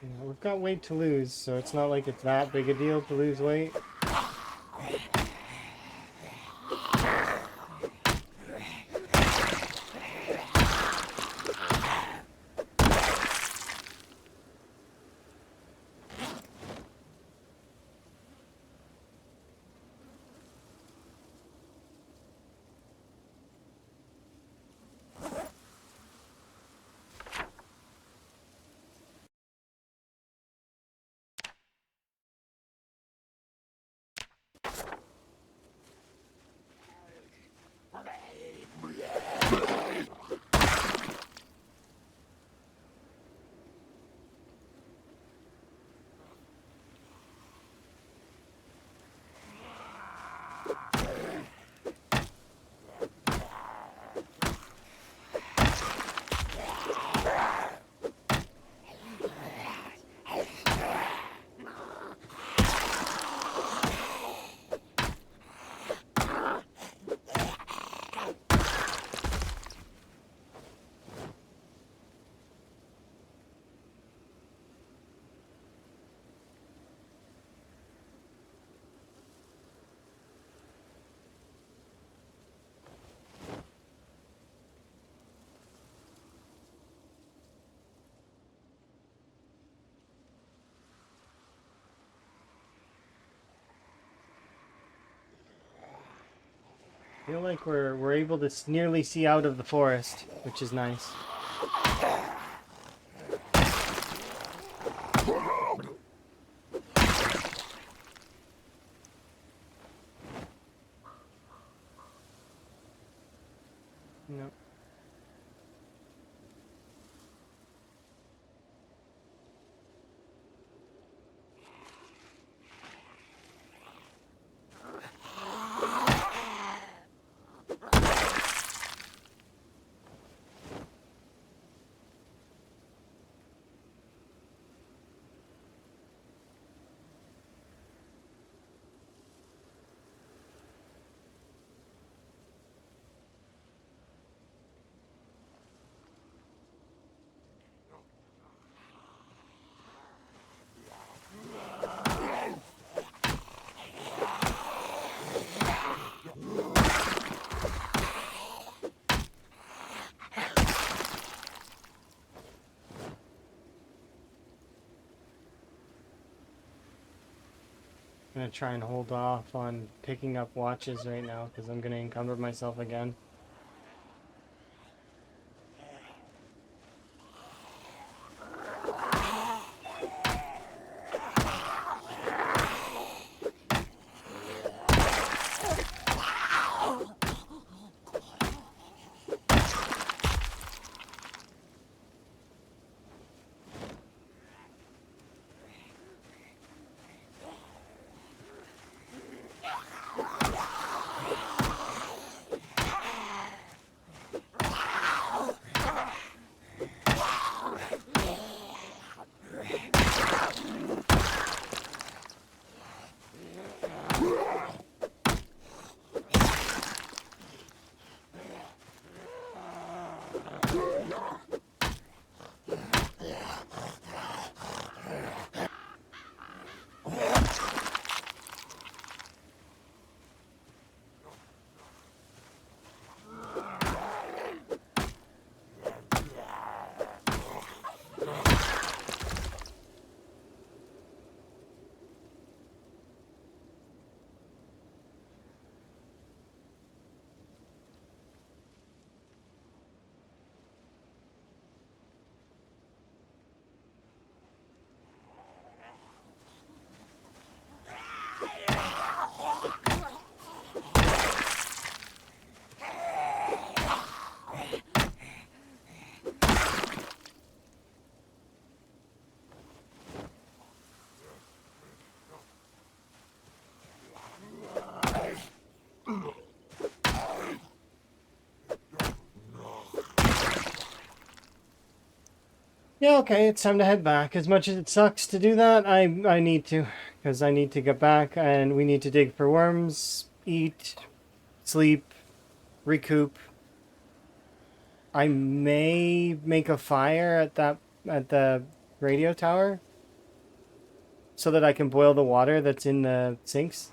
Yeah, we've got weight to lose, so it's not like it's that big a deal to lose weight. I feel like we're able to nearly see out of the forest, which is nice. No. I'm gonna try and hold off on picking up watches right now because I'm gonna encumber myself again. Yeah, okay, it's time to head back. As much as it sucks to do that, I need to. Because I need to get back and we need to dig for worms, eat, sleep, recoup. I may make a fire at the radio tower so that I can boil the water that's in the sinks.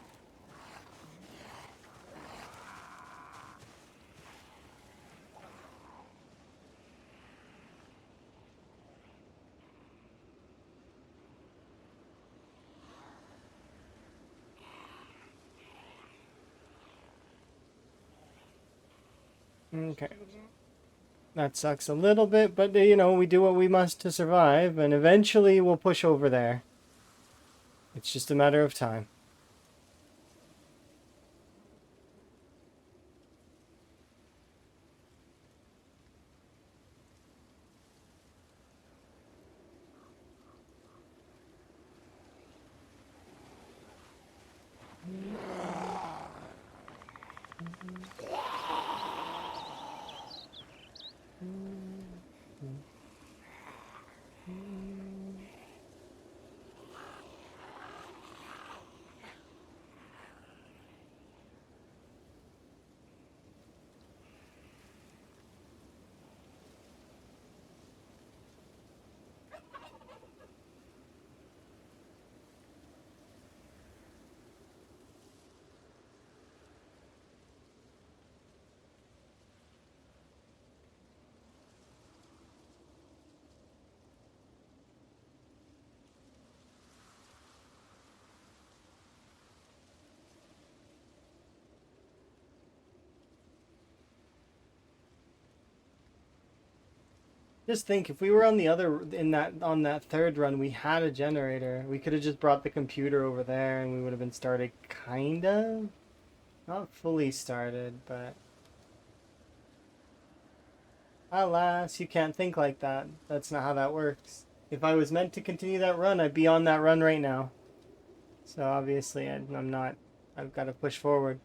Okay. That sucks a little bit, but you know, we do what we must to survive, and eventually we'll push over there. It's just a matter of time. Just think, if we were on the other on that third run, we had a generator. We could have just brought the computer over there, and we would have been started, kind of, not fully started, but alas, you can't think like that. That's not how that works. If I was meant to continue that run, I'd be on that run right now. So obviously, I'm not. I've got to push forward.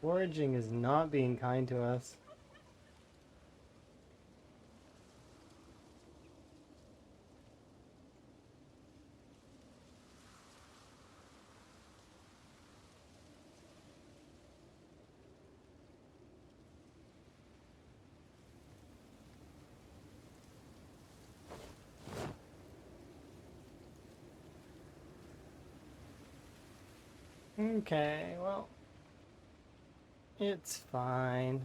Foraging is not being kind to us. Okay, well, it's fine.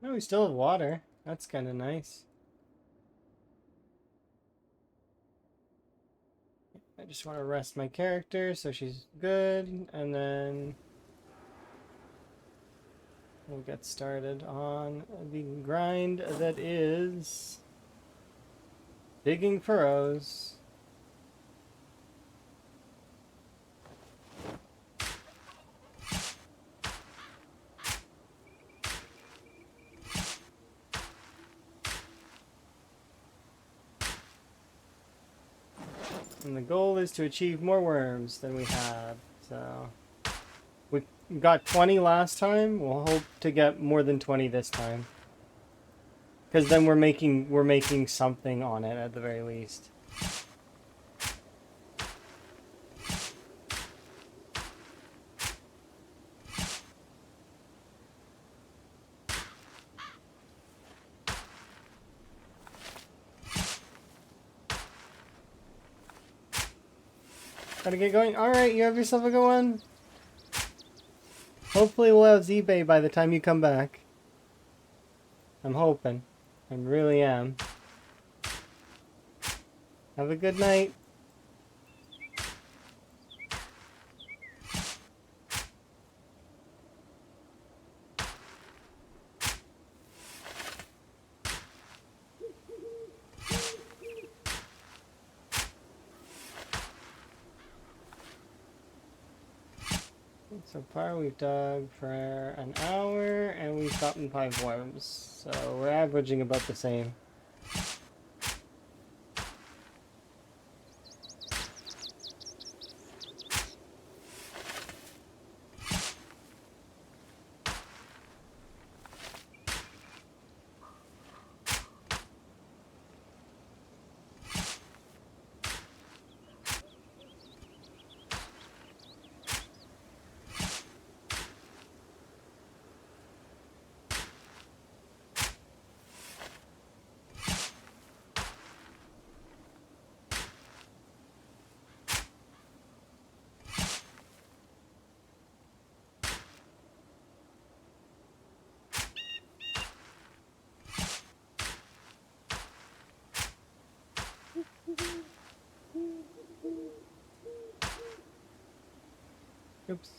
Oh, we still have water. That's kind of nice. I just want to rest my character so she's good, and then we'll get started on the grind that is digging furrows. And the goal is to achieve more worms than we have. So we got 20 last time. We'll hope to get more than 20 this time. Because then we're making something on it at the very least. Gotta get going. Alright, you have yourself a good one. Hopefully we'll have ZBay by the time you come back. I'm hoping. I really am. Have a good night. So far we've dug for an hour and we've gotten 5 worms. So we're averaging about the same. Oops.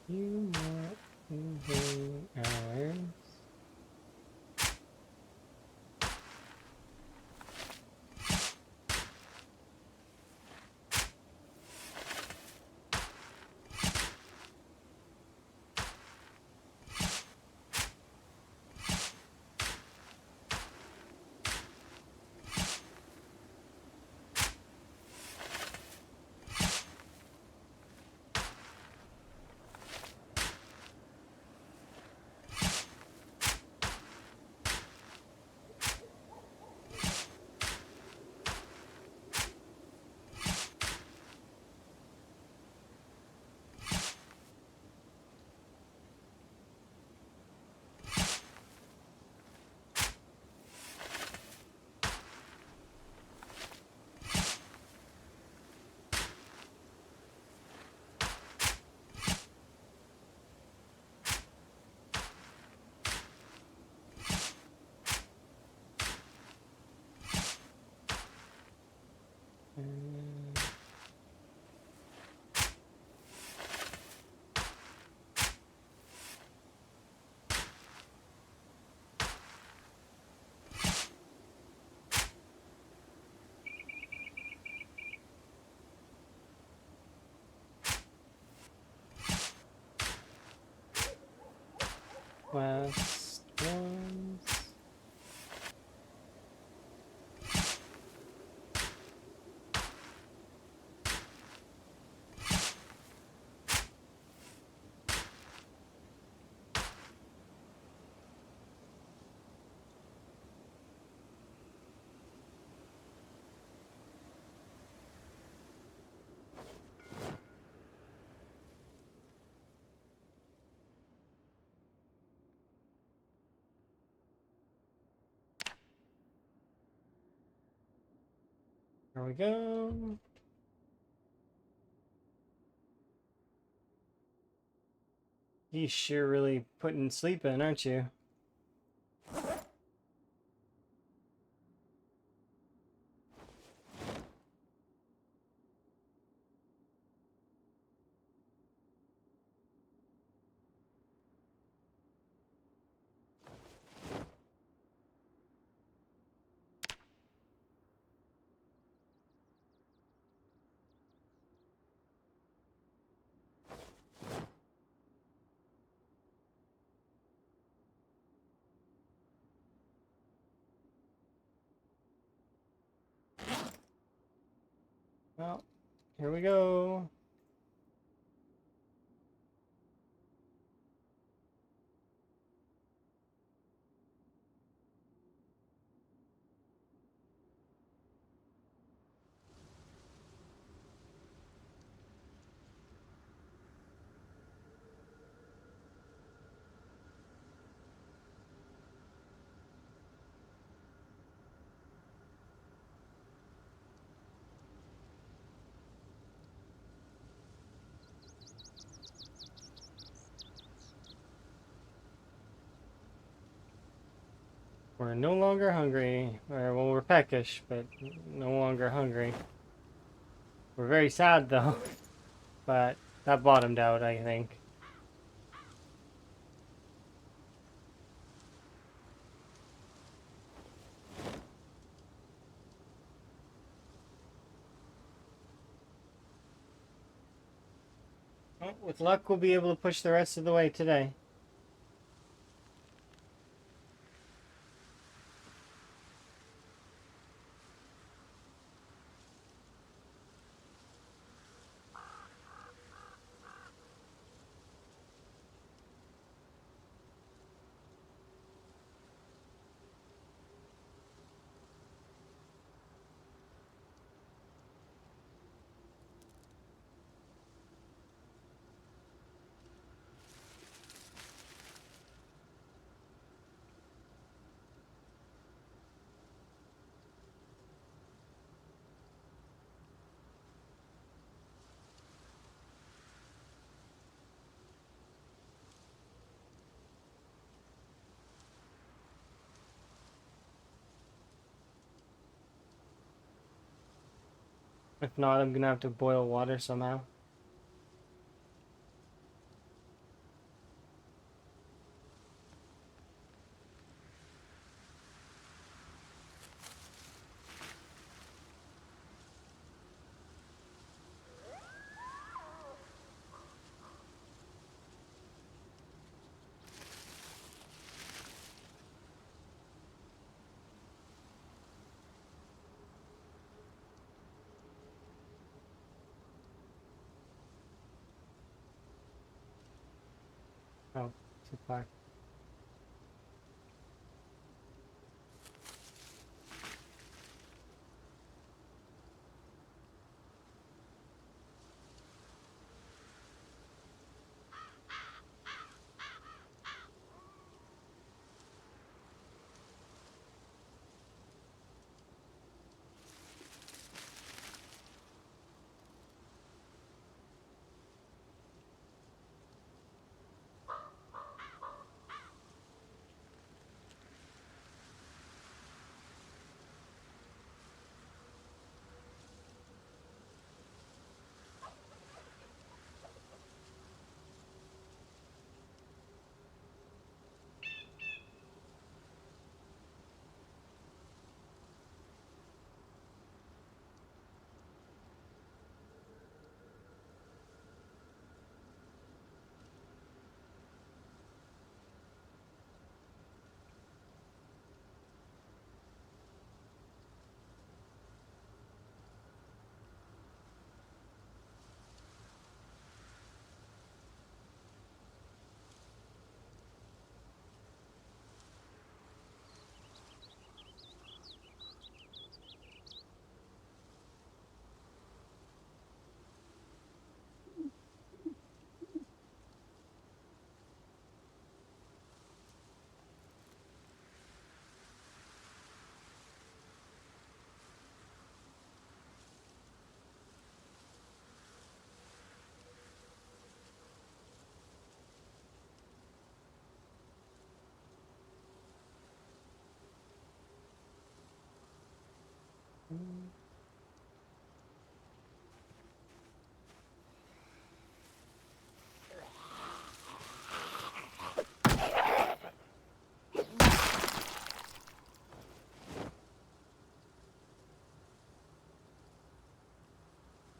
Few more evening hours. quest ones. There we go. You sure really putting sleep in, aren't you? Well, here we go. We're no longer hungry. Or, well, we're peckish, but no longer hungry. We're very sad, though. But that bottomed out, I think. Well, with luck, we'll be able to push the rest of the way today. If not, I'm gonna have to boil water somehow. Oh, too far.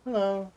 Hello.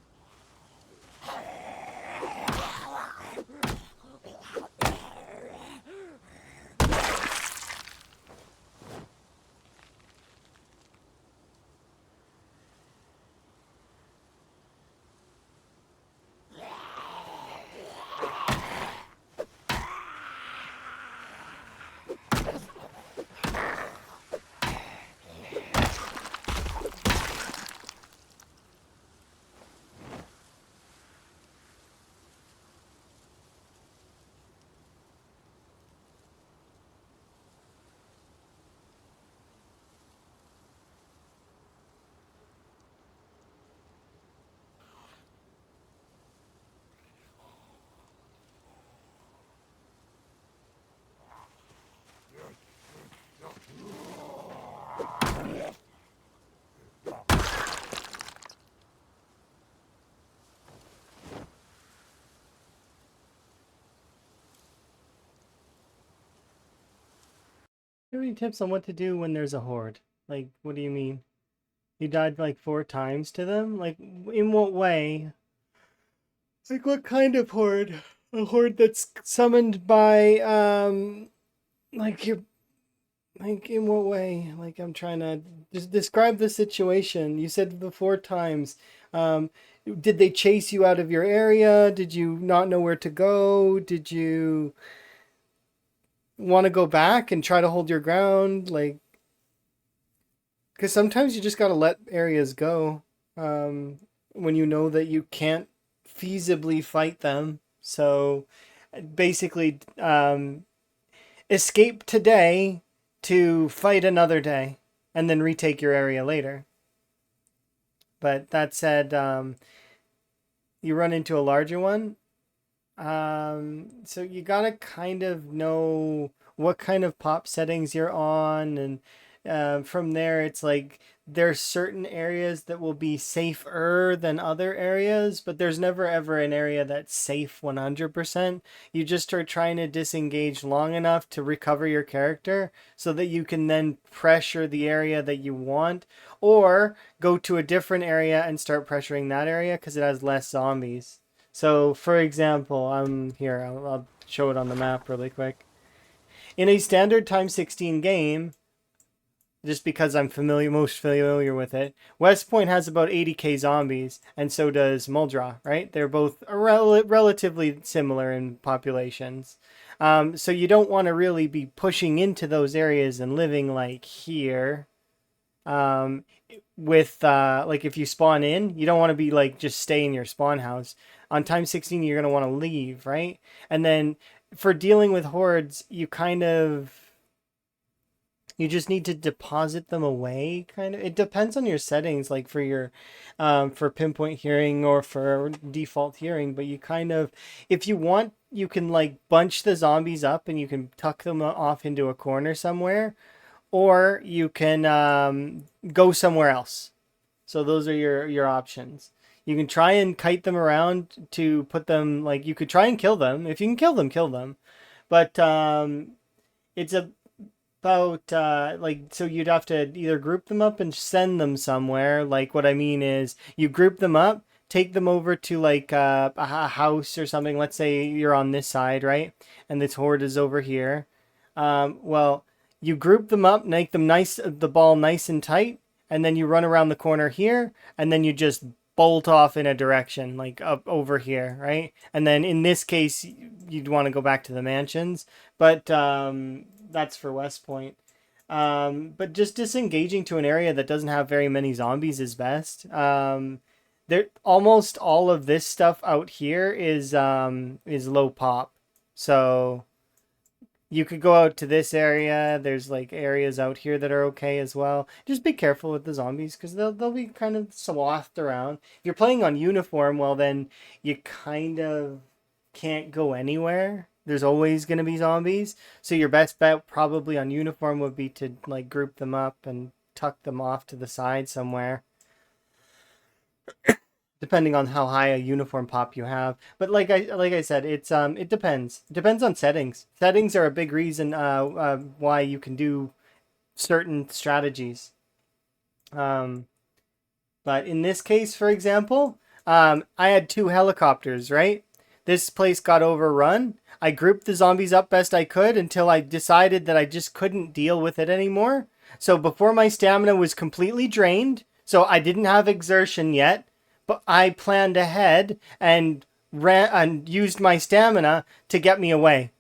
Do you have any tips on what to do when there's a horde? Like, what do you mean? You died like 4 times to them? Like, in what way? Like, what kind of horde? A horde that's summoned by, like, you're, like, in what way? Like, I'm trying to just describe the situation. You said the 4 times. Um, did they chase you out of your area? Did you not know where to go? Did you want to go back and try to hold your ground? Like, because sometimes you just got to let areas go when you know that you can't feasibly fight them. So basically, escape today to fight another day and then retake your area later. But that said, you run into a larger one. So you gotta kind of know what kind of pop settings you're on, and from there, it's like there's certain areas that will be safer than other areas, but there's never ever an area that's safe 100%. You just are trying to disengage long enough to recover your character so that you can then pressure the area that you want, or go to a different area and start pressuring that area because it has less zombies. So, for example, I'm here. I'll show it on the map really quick. In a standard times 16 game, just because I'm most familiar with it, West Point has about 80k zombies, and so does Muldra, right? They're both relatively similar in populations. So you don't want to really be pushing into those areas and living like here. Um, with like if you spawn in, you don't want to be like just stay in your spawn house. On time 16, you're gonna want to leave, right? And then for dealing with hordes, you just need to deposit them away, kind of. It depends on your settings, like for your for pinpoint hearing or for default hearing, but you kind of, if you want, you can like bunch the zombies up and you can tuck them off into a corner somewhere, or you can go somewhere else. So those are your options. You can try and kite them around to put them, like you could try and kill them. If you can kill them, kill them. But it's about like, so you'd have to either group them up and send them somewhere. Like what I mean is you group them up, take them over to like a house or something. Let's say you're on this side, right? And this horde is over here. Well, you group them up, make them nice, the ball nice and tight, and then you run around the corner here, and then you just bolt off in a direction, like up over here, right? And then in this case, you'd want to go back to the mansions, but that's for West Point. But just disengaging to an area that doesn't have very many zombies is best. There, almost all of this stuff out here is low pop, so you could go out to this area. There's like areas out here that are okay as well. Just be careful with the zombies because they'll be kind of swathed around. If you're playing on uniform, well then you kind of can't go anywhere. There's always going to be zombies. So your best bet probably on uniform would be to like group them up and tuck them off to the side somewhere, depending on how high a uniform pop you have. But like I said, it depends. It depends on settings. Settings are a big reason why you can do certain strategies. Um, but in this case, for example, I had 2 helicopters, right? This place got overrun. I grouped the zombies up best I could until I decided that I just couldn't deal with it anymore. So before my stamina was completely drained, so I didn't have exertion yet, but I planned ahead and ran and used my stamina to get me away.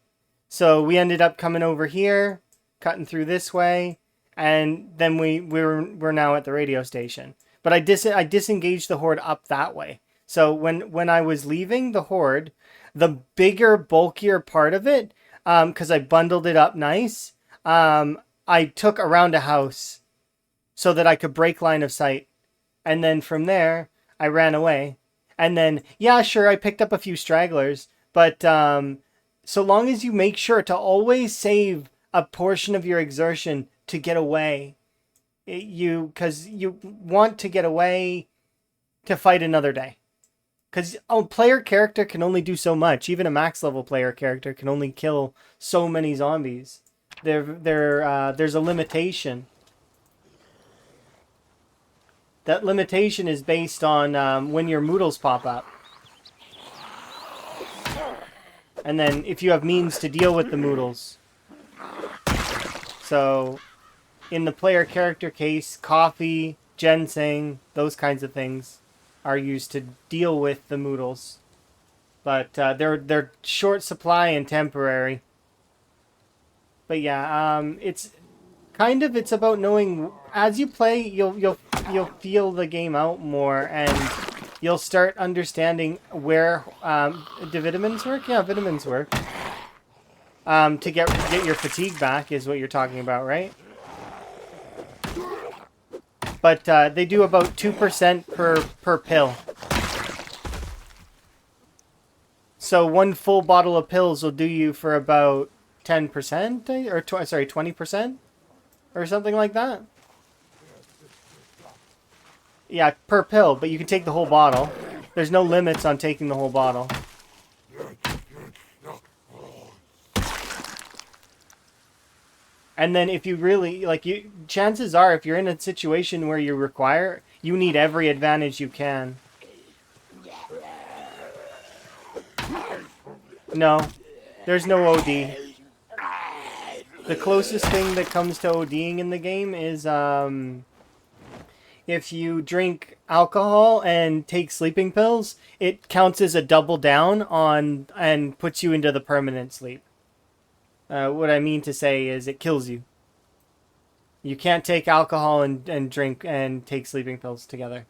So we ended up coming over here, cutting through this way, and then we're now at the radio station. But I disengaged the horde up that way. So when I was leaving the horde, the bigger, bulkier part of it, because I bundled it up nice, I took around a house so that I could break line of sight. And then from there, I ran away. And then, yeah, sure, I picked up a few stragglers, but so long as you make sure to always save a portion of your exertion to get away, because you want to get away to fight another day. Because a player character can only do so much. Even a max level player character can only kill so many zombies. There's a limitation. That limitation is based on when your moodles pop up. And then if you have means to deal with the moodles. So, in the player character case, coffee, ginseng, those kinds of things are used to deal with the moodles. But they're short supply and temporary. But yeah, it's about knowing as you play, you'll feel the game out more, and you'll start understanding where do vitamins work? Yeah, vitamins work. To get your fatigue back is what you're talking about, right? But they do about 2% per pill. So one full bottle of pills will do you for about 10%, or 20%, or something like that. Yeah, per pill, but you can take the whole bottle. There's no limits on taking the whole bottle. And then if you really, chances are, if you're in a situation where you need every advantage you can. No, there's no OD. The closest thing that comes to ODing in the game is, if you drink alcohol and take sleeping pills, it counts as a double down on and puts you into the permanent sleep. What I mean to say is it kills you. You can't take alcohol and drink and take sleeping pills together.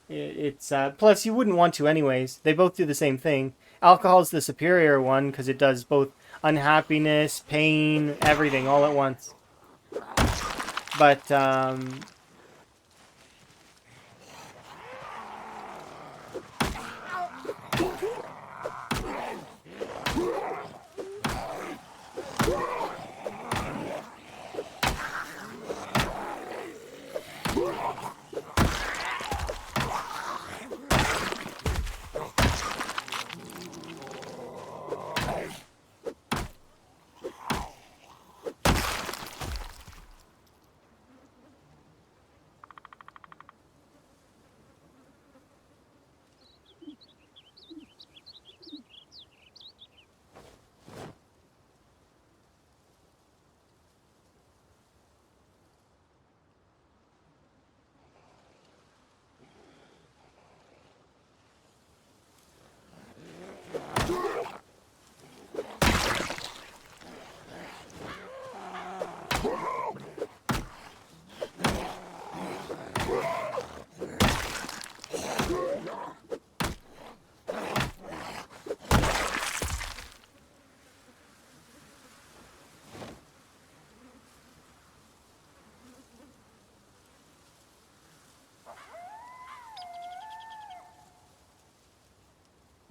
It's plus you wouldn't want to anyways. They both do the same thing. Alcohol's the superior one because it does both unhappiness, pain, everything all at once. But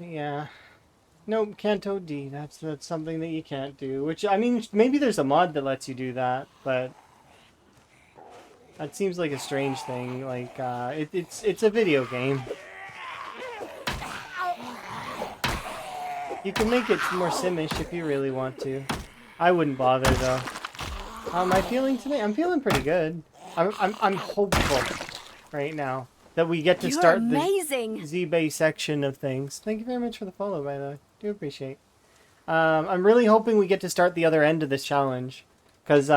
yeah. Nope, can't OD. That's something that you can't do. Which, I mean, maybe there's a mod that lets you do that, but that seems like a strange thing. Like, it's a video game. You can make it more simish if you really want to. I wouldn't bother though. How am I feeling today? I'm feeling pretty good. I'm hopeful right now. that we get to You're start amazing. the ZBay section of things. Thank you very much for the follow, by the way. Do appreciate. I'm really hoping we get to start the other end of this challenge, because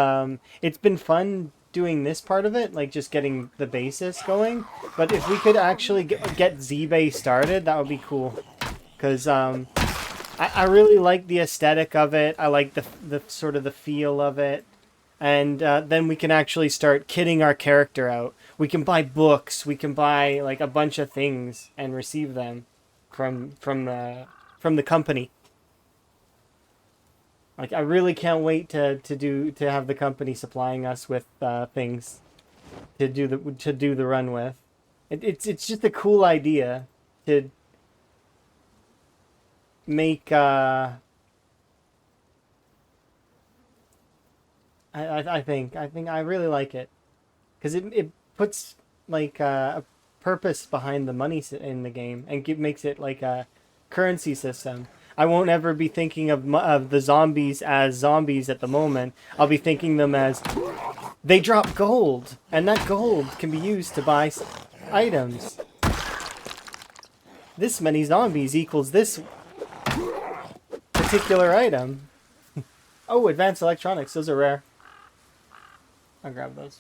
it's been fun doing this part of it, like just getting the basis going. But if we could actually get ZBay started, that would be cool. Because I really like the aesthetic of it. I like the sort of the feel of it. And then we can actually start kitting our character out. We can buy books. We can buy like a bunch of things and receive them from the company. Like I really can't wait to have the company supplying us with things to do the run with. It's just a cool idea to make. I think I really like it because it puts like a purpose behind the money in the game and makes it like a currency system. I won't ever be thinking of the zombies as zombies at the moment. I'll be thinking them as they drop gold, and that gold can be used to buy items. This many zombies equals this particular item. Oh, advanced electronics. Those are rare. I'll grab those.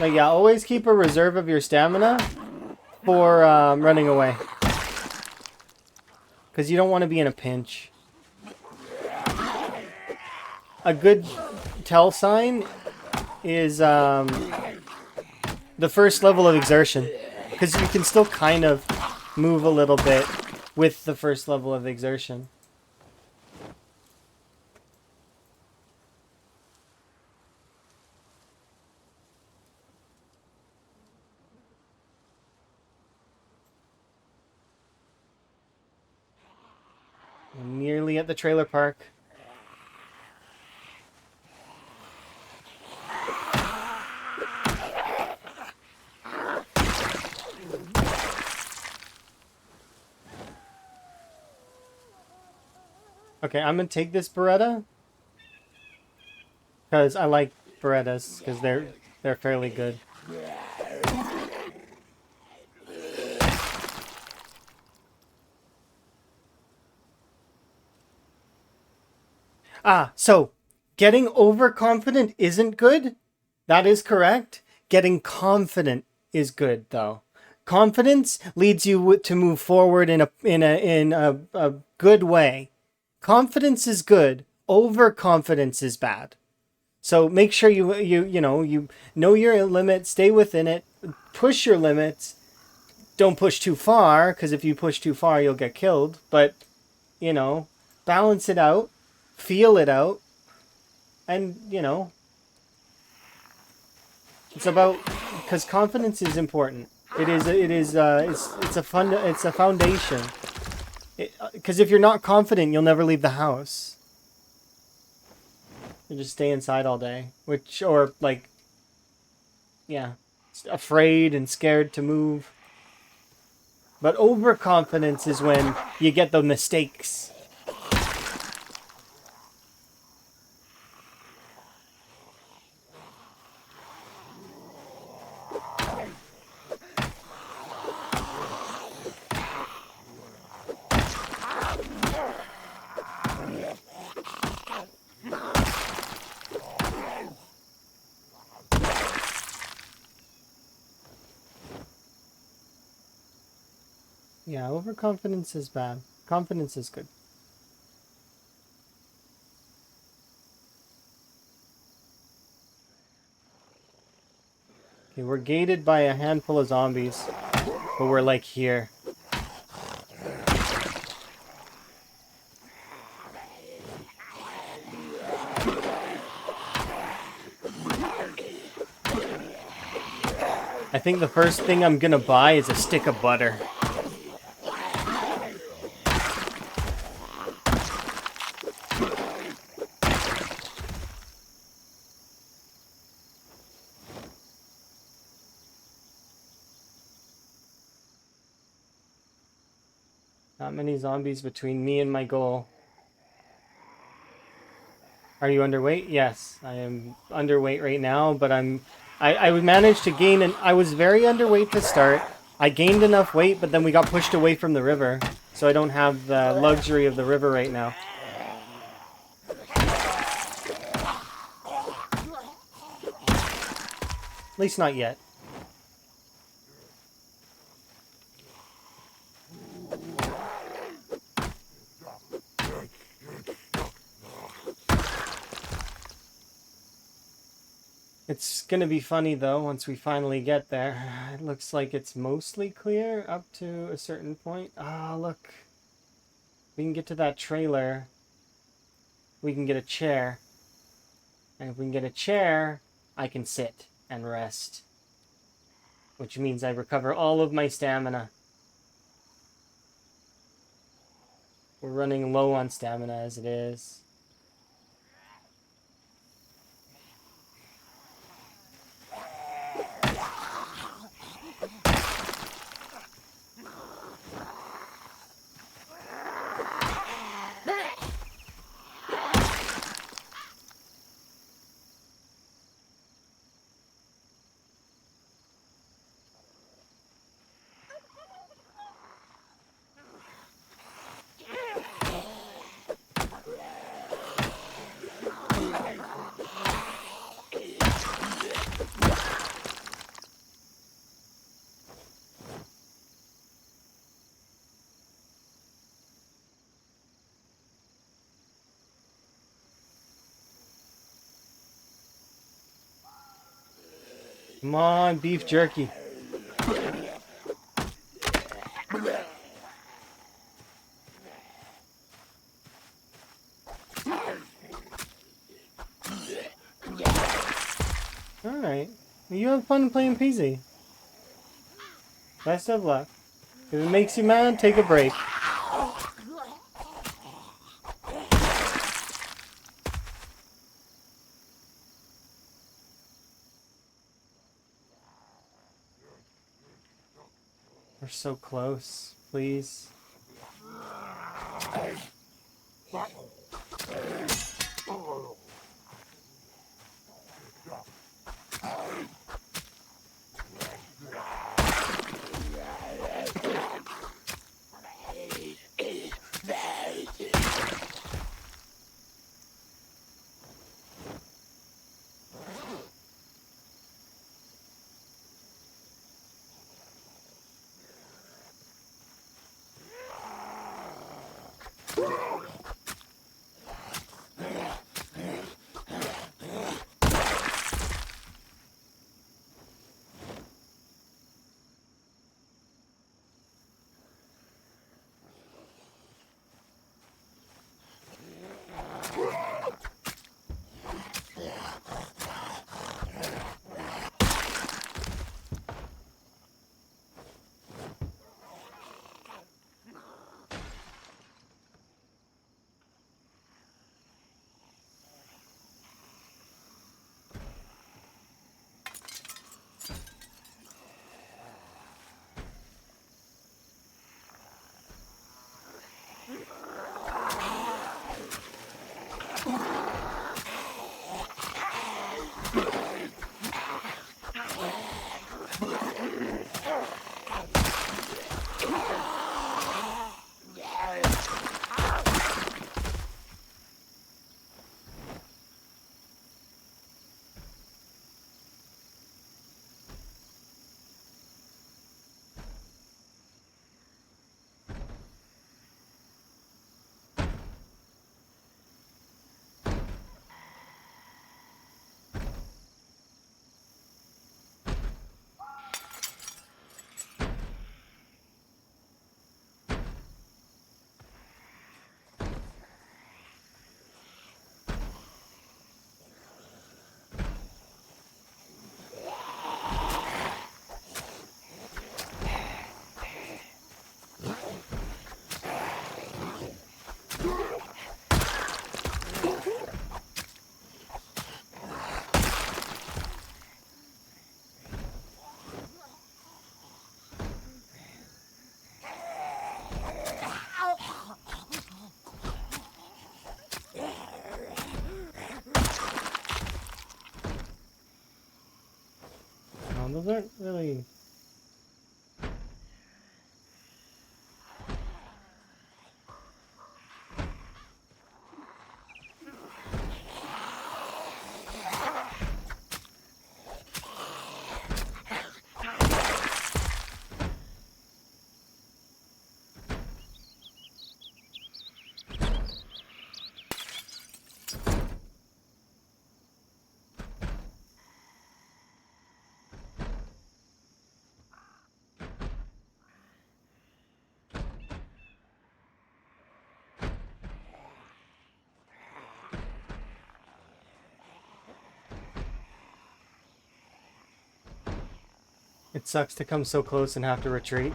But yeah, always keep a reserve of your stamina for running away. Because you don't want to be in a pinch. A good tell sign is the first level of exertion. Because you can still kind of move a little bit with the first level of exertion. I'm nearly at the trailer park. Okay, I'm gonna take this Beretta because I like Berettas because they're fairly good. So getting overconfident isn't good. That is correct. Getting confident is good, though. Confidence leads you to move forward in a good way. Confidence is good. Overconfidence is bad. So make sure you know your limit, stay within it, push your limits. Don't push too far, because if you push too far, you'll get killed. But, balance it out, feel it out, and, it's about, because confidence is important. It's a foundation. Because if you're not confident, you'll never leave the house. You just stay inside all day, afraid and scared to move. But overconfidence is when you get the mistakes. Yeah, overconfidence is bad. Confidence is good. Okay, we're gated by a handful of zombies, but we're like here. I think the first thing I'm gonna buy is a stick of butter. Not many zombies between me and my goal. Are you underweight? Yes, I am underweight right now, but I managed to gain, and I was very underweight to start. I gained enough weight, but then we got pushed away from the river, so I don't have the luxury of the river right now. At least not yet. It's gonna be funny though once we finally get there. It looks like it's mostly clear up to a certain point. Ah, look. We can get to that trailer. We can get a chair. And if we can get a chair, I can sit and rest. Which means I recover all of my stamina. We're running low on stamina as it is. Come on, beef jerky. Alright. You have fun playing PZ. Best of luck. If it makes you mad, take a break. We're so close. Please. those aren't really... It sucks to come so close and have to retreat.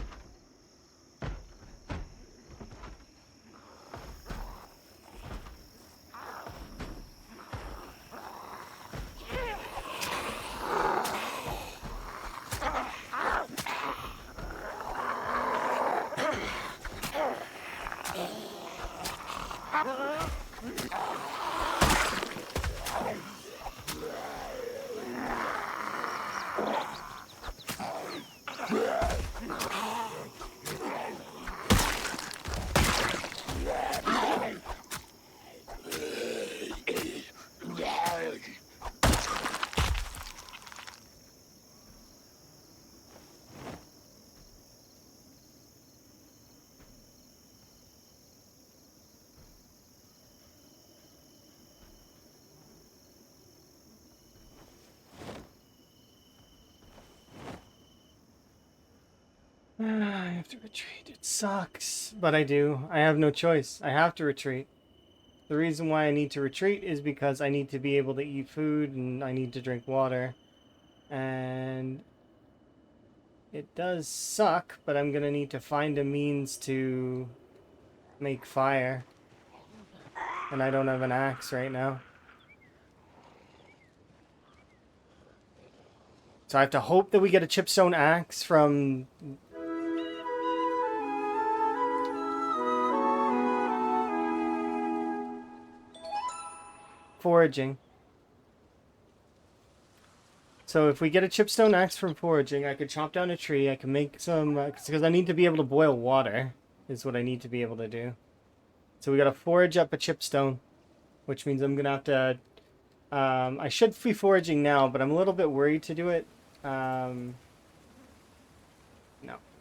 I have to retreat. It sucks. But I do. I have no choice. I have to retreat. The reason why I need to retreat is because I need to be able to eat food and I need to drink water. And it does suck, but I'm gonna need to find a means to make fire. And I don't have an axe right now. So I have to hope that we get a chipstone axe from... foraging. So if we get a chipstone axe from foraging, I could chop down a tree, I can make some... because I need to be able to boil water, is what I need to be able to do. So we gotta forage up a chipstone, which means I'm gonna have to... I should be foraging now, but I'm a little bit worried to do it. No,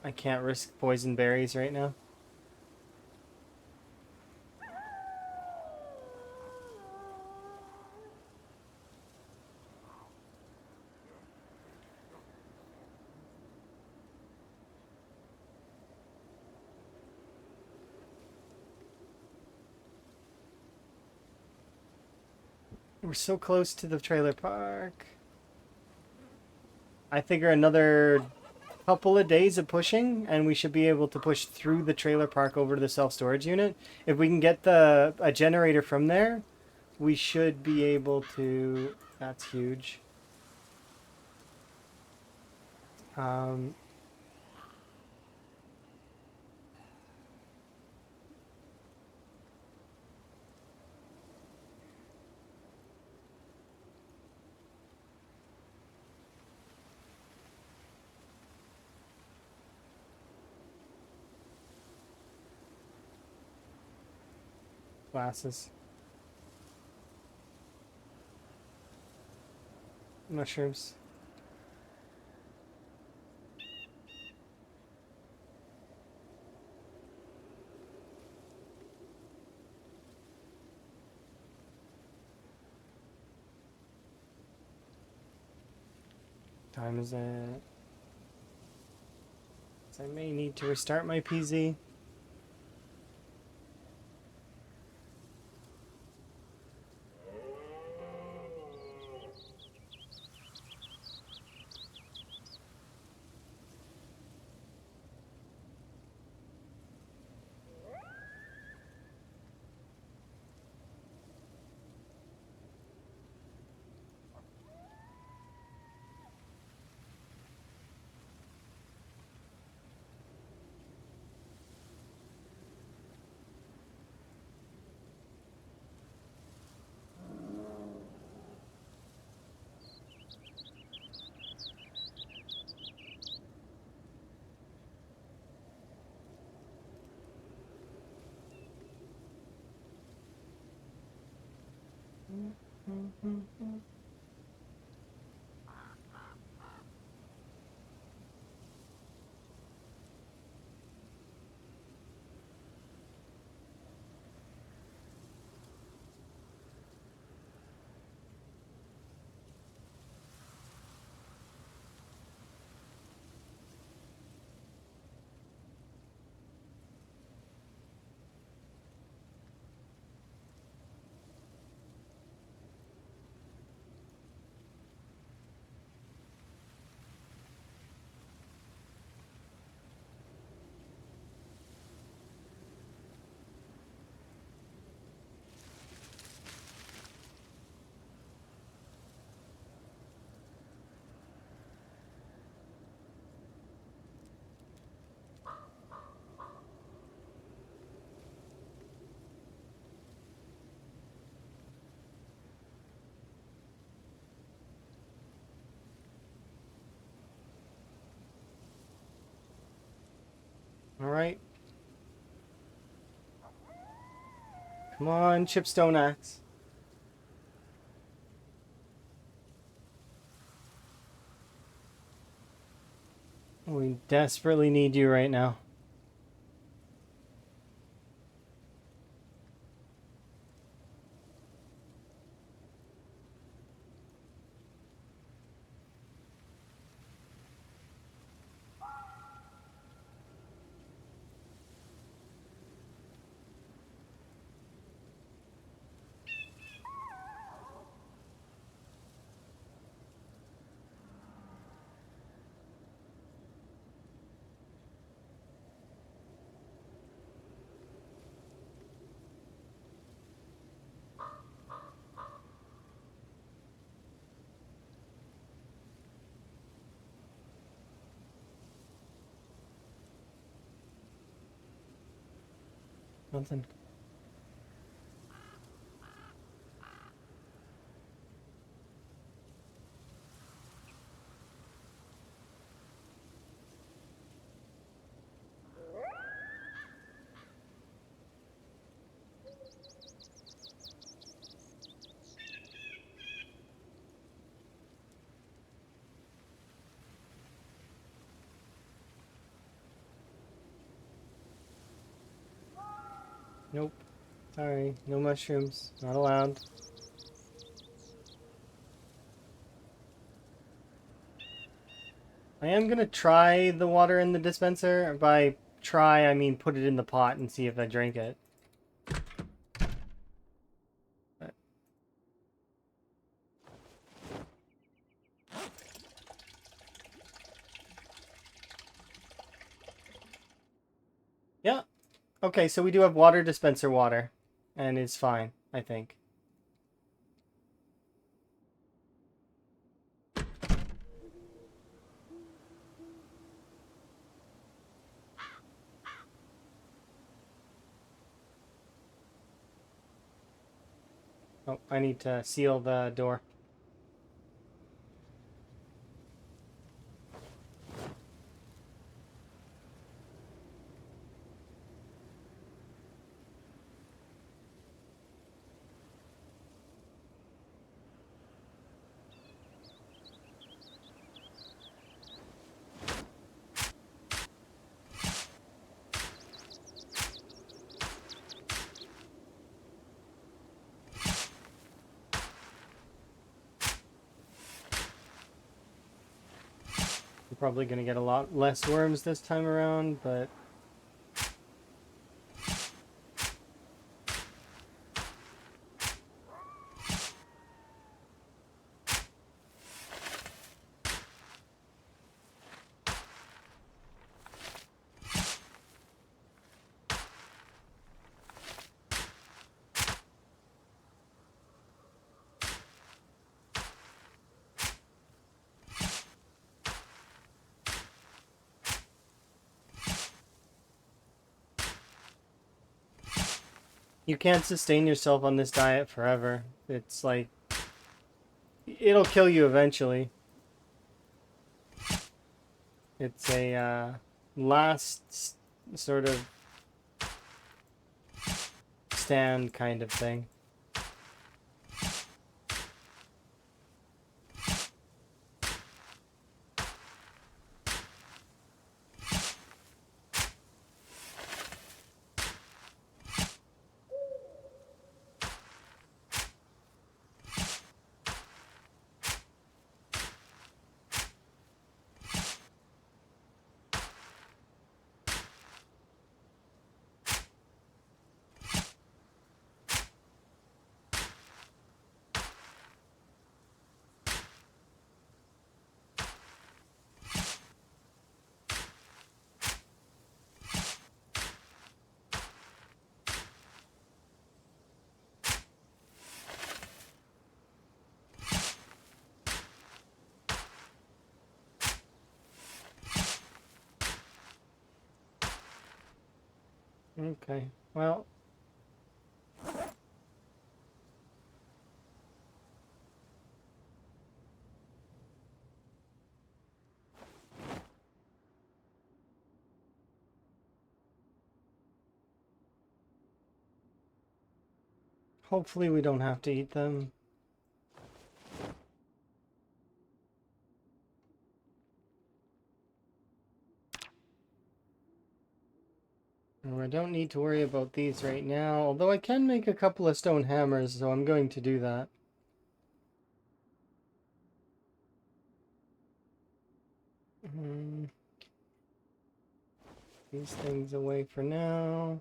I can't risk poison berries right now. We're so close to the trailer park. I figure another couple of days of pushing, and we should be able to push through the trailer park over to the self-storage unit. If we can get a generator from there, we should be able to... That's huge. Glasses. Mushrooms. Time is it? I may need to restart my PZ. All right. Come on, Chipstone Axe. We desperately need you right now. Nothing. Nope. Sorry, no mushrooms. Not allowed. I am gonna try the water in the dispenser. By try, I mean put it in the pot and see if I drink it. But... yeah. Okay, so we do have water dispenser water. And it's fine, I think. Oh, I need to seal the door. We're probably gonna get a lot less worms this time around, but... you can't sustain yourself on this diet forever. It's like... it'll kill you eventually. It's a last sort of stand kind of thing. Okay. Well, hopefully we don't have to eat them. I don't need to worry about these right now, although I can make a couple of stone hammers, so I'm going to do that. These things away for now.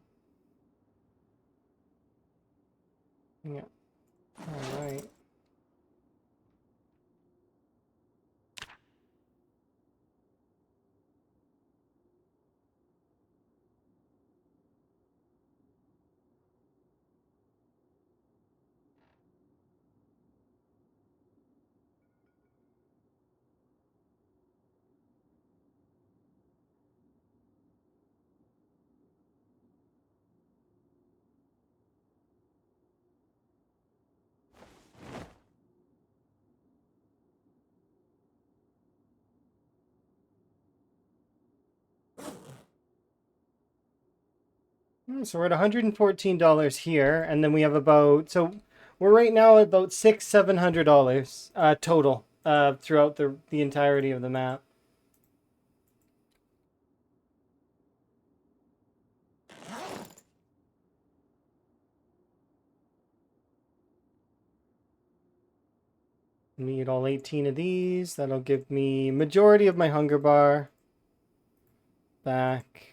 Yeah. All right. So we're at $114 here, and then we have so we're right now at about $700 total throughout the entirety of the map. Need all 18 of these. That'll give me majority of my hunger bar back.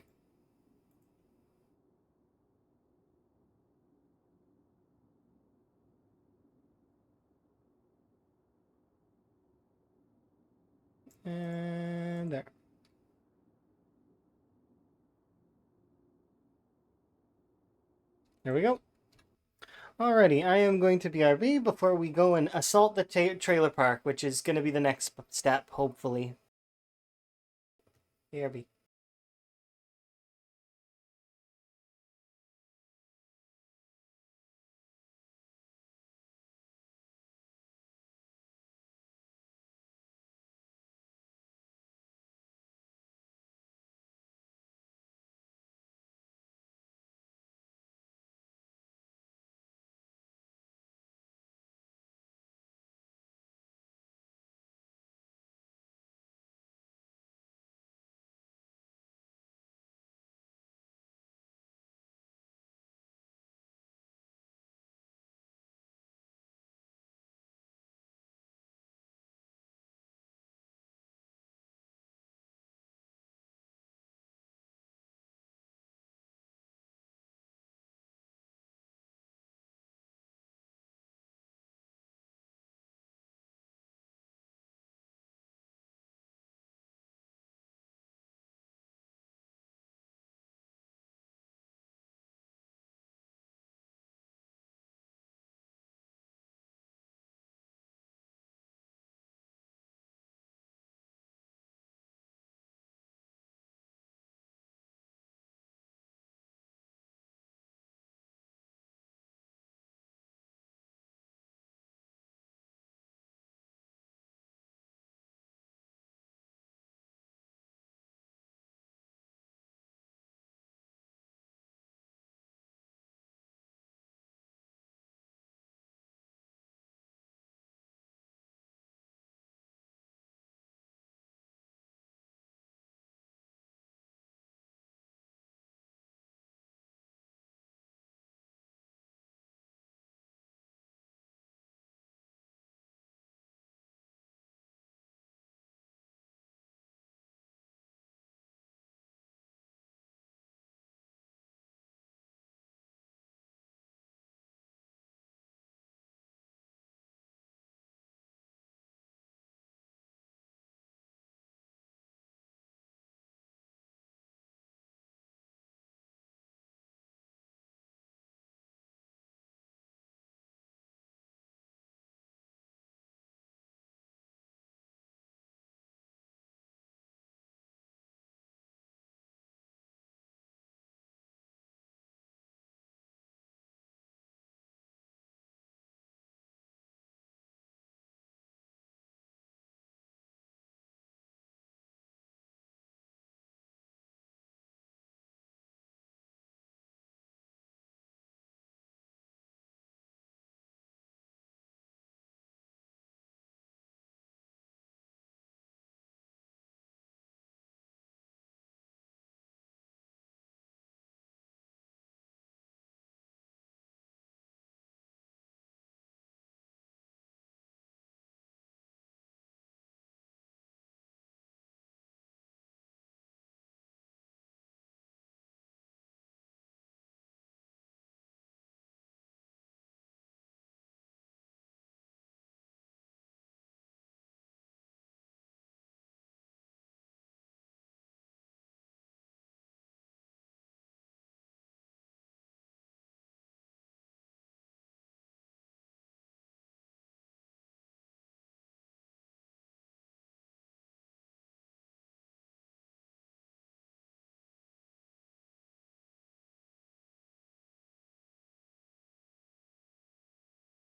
And there. There we go. Alrighty, I am going to BRB before we go and assault the trailer park, which is going to be the next step, hopefully. BRB.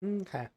Okay.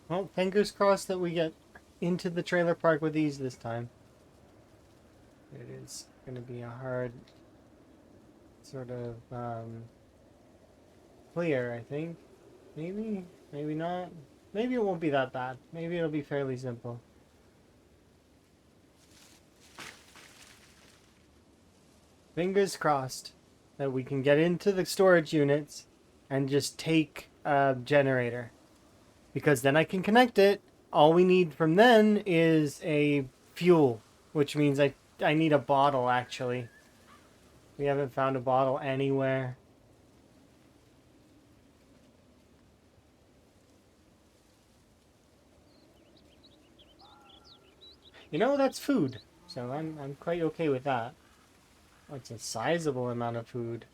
Well, fingers crossed that we get into the trailer park with ease this time. It is going to be a hard sort of clear, I think. Maybe, maybe not. Maybe it won't be that bad. Maybe it'll be fairly simple. Fingers crossed that we can get into the storage units and just take a generator. Because then I can connect it. All we need from then is a fuel, which means I need a bottle, actually. We haven't found a bottle anywhere. You know, that's food. So I'm quite okay with that. Oh, it's a sizable amount of food.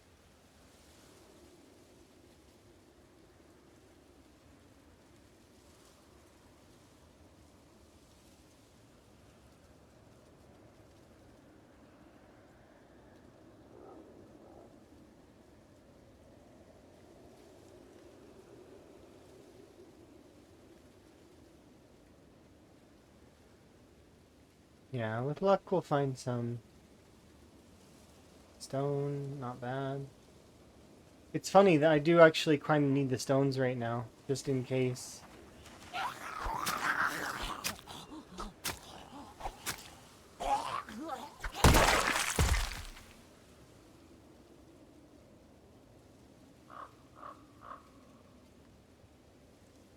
Yeah, with luck we'll find some stone. Not bad. It's funny that I do actually kind of need the stones right now, just in case.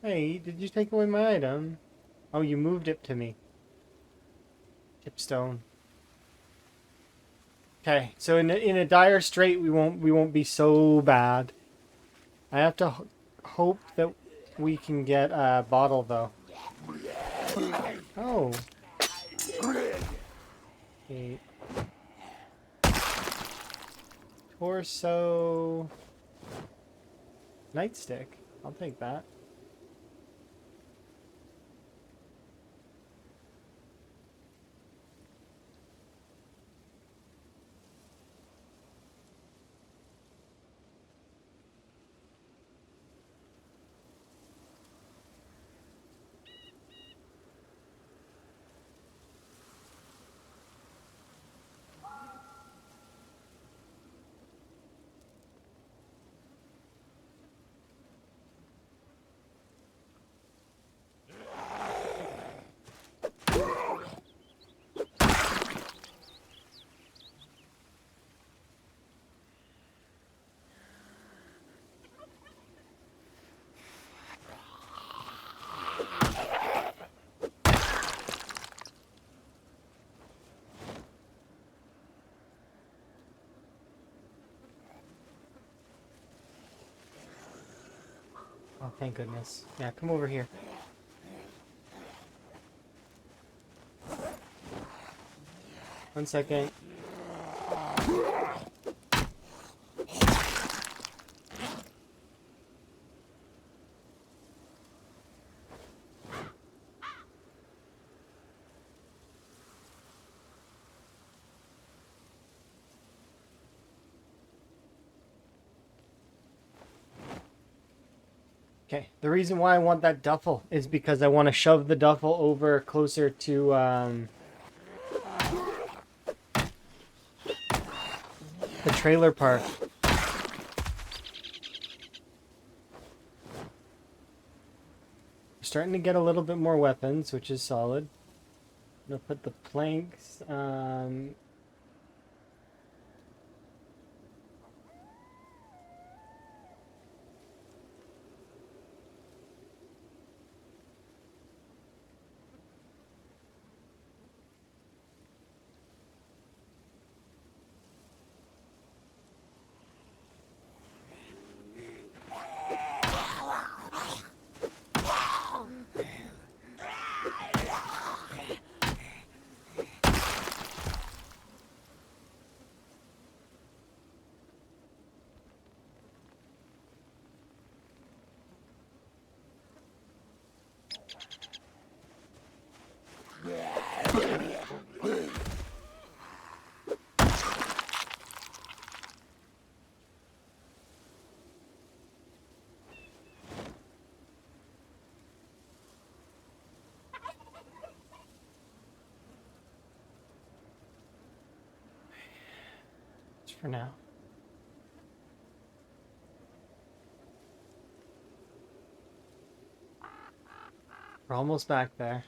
Hey, did you take away my item? Oh, you moved it to me. Tipstone. Okay, so in a dire strait, we won't be so bad. I have to hope that we can get a bottle though. Oh. Okay. Torso. Nightstick. I'll take that. Oh, thank goodness. Yeah, come over here. One second. Okay, the reason why I want that duffel is because I want to shove the duffel over closer to the trailer park. We're starting to get a little bit more weapons, which is solid. I'm gonna put the planks. Just for now. We're almost back there.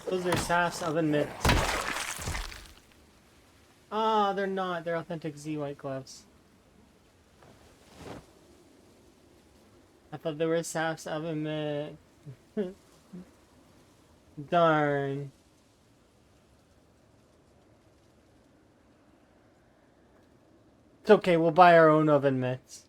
Those are Saf's oven mitts. Ah, they're not. They're authentic Z white gloves. I thought they were Saf's oven mitt. Darn. It's okay, we'll buy our own oven mitts.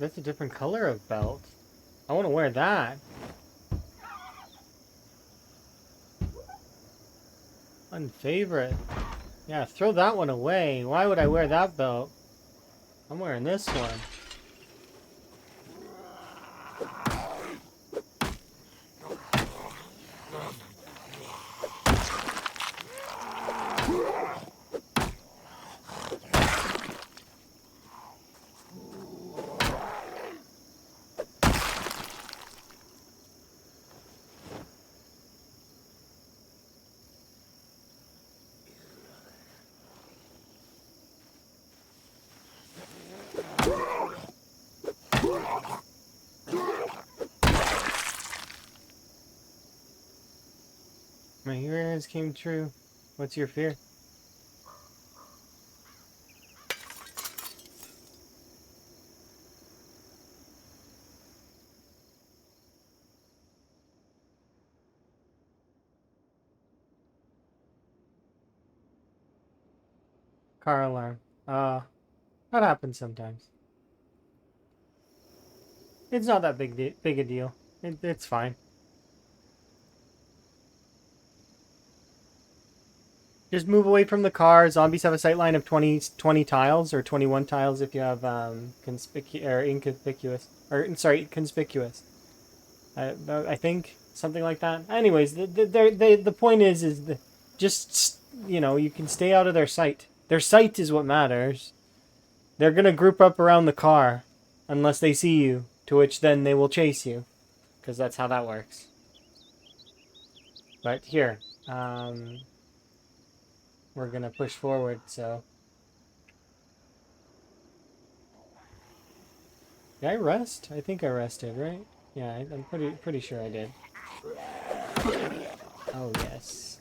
that's a different color of belt. I want to wear that. Unfavorite. Yeah, throw that one away. Why would I wear that belt? I'm wearing this one. My fears came true. What's your fear? Car alarm. That happens sometimes. It's not that big a deal. It's fine. Just move away from the car. Zombies have a sight line of 20 tiles, or 21 tiles if you have inconspicuous. Or, sorry, conspicuous. I think something like that. Anyways, the point is just, you know, you can stay out of their sight. Their sight is what matters. They're gonna group up around the car unless they see you, to which then they will chase you, because that's how that works. But here, we're gonna push forward. So, did I rest? I think I rested, right? Yeah, I'm pretty sure I did. Oh yes.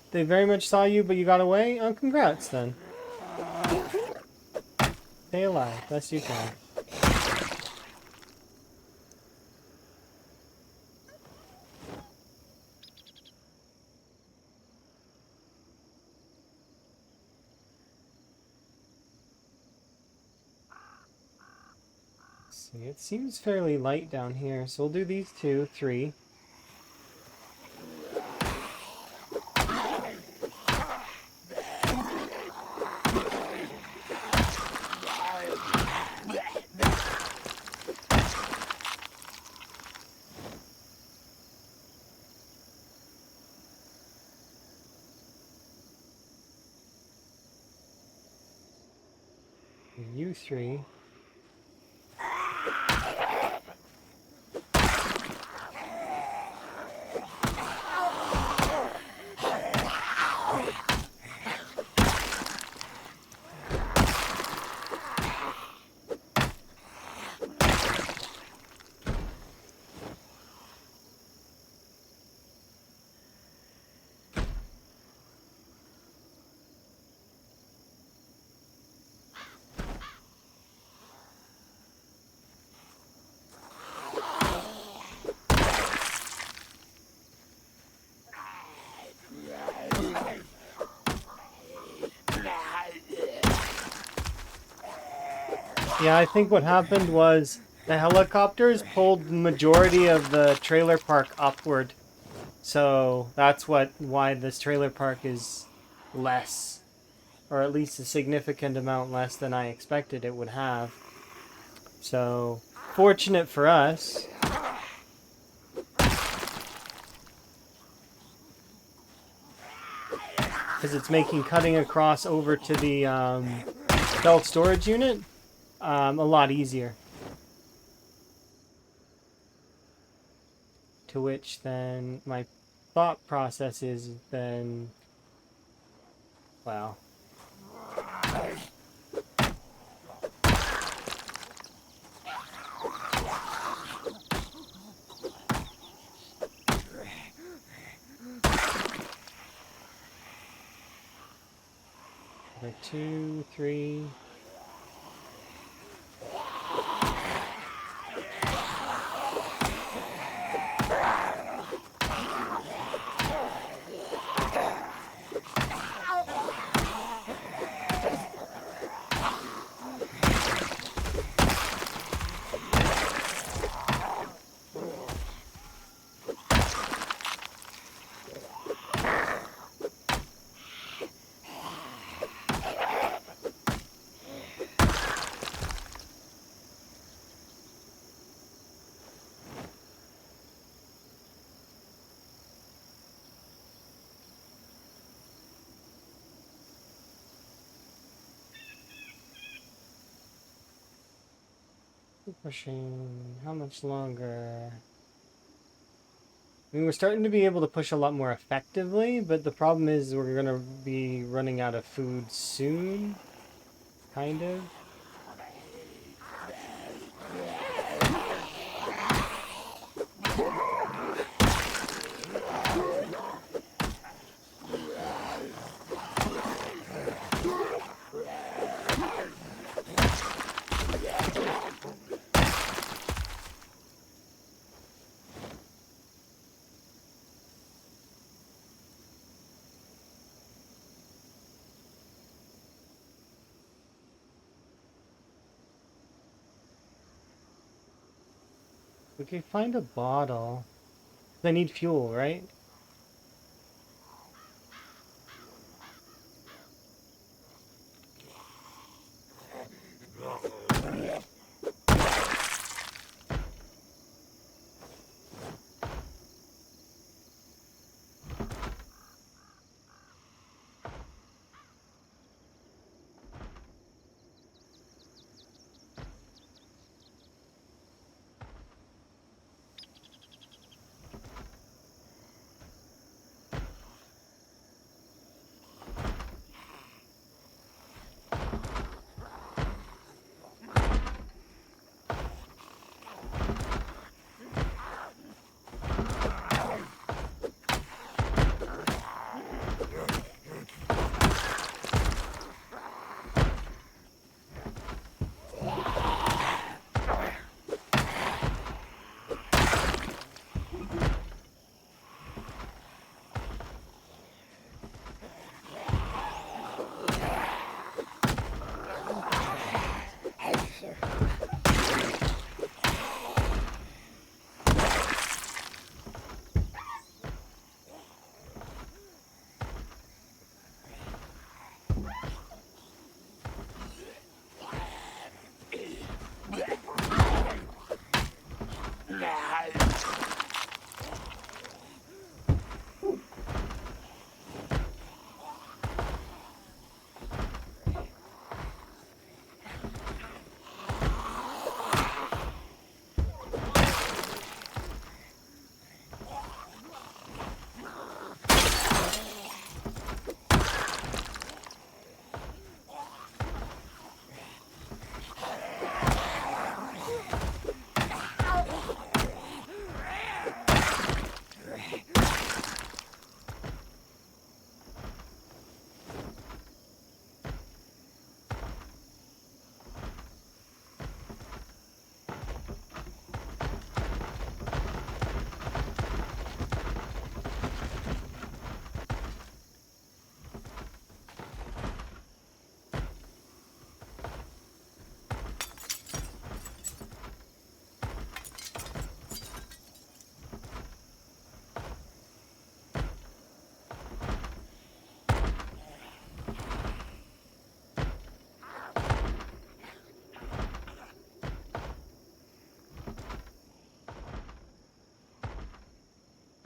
They very much saw you, but you got away? Oh, congrats then. Stay alive, best you can. See, it seems fairly light down here, so we'll do these 2, 3. You 3. Yeah, I think what happened was the helicopters pulled the majority of the trailer park upward. So that's why this trailer park is less, or at least a significant amount less than I expected it would have. So, fortunate for us. Because it's making cutting across over to the self-storage unit a lot easier. To which then my thought process is then, well, number 2, 3. pushing. How much longer? I mean, we're starting to be able to push a lot more effectively, but the problem is we're gonna be running out of food soon. Kind of. We can find a bottle. I need fuel, right?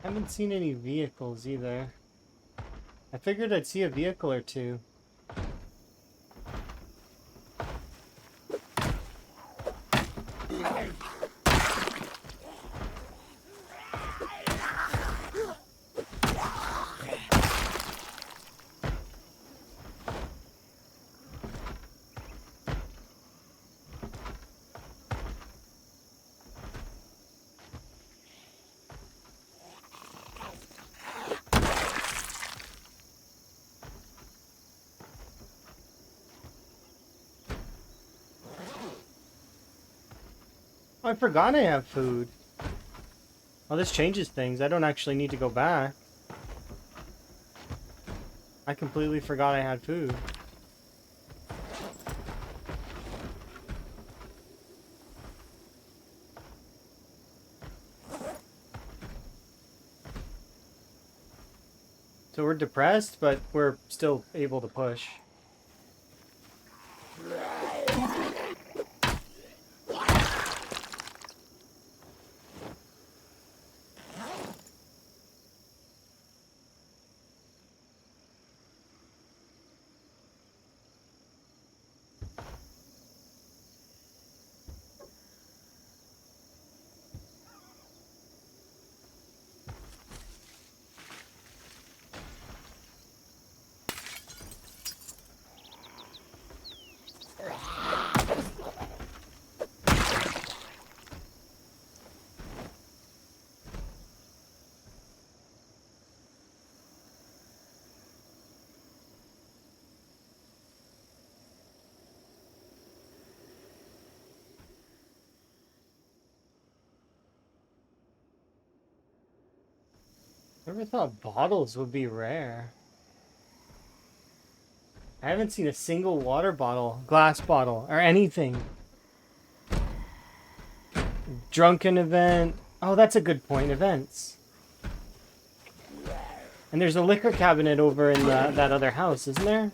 I haven't seen any vehicles either. I figured I'd see a vehicle or two. Oh, I forgot I have food. Oh, this changes things. I don't actually need to go back. I completely forgot I had food. So we're depressed, but we're still able to push. Never thought bottles would be rare. I haven't seen a single water bottle, glass bottle, or anything. Drunken event. Oh, that's a good point. Events. And there's a liquor cabinet over in that other house, isn't there?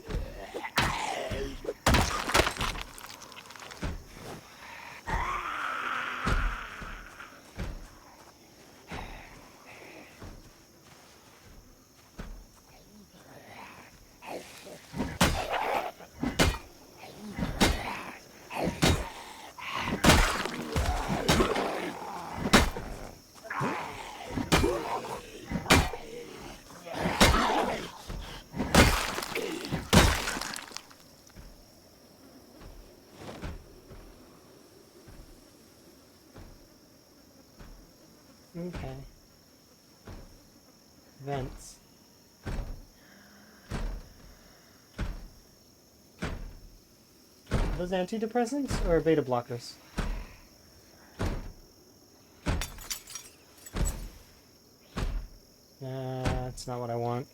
Okay. Vents. Are those antidepressants or beta blockers? That's not what I want.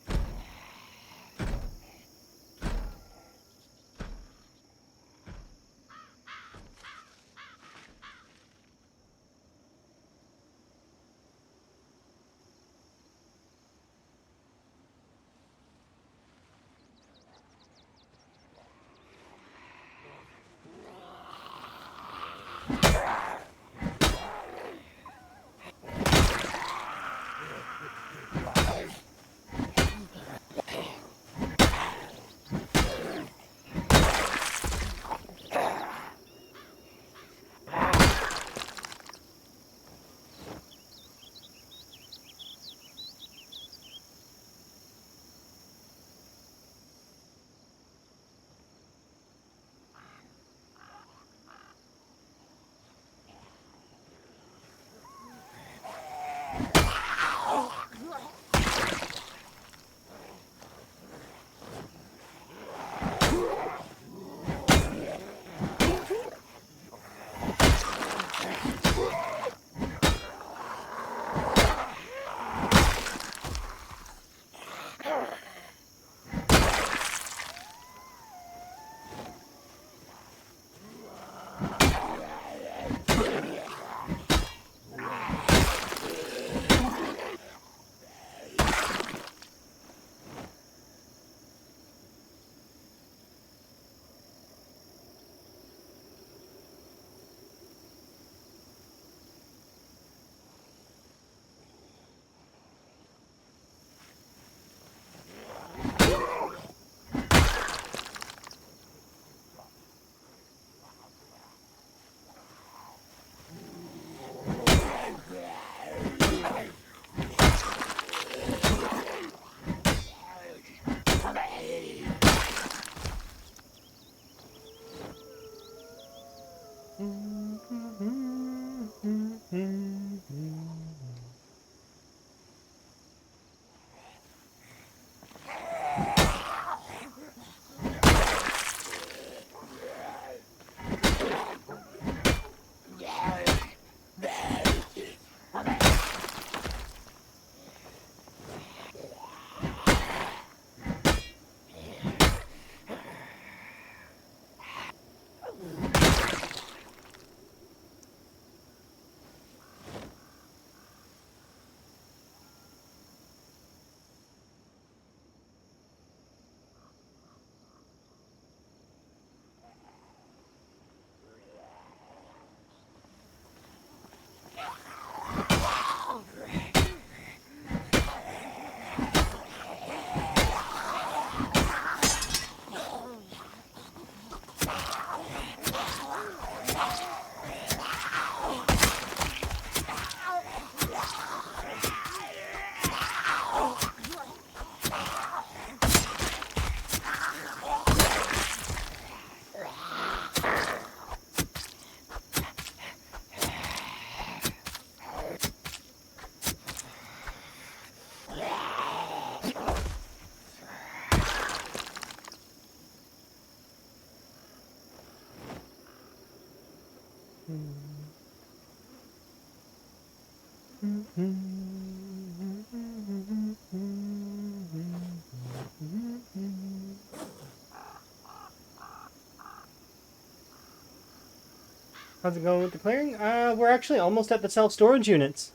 How's it going with the clearing? We're actually almost at the self-storage units.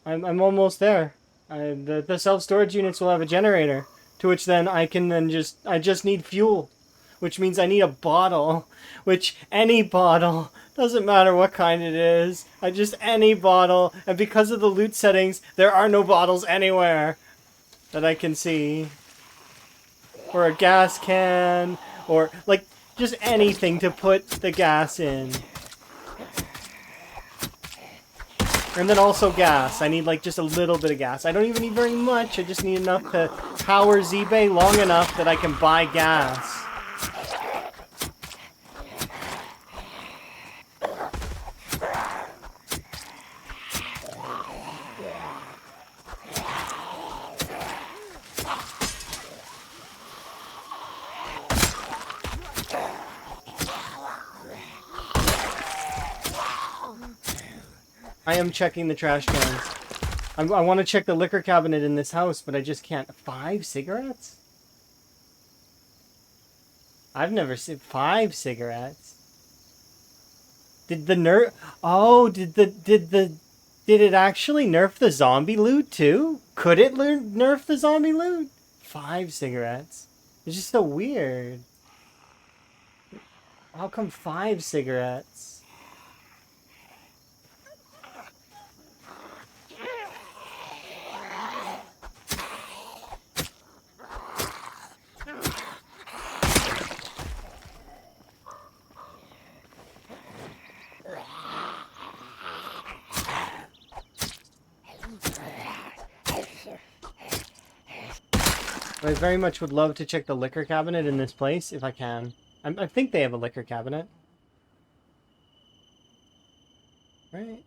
I'm almost there. The self-storage units will have a generator, to which then I just need fuel, which means I need a bottle, which any bottle, doesn't matter what kind it is, any bottle, and because of the loot settings, there are no bottles anywhere that I can see. Or a gas can, or like just anything to put the gas in. And then also gas. I need like just a little bit of gas. I don't even need very much. I just need enough to power ZBay long enough that I can buy gas. I am checking the trash cans. I want to check the liquor cabinet in this house, but I just can't. 5 cigarettes? I've never seen 5 cigarettes. Did the nerf? Oh, did it actually nerf the zombie loot too? Could it nerf the zombie loot? 5 cigarettes. It's just so weird. How come 5 cigarettes? I very much would love to check the liquor cabinet in this place, if I can. I think they have a liquor cabinet. Right?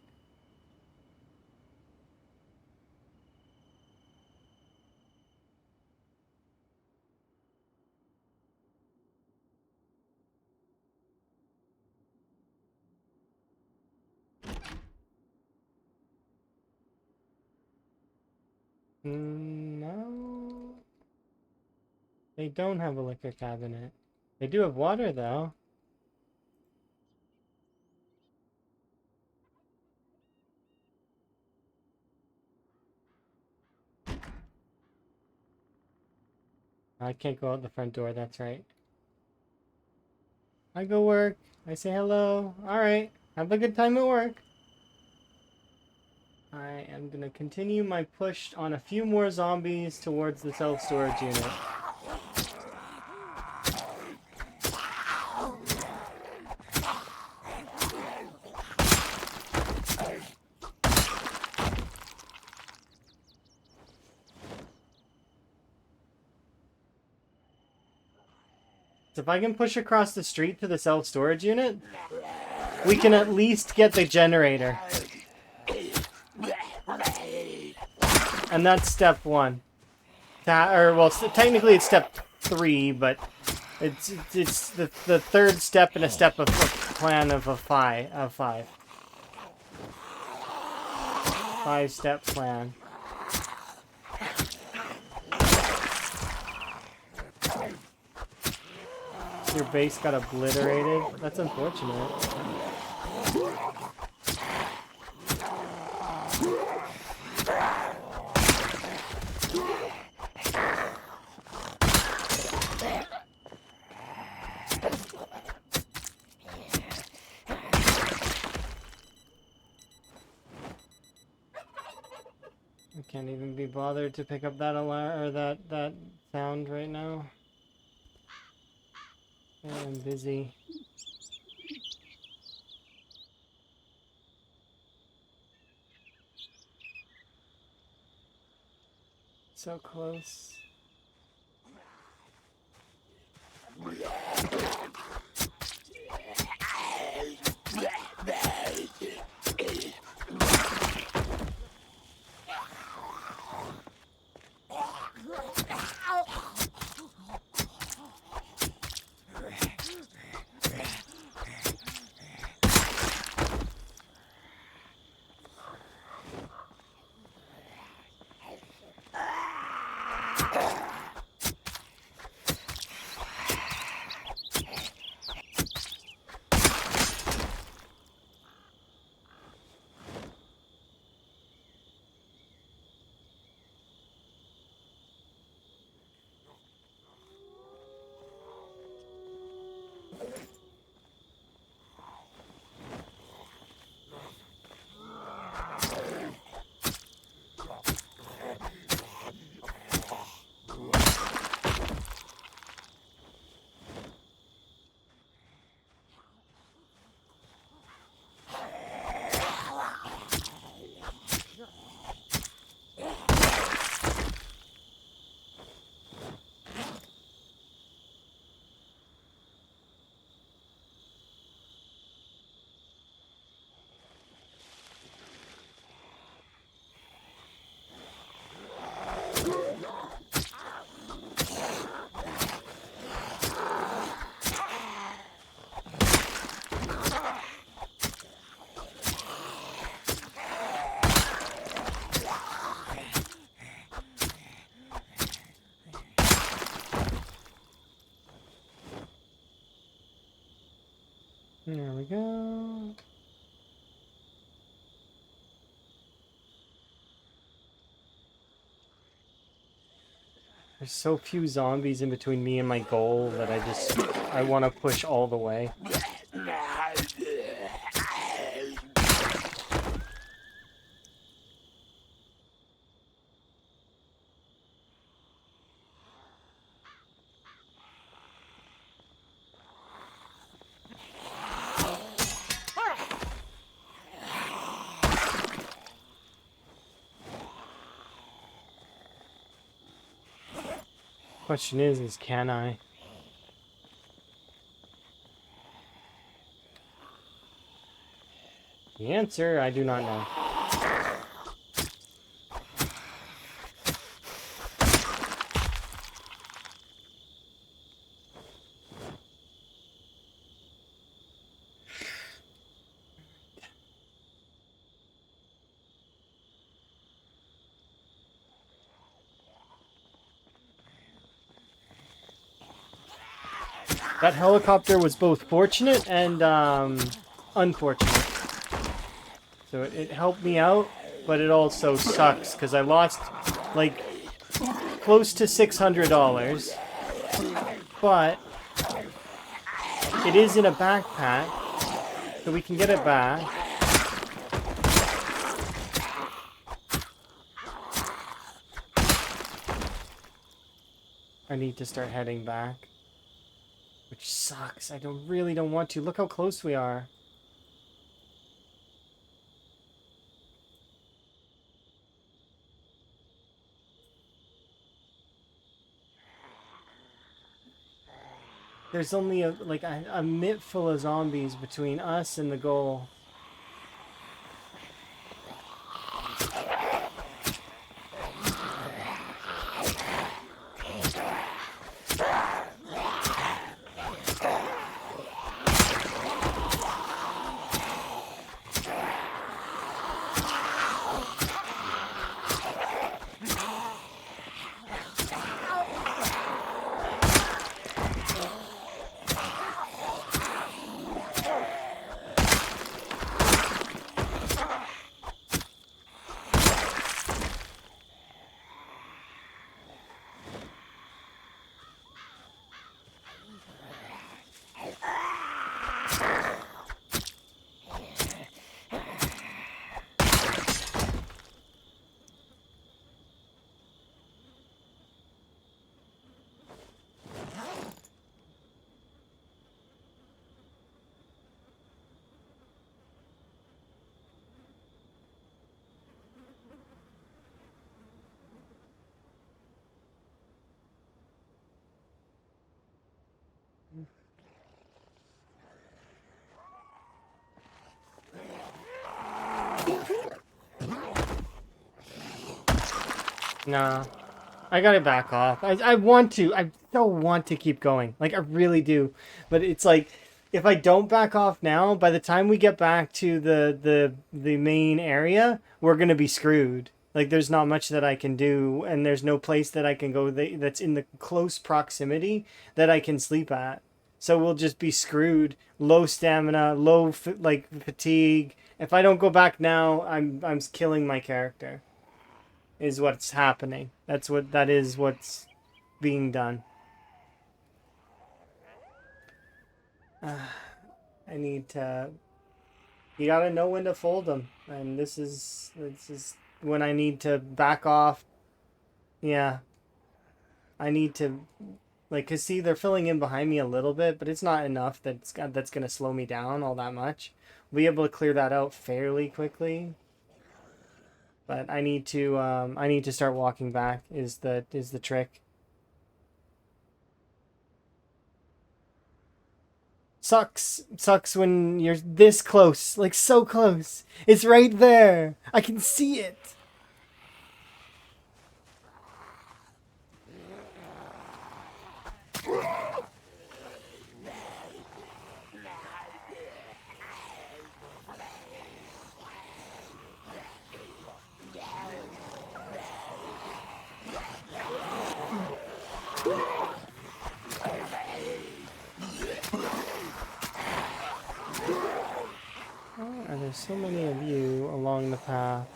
No. They don't have a liquor cabinet. They do have water, though. I can't go out the front door, that's right. I go work. I say hello. Alright. Have a good time at work. I am gonna continue my push on a few more zombies towards the self-storage unit. So if I can push across the street to the self-storage unit, we can at least get the generator. And that's step 1. Technically it's step 3, but it's the third step in a step of a plan of a 5. 5-step plan. Your base got obliterated. That's unfortunate. I can't even be bothered to pick up that alarm or that sound right now. I'm busy. So close. There's so few zombies in between me and my goal that I want to push all the way. Question is can I? The answer, I do not know. That helicopter was both fortunate and unfortunate. So it helped me out, but it also sucks because I lost like close to $600. But it is in a backpack, so we can get it back. I need to start heading back. Which sucks. I really don't want to. Look how close we are. There's only a mitt full of zombies between us and the goal. Nah, I gotta back off. I want to. I don't want to keep going. Like, I really do. But it's like, if I don't back off now, by the time we get back to the main area, we're gonna be screwed. Like, there's not much that I can do, and there's no place that I can go that's in the close proximity that I can sleep at. So we'll just be screwed. Low stamina, fatigue. If I don't go back now, I'm killing my character. Is what's happening. That is what's being done. I need to. You gotta know when to fold them, and this is when I need to back off. Yeah, I need to, like, cause see they're filling in behind me a little bit, but it's not enough that's gonna slow me down all that much. We'll be able to clear that out fairly quickly. But I need to start walking back is the trick. Sucks when you're this close, like so close. It's right there. I can see it. There's so many of you along the path.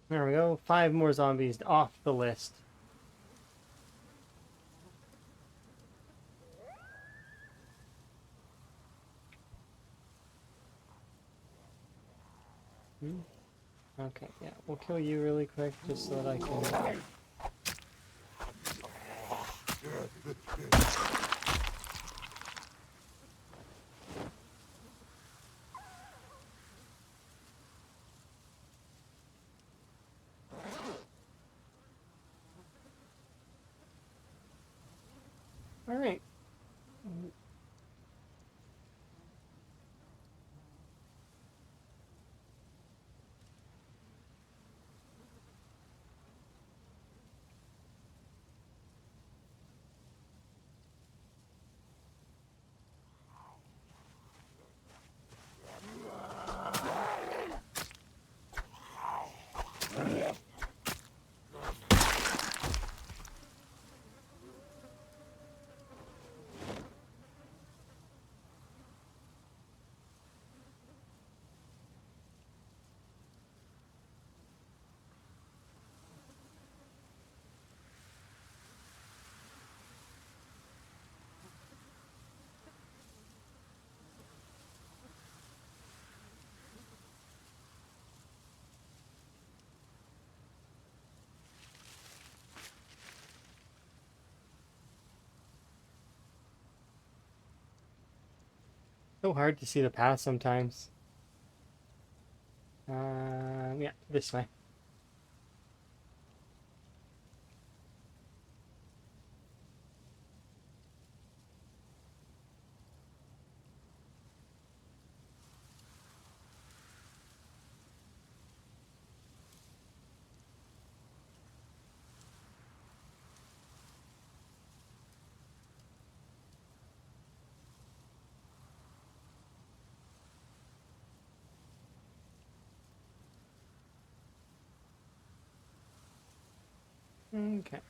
There we go. 5 more zombies off the list. Okay, yeah, we'll kill you really quick just so that I can... Alright. So hard to see the path sometimes. Yeah, this way. Okay.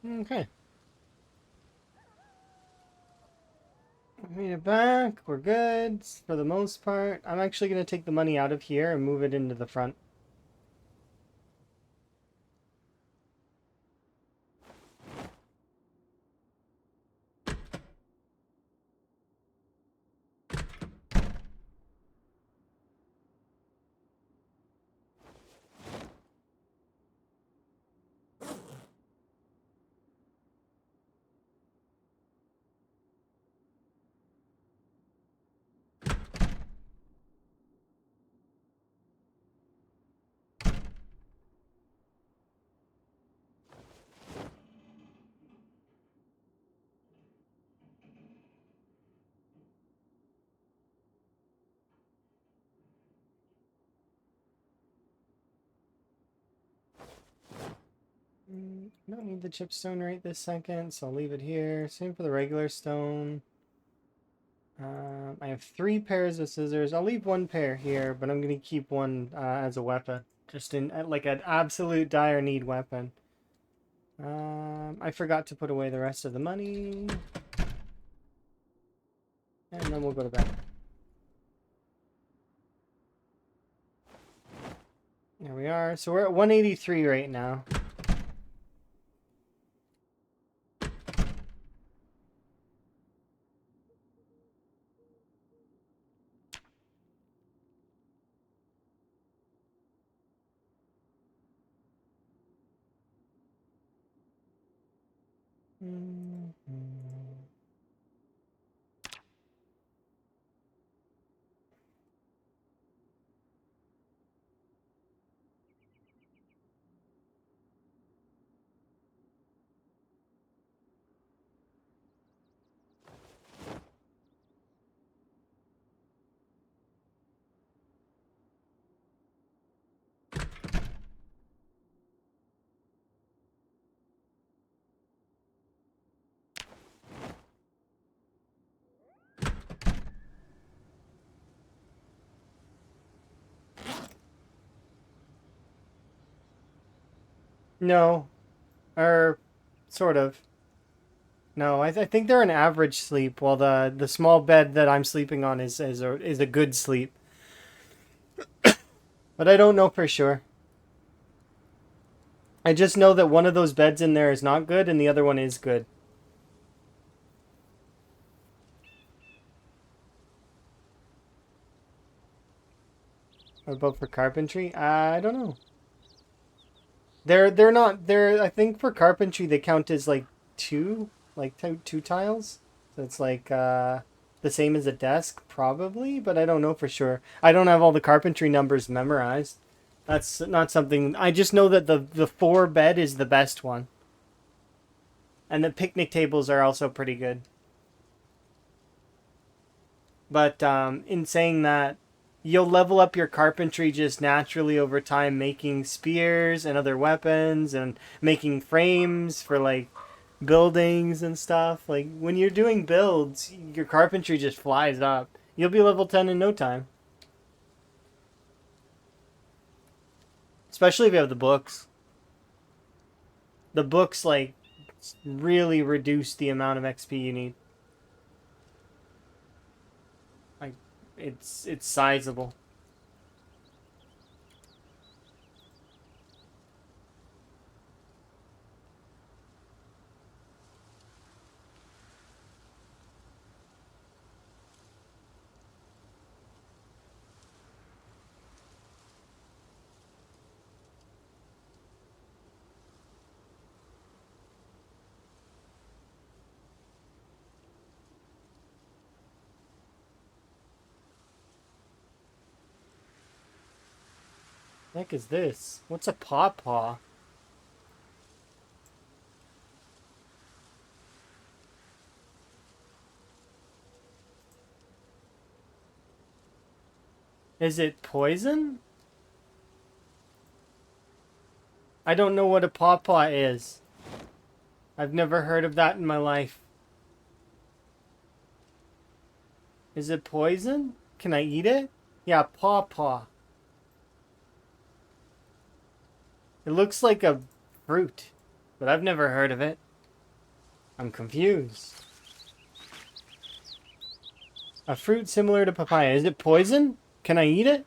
Okay. Made it back. We're good for the most part. I'm actually going to take the money out of here and move it into the front. Don't need the chipstone right this second, so I'll leave it here. Same for the regular stone. I have 3 pairs of scissors. I'll leave 1 pair here, but I'm gonna keep one as a weapon, just in like an absolute dire need weapon. I forgot to put away the rest of the money, and then we'll go to bed. There we are. So we're at 183 right now. No, or sort of. No, I think they're an average sleep, while the small bed that I'm sleeping on is a good sleep. But I don't know for sure. I just know that one of those beds in there is not good and the other one is good. What about for carpentry? I don't know. They're not they're I think for carpentry they count as like two tiles. So it's like the same as a desk probably, but I don't know for sure. I don't have all the carpentry numbers memorized. That's not something I just know that the 4 bed is the best one. And the picnic tables are also pretty good. But in saying that, you'll level up your carpentry just naturally over time, making spears and other weapons and making frames for like buildings and stuff. Like when you're doing builds, your carpentry just flies up. You'll be level 10 in no time. Especially if you have the books. The books like really reduce the amount of XP you need. Like it's sizable. The heck is this? What's a pawpaw? Is it poison? I don't know what a pawpaw is. I've never heard of that in my life. Is it poison? Can I eat it? Yeah, pawpaw. It looks like a fruit, but I've never heard of it. I'm confused. A fruit similar to papaya. Is it poison? Can I eat it?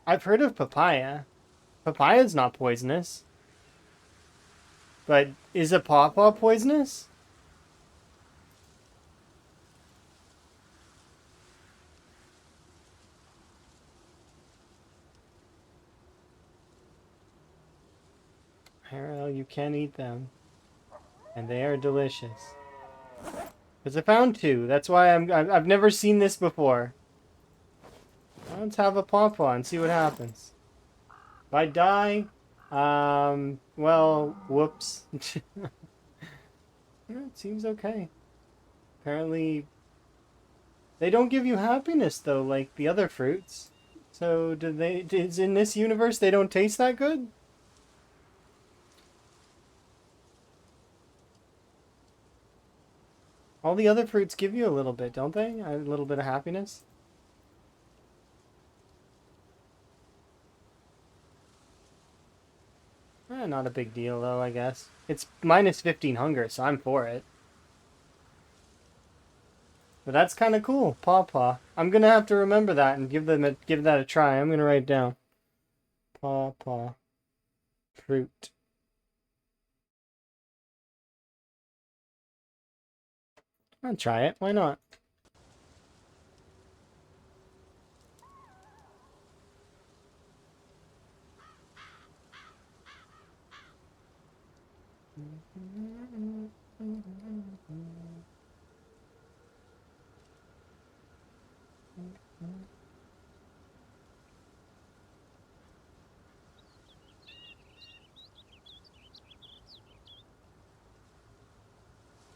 I've heard of papaya. Papaya's not poisonous. But is a pawpaw poisonous? Well, you can eat them. And they are delicious. Because I found 2. That's why I've never seen this before. Let's have a pawpaw and see what happens. If I die, well, whoops. Yeah, it seems okay. Apparently, they don't give you happiness though, like the other fruits. So do they? Is in this universe they don't taste that good? All the other fruits give you a little bit, don't they? A little bit of happiness. Not a big deal though, I guess. It's minus 15 hunger, so I'm for it. But that's kind of cool, Pawpaw. I'm gonna have to remember that and give that a try. I'm gonna write it down. Pawpaw fruit. I'll try it. Why not?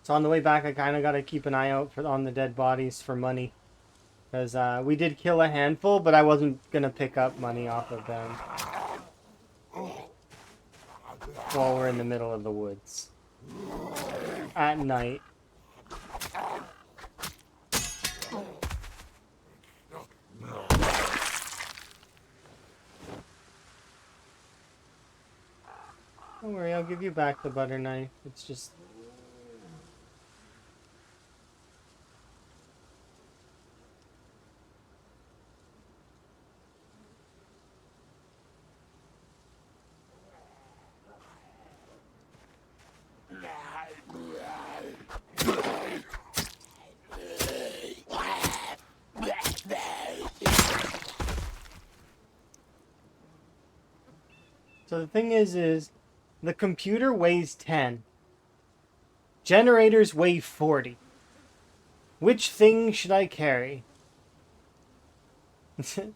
So on the way back, I kind of got to keep an eye out on the dead bodies for money. Because we did kill a handful, but I wasn't going to pick up money off of them while we're in the middle of the woods. At night. Don't worry, I'll give you back the butter knife. It's just... So the thing is the computer weighs 10. Generators weigh 40. Which thing should I carry? The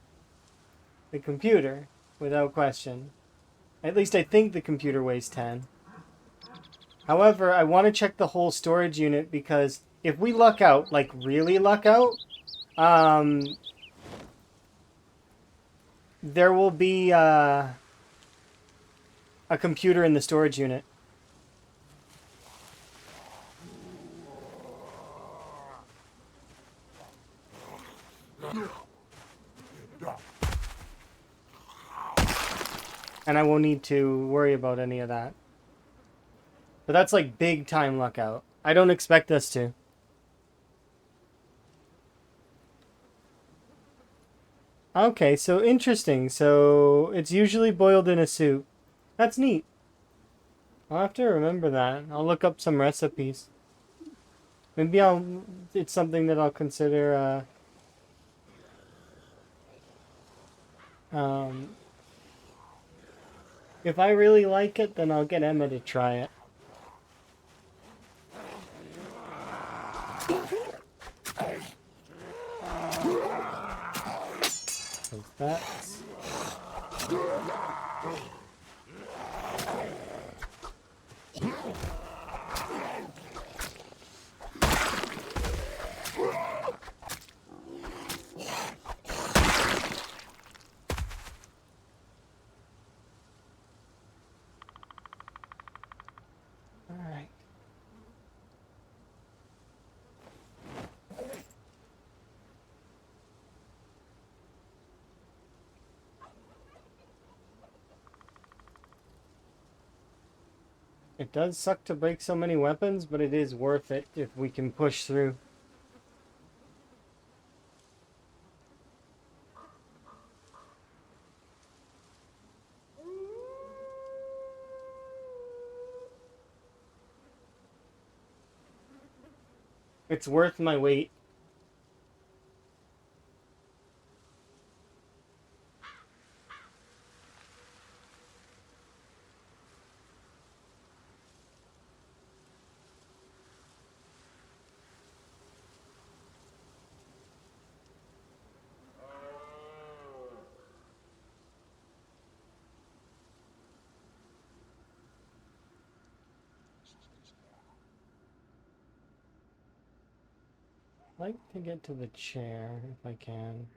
computer, without question. At least I think the computer weighs 10. However, I want to check the whole storage unit because if we luck out, like really luck out, there will be a computer in the storage unit. And I won't need to worry about any of that. But that's like big time luck out. I don't expect us to. Okay, so interesting. So it's usually boiled in a soup. That's neat. I'll have to remember that. I'll look up some recipes. Maybe it's something that I'll consider, if I really like it, then I'll get Emma to try it. So that's... Alright. It does suck to break so many weapons, but it is worth it if we can push through. It's worth my weight. I'd like to get to the chair if I can.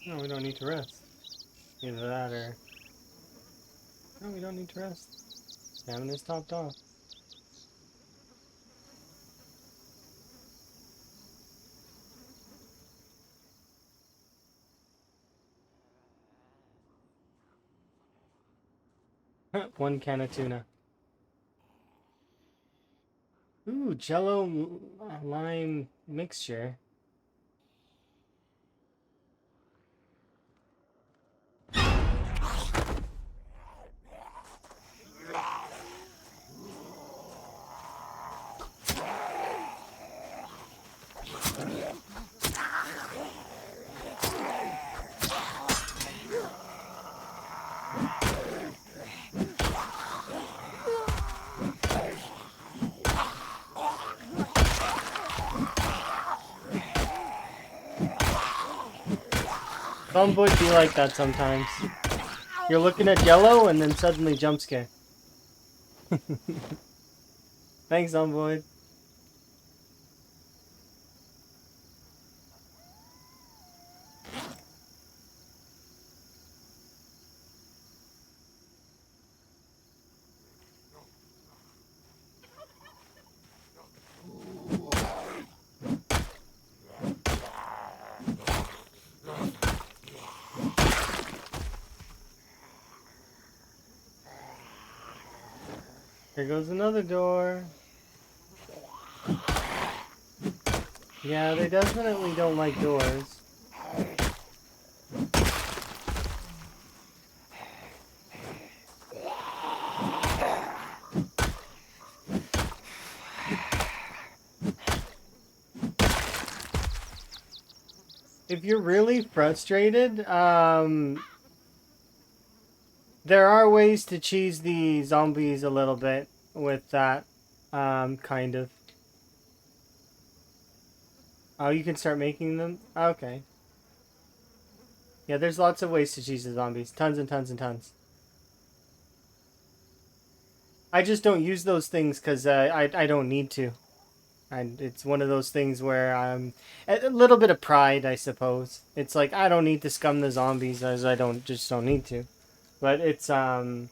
No, we don't need to rest. Either that or... No, we don't need to rest. Stamina's topped off. One can of tuna. Ooh, Jello lime mixture. Some would be like that sometimes. You're looking at Jello and then suddenly jump scare. Thanks, Zomboid. Here goes another door. Yeah, they definitely don't like doors. If you're really frustrated, there are ways to cheese the zombies a little bit with that, kind of. Oh, you can start making them? Okay. Yeah, there's lots of ways to cheese the zombies. Tons and tons and tons. I just don't use those things because I don't need to. And it's one of those things where a little bit of pride, I suppose. It's like I don't need to scum the zombies as I don't need to. But it's there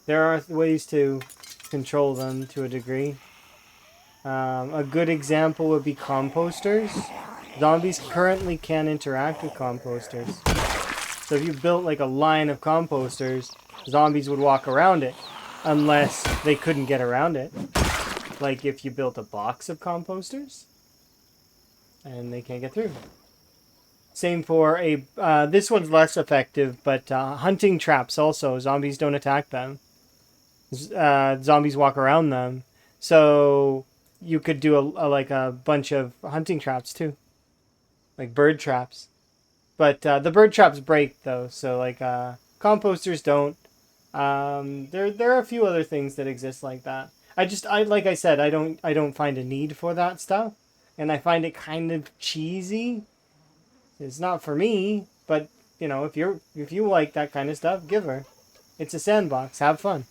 are ways to control them to a degree. A good example would be composters. Zombies currently can't interact with composters. So if you built like a line of composters, zombies would walk around it unless they couldn't get around it. Like if you built a box of composters and they can't get through. Same for a, this one's less effective, but hunting traps also. Zombies don't attack them. Zombies walk around them. So you could do like a bunch of hunting traps too. Like bird traps. But the bird traps break though, so like composters don't. There are a few other things that exist like that. I like I said, I don't find a need for that stuff, and I find it kind of cheesy. It's not for me, but you know, if you like that kind of stuff, give her. It's a sandbox. Have fun.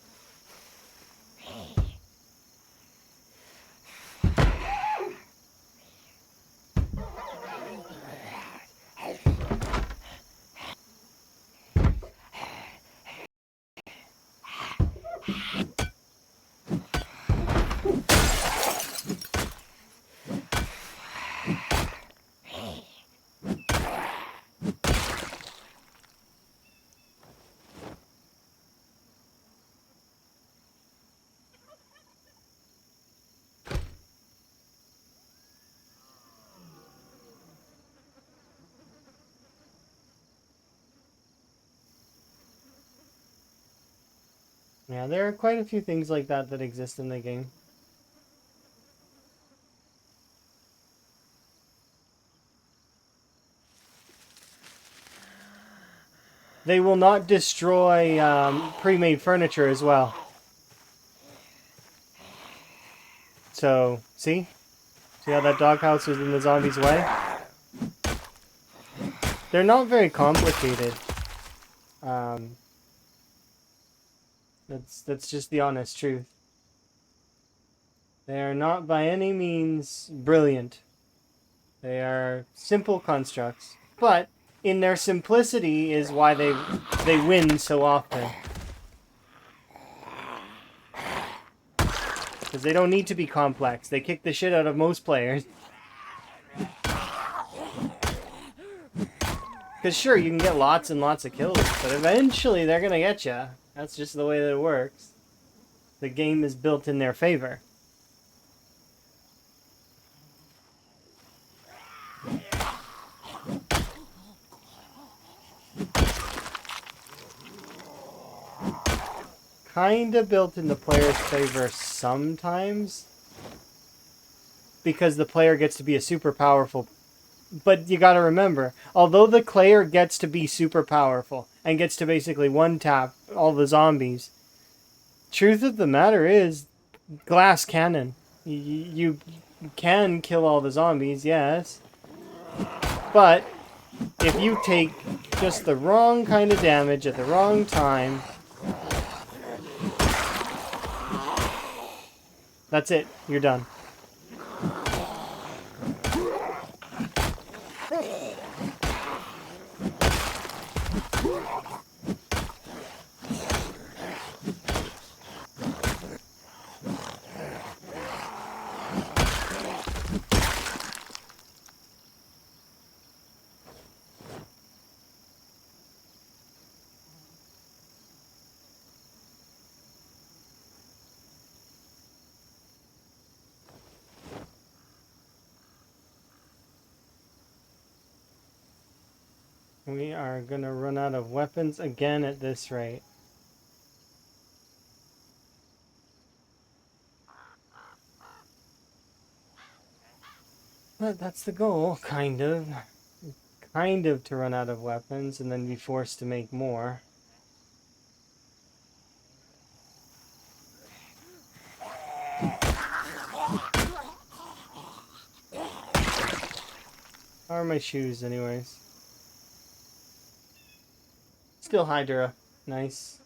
Yeah, there are quite a few things like that that exist in the game. They will not destroy pre-made furniture as well. So, see? See how that doghouse was in the zombie's way? They're not very complicated. Um, that's just the honest truth. They are not by any means brilliant. They are simple constructs, but in their simplicity is why they win so often. Because they don't need to be complex. They kick the shit out of most players. Because sure, you can get lots and lots of kills, but eventually they're gonna get you. That's just the way that it works. The game is built in their favor. Kinda built in the player's favor sometimes. Because the player gets to be a super powerful. But you gotta remember, although the player gets to be super powerful and gets to basically one-tap all the zombies, truth of the matter is, glass cannon. You can kill all the zombies, yes. But if you take just the wrong kind of damage at the wrong time, that's it. You're done. We are gonna run out of weapons again at this rate. But that's the goal, kind of. Kind of to run out of weapons and then be forced to make more. How are my shoes, anyways? Still Hydra. Nice.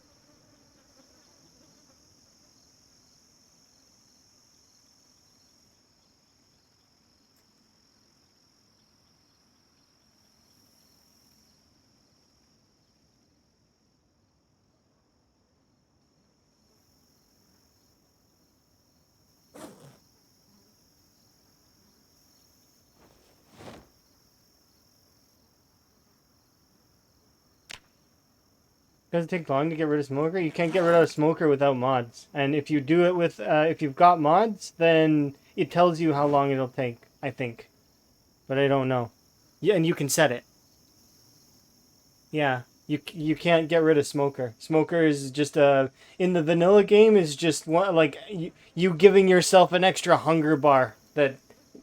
Does it take long to get rid of smoker? You can't get rid of smoker without mods. And if you do it with, if you've got mods, then it tells you how long it'll take, I think. But I don't know. Yeah, and you can set it. Yeah, you can't get rid of smoker. Smoker is just in the vanilla game is just one like you giving yourself an extra hunger bar that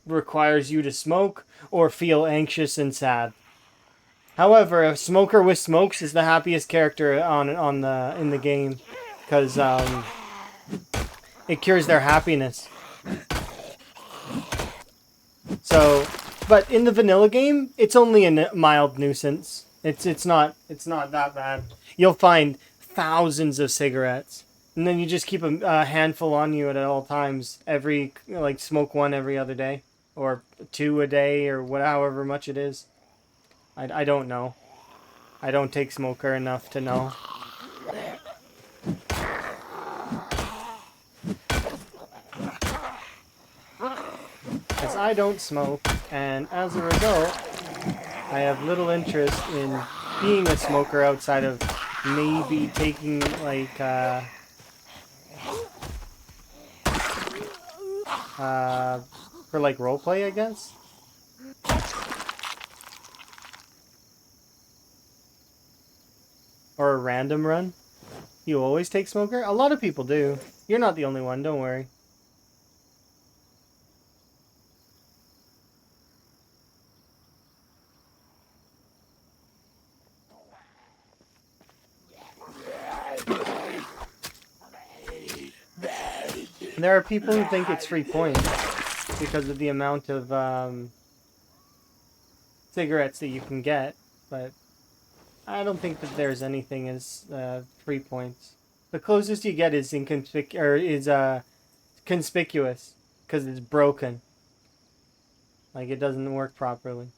requires you to smoke or feel anxious and sad. However, a smoker with smokes is the happiest character on the in the game because it cures their happiness. So, but in the vanilla game, it's only a mild nuisance. It's not that bad. You'll find thousands of cigarettes, and then you just keep a handful on you at all times. Every like smoke one every other day, or two a day, or however much it is. I don't know. I don't take smoker enough to know. Because I don't smoke, and as a result, I have little interest in being a smoker outside of maybe taking like for like roleplay, I guess. Or a random run. You always take smoker? A lot of people do. You're not the only one, don't worry. There are people who think it's free points because of the amount of cigarettes that you can get, but I don't think that there's anything as 3 points. The closest you get is conspicuous because it's broken. Like it doesn't work properly.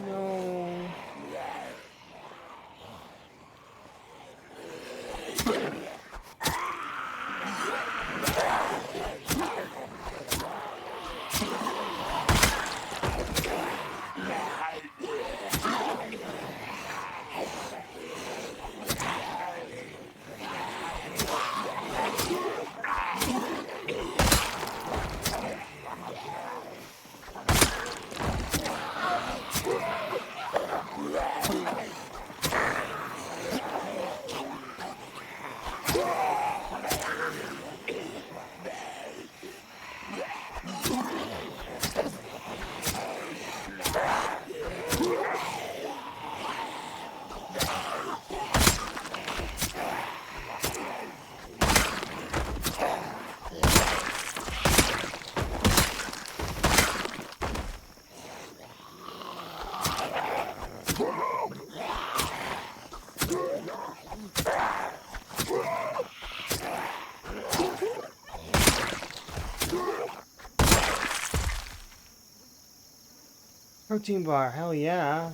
No. Protein bar, hell yeah.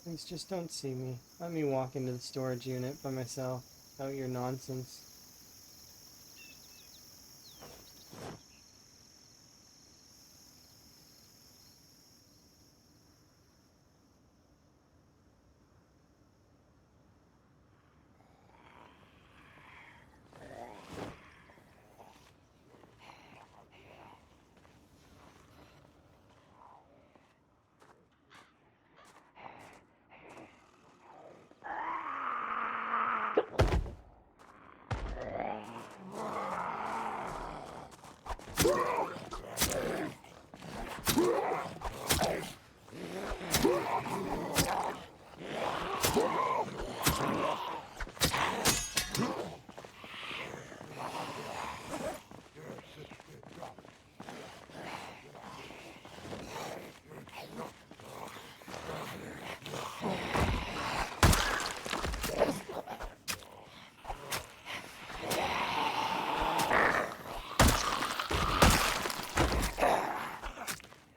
Please just don't see me. Let me walk into the storage unit by myself without your nonsense.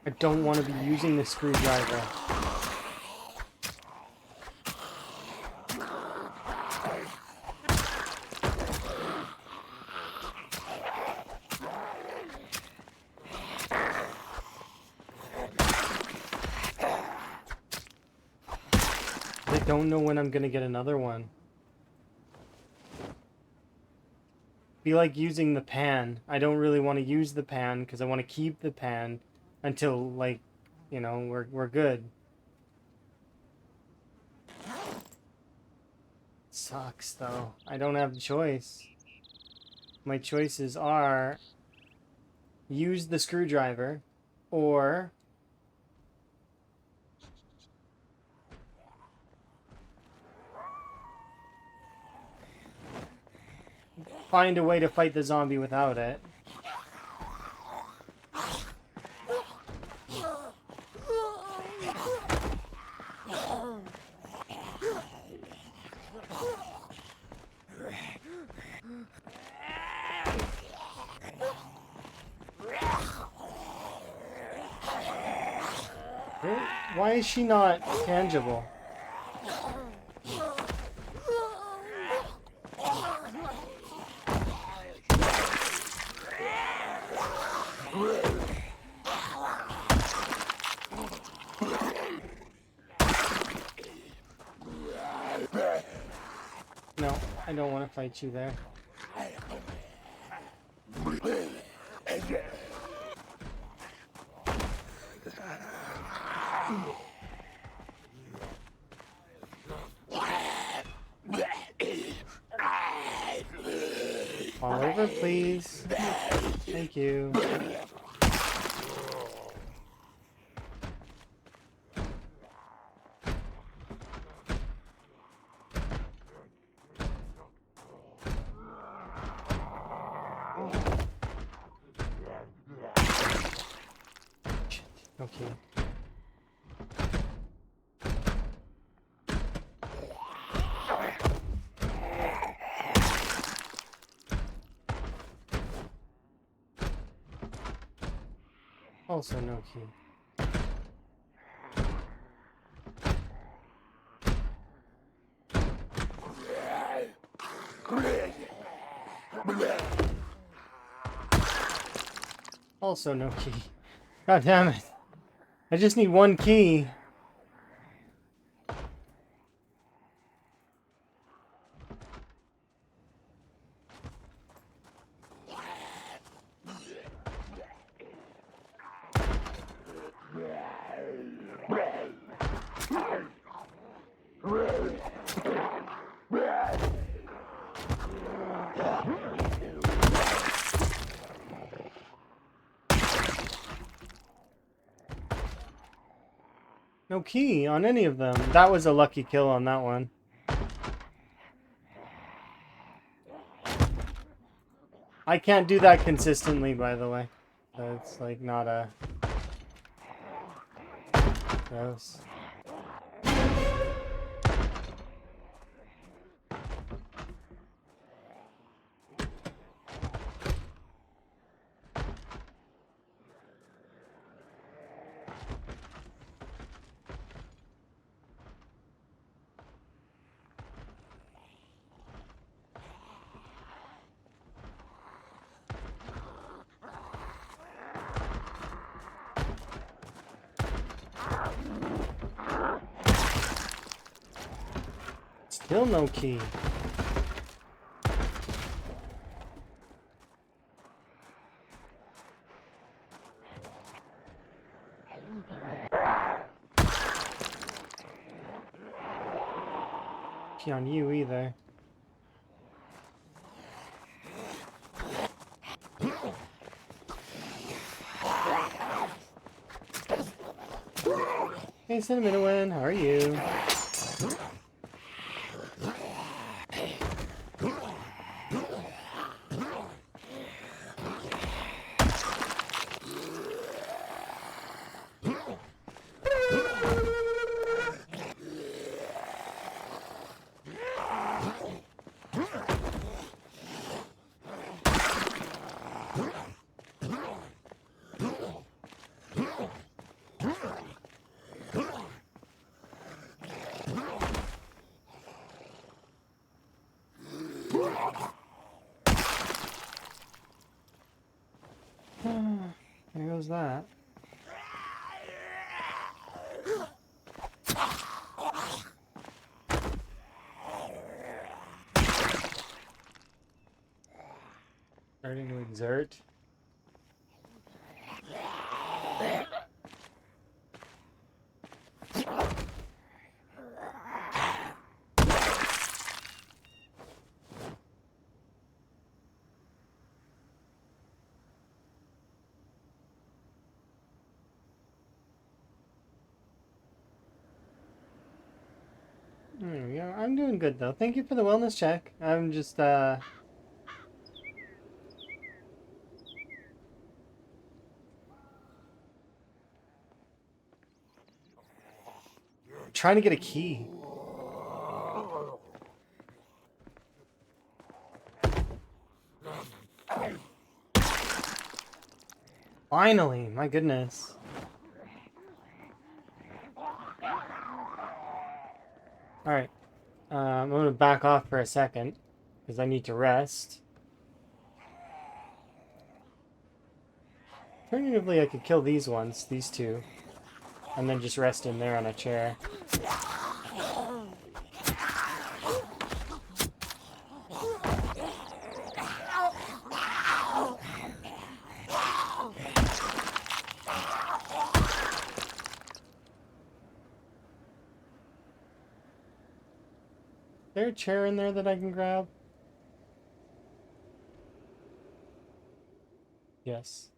I don't want to be using the screwdriver. I don't know when I'm gonna get another one. Be like using the pan. I don't really want to use the pan because I want to keep the pan until, like, you know, we're good. Sucks though. I don't have a choice. My choices are use the screwdriver or find a way to fight the zombie without it. Why is she not tangible? No, I don't want to fight you there. Fall over, please. Thank you. Okay. Also no key. Also no key. God damn it. I just need one key. No key on any of them. That was a lucky kill on that one. I can't do that consistently, by the way. So it's like not a... Gross. Still no key. Key on you either. Hey Cinnamon, how are you? There goes that. Starting to exert. There we go. I'm doing good though. Thank you for the wellness check. I'm just trying to get a key. Finally, my goodness. Alright. I'm going to back off for a second because I need to rest. Alternatively, I could kill these ones, these two, and then just rest in there on a chair. Is there a chair in there that I can grab? Yes.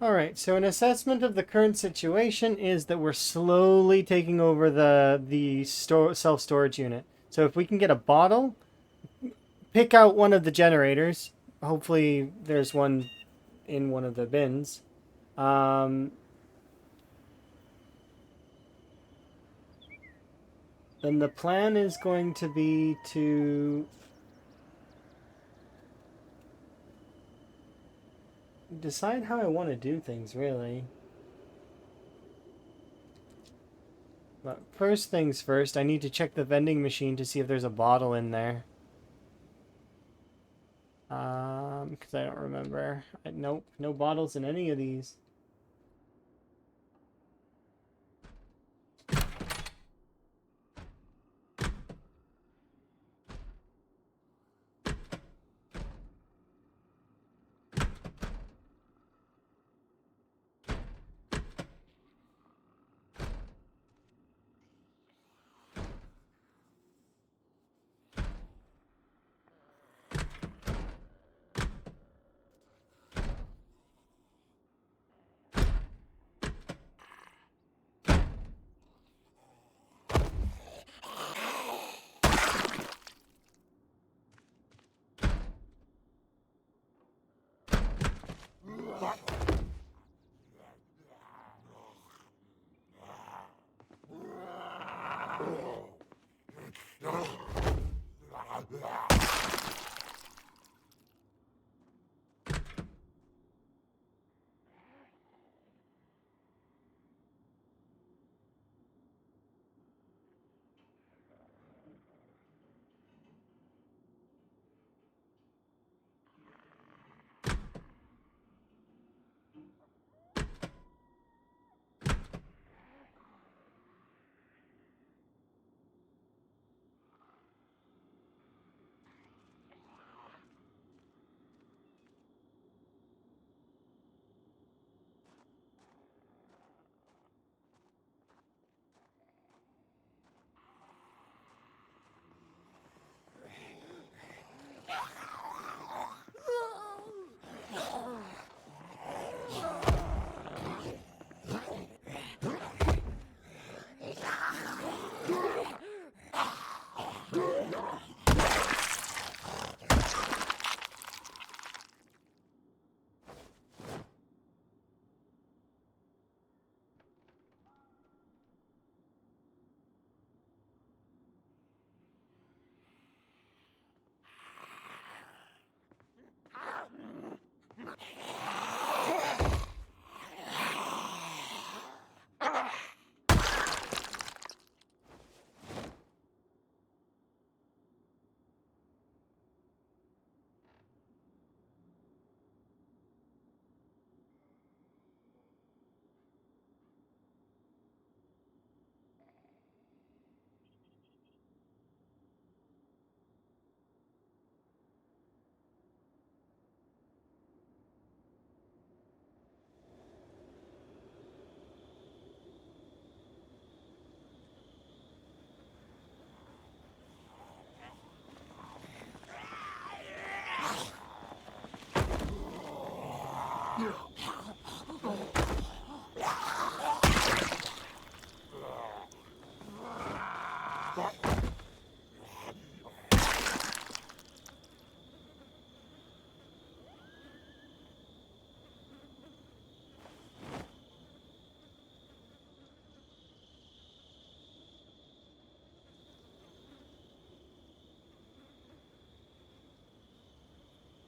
Alright, so an assessment of the current situation is that we're slowly taking over the self-storage unit. So if we can get a bottle, pick out one of the generators. Hopefully there's one in one of the bins. Then the plan is going to be to decide how I want to do things, really. But first things first, I need to check the vending machine to see if there's a bottle in there. Because I don't remember. Nope, no bottles in any of these.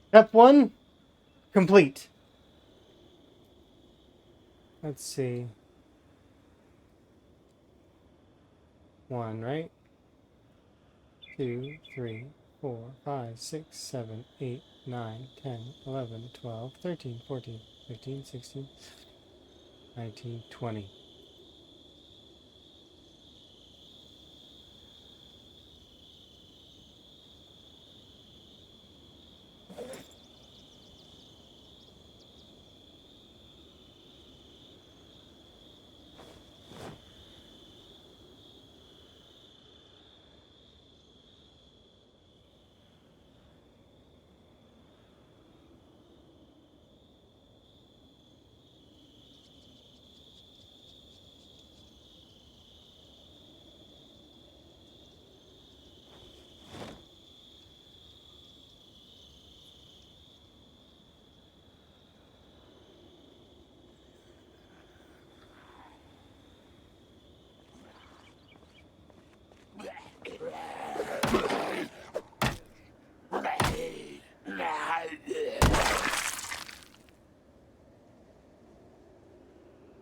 Step 1 complete. Let's see. 1, right? 2, 3, 4, 5, 6, 7, 8, 9, 10, 11, 12, 13, 14, 15, 16, 19, 20.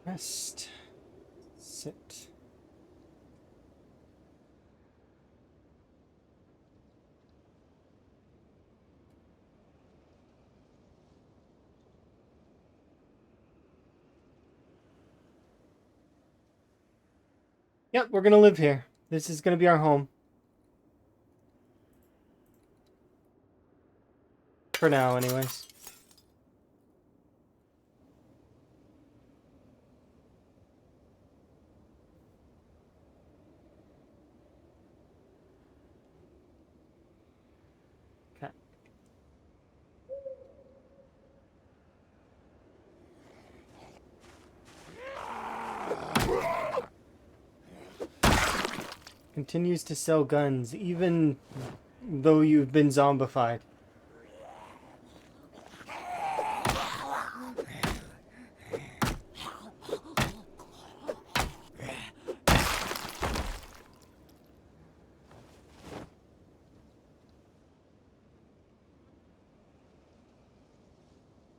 Rest. Sit. Yep, we're gonna live here. This is gonna be our home. For now, anyways. Okay. Continues to sell guns, even though you've been zombified.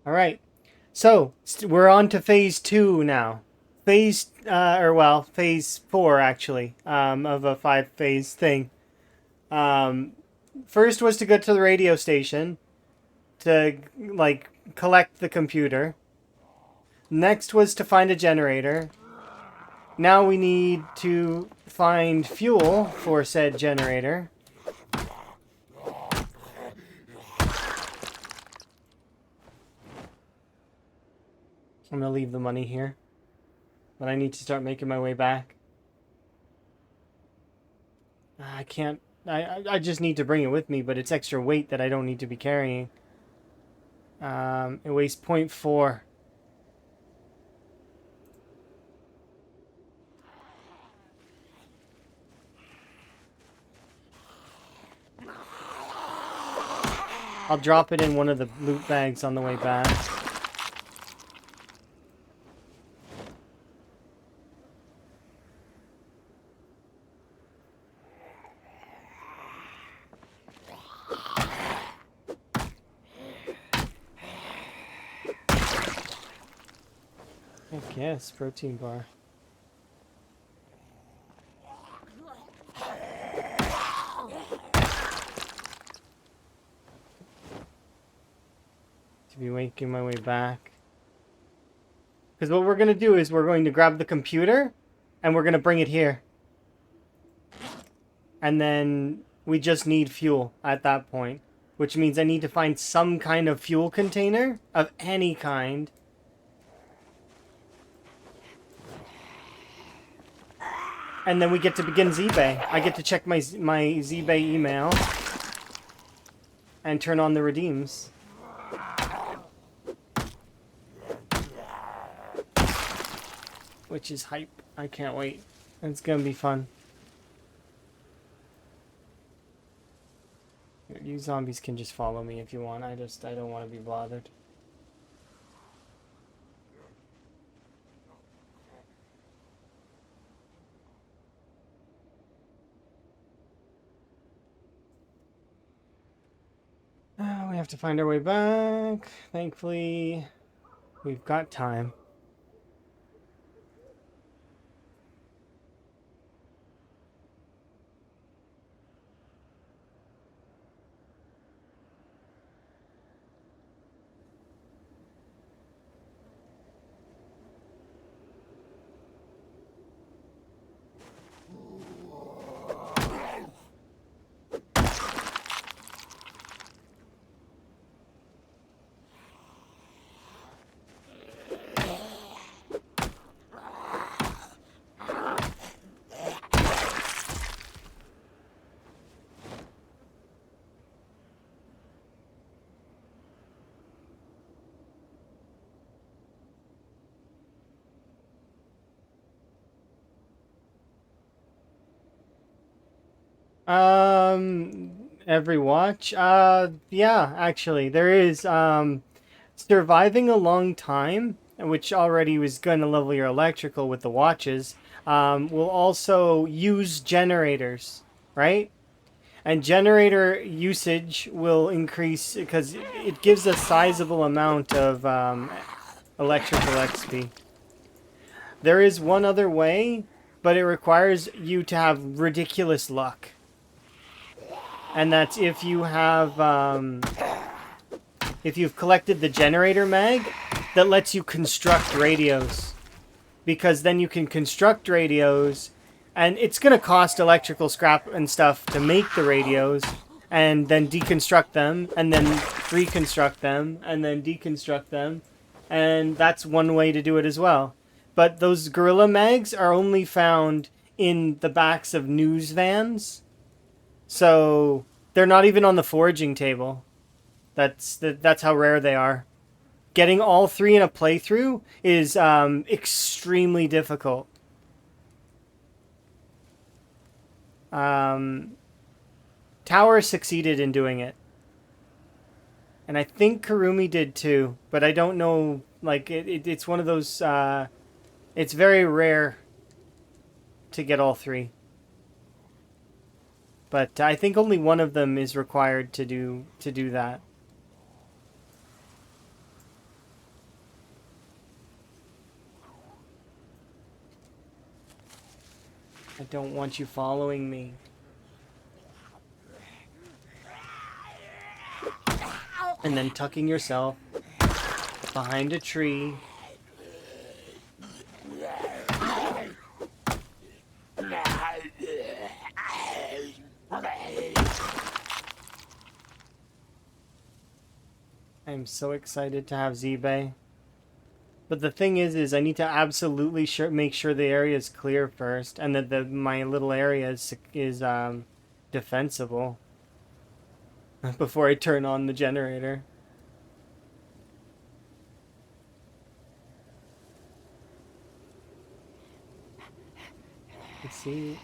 All right. So, we're on to phase 2 now. Phase 4 actually, of a 5-phase thing. First was to go to the radio station to, like, collect the computer. Next was to find a generator. Now we need to find fuel for said generator. I'm gonna leave the money here. But I need to start making my way back. I can't... I just need to bring it with me, but it's extra weight that I don't need to be carrying. It weighs 0.4. I'll drop it in one of the loot bags on the way back. I guess, protein bar. To be making my way back. Because what we're going to do is we're going to grab the computer and we're going to bring it here. And then we just need fuel at that point. Which means I need to find some kind of fuel container of any kind. And then we get to begin ZBay. I get to check my ZBay email. And turn on the redeems. Which is hype. I can't wait. It's gonna be fun. You zombies can just follow me if you want. I don't want to be bothered. We We have to find our way back. Thankfully, we've got time. Every watch? Yeah, actually, there is, surviving a long time, which already was going to level your electrical with the watches, will also use generators, right? And generator usage will increase because it gives a sizable amount of, electrical XP. There is one other way, but it requires you to have ridiculous luck. And that's if you've collected the generator mag that lets you construct radios, because then you can construct radios, and it's gonna cost electrical scrap and stuff to make the radios, and then deconstruct them, and then reconstruct them, and then deconstruct them, and that's one way to do it as well. But those gorilla mags are only found in the backs of news vans. So they're not even on the foraging table. That's how rare they are. Getting all three in a playthrough is extremely difficult. Tower succeeded in doing it, and I think Karumi did too. But I don't know. Like it's one of those. It's very rare to get all three. But I think only one of them is required to do that. I don't want you following me. And then tucking yourself behind a tree. I'm so excited to have ZBay. But the thing is I need to absolutely make sure the area is clear first, and that my little area is defensible before I turn on the generator. Let's see.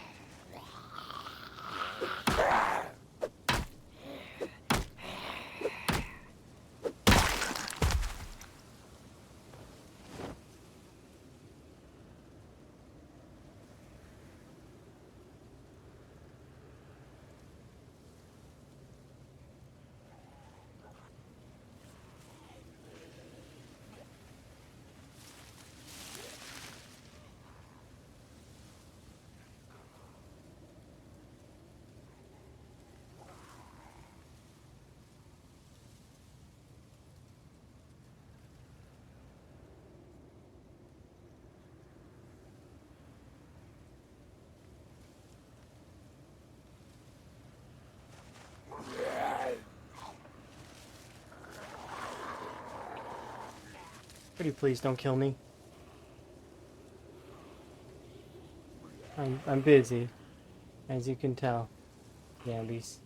Pretty please don't kill me. I'm busy, as you can tell. Gambies.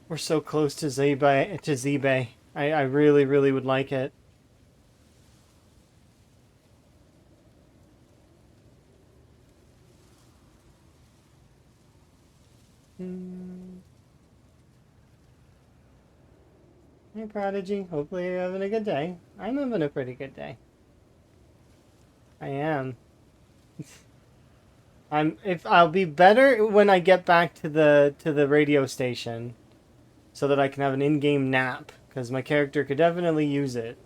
We're so close to ZBay. I really, really would like it. Hey, Prodigy. Hopefully you're having a good day. I'm having a pretty good day. I am. I'll be better when I get back to the radio station, so that I can have an in-game nap, because my character could definitely use it.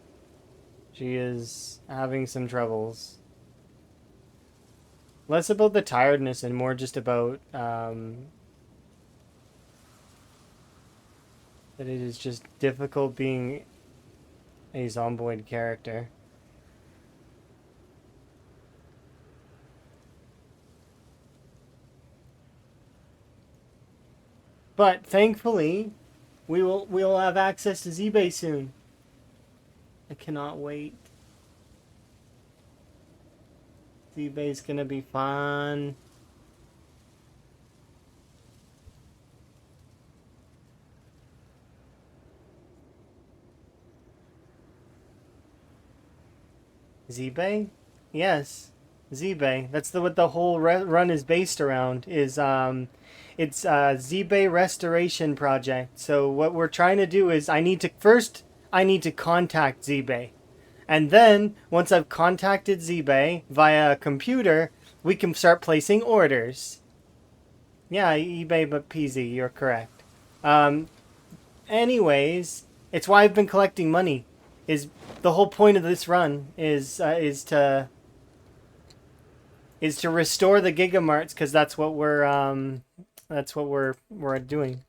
She is having some troubles. Less about the tiredness and more just about that it is just difficult being a zomboid character. But thankfully, we will have access to ZBay soon. I cannot wait. ZBay's gonna be fun. ZBay? Yes, ZBay. That's what the whole run is based around. It's ZBay restoration project. So what we're trying to do is I need to contact ZBay. And then, once I've contacted ZBay via a computer, we can start placing orders. Yeah, eBay but PZ, you're correct. Um, Anyways, it's why I've been collecting money. Is the whole point of this run is to restore the Gigamarts, because that's what we're doing.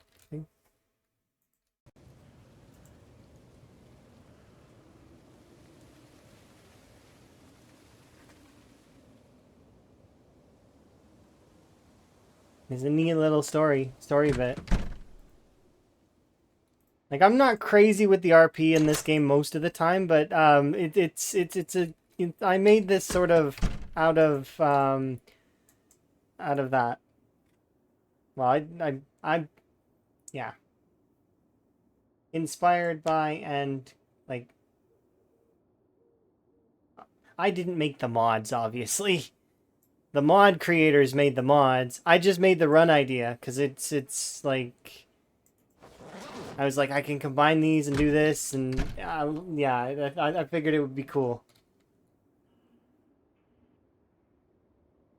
It's a neat little story bit. Like, I'm not crazy with the RP in this game most of the time, but I made this sort of out of that. Well, yeah, inspired by, and like, I didn't make the mods, obviously. The mod creators made the mods. I just made the run idea because it's like, I was like, I can combine these and do this, and yeah, I figured it would be cool.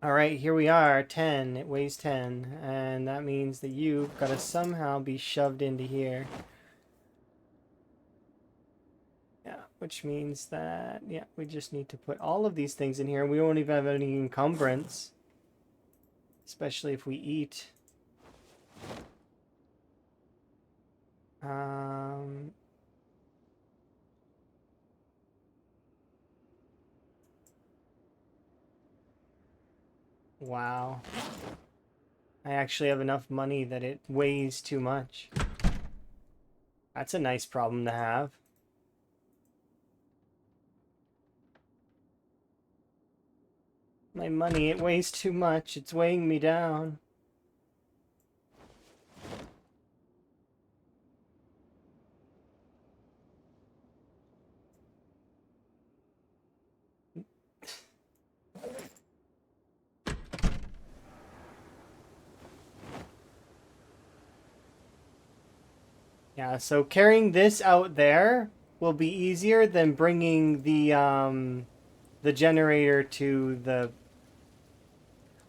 All right, here we are, 10. It weighs 10, and that means that you've got to somehow be shoved into here. Yeah, which means that, yeah, we just need to put all of these things in here. We won't even have any encumbrance, especially if we eat. Wow. I actually have enough money that it weighs too much. That's a nice problem to have. My money, it weighs too much. It's weighing me down. Yeah, so carrying this out there will be easier than bringing the generator to the...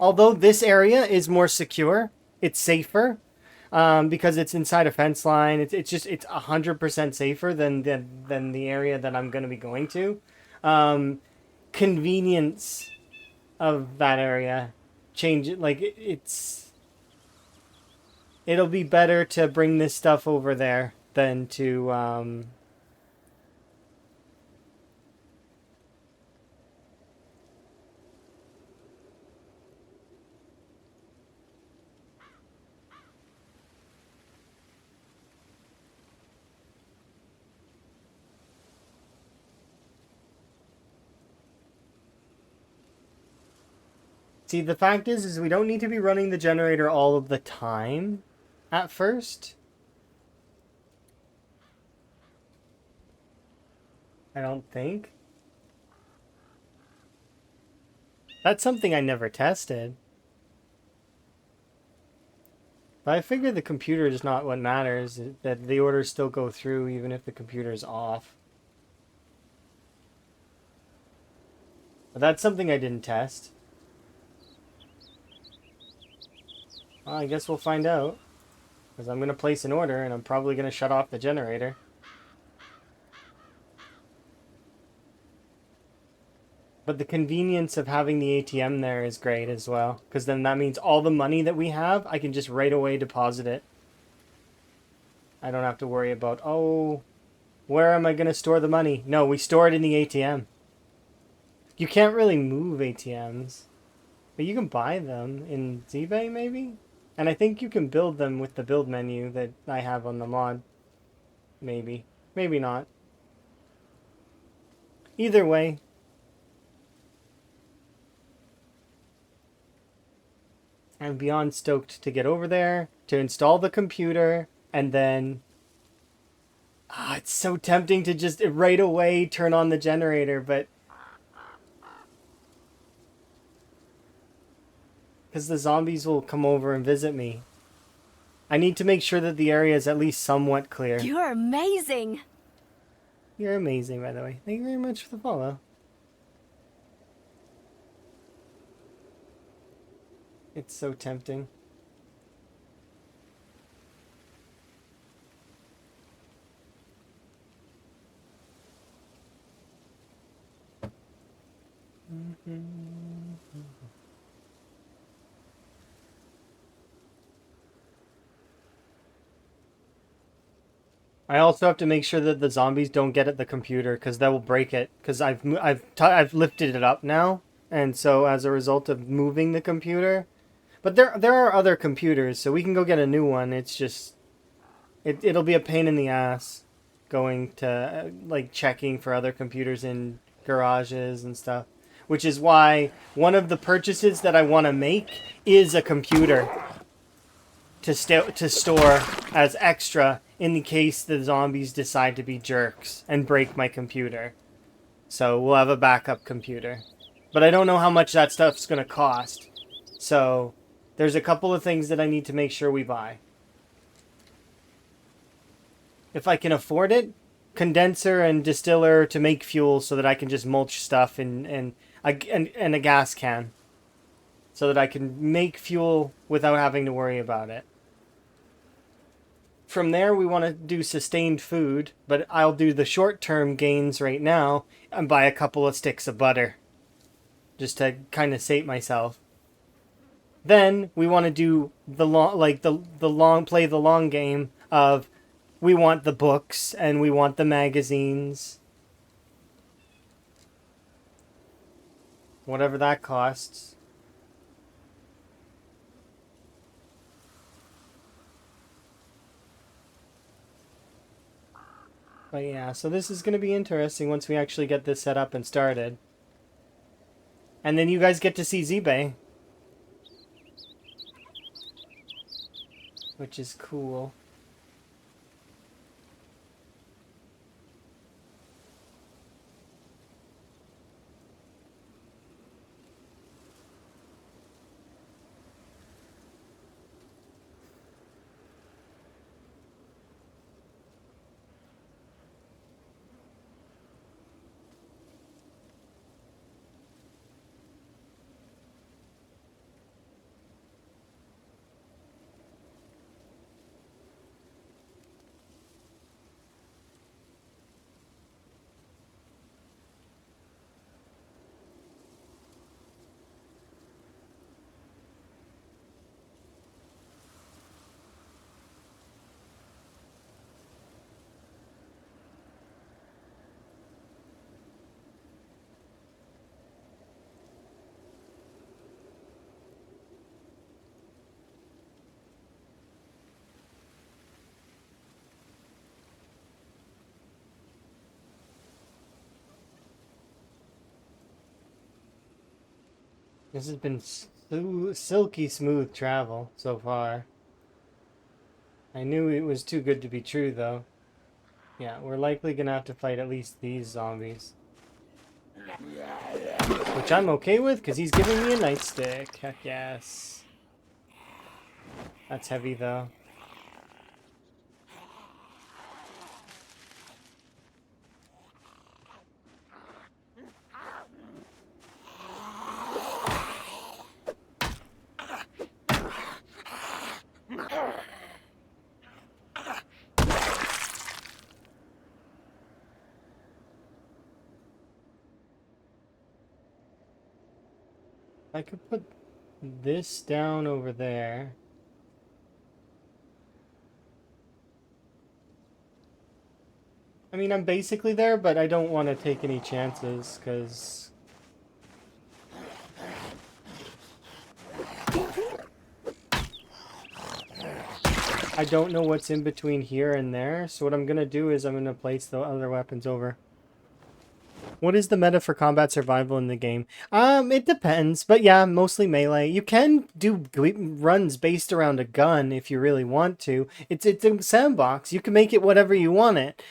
Although this area is more secure, it's safer, because it's inside a fence line. It's 100% safer than the area that I'm going to be going to. Convenience of that area change it, like it'll be better to bring this stuff over there than to see. The fact is we don't need to be running the generator all of the time at first. I don't think. That's something I never tested. But I figure the computer is not what matters, that the orders still go through even if the computer is off. But that's something I didn't test. Well, I guess we'll find out. Because I'm going to place an order and I'm probably going to shut off the generator. But the convenience of having the ATM there is great as well. Because then that means all the money that we have, I can just right away deposit it. I don't have to worry about, oh, where am I going to store the money? No, we store it in the ATM. You can't really move ATMs. But you can buy them in ZBay maybe? And I think you can build them with the build menu that I have on the mod. Maybe. Maybe not. Either way. I'm beyond stoked to get over there, to install the computer, and then... it's so tempting to just right away turn on the generator, but... Because the zombies will come over and visit me. I need to make sure that the area is at least somewhat clear. You're amazing. You're amazing, by the way. Thank you very much for the follow. It's so tempting. I also have to make sure that the zombies don't get at the computer because that will break it. Because I've lifted it up now, and so as a result of moving the computer, but there are other computers, so we can go get a new one. It's just it'll be a pain in the ass going to like checking for other computers in garages and stuff. Which is why one of the purchases that I want to make is a computer to store as extra in the case the zombies decide to be jerks and break my computer. So we'll have a backup computer. But I don't know how much that stuff's going to cost. So there's a couple of things that I need to make sure we buy. If I can afford it, condenser and distiller to make fuel so that I can just mulch stuff and a gas can. So that I can make fuel without having to worry about it. From there, we want to do sustained food, but I'll do the short-term gains right now and buy a couple of sticks of butter. Just to kind of sate myself. Then, we want to do the play the long game of we want the books and we want the magazines. Whatever that costs. But yeah, so this is going to be interesting once we actually get this set up and started. And then you guys get to see ZBay. Which is cool. This has been silky smooth travel so far. I knew it was too good to be true, though. Yeah, we're likely gonna have to fight at least these zombies. Which I'm okay with, because he's giving me a nightstick. Heck yes. That's heavy though. I could put this down over there. I mean, I'm basically there, but I don't want to take any chances, because... I don't know what's in between here and there, so what I'm going to do is I'm going to place the other weapons over. What is the meta for combat survival in the game? It depends, but yeah, mostly melee. You can do runs based around a gun if you really want to. It's a sandbox. You can make it whatever you want it.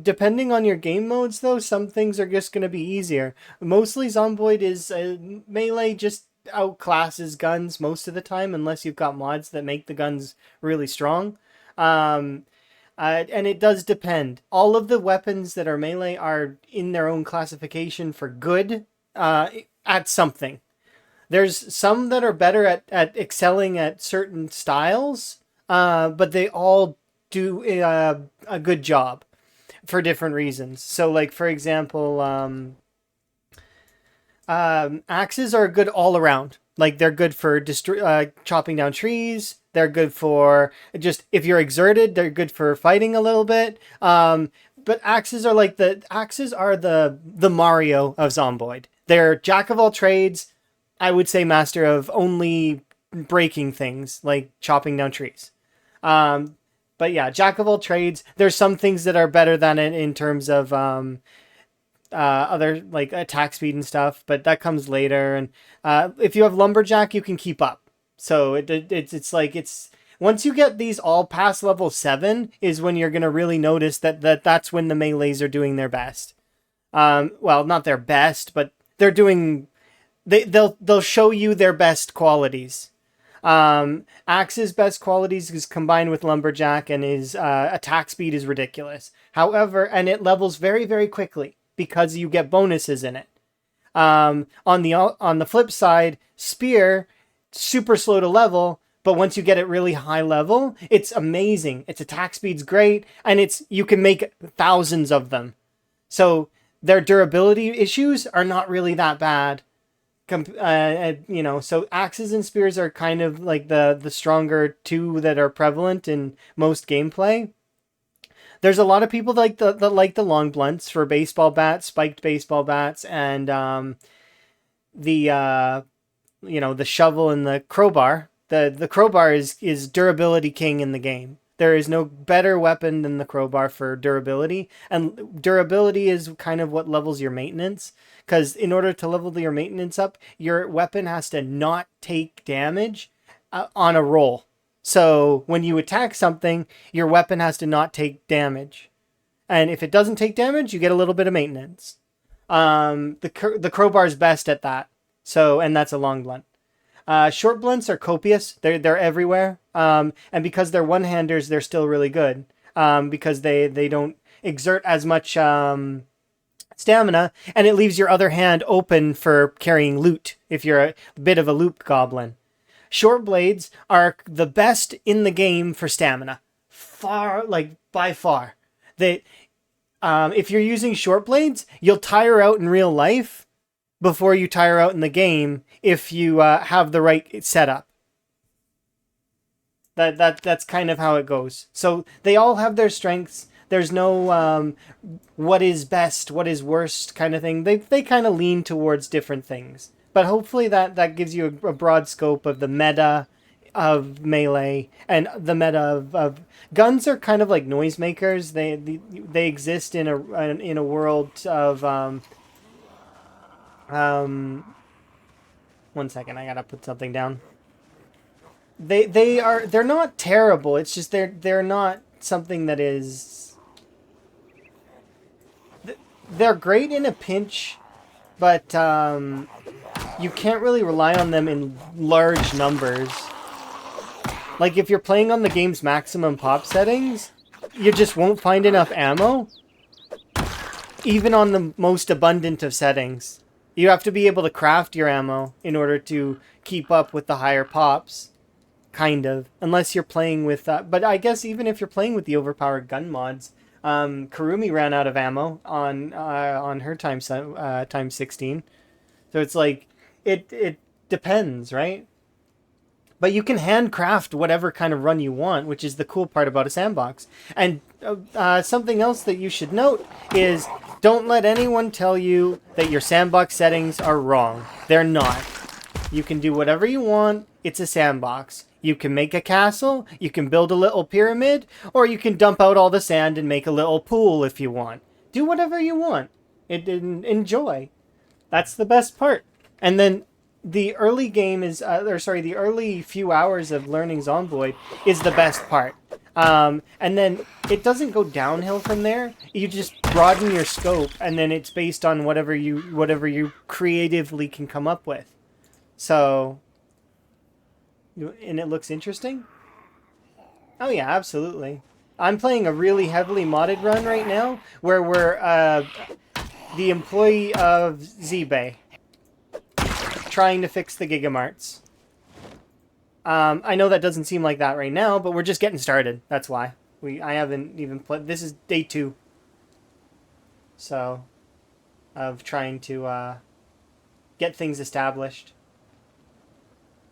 Depending on your game modes, though, some things are just going to be easier. Mostly Zomboid is melee just outclasses guns most of the time, unless you've got mods that make the guns really strong. And it does depend. All of the weapons that are melee are in their own classification for good at something. There's some that are better at excelling at certain styles, but they all do a good job for different reasons. So, like, for example, axes are good all around. Like, they're good for chopping down trees. They're good for just, if you're exerted, they're good for fighting a little bit. But axes are like the Mario of Zomboid. They're jack of all trades. I would say master of only breaking things, like chopping down trees. But yeah, jack of all trades. There's some things that are better than it in terms of other, like, attack speed and stuff, but that comes later. And if you have lumberjack, you can keep up. So it's like, it's once you get these all past level 7 is when you're gonna really notice that's when the melees are doing their best. Well, not their best, but they're doing, they'll show you their best qualities. Axe's best qualities is combined with lumberjack, and his attack speed is ridiculous. However, and it levels very, very quickly because you get bonuses in it. On the flip side, spear, super slow to level, but once you get it really high level, it's amazing. Its attack speed's great, and you can make thousands of them. So their durability issues are not really that bad. So axes and spears are kind of like the stronger two that are prevalent in most gameplay. There's a lot of people that like the long blunts for baseball bats, spiked baseball bats, and the shovel and the crowbar. The crowbar is durability king in the game. There is no better weapon than the crowbar for durability. And durability is kind of what levels your maintenance. Because in order to level your maintenance up, your weapon has to not take damage on a roll. So when you attack something, your weapon has to not take damage. And if it doesn't take damage, you get a little bit of maintenance. The crowbar is best at that. So, and that's a long blunt. Short blunts are copious. They're everywhere. And because they're one-handers, they're still really good. Because they don't exert as much stamina, and it leaves your other hand open for carrying loot if you're a bit of a loot goblin. Short blades are the best in the game for stamina. By far. If you're using short blades, you'll tire out in real life before you tire out in the game if you have the right setup. That's kind of how it goes. So they all have their strengths. There's no what is best, what is worst kind of thing. They kind of lean towards different things. But hopefully that gives you a broad scope of the meta of melee, and the meta of guns are kind of like noisemakers. They exist in a world of 1 second, I gotta put something down. They're not terrible. It's just they're not something that is. They're great in a pinch, but you can't really rely on them in large numbers. Like if you're playing on the game's maximum pop settings, you just won't find enough ammo, even on the most abundant of settings. You have to be able to craft your ammo in order to keep up with the higher pops, kind of. Unless you're playing with, but I guess even if you're playing with the overpowered gun mods, Karumi ran out of ammo on her time 16. So it's like it depends, right? But you can handcraft whatever kind of run you want, which is the cool part about a sandbox. And something else that you should note is don't let anyone tell you that your sandbox settings are wrong. They're not. You can do whatever you want. It's a sandbox. You can make a castle, you can build a little pyramid, or you can dump out all the sand and make a little pool if you want. Do whatever you want. Enjoy. That's the best part. And then the early game is, the early few hours of learning Zomboid is the best part. And then it doesn't go downhill from there. You just broaden your scope, and then it's based on whatever you creatively can come up with. So, and it looks interesting? Oh yeah, absolutely. I'm playing a really heavily modded run right now, where we're the employee of ZBay, trying to fix the Gigamarts. I know that doesn't seem like that right now, but we're just getting started. That's why. I haven't even played. This is day 2. So, of trying to get things established.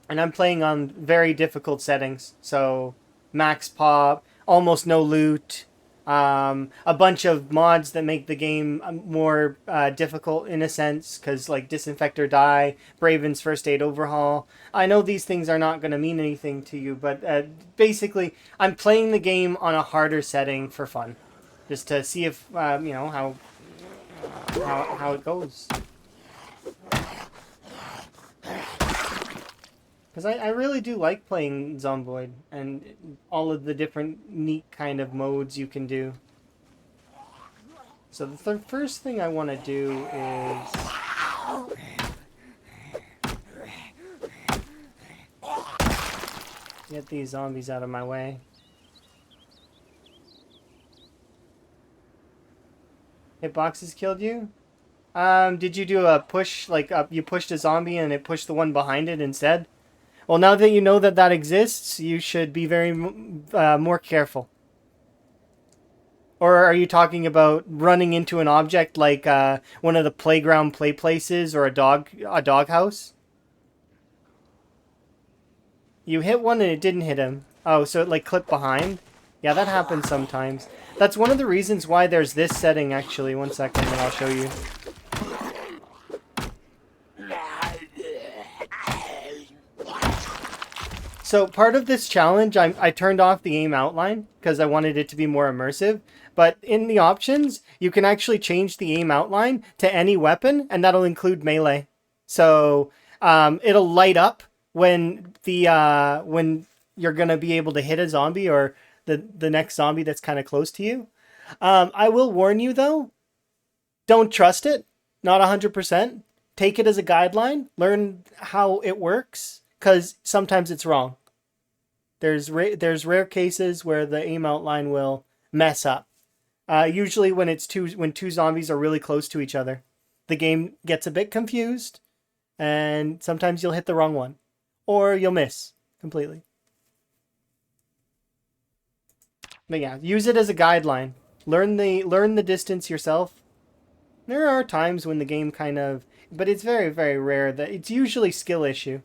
And I'm playing on very difficult settings. So, max pop, almost no loot, a bunch of mods that make the game more difficult in a sense, because like Disinfector Die, Braven's First Aid Overhaul. I know these things are not going to mean anything to you, but basically I'm playing the game on a harder setting for fun, just to see if you know how it goes. Because I really do like playing Zomboid and all of the different neat kind of modes you can do. So the first thing I want to do is... get these zombies out of my way. Hitboxes killed you? Did you do a push, like you pushed a zombie and it pushed the one behind it instead? Well, now that you know that that exists, you should be very more careful. Or are you talking about running into an object like one of the playground play places or a dog house? You hit one and it didn't hit him. Oh, so it like clipped behind? Yeah, that happens sometimes. That's one of the reasons why there's this setting actually. One second and I'll show you. So part of this challenge, I turned off the aim outline because I wanted it to be more immersive. But in the options, you can actually change the aim outline to any weapon, and that'll include melee. So it'll light up when when you're gonna be able to hit a zombie or the next zombie that's kind of close to you. I will warn you though, don't trust it. Not 100%. Take it as a guideline. Learn how it works. Because sometimes it's wrong. There's rare cases where the aim outline will mess up. Usually when two zombies are really close to each other, the game gets a bit confused, and sometimes you'll hit the wrong one, or you'll miss completely. But yeah, use it as a guideline. Learn the distance yourself. There are times when the game kind of, but it's very, very rare that it's usually skill issue.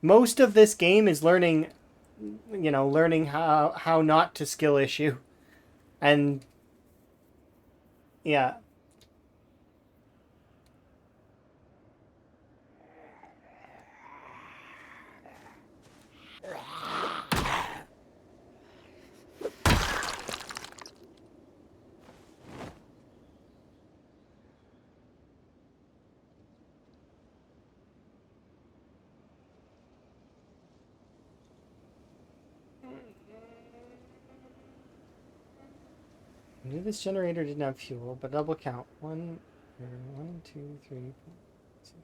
Most of this game is learning how not to skill issue. And yeah. I knew this generator didn't have fuel, but double count. 1, 2, 3, 4, 6.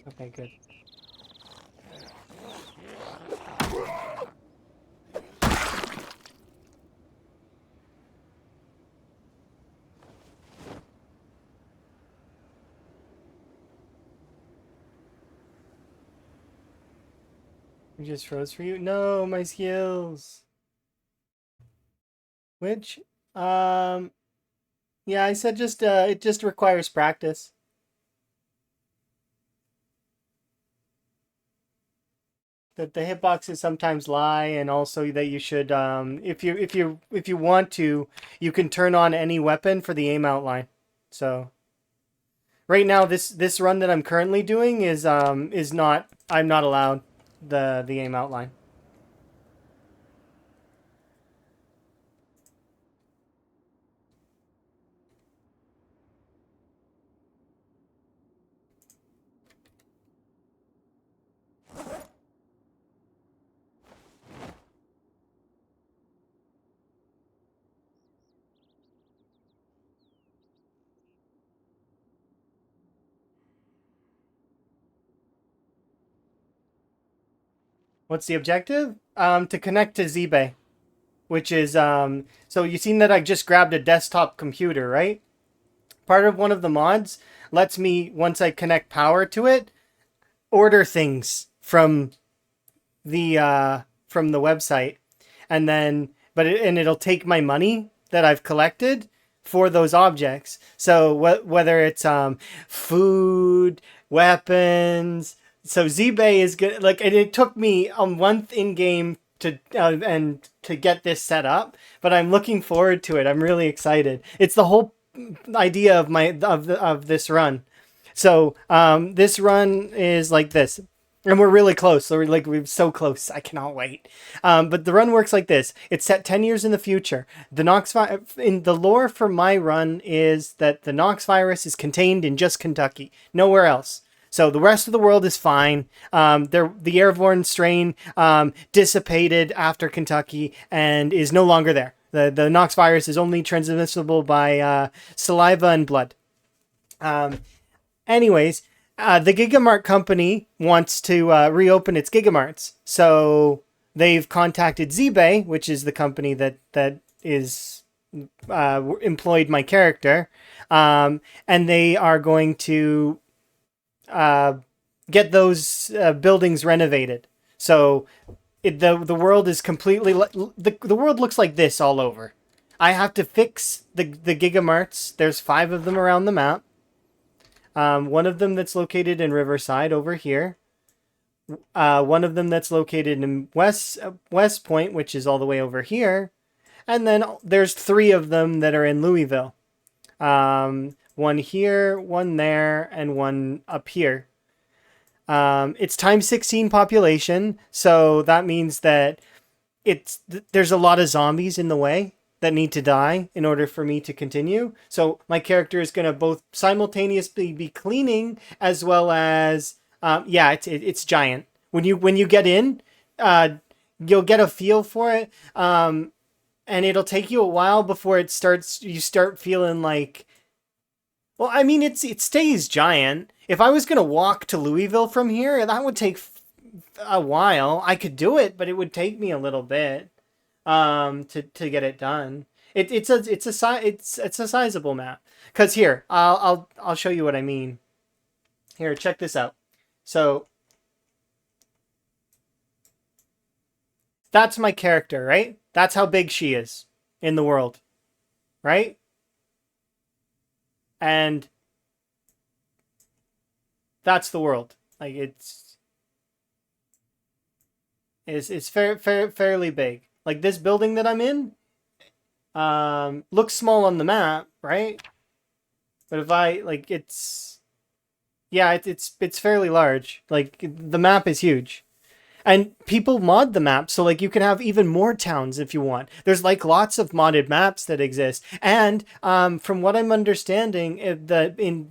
Okay, good. We just froze for you. No, my skills. Which, um, yeah, I said just it just requires practice. That the hitboxes sometimes lie, and also that you should, if you want to, you can turn on any weapon for the aim outline. So right now, this run that I'm currently doing is not, I'm not allowed the aim outline. What's the objective? To connect to ZBay, which is so you've seen that I just grabbed a desktop computer, right? Part of one of the mods lets me, once I connect power to it, order things from the website, and then and it'll take my money that I've collected for those objects. So whether it's food, weapons, so ZBay is good. Like, and it took me a month in game to get this set up, but I'm looking forward to it. I'm really excited. It's the whole idea of of this run. So this run is like this. And we're really close. So we're so close. I cannot wait. But the run works like this. It's set 10 years in the future. The Nox in the lore for my run is that the Nox virus is contained in just Kentucky, nowhere else. So the rest of the world is fine. The airborne strain dissipated after Kentucky and is no longer there. The Nox virus is only transmissible by saliva and blood. Anyways, the Gigamart company wants to reopen its Gigamarts. So they've contacted ZBay, which is the company that is employed my character, and they are going to get those buildings renovated. So the world is completely the world looks like this all over. I have to fix the Gigamarts. There's 5 of them around the map. One of them that's located in Riverside over here. One of them that's located in West Point, which is all the way over here. And then there's 3 of them that are in Louisville. One here, one there, and one up here. It's times 16 population, so that means that there's a lot of zombies in the way that need to die in order for me to continue. So my character is going to both simultaneously be cleaning as well as it's giant. When you get in, you'll get a feel for it, and it'll take you a while before you start feeling like. Well, I mean, it stays giant. If I was gonna walk to Louisville from here, that would take a while. I could do it, but it would take me a little bit to get it done. It's a sizable map. Cause here, I'll show you what I mean. Here, check this out. So that's my character, right? That's how big she is in the world, right? And that's the world. Like it's fairly big. Like this building that I'm in, looks small on the map, right? But if I like, it's fairly large. Like the map is huge. And people mod the map, so like you can have even more towns if you want. There's like lots of modded maps that exist, and from what I'm understanding,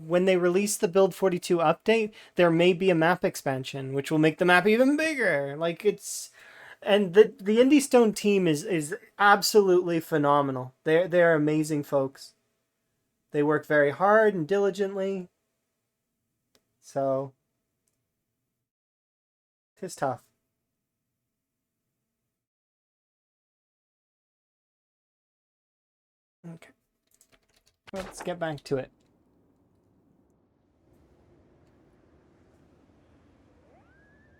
when they release the Build 42 update, there may be a map expansion, which will make the map even bigger. Like and the Indie Stone team is absolutely phenomenal. They're amazing folks. They work very hard and diligently. So 'Tis tough. Okay. Let's get back to it.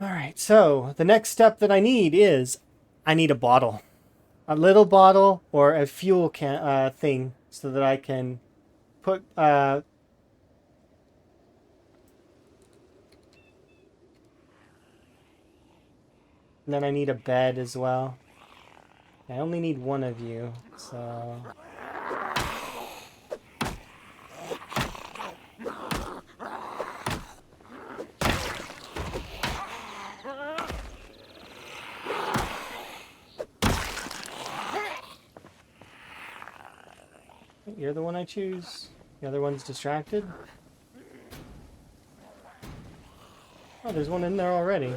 Alright, so the next step that I need is I need a bottle. A little bottle or a fuel can thing so that I can put and then I need a bed as well. I only need one of you, so you're the one I choose. The other one's distracted. Oh, there's one in there already.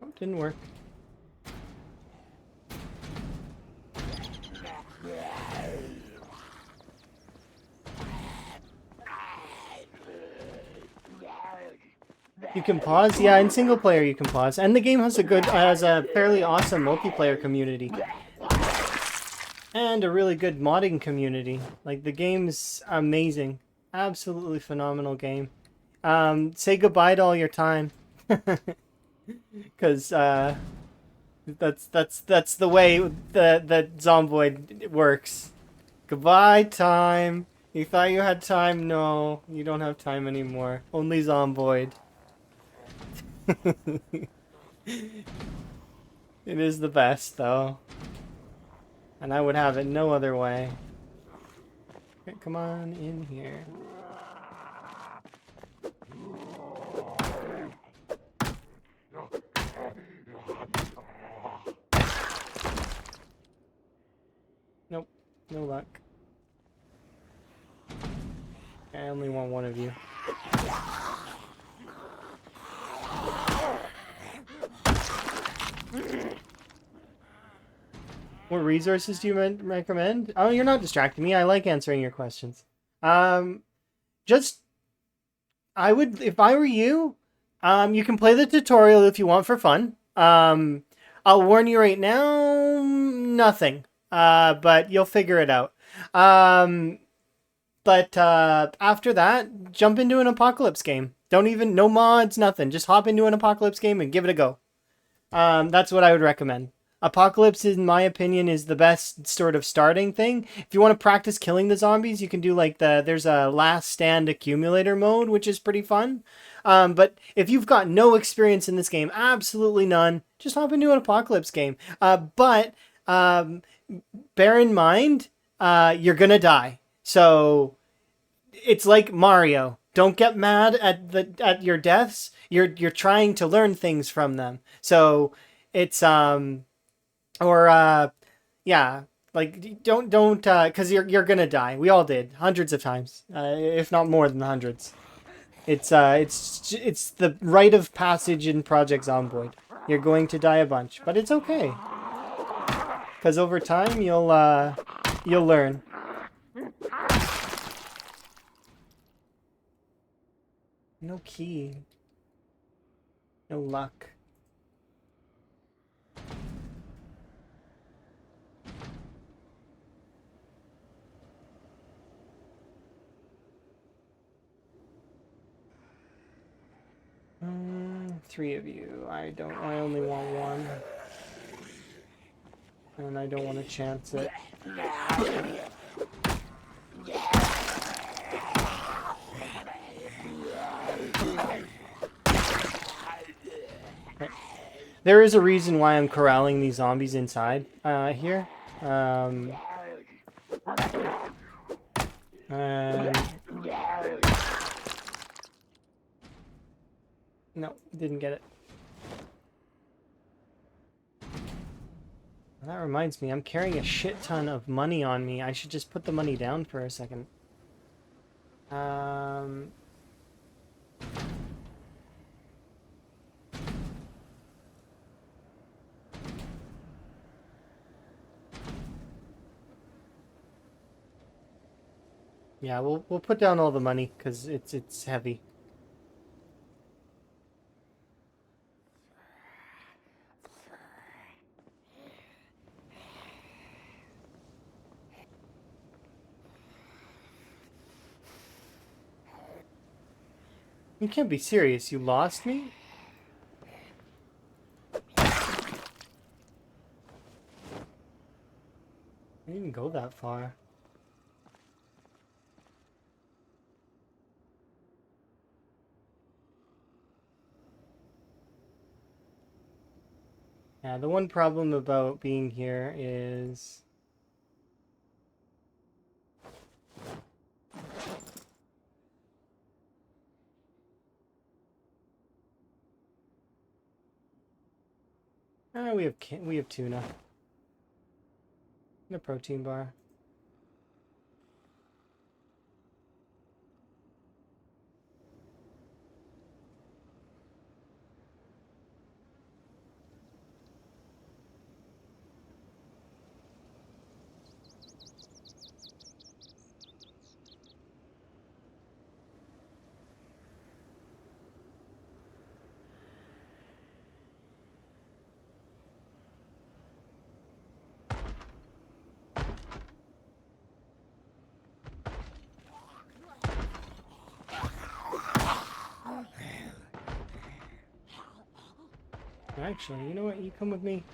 Oh, didn't work. You can pause? Yeah, in single player you can pause. And the game has a fairly awesome multiplayer community. And a really good modding community. Like, the game's amazing. Absolutely phenomenal game. Say goodbye to all your time. Because, that's the way that Zomboid works. Goodbye, time. You thought you had time? No, you don't have time anymore. Only Zomboid. It is the best, though. And I would have it no other way. Okay, come on in here. Nope, no luck. I only want one of you. What resources do you recommend? Oh, you're not distracting me. I like answering your questions. Just, I would, if I were you, you can play the tutorial if you want for fun. I'll warn you right now, nothing. But you'll figure it out. But after that, jump into an apocalypse game. No mods, nothing. Just hop into an apocalypse game and give it a go. That's what I would recommend. Apocalypse, in my opinion, is the best sort of starting thing. If you want to practice killing the zombies, you can do like there's a last stand accumulator mode, which is pretty fun. But if you've got no experience in this game, absolutely none, just hop into an apocalypse game. But bear in mind, you're gonna die. So it's like Mario. Don't get mad at your deaths. You're trying to learn things from them. So it's yeah, like don't because you're gonna die. We all did hundreds of times, if not more than hundreds. It's the rite of passage in Project Zomboid. You're going to die a bunch, but it's okay. Because over time you'll learn. No key. No luck. Three of you. I only want one. And I don't want to chance it. There is a reason why I'm corralling these zombies inside here. No, didn't get it. That reminds me, I'm carrying a shit ton of money on me. I should just put the money down for a second. Yeah, we'll put down all the money because it's heavy. You can't be serious. You lost me? I didn't even go that far. Yeah, the one problem about being here is... we have tuna. And a protein bar. Actually, you know what? You come with me.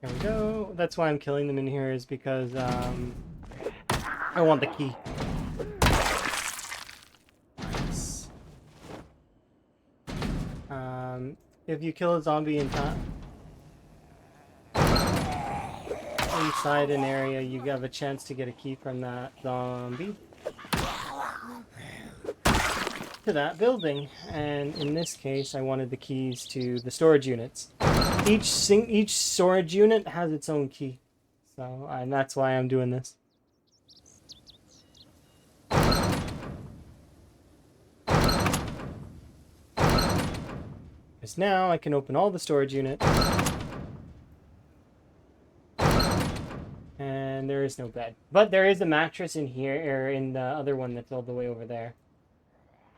There we go. That's why I'm killing them in here, is because I want the key. Nice. If you kill a zombie inside an area, you have a chance to get a key from that zombie to that building. And in this case, I wanted the keys to the storage units. Each storage unit has its own key, so and that's why I'm doing this. Because now I can open all the storage units. And there is no bed. But there is a mattress in here, or in the other one that's all the way over there.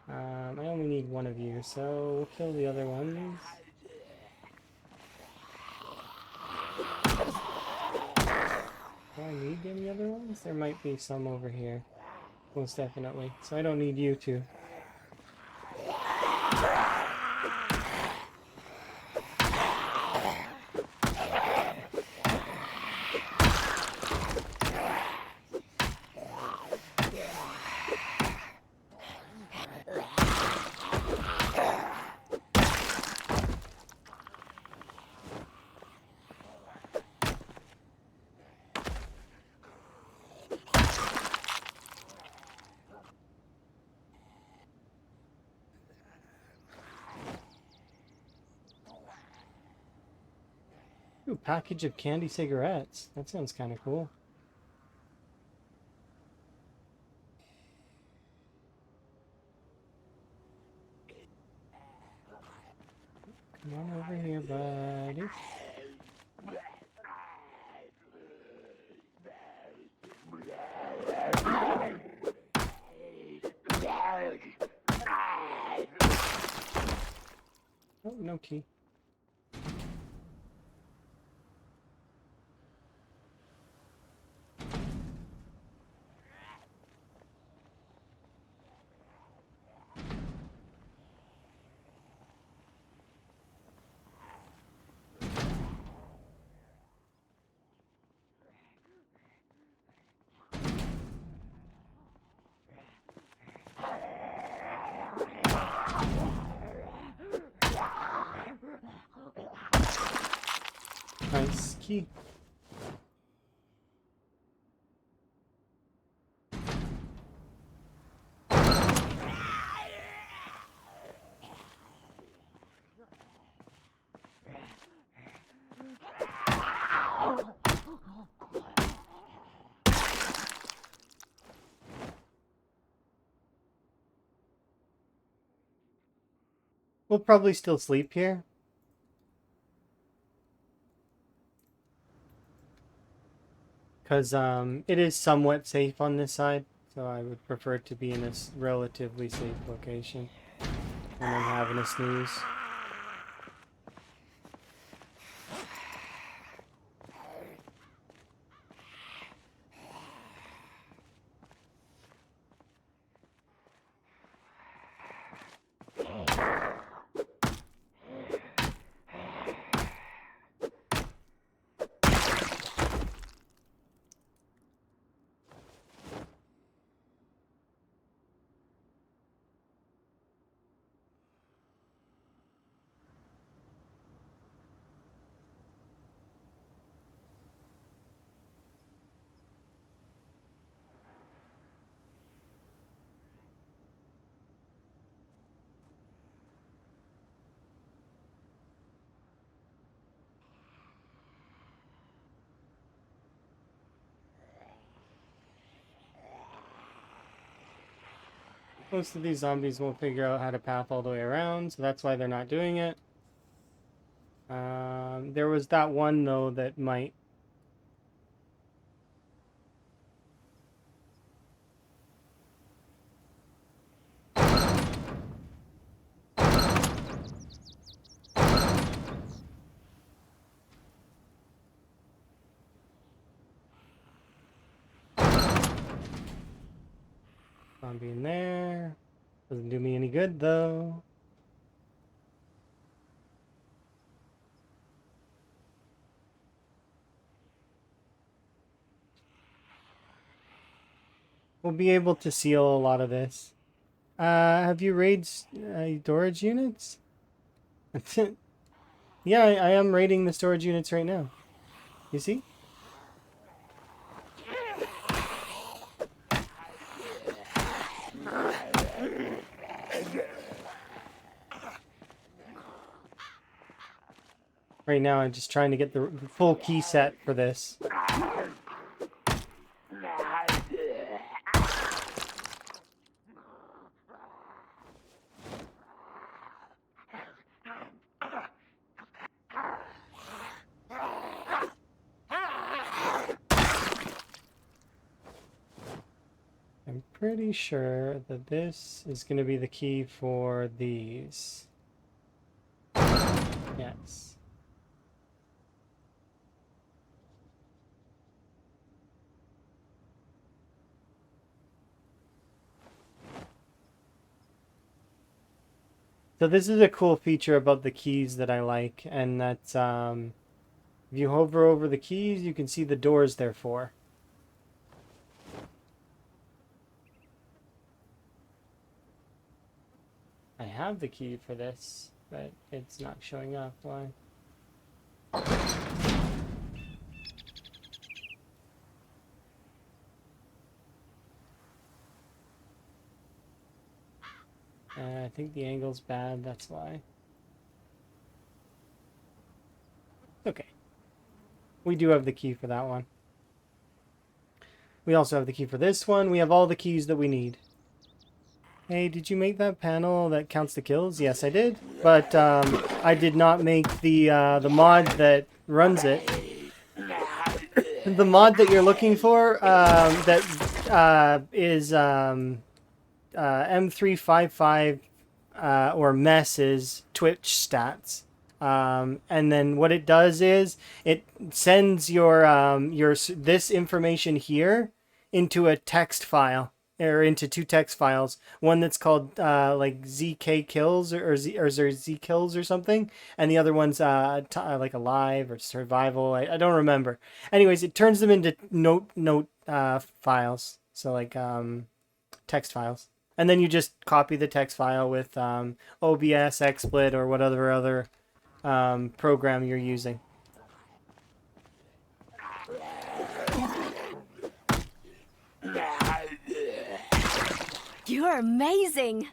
I only need one of you, so we'll kill the other ones. Do I need any other ones? There might be some over here. Most definitely. So I don't need you two. Ooh, package of candy cigarettes. That sounds kind of cool. Come on over here, buddy. Oh, no key. key. We'll probably still sleep here. Because it is somewhat safe on this side. So I would prefer to be in a relatively safe location. And then having a snooze. Most of these zombies won't figure out how to path all the way around, so that's why they're not doing it. There was that one, though, that might. Zombie in there. Doesn't do me any good, though. We'll be able to seal a lot of this. Have you raided storage units? Yeah, I am raiding the storage units right now. You see? Right now, I'm just trying to get the full key set for this. I'm pretty sure that this is going to be the key for these. Yes. So this is a cool feature about the keys that I like, and that's if you hover over the keys, you can see the doors they're for. I have the key for this, but it's not showing up. Why? I think the angle's bad, that's why. Okay. We do have the key for that one. We also have the key for this one. We have all the keys that we need. Hey, did you make that panel that counts the kills? Yes, I did. But I did not make the mod that runs it. The mod that you're looking for that is M355 or MES's Twitch stats. And then what it does is it sends your this information here into a text file, or into two text files. One that's called like ZK kills or Z kills or something, and the other one's like alive or survival. I don't remember. Anyways, it turns them into note files. So like text files. And then you just copy the text file with OBS, XSplit, or whatever other program you're using. You're amazing.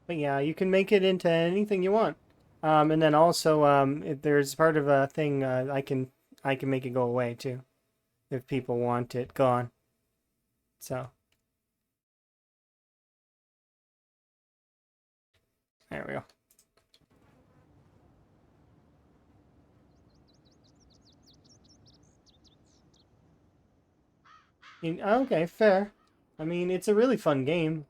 But yeah, you can make it into anything you want. And then also, if there's part of a thing, I can make it go away too, if people want it gone. So there we go. Okay, fair. I mean, it's a really fun game.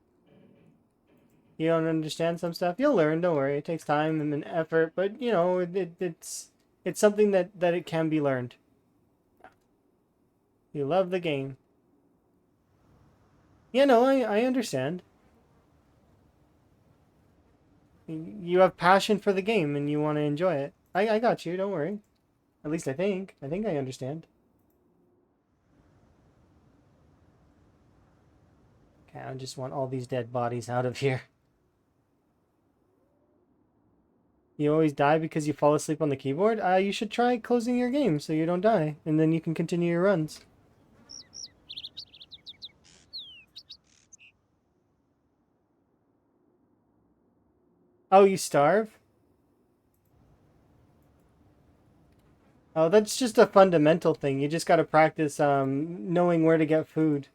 You don't understand some stuff, you'll learn. Don't worry. It takes time and effort, but you know, it's something that it can be learned. You love the game. Yeah, no, I understand. You have passion for the game and you want to enjoy it. I got you. Don't worry. At least I think. I think I understand. Okay, I just want all these dead bodies out of here. You always die because you fall asleep on the keyboard? You should try closing your game so you don't die, and then you can continue your runs. Oh, you starve? Oh, that's just a fundamental thing. You just gotta practice knowing where to get food.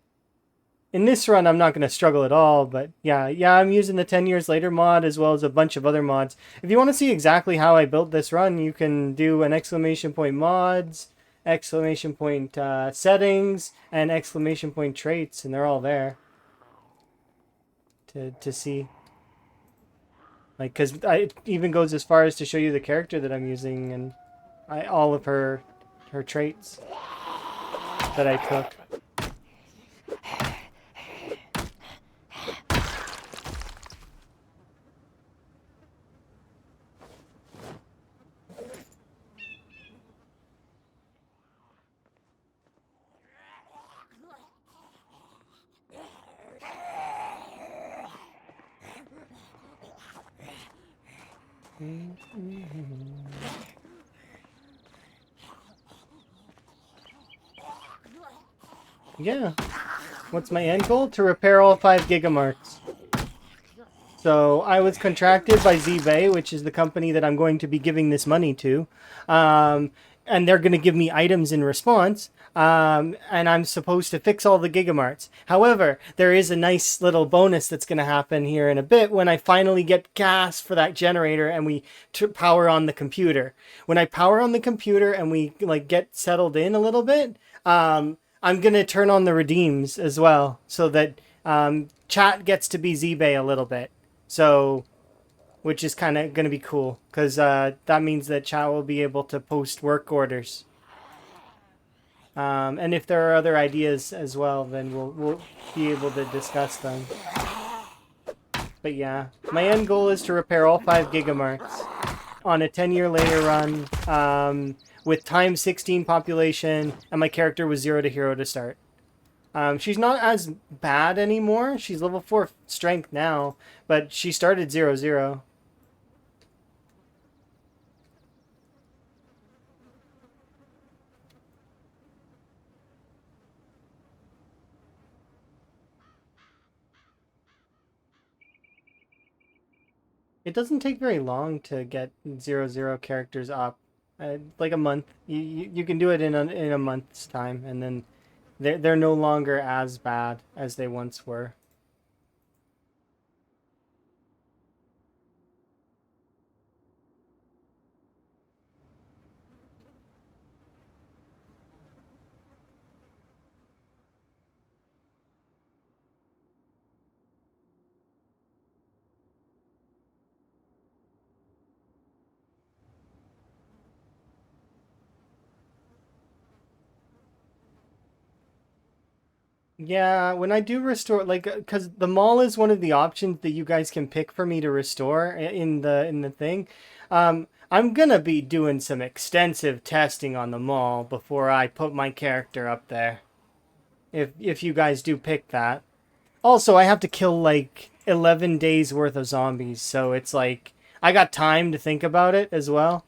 In this run, I'm not going to struggle at all, but yeah, I'm using the 10 years later mod as well as a bunch of other mods. If you want to see exactly how I built this run, you can do an exclamation point mods, exclamation point settings, and exclamation point traits, and they're all there to see. Like, because it even goes as far as to show you the character that I'm using and all of her traits that I took. Yeah. What's my end goal? To repair all 5 gigamarts. So I was contracted by ZBay, which is the company that I'm going to be giving this money to. And they're going to give me items in response. And I'm supposed to fix all the gigamarts. However, there is a nice little bonus that's going to happen here in a bit when I finally get gas for that generator and we power on the computer. When I power on the computer and we like get settled in a little bit, I'm going to turn on the redeems as well so that chat gets to be ZBay a little bit. So, which is kind of going to be cool because that means that chat will be able to post work orders. And if there are other ideas as well, then we'll be able to discuss them. But yeah, my end goal is to repair all 5 gigamarts on a 10-year later run with times 16 population, and my character was 0 to hero to start. She's not as bad anymore. She's level 4 strength now, but she started 0-0. It doesn't take very long to get 0-0 characters up. Like a month. You can do it in a month's time, and then they're no longer as bad as they once were. Yeah, when I do restore, like, because the mall is one of the options that you guys can pick for me to restore in the thing. I'm gonna be doing some extensive testing on the mall before I put my character up there. If you guys do pick that. Also, I have to kill like 11 days worth of zombies, so it's like I got time to think about it as well.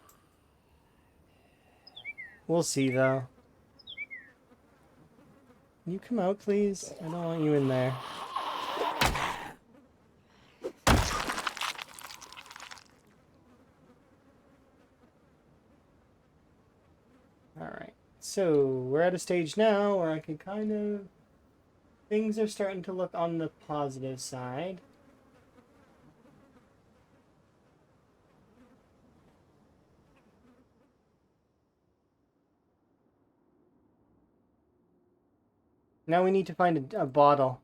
We'll see though. Can you come out, please? I don't want you in there. Alright. So, we're at a stage now where I can kind of... Things are starting to look on the positive side. Now we need to find a bottle.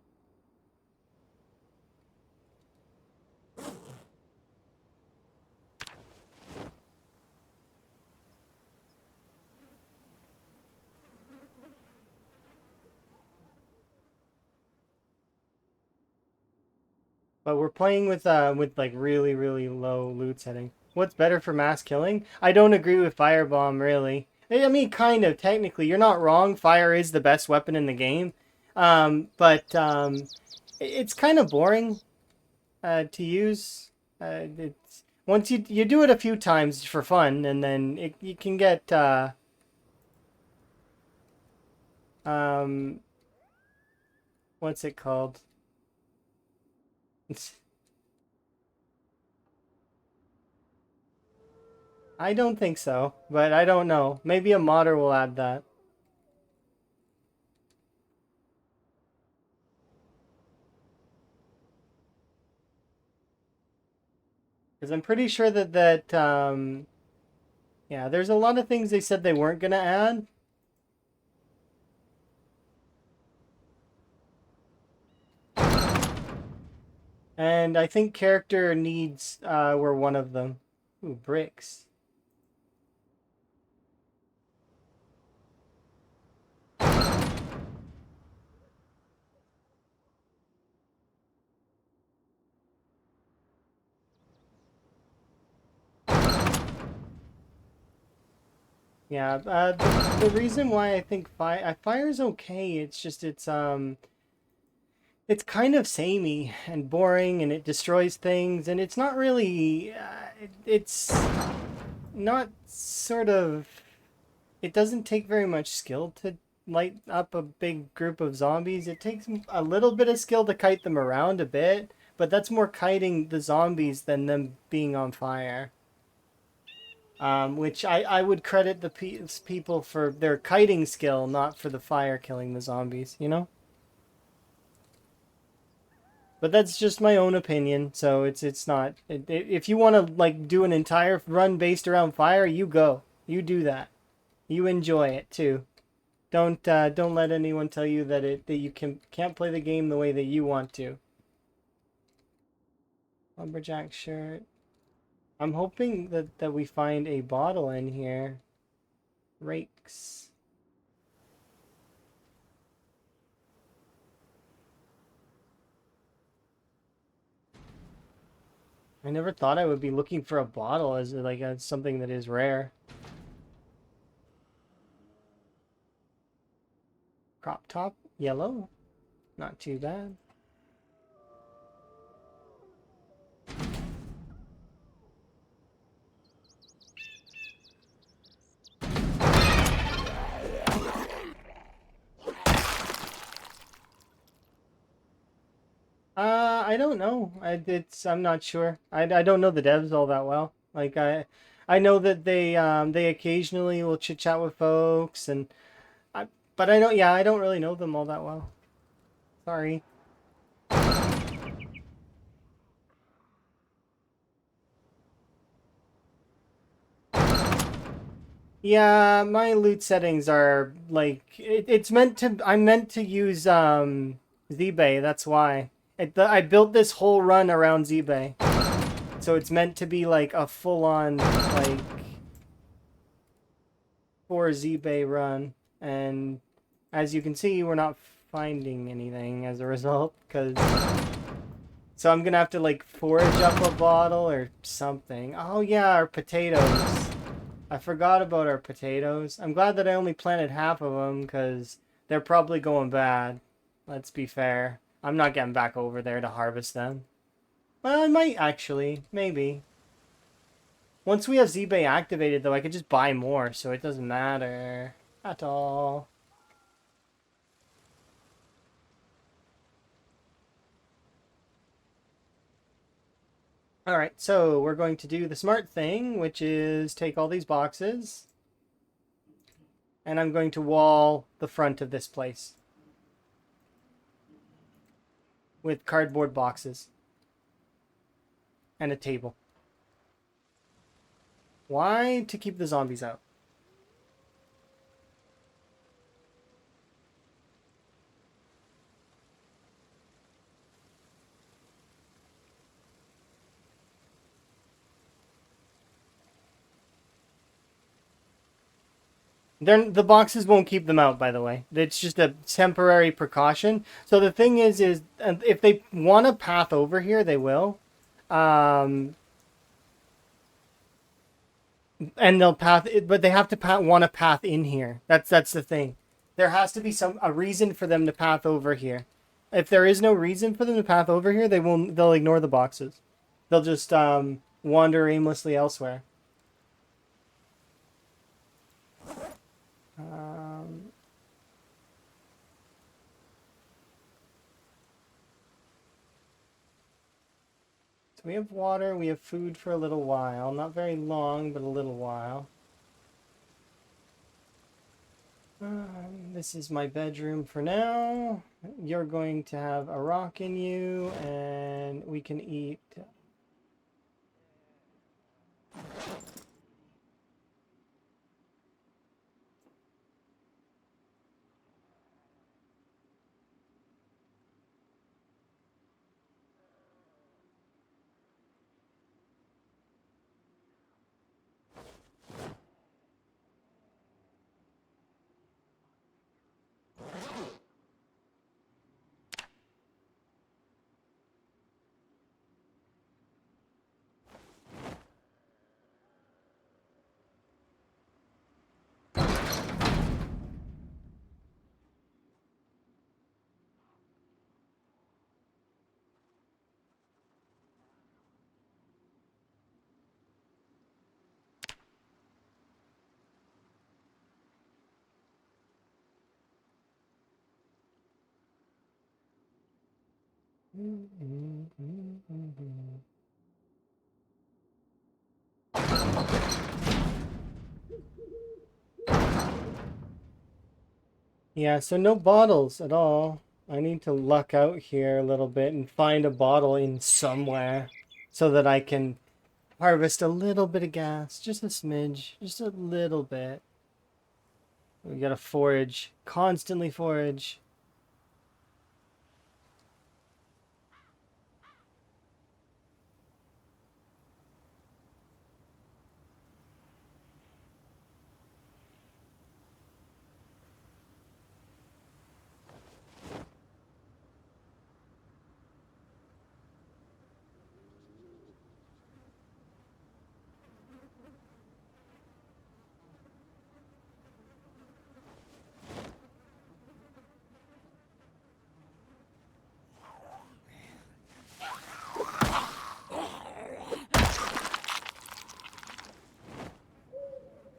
But we're playing with like really, really low loot setting. What's better for mass killing? I don't agree with Firebomb, really. I mean, kind of, technically. You're not wrong. Fire is the best weapon in the game. But it's kind of boring to use. It's once you do it a few times for fun, and then you can get what's it called? I don't think so, but I don't know. Maybe a modder will add that. Because I'm pretty sure that yeah, there's a lot of things they said they weren't gonna add. And I think character needs were one of them. Ooh, bricks. Yeah, the reason why I think fire's okay, it's just it's kind of samey and boring, and it destroys things, and it's not really it's not sort of, it doesn't take very much skill to light up a big group of zombies. It takes a little bit of skill to kite them around a bit, but that's more kiting the zombies than them being on fire. Which I would credit the people for their kiting skill, not for the fire killing the zombies, you know? But that's just my own opinion, so it's not... if you want to, like, do an entire run based around fire, you go. You do that. You enjoy it, too. Don't let anyone tell you that you can't play the game the way that you want to. Lumberjack shirt. I'm hoping that we find a bottle in here. Rakes. I never thought I would be looking for a bottle as like something that is rare. Crop top, yellow. Not too bad. I don't know. I'm not sure. I don't know the devs all that well. Like I know that they occasionally will chit chat with folks, and but I don't, yeah, I don't really know them all that well. Sorry. Yeah, my loot settings are like it's meant to. I'm meant to use ZBay. That's why I built this whole run around ZBay, so it's meant to be like a full-on like for ZBay run. And as you can see, we're not finding anything as a result, because so I'm gonna have to like forage up a bottle or something. Oh yeah, our potatoes. I forgot about our potatoes. I'm glad that I only planted half of them, because they're probably going bad. Let's be fair. I'm not getting back over there to harvest them. Well, I might actually. Maybe. Once we have ZBay activated, though, I could just buy more, so it doesn't matter at all. All right, so we're going to do the smart thing, which is take all these boxes, and I'm going to wall the front of this place with cardboard boxes and a table. Why? To keep the zombies out. The boxes won't keep them out, by the way. It's just a temporary precaution. So the thing is if they want a path over here, they will. And they'll path, but they have to want a path in here. That's the thing. There has to be a reason for them to path over here. If there is no reason for them to path over here, they'll ignore the boxes. They'll just wander aimlessly elsewhere. So we have water, we have food for a little while. Not very long, but a little while. This is my bedroom for now. You're going to have a rock in you, and we can eat. Yeah, so no bottles at all. I need to luck out here a little bit and find a bottle in somewhere so that I can harvest a little bit of gas. Just a smidge. Just a little bit. We gotta forage. Constantly forage.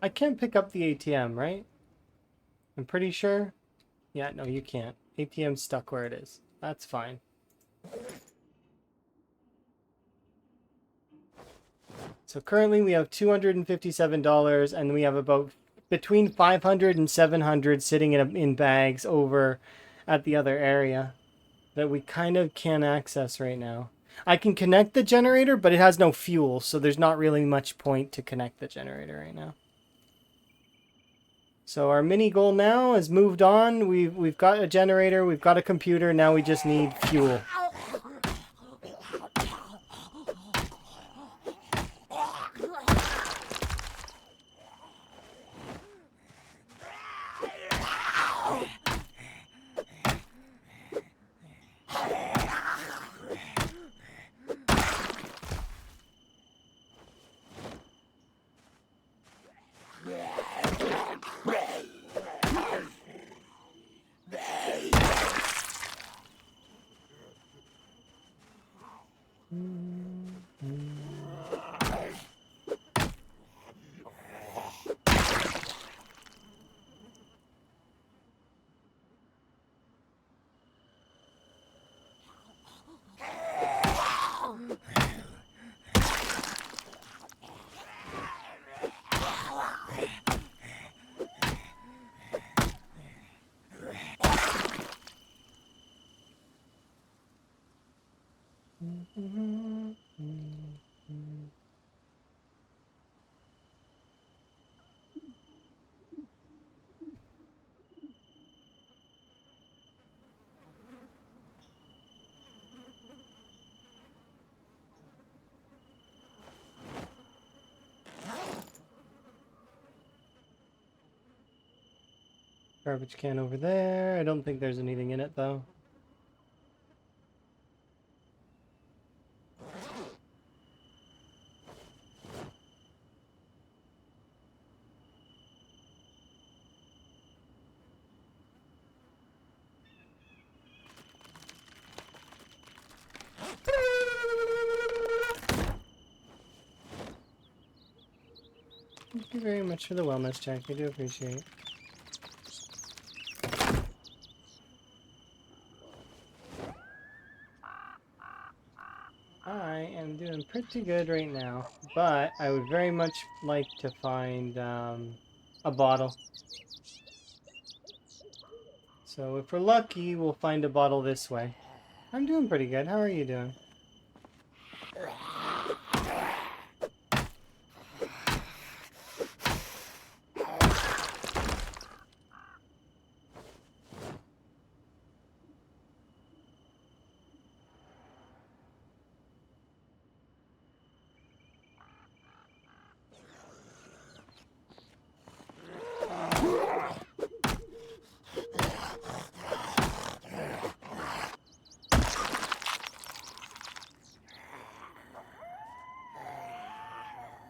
I can't pick up the ATM, right? I'm pretty sure. Yeah, no, you can't. ATM's stuck where it is. That's fine. So currently we have $257 and we have about between 500 and 700 sitting in bags over at the other area that we kind of can't access right now. I can connect the generator, but it has no fuel, so there's not really much point to connect the generator right now. So our mini goal now has moved on. We've got a generator, we've got a computer, now we just need fuel. Garbage can over there. I don't think there's anything in it, though. Thank you very much for the wellness check. I do appreciate it. I am doing pretty good right now, but I would very much like to find a bottle. So if we're lucky, we'll find a bottle this way. I'm doing pretty good. How are you doing?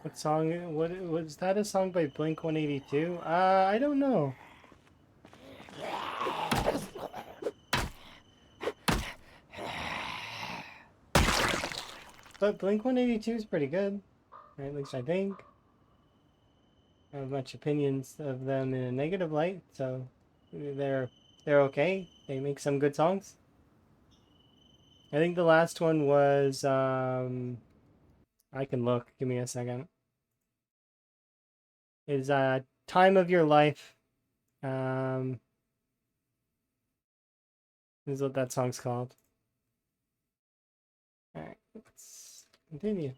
What song? What was that? A song by Blink 182? I don't know. But Blink 182 is pretty good. At least I think. I don't have much opinions of them in a negative light, so they're okay. They make some good songs. I think the last one was I can look. Give me a second. Is Time of Your Life. Is what that song's called. Alright, let's continue.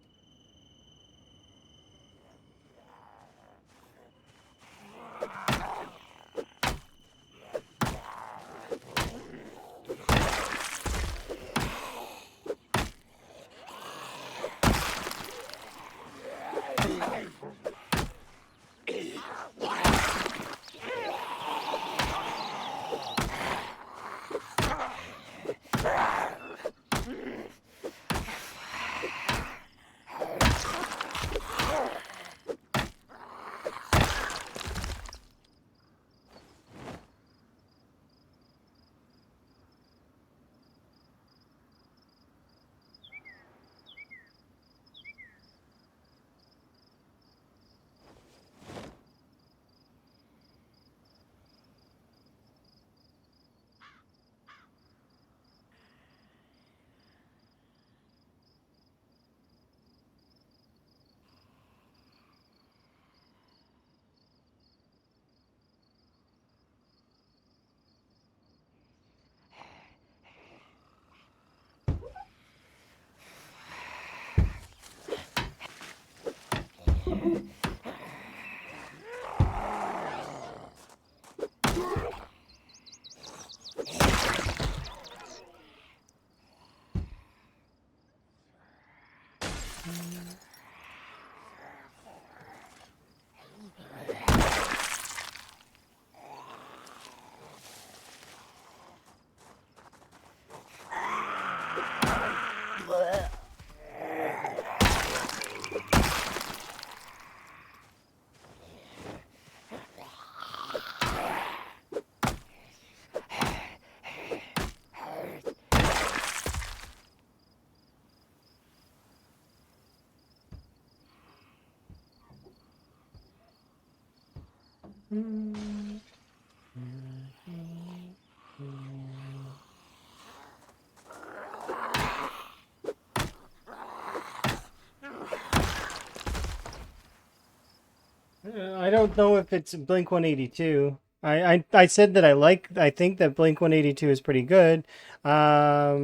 I don't know if it's Blink 182. I said that I think that Blink 182 is pretty good. Uh,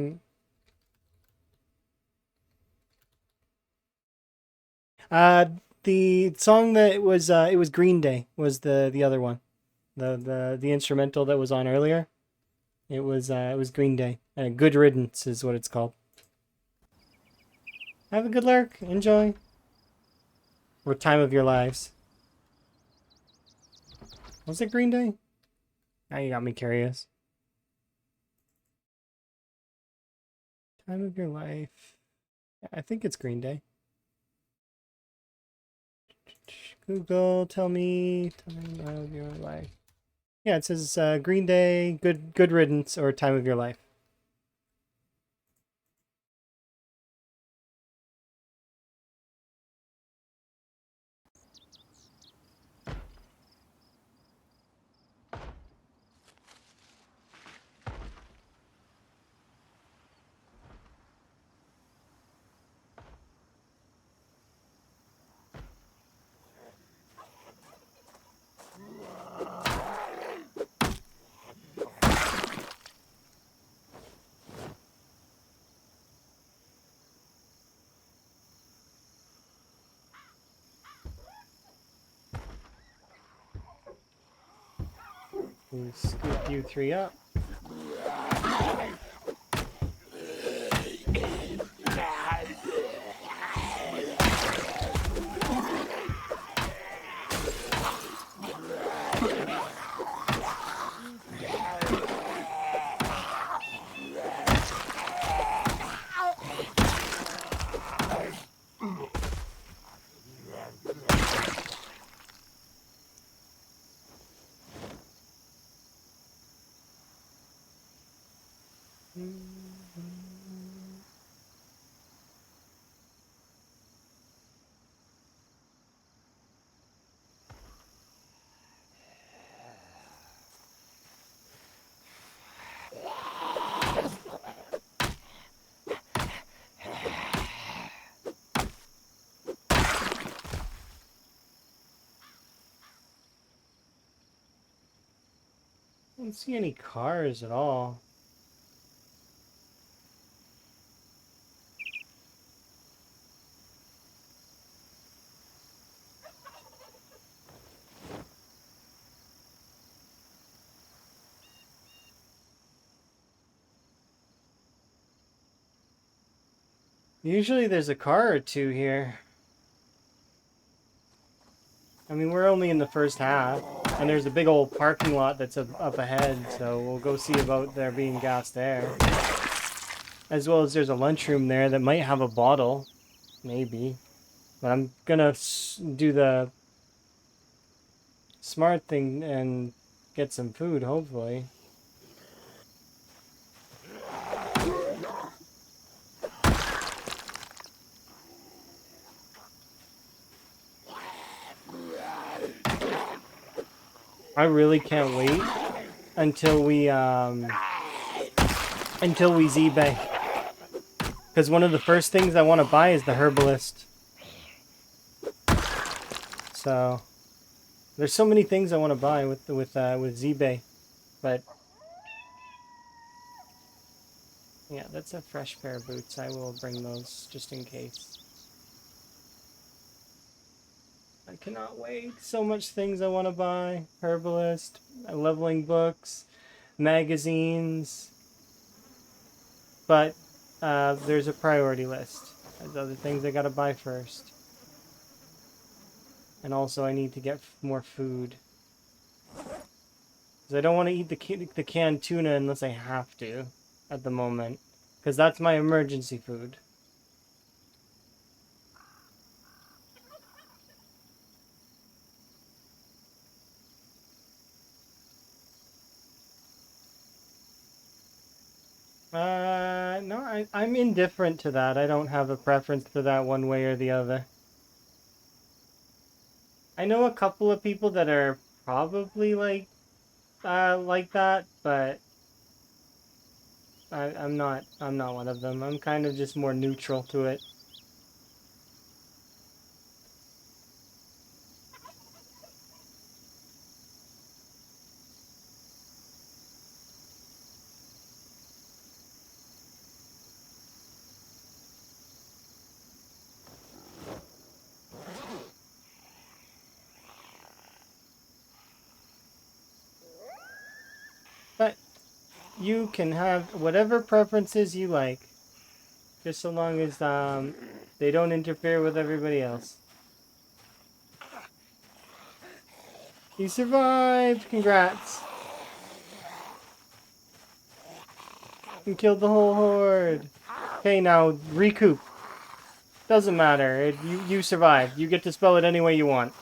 the song that it was Green Day was the other one. The instrumental that was on earlier. It was Green Day. Good Riddance is what it's called. Have a good lurk. Enjoy. Or Time of Your Lives. Was it Green Day? Now you got me curious. Time of your life. I think it's Green Day. Google, tell me time of your life. Yeah, it says Green Day, good riddance, or time of your life. We'll scoop you three up. I don't see any cars at all. Usually there's a car or two here. I mean, we're only in the first half, and there's a big old parking lot that's up ahead, so we'll go see about there being gas there. As well as there's a lunchroom there that might have a bottle, maybe. But I'm gonna do the smart thing and get some food, hopefully. I really can't wait until we ZBay. Because one of the first things I want to buy is the herbalist. So there's so many things I want to buy with ZBay, but yeah, that's a fresh pair of boots. I will bring those just in case. I cannot wait. So much things I want to buy. Herbalist, leveling books, magazines. But there's a priority list. There's other things I gotta buy first. And also I need to get more food. Because I don't want to eat the canned tuna unless I have to at the moment. Because that's my emergency food. No, I'm indifferent to that. I don't have a preference for that one way or the other. I know a couple of people that are probably like that, but I'm not one of them. I'm kind of just more neutral to it. But you can have whatever preferences you like, just so long as they don't interfere with everybody else. You survived! Congrats! You killed the whole horde. Okay, now recoup. Doesn't matter. You survived. You get to spell it any way you want.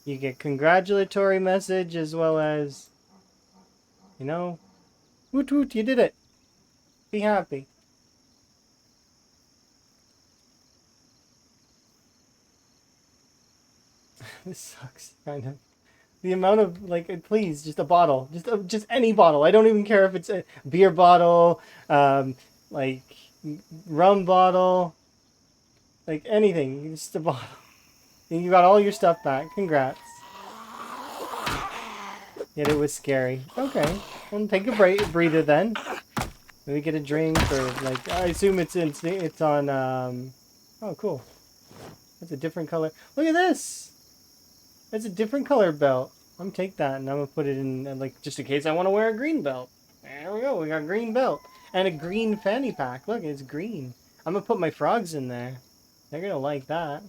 You get congratulatory message as well as, you know, woot woot, you did it. Be happy. This sucks, kind of. The amount of, like, please, just a bottle. Just any bottle. I don't even care if it's a beer bottle, like, rum bottle, like, anything. Just a bottle. And you got all your stuff back. Congrats. Yet it was scary. Okay. Well, take a breather then. Maybe get a drink or, like, I assume it's on, oh, cool. That's a different color. Look at this! It's a different color belt. I'm gonna take that and I'm gonna put it in, like, just in case I want to wear a green belt. There we go. We got a green belt. And a green fanny pack. Look, it's green. I'm gonna put my frogs in there. They're gonna like that.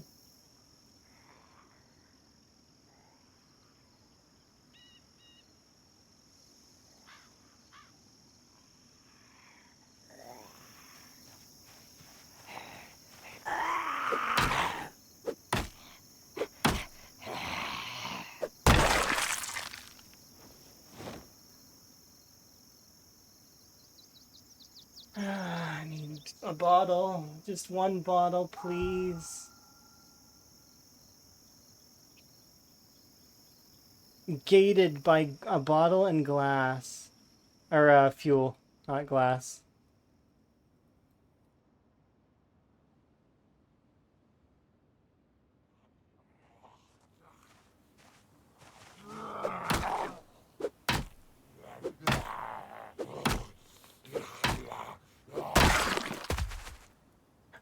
I need a bottle. Just one bottle, please. Gated by a bottle and glass. Or fuel, not glass.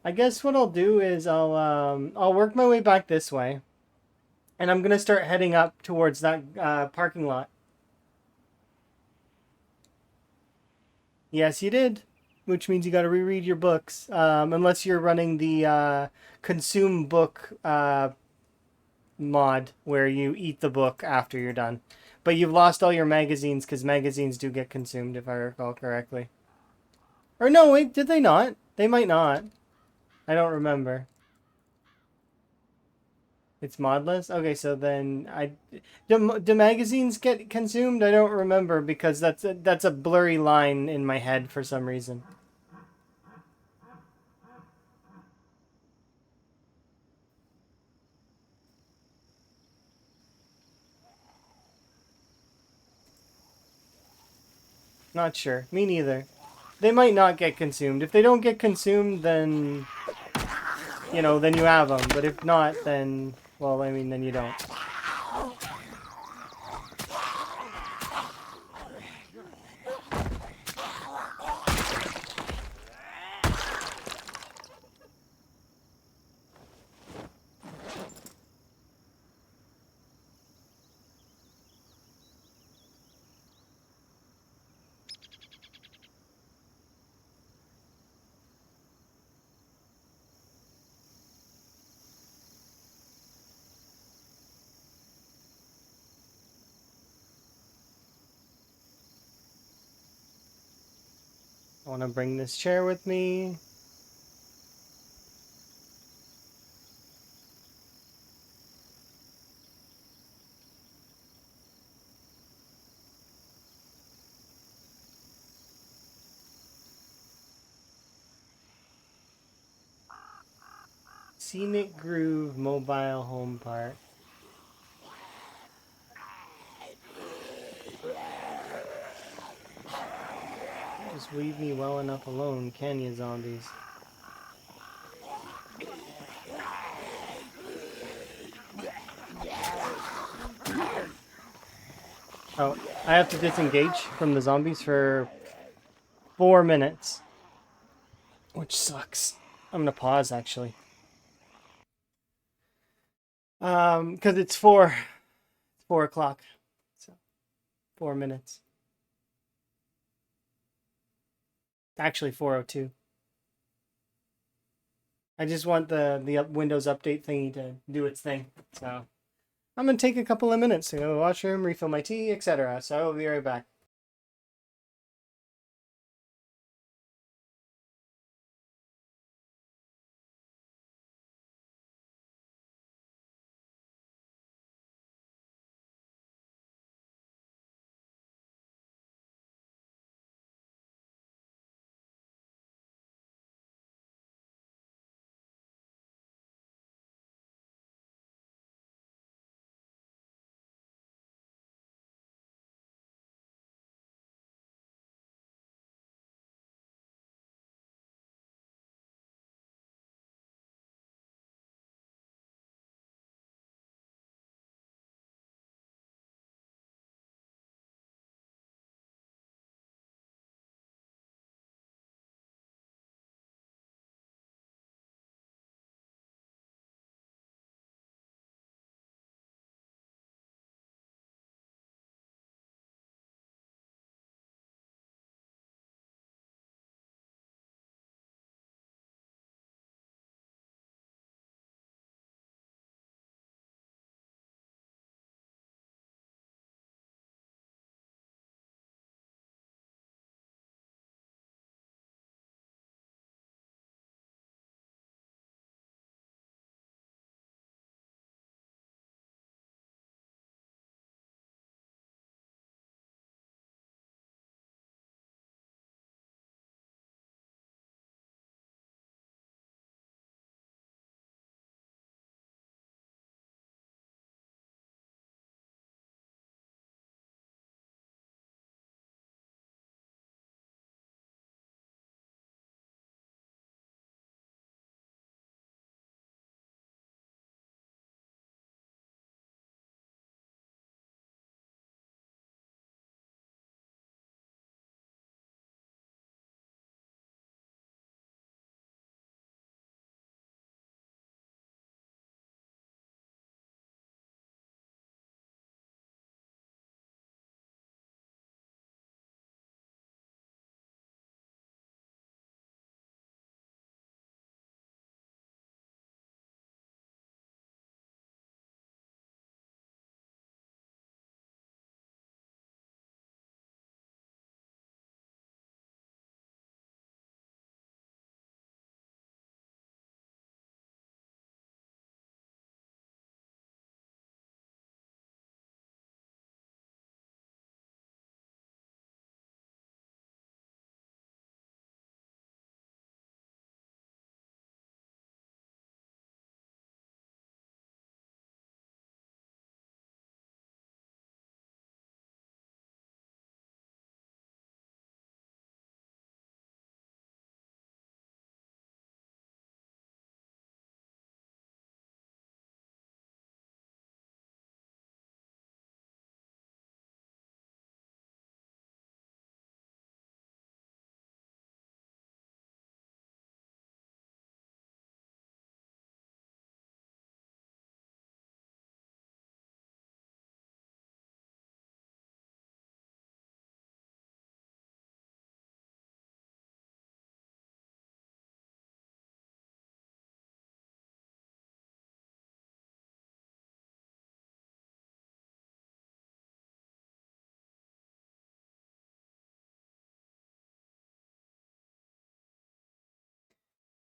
I guess what I'll do is I'll work my way back this way. And I'm gonna start heading up towards that parking lot. Yes, you did. Which means you gotta reread your books. Unless you're running the consume book mod where you eat the book after you're done. But you've lost all your magazines because magazines do get consumed if I recall correctly. Or no, wait, did they not? They might not. I don't remember. It's modless? Okay, so then do magazines get consumed? I don't remember because that's a blurry line in my head for some reason. Not sure. Me neither. They might not get consumed. If they don't get consumed, then, you know, then you have them. But if not, then, well, I mean, then you don't. I want to bring this chair with me. Scenic Groove Mobile Home Park. Just leave me well enough alone, can you, zombies? Oh, I have to disengage from the zombies for 4 minutes. Which sucks. I'm gonna pause, actually. Because it's 4 o'clock. So, 4 minutes. Actually, 4:02. I just want the Windows update thingy to do its thing. So I'm gonna take a couple of minutes to go to the washroom, refill my tea, etc. So I will be right back.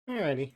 Alrighty.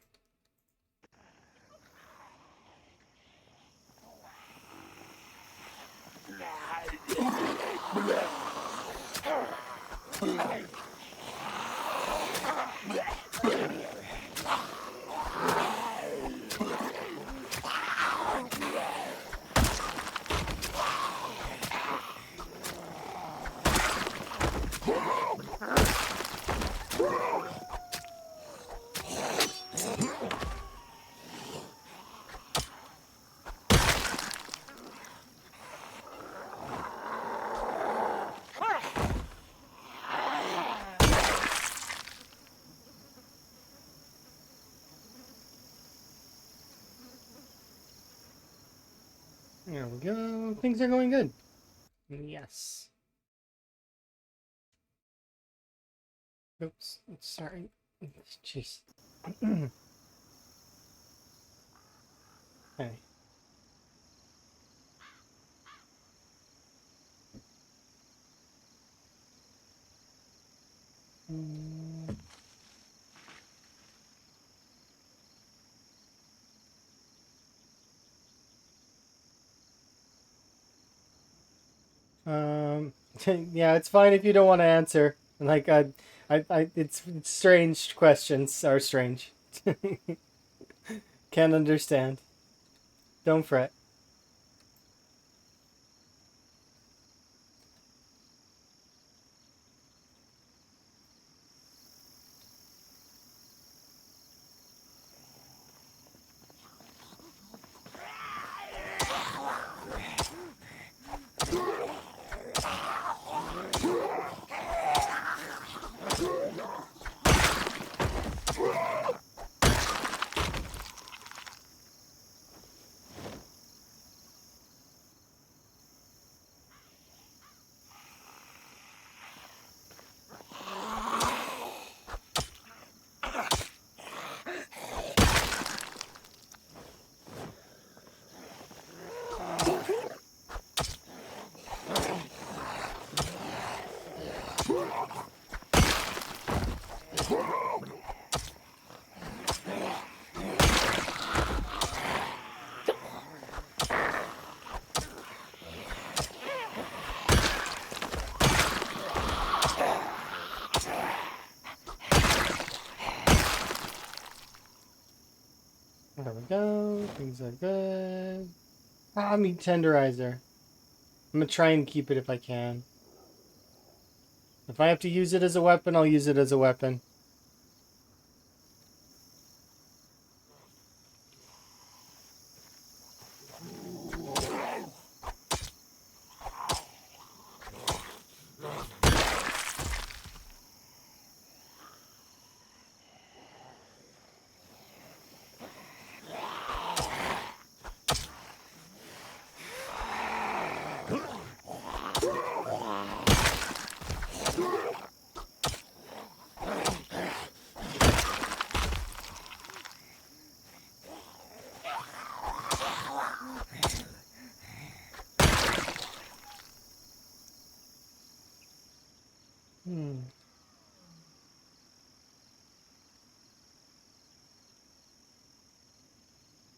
There we go. Things are going good. Yes. Oops. Sorry. Jeez. Okay. Yeah, it's fine if you don't want to answer. Like, it's strange questions are strange. Can't understand. Don't fret. There we go. Things are good. Ah, meat tenderizer. I'm gonna try and keep it if I can. If I have to use it as a weapon, I'll use it as a weapon.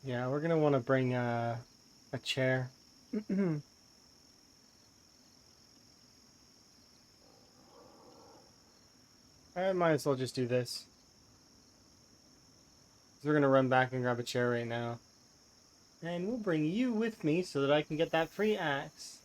Yeah, we're gonna want to bring a chair. I might as well just do this. So we're gonna run back and grab a chair right now. And we'll bring you with me so that I can get that free axe.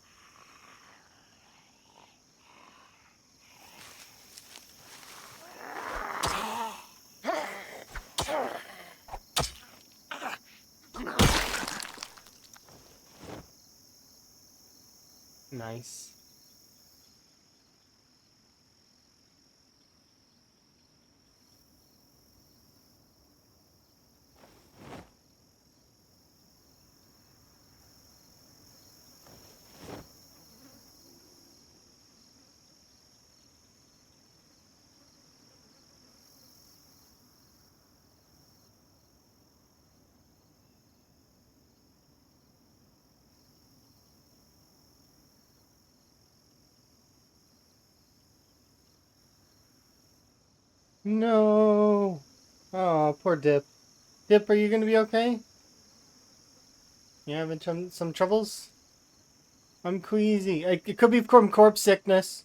Nice. No. Oh, poor Dip. Dip, are you gonna be okay? You having some troubles? I'm queasy. It could be from corpse sickness.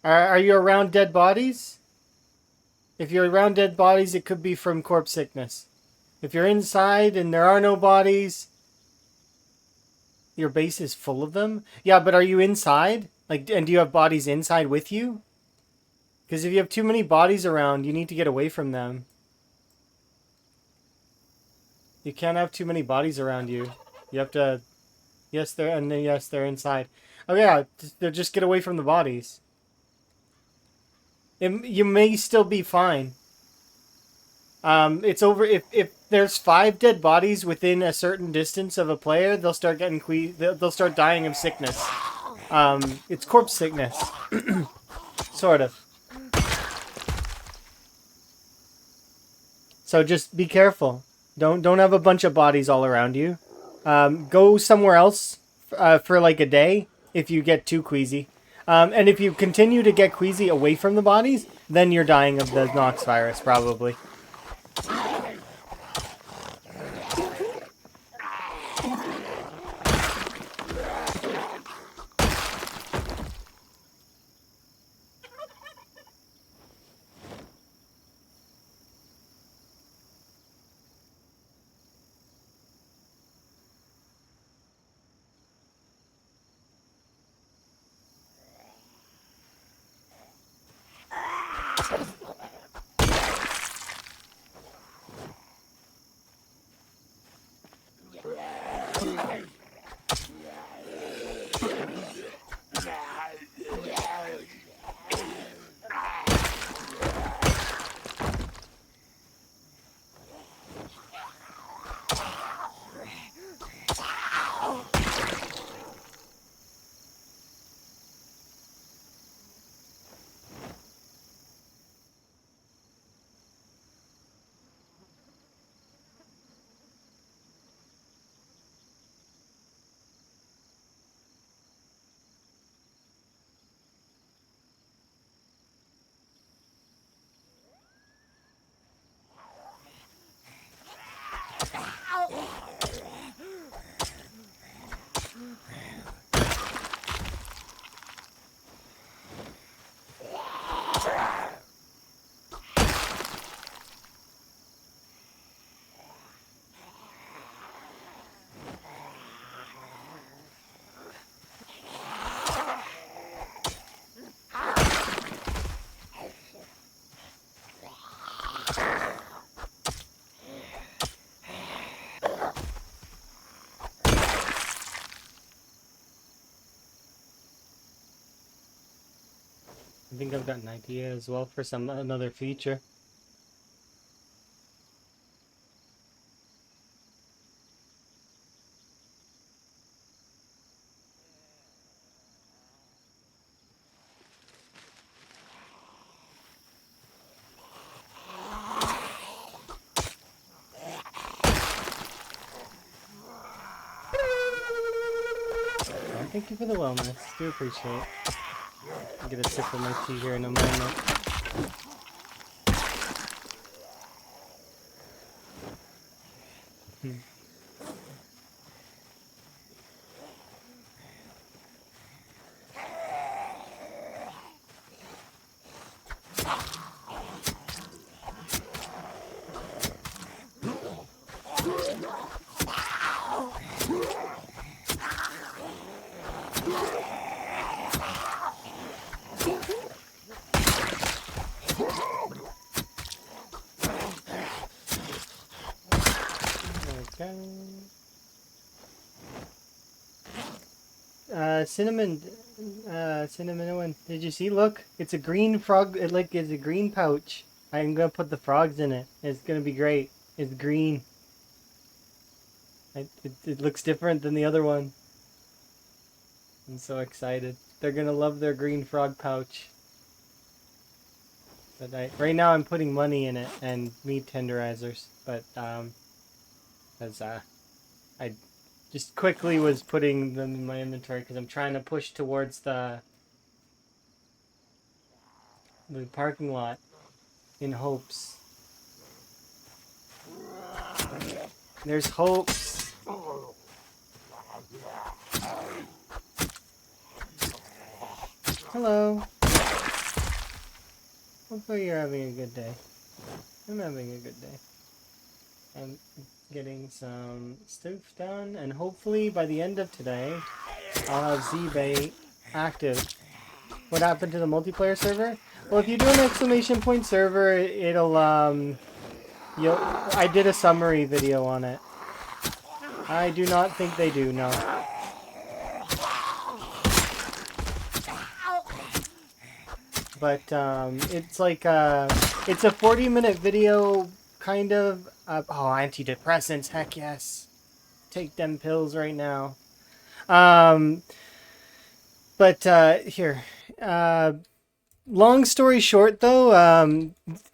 Are you around dead bodies? If you're around dead bodies, it could be from corpse sickness. If you're inside and there are no bodies, your base is full of them. Yeah, but are you inside? Like, and do you have bodies inside with you? Because if you have too many bodies around, you need to get away from them. You can't have too many bodies around you. You have to... Yes, they're inside. Oh yeah, just get away from the bodies. You may still be fine. It's over if there's 5 dead bodies within a certain distance of a player, they'll start getting they'll start dying of sickness. It's corpse sickness, sort of. So just be careful. Don't have a bunch of bodies all around you. Go somewhere else for like a day if you get too queasy. And if you continue to get queasy away from the bodies, then you're dying of the Nox virus, probably. I think I've got an idea as well for another feature. Thank you for the wellness. Do appreciate it. I'll get a sip of my tea here in a moment. Cinnamon, did you see? Look, it's a green frog. It's a green pouch. I'm gonna put the frogs in it. It's gonna be great. It's green. It looks different than the other one. I'm so excited. They're gonna love their green frog pouch. But right now I'm putting money in it and meat tenderizers. But as I just quickly was putting them in my inventory because I'm trying to push towards the parking lot in hopes. There's hopes. Hello. Hopefully you're having a good day. I'm having a good day. I'm getting some stuff done, and hopefully by the end of today, I'll have ZBay active. What happened to the multiplayer server? Well, if you do an exclamation point server, it'll I did a summary video on it. I do not think they do, no. But it's like it's a 40-minute video, kind of. Oh, antidepressants, heck yes. Take them pills right now. But here, long story short, though,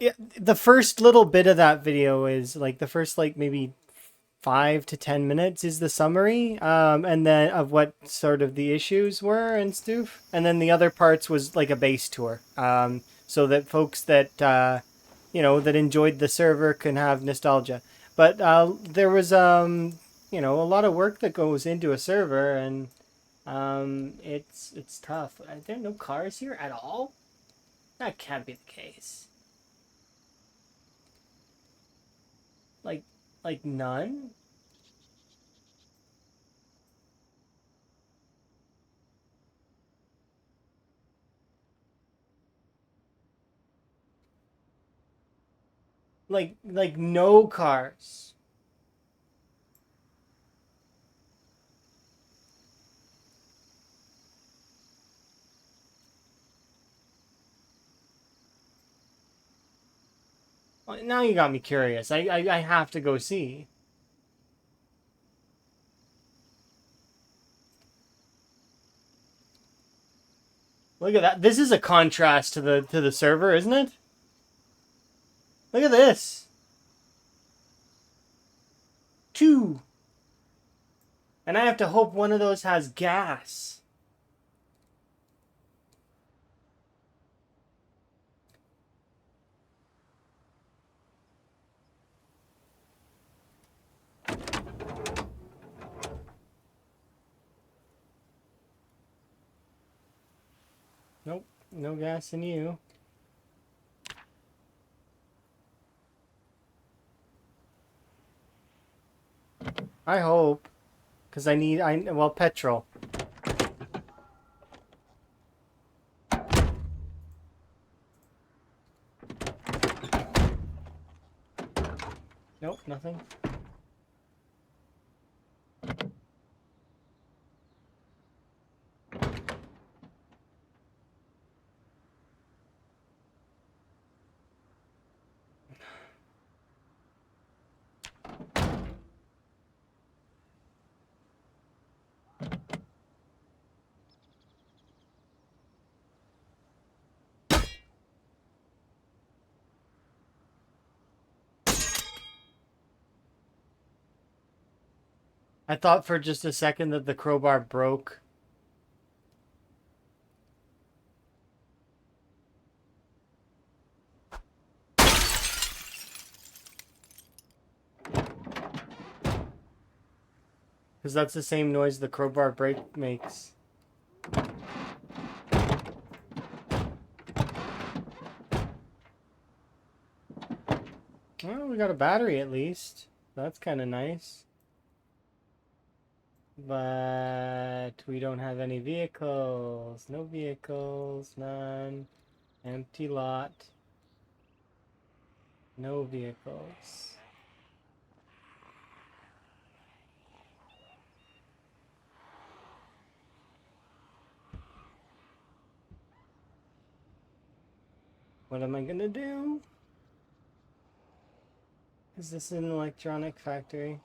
the first little bit of that video is like the first like maybe 5 to 10 minutes is the summary, and then of what sort of the issues were and stuff, and then the other parts was like a base tour, so that folks that that enjoyed the server can have nostalgia. But there was a lot of work that goes into a server, and it's tough. Are there no cars here at all? That can't be the case. Like none? Like no cars. Well, now you got me curious. I have to go see. Look at that. This is a contrast to the server, isn't it? Look at this. 2. And I have to hope one of those has gas. Nope, no gas in you. I hope. Because well, petrol. Nope, nothing. I thought for just a second that the crowbar broke. Because that's the same noise the crowbar break makes. Well, we got a battery at least. That's kind of nice. But we don't have any vehicles. No vehicles, none. Empty lot. No vehicles. What am I gonna do? Is this an electronic factory?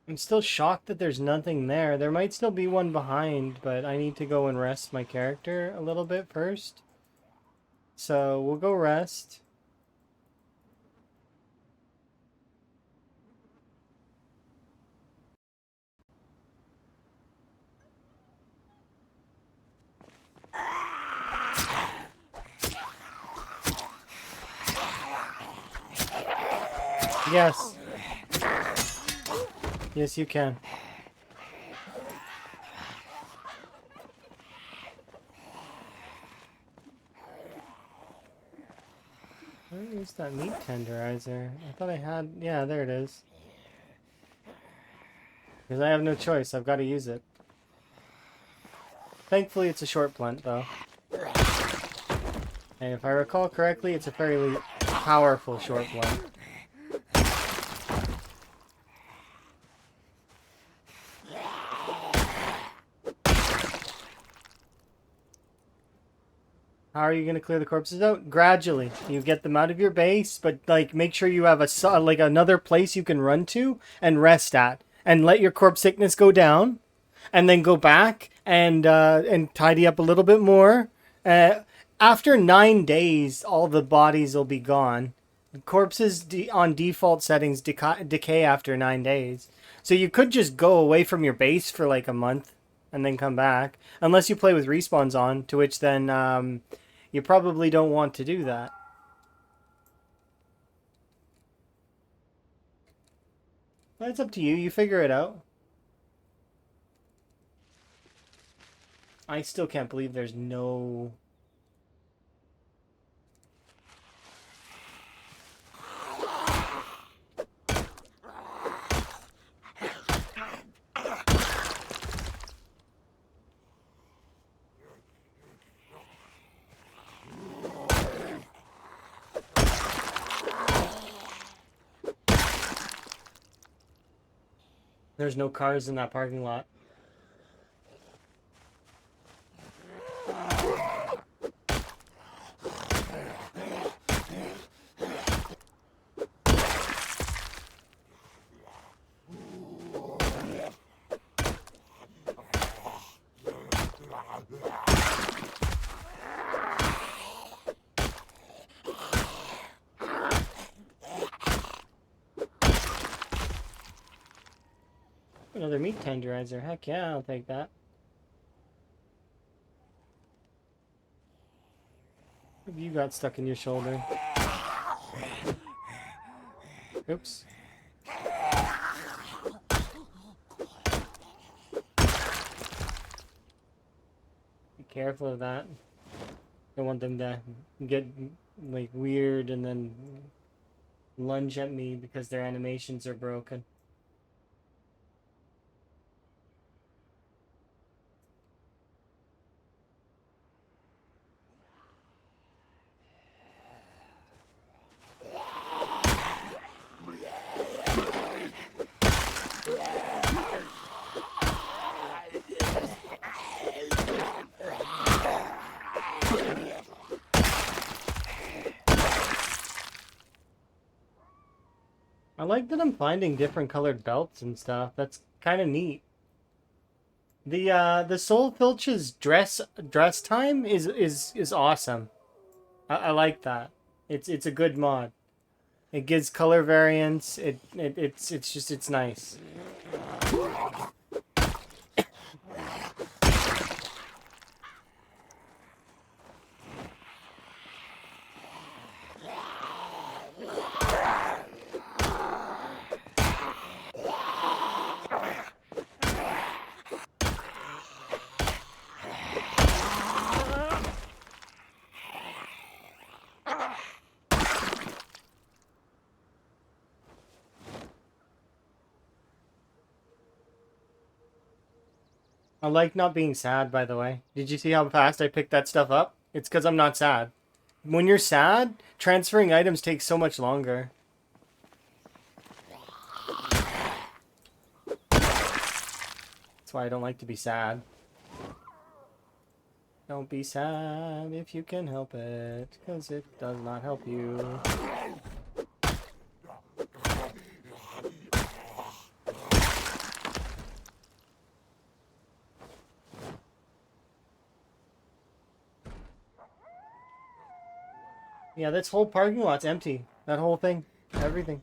I'm still shocked that there's nothing there. There might still be one behind, but I need to go and rest my character a little bit first. So we'll go rest. Yes. Yes, you can. Where's that meat tenderizer? I thought I had... Yeah, there it is. Because I have no choice. I've got to use it. Thankfully, it's a short blunt, though. And if I recall correctly, it's a fairly powerful short blunt. How are you going to clear the corpses out? Gradually. You get them out of your base, but like make sure you have like another place you can run to and rest at, and let your corpse sickness go down, and then go back and tidy up a little bit more. After 9 days, all the bodies will be gone. Corpses on default settings decay after 9 days. So you could just go away from your base for like a month and then come back. Unless you play with respawns on, to which then you probably don't want to do that. But it's up to you. You figure it out. I still can't believe there's no... There's no cars in that parking lot. Another meat tenderizer. Heck yeah, I'll take that. What have you got stuck in your shoulder? Oops. Be careful of that. Don't want them to get like weird and then lunge at me because their animations are broken. I like that I'm finding different colored belts and stuff. That's kind of neat. The Soul Filch's dress time is awesome. I like that. It's a good mod. It gives color variance. It's nice. I like not being sad, by the way. Did you see how fast I picked that stuff up? It's because I'm not sad. When you're sad, transferring items takes so much longer. That's why I don't like to be sad. Don't be sad if you can help it, because it does not help you. Yeah, this whole parking lot's empty. That whole thing. Everything.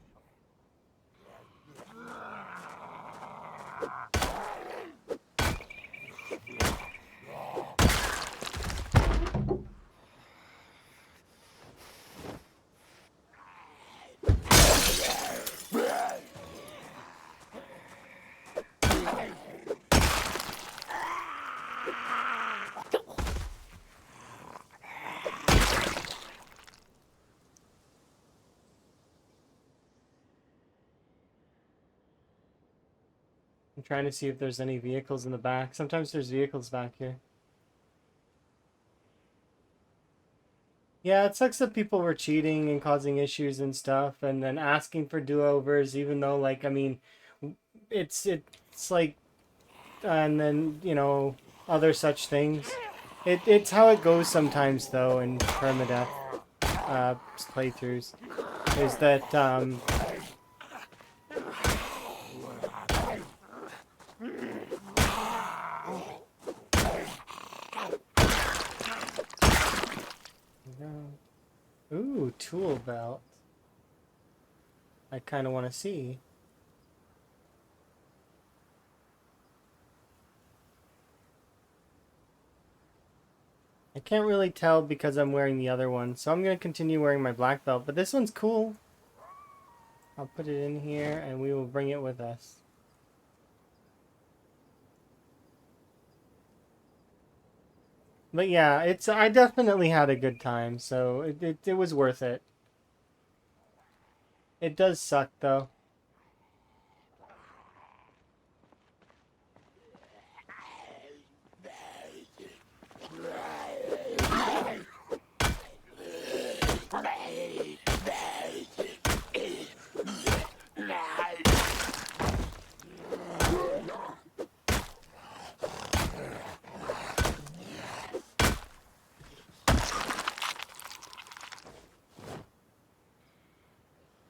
I'm trying to see if there's any vehicles in the back. Sometimes there's vehicles back here. Yeah, it sucks that people were cheating and causing issues and stuff, and then asking for do-overs, even though, like, I mean, it's like, and then, you know, other such things. It's how it goes sometimes though in permadeath playthroughs. Is that ooh, tool belt. I kind of want to see. I can't really tell because I'm wearing the other one, so I'm going to continue wearing my black belt, but this one's cool. I'll put it in here and we will bring it with us. But yeah, I definitely had a good time, so it was worth it. It does suck though.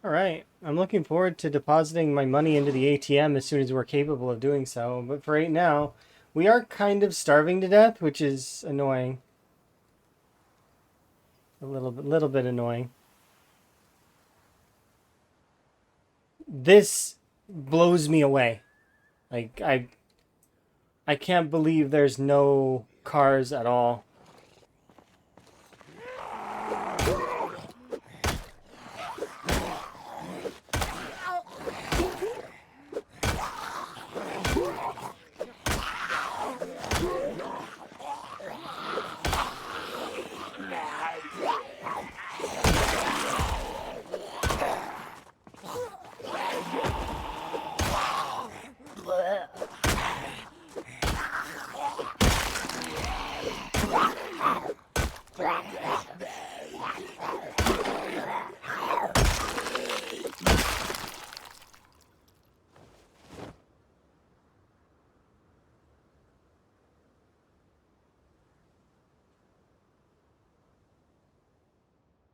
Alright, I'm looking forward to depositing my money into the ATM as soon as we're capable of doing so, but for right now, we are kind of starving to death, which is annoying. A little bit annoying. This blows me away. Like, I can't believe there's no cars at all.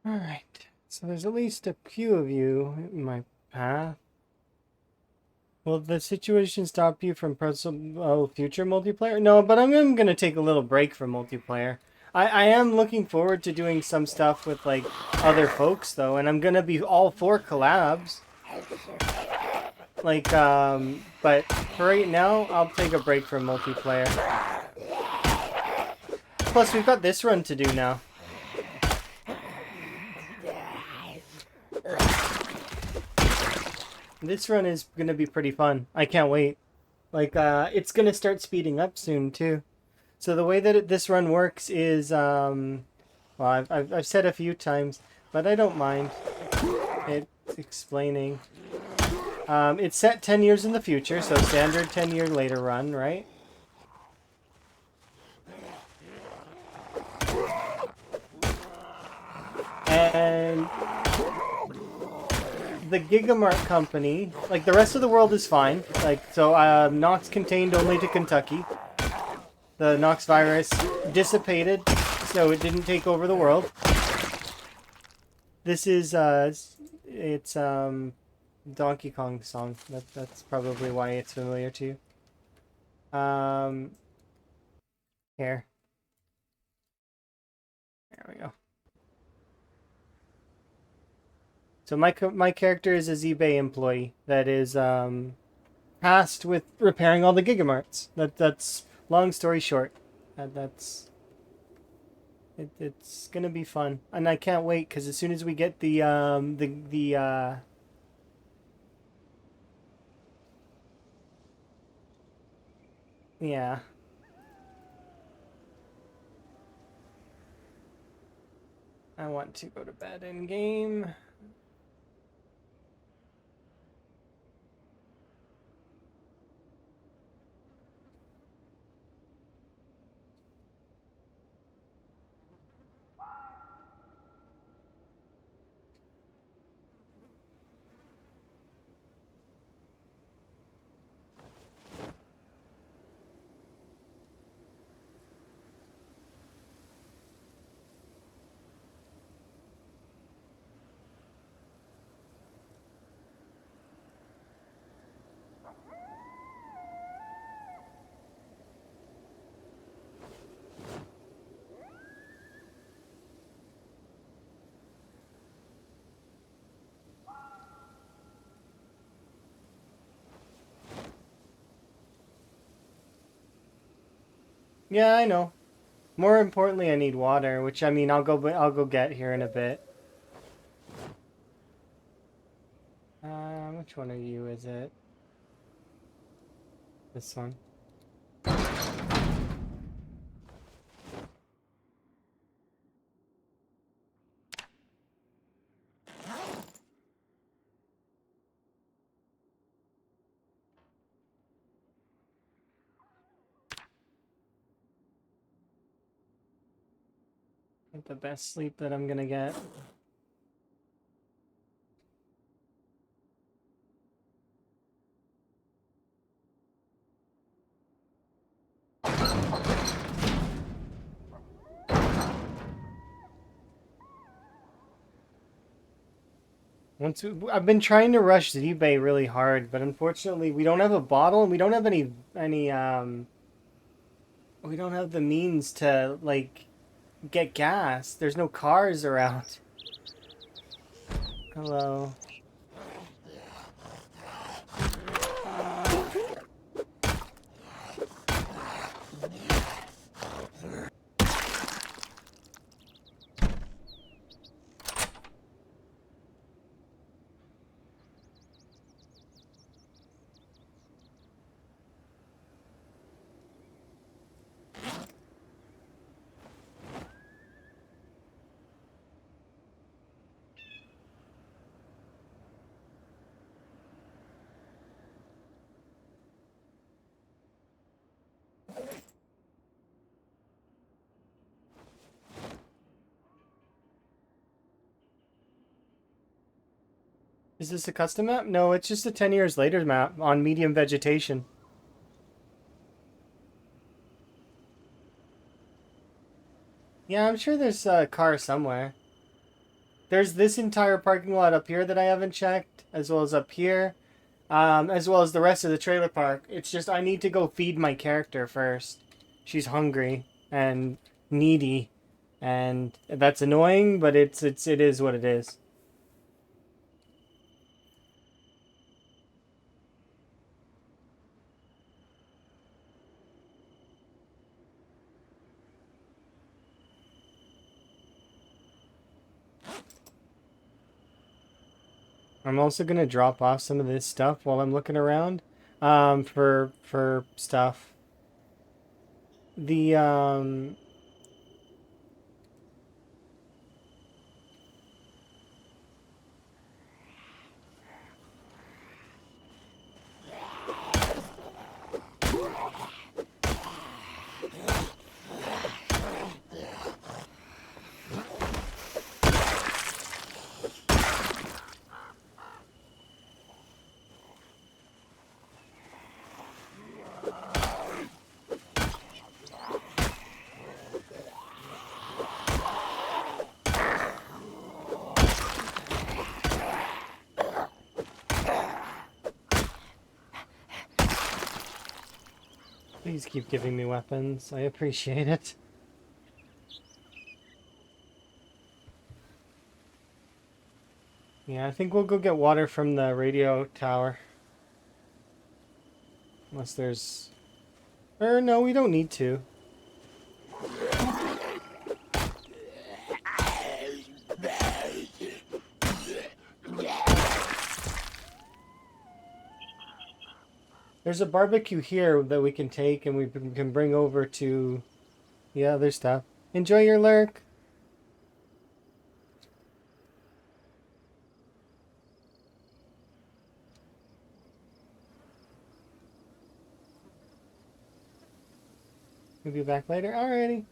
Alright, so there's at least a few of you in my path. Will the situation stop you from possible future multiplayer? No, but I'm gonna take a little break from multiplayer. I am looking forward to doing some stuff with like other folks though, and I'm gonna be all for collabs. Like, but for right now, I'll take a break from multiplayer. Plus, we've got this run to do now. This run is gonna be pretty fun. I can't wait. Like, it's gonna start speeding up soon too. So the way that this run works is, well, I've said a few times, but I don't mind it explaining. It's set 10 years in the future, so standard 10-year later run, right? And the Gigamart company, like the rest of the world is fine. Like, so Nox contained only to Kentucky. The Nox virus dissipated, so it didn't take over the world. This is, it's, Donkey Kong song. That's probably why it's familiar to you. Here. There we go. So my character is a ZBay employee that is tasked with repairing all the Gigamarts. That's long story short. It's gonna be fun, and I can't wait because as soon as we get the yeah. I want to go to bed in game. Yeah, I know. More importantly, I need water, which I mean, I'll go get here in a bit. Which one of you is it? This one. Get the best sleep that I'm gonna get. I've been trying to rush ZBay really hard, but unfortunately we don't have a bottle and we don't have any we don't have the means to like get gas. There's no cars around. Hello. Is this a custom map? No, it's just a 10 years later map on medium vegetation. Yeah, I'm sure there's a car somewhere. There's this entire parking lot up here that I haven't checked, as well as up here, as well as the rest of the trailer park. It's just I need to go feed my character first. She's hungry and needy, and that's annoying, but it is what it is. I'm also gonna drop off some of this stuff while I'm looking around, for stuff. The Please keep giving me weapons. I appreciate it. Yeah, I think we'll go get water from the radio tower. Unless there's... Or no, we don't need to. There's a barbecue here that we can take and we can bring over to the other stuff. Enjoy your lurk. We'll be back later. Alrighty.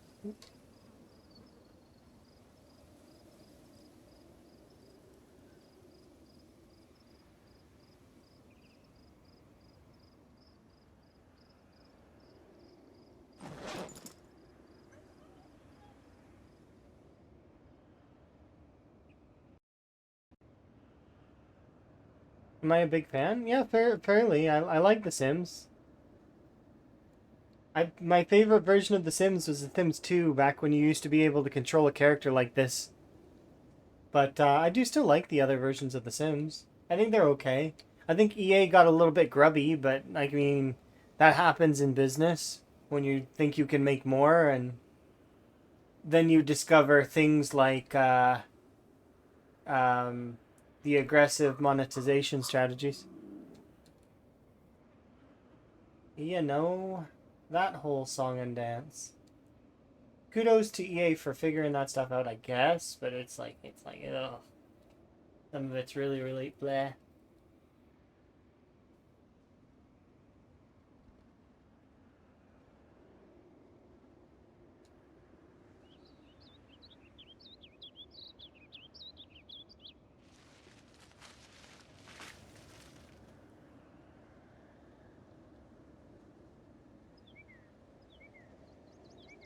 Am I a big fan? Yeah, fairly. I like The Sims. My favorite version of The Sims was The Sims 2, back when you used to be able to control a character like this. But I do still like the other versions of The Sims. I think they're okay. I think EA got a little bit grubby, but I mean, that happens in business. when you think you can make more, and then you discover things like um, the aggressive monetization strategies. You know, that whole song and dance. Kudos to EA for figuring that stuff out, I guess, but it's like, ugh. Some of it's really, really bleh.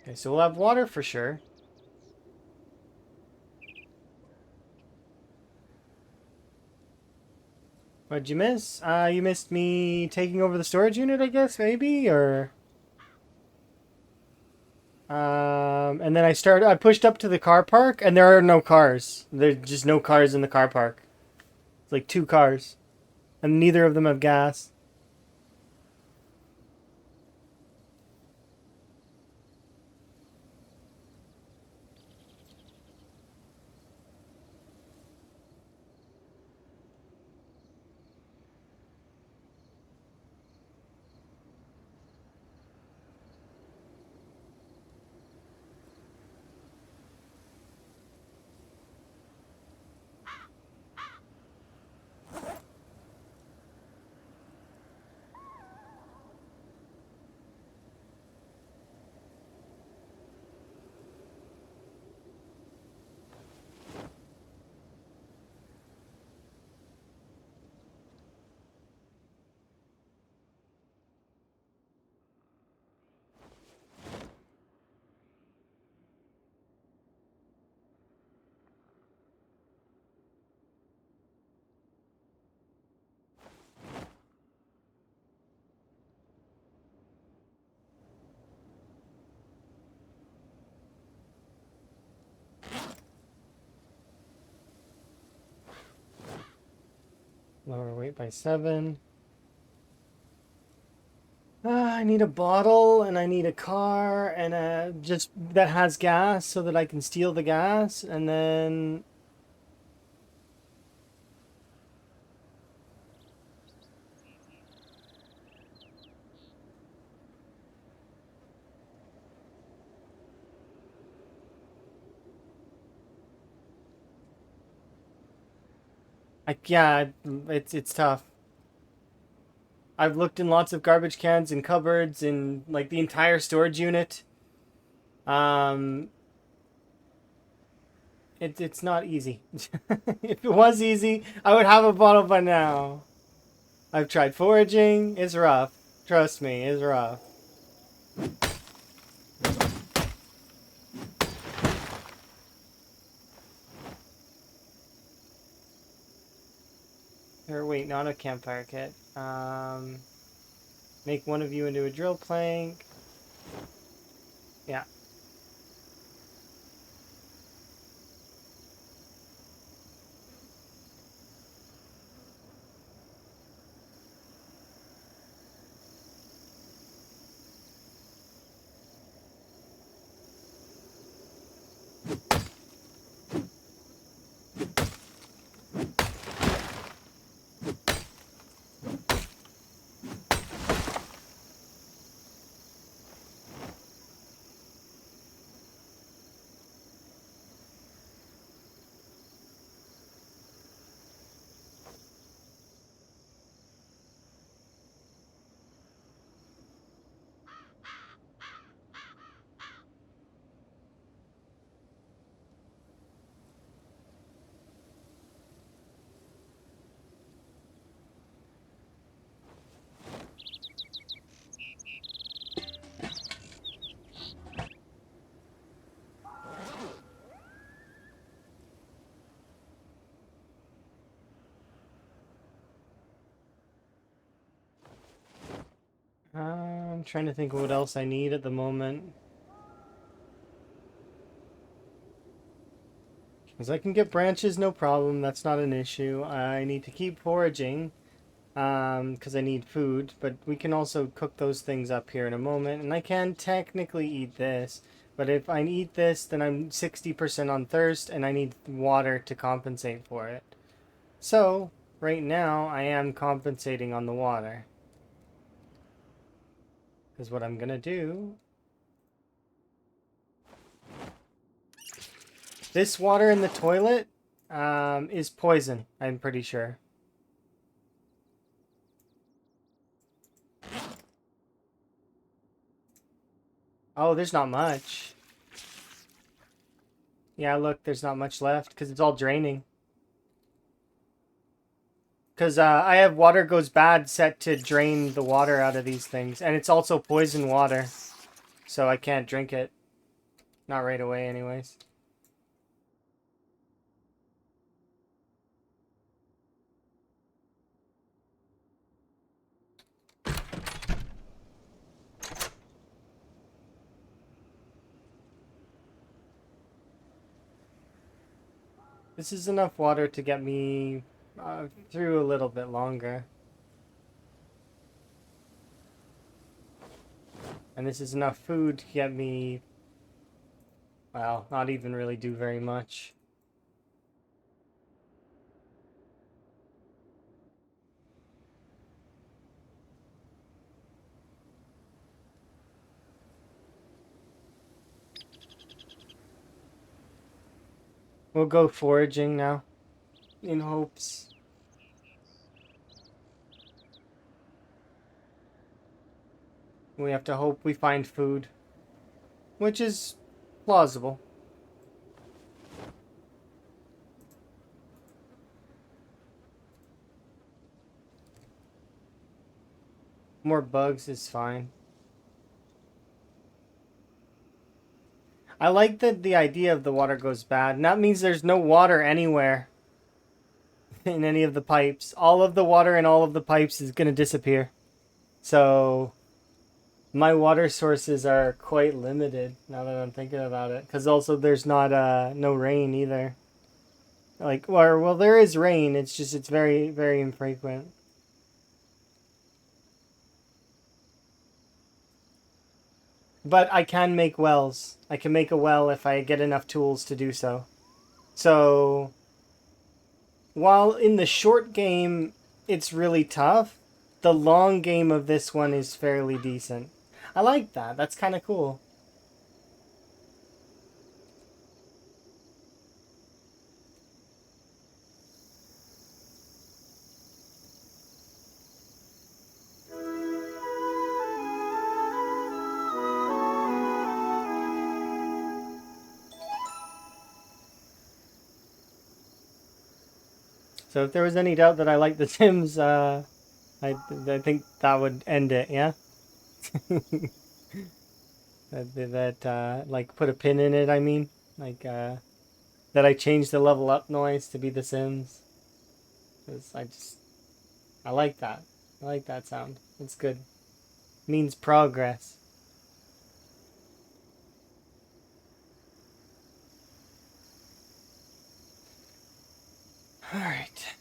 Okay, so we'll have water for sure. What'd you miss? You missed me taking over the storage unit, I guess, maybe, or and then I pushed up to the car park, and there are no cars. There's just no cars in the car park. It's like 2 cars, and neither of them have gas. Lower weight by 7. I need a bottle, and I need a car, and just that has gas so that I can steal the gas, and then yeah, it's tough. I've looked in lots of garbage cans and cupboards and like the entire storage unit. Um, it's not easy. If it was easy, I would have a bottle by now. I've tried foraging. It's rough. Trust me, it's rough. Or wait, not a campfire kit. Make one of you into a drill plank. Yeah. I'm trying to think of what else I need at the moment. Because I can get branches, no problem. That's not an issue. I need to keep foraging. because I need food, but we can also cook those things up here in a moment, and I can technically eat this, but if I eat this, then I'm 60% on thirst, and I need water to compensate for it. So, right now, I am compensating on the water. Because what I'm gonna do... This water in the toilet is poison, I'm pretty sure. Oh, there's not much. Yeah, look, there's not much left because it's all draining. Because I have water goes bad set to drain the water out of these things. And it's also poison water. So I can't drink it. Not right away anyways. This is enough water to get me through a little bit longer. And this is enough food to get me, well, not even really do very much. We'll go foraging now, in hopes. We have to hope we find food, which is plausible. More bugs is fine. I like the idea of the water goes bad. And that means there's no water anywhere in any of the pipes. All of the water in all of the pipes is going to disappear. So my water sources are quite limited now that I'm thinking about it. Because also there's not no rain either. Like, well, there is rain. It's just, it's very, very infrequent. But I can make wells. I can make a well if I get enough tools to do so. So, while in the short game it's really tough, the long game of this one is fairly decent. I like that. That's kind of cool. So if there was any doubt that I like The Sims, I think that would end it, yeah? Like, put a pin in it, I mean. Like, that I changed the level up noise to be The Sims. 'Cause I like that. I like that sound. It's good. Means progress. Alright.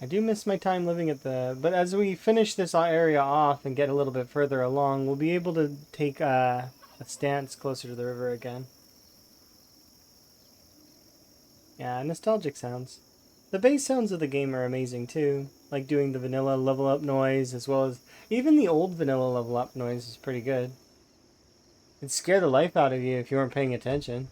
I do miss my time living at the... But as we finish this area off and get a little bit further along, we'll be able to take a stance closer to the river again. Yeah, nostalgic sounds. The bass sounds of the game are amazing too. Like doing the vanilla level up noise as well as... Even the old vanilla level up noise is pretty good. It'd scare the life out of you if you weren't paying attention.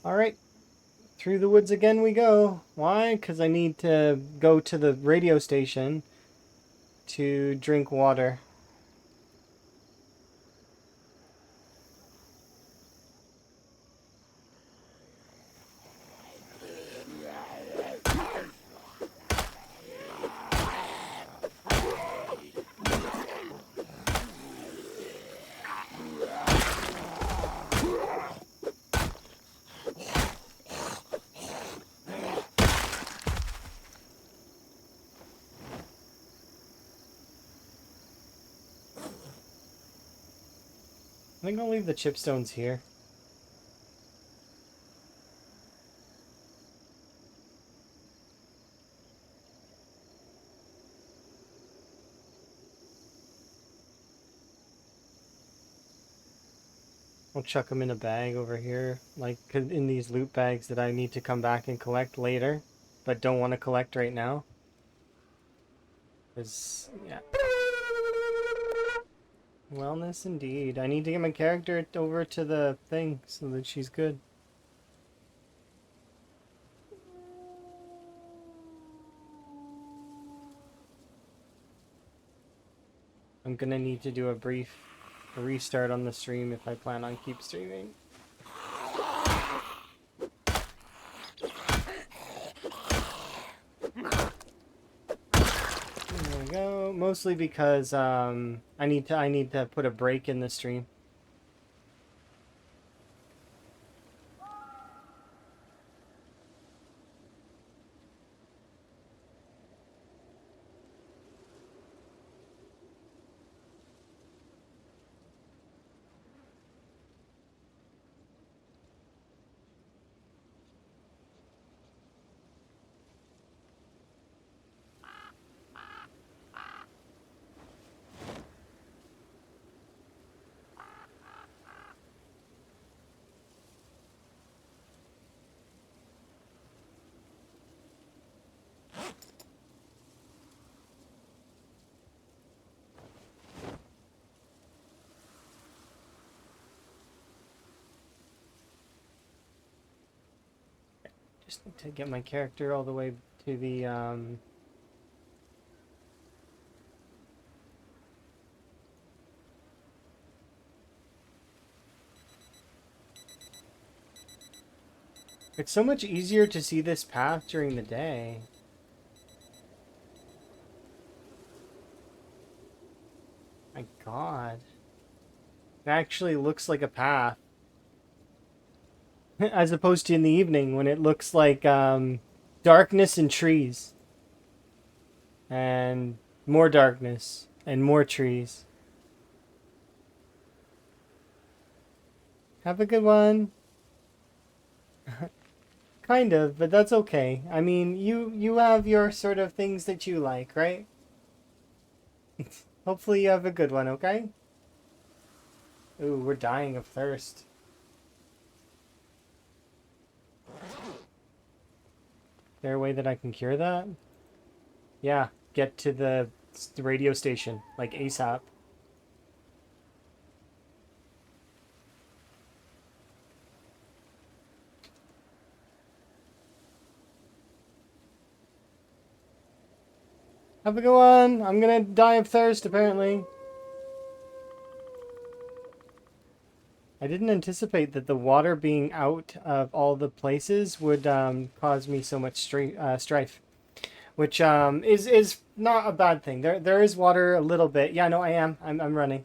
Alright, through the woods again we go. Why? Because I need to go to the radio station to drink water. I think I'll leave the chipstones here. I'll chuck them in a bag over here, like in these loot bags that I need to come back and collect later, but don't want to collect right now. Because, yeah. Wellness indeed. I need to get my character over to the thing so that she's good. I'm gonna need to do a brief restart on the stream if I plan on keep streaming. There we go. Mostly because I need to put a break in the stream. Just need to get my character all the way to the It's so much easier to see this path during the day. My God. It actually looks like a path. As opposed to in the evening when it looks like darkness and trees. And more darkness and more trees. Have a good one. Kind of, but that's okay. I mean, you have your sort of things that you like, right? Hopefully you have a good one, okay? Ooh, we're dying of thirst. Is there a way that I can cure that? Yeah, get to the radio station, like ASAP. Have a good one. I'm gonna die of thirst, apparently. I didn't anticipate that the water being out of all the places would cause me so much strife. Which is not a bad thing. There is water a little bit. Yeah, no, I am. I'm running.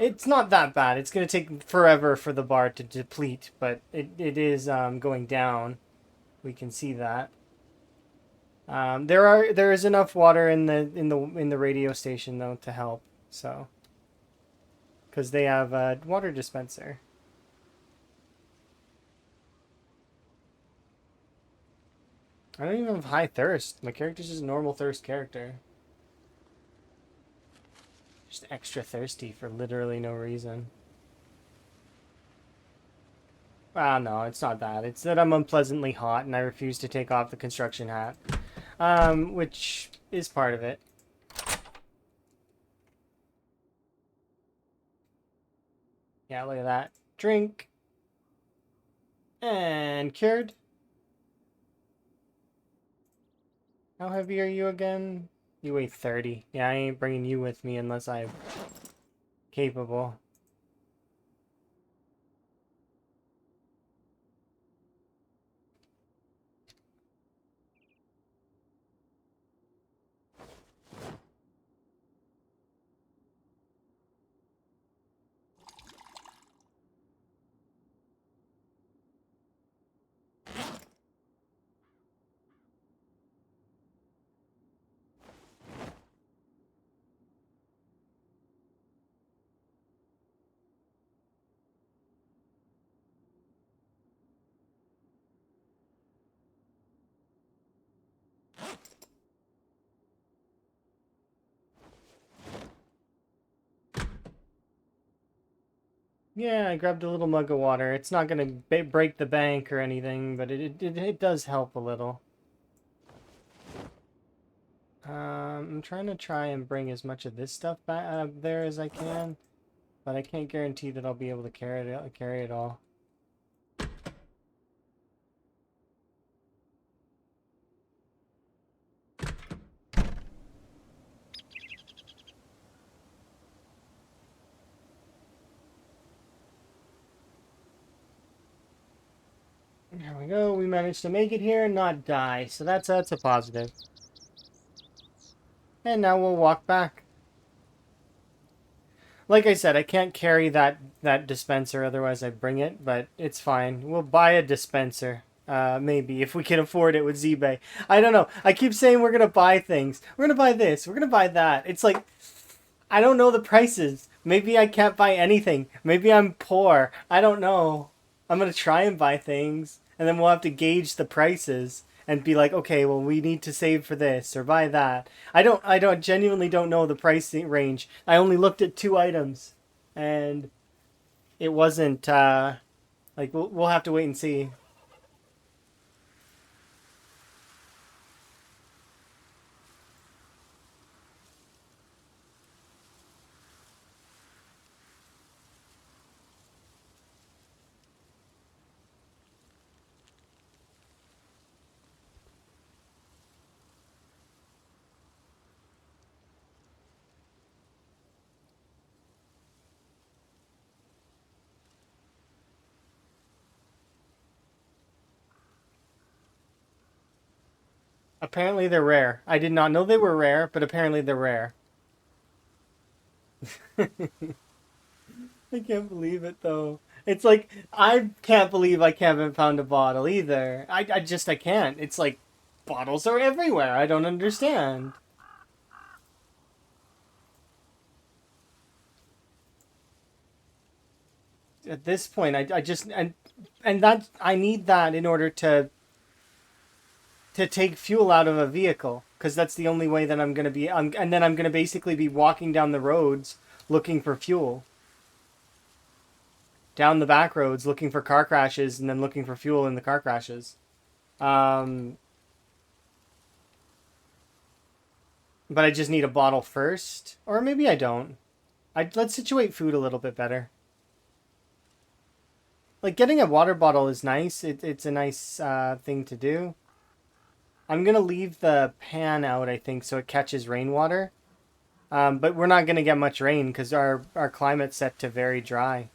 It's not that bad. It's gonna take forever for the bar to deplete, but it is going down. We can see that. There is enough water in the radio station though to help. So, because they have a water dispenser. I don't even have high thirst. My character's just a normal thirst character. Just extra thirsty for literally no reason. Ah, no, it's not that. It's that I'm unpleasantly hot and I refuse to take off the construction hat. Which is part of it. Yeah, look at that. Drink. And cured. How heavy are you again? You weigh 30. Yeah, I ain't bringing you with me unless I'm capable. Yeah, I grabbed a little mug of water. It's not gonna break the bank or anything, but it does help a little. I'm trying and bring as much of this stuff back up there as I can, but I can't guarantee that I'll be able to carry it all. There we go. We managed to make it here and not die, so that's a positive. And now we'll walk back. Like I said, I can't carry that dispenser, otherwise I'd bring it, but it's fine. We'll buy a dispenser. Maybe, if we can afford it with ZBay. I don't know. I keep saying we're gonna buy things. We're gonna buy this. We're gonna buy that. It's like, I don't know the prices. Maybe I can't buy anything. Maybe I'm poor. I don't know. I'm gonna try and buy things, and then we'll have to gauge the prices and be like, okay, well, we need to save for this or buy that. I genuinely don't know the pricing range. I only looked at 2 items, and it wasn't like we'll have to wait and see. Apparently they're rare. I did not know they were rare, but apparently they're rare. I can't believe it though. It's like I can't believe I haven't found a bottle either. I can't. It's like bottles are everywhere. I don't understand. At this point, I just and that I need that in order to take fuel out of a vehicle, because that's the only way that I'm gonna be. And then I'm gonna basically be walking down the roads looking for fuel. Down the back roads looking for car crashes and then looking for fuel in the car crashes. Um, but I just need a bottle first, or maybe I don't. Let's situate food a little bit better. Like getting a water bottle is nice. It's a nice thing to do. I'm gonna leave the pan out, I think, so it catches rainwater. But we're not gonna get much rain because our climate's set to very dry.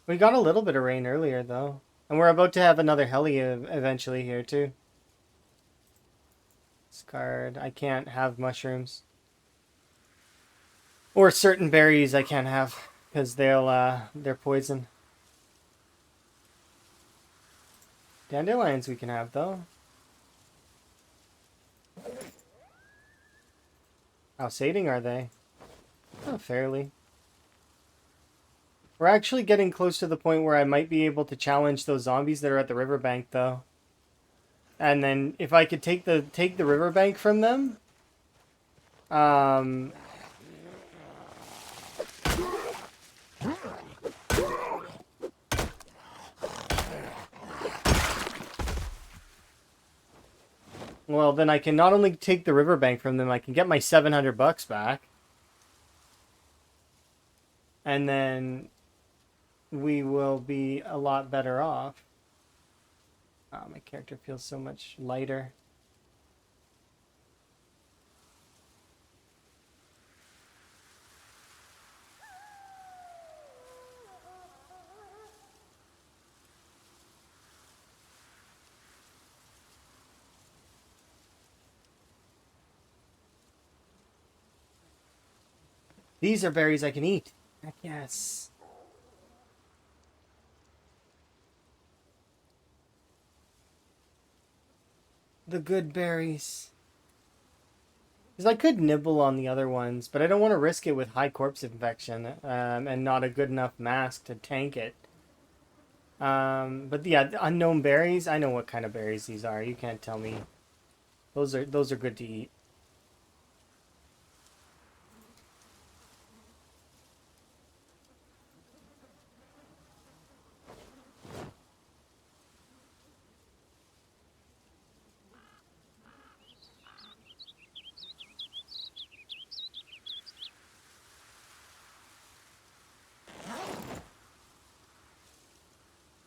We got a little bit of rain earlier, though. And we're about to have another heli eventually here, too. Discard. I can't have mushrooms. Or certain berries I can't have, because they're poison. Dandelions we can have, though. How sating are they? Oh, fairly. We're actually getting close to the point where I might be able to challenge those zombies that are at the riverbank, though. And then if I could take the riverbank from them, Well, then I can not only take the riverbank from them, I can get my 700 bucks back. And then we will be a lot better off. Oh, my character feels so much lighter. These are berries I can eat. Heck yes. The good berries. Because I could nibble on the other ones, but I don't want to risk it with high corpse infection and not a good enough mask to tank it. But yeah, the unknown berries. I know what kind of berries these are. You can't tell me. Those are good to eat.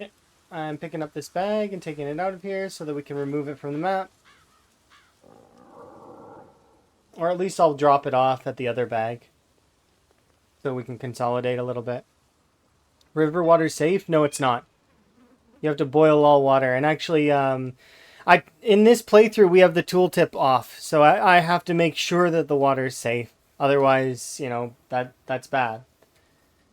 Okay. I'm picking up this bag and taking it out of here so that we can remove it from the map. Or at least I'll drop it off at the other bag so we can consolidate a little bit. River water safe? No, it's not. You have to boil all water. And actually, in this playthrough, we have the tooltip off. So I have to make sure that the water is safe. Otherwise, that's bad.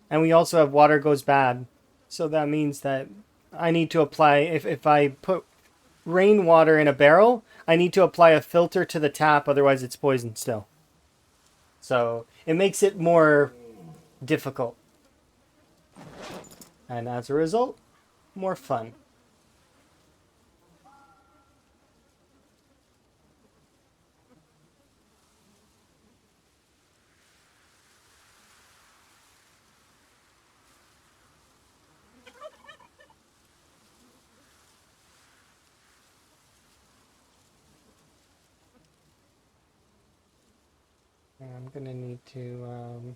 And we also have water goes bad. So that means that I need to apply, if I put rainwater in a barrel, I need to apply a filter to the tap. Otherwise, it's poisoned still. So it makes it more difficult. And as a result, more fun. I'm gonna need to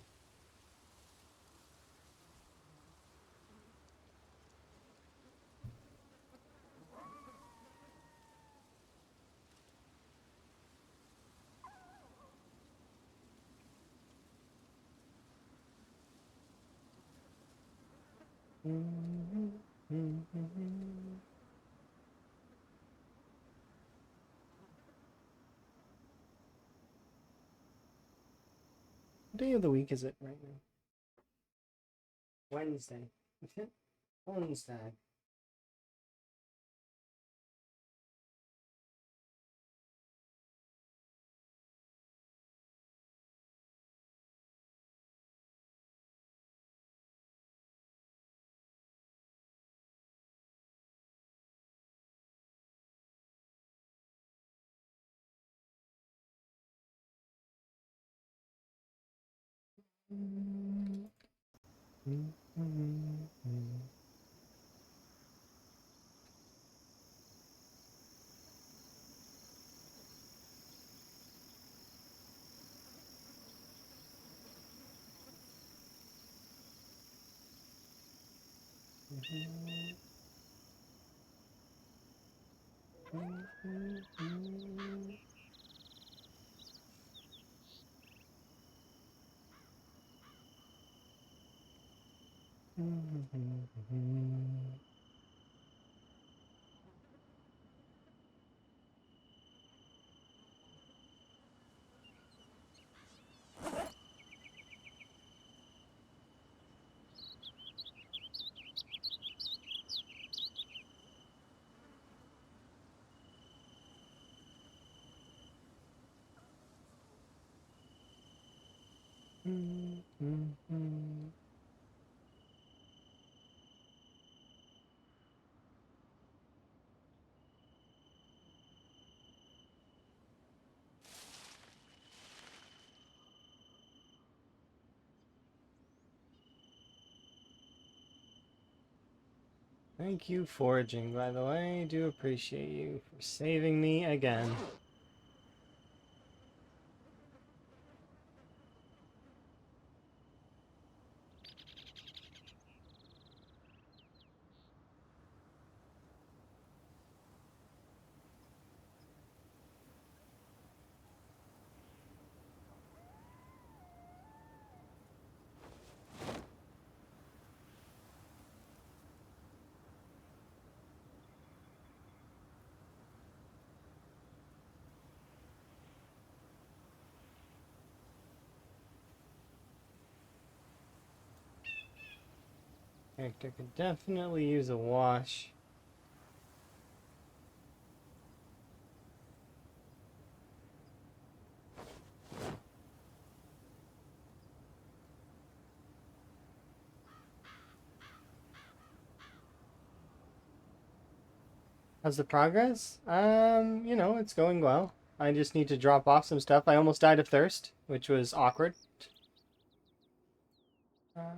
what day of the week is it right now? Wednesday. Wednesday. Thank you, foraging, by the way. I do appreciate you for saving me again. Character could definitely use a wash. How's the progress? You know, it's going well. I just need to drop off some stuff. I almost died of thirst, which was awkward. Uh,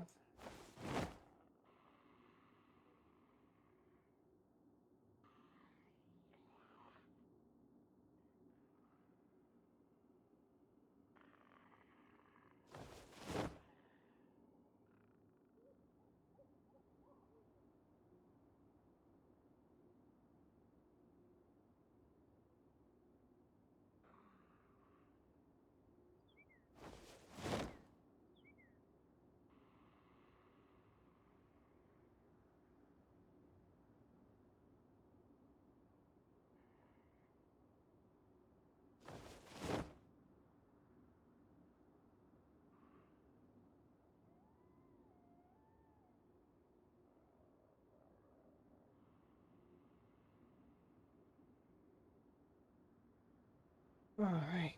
Alright,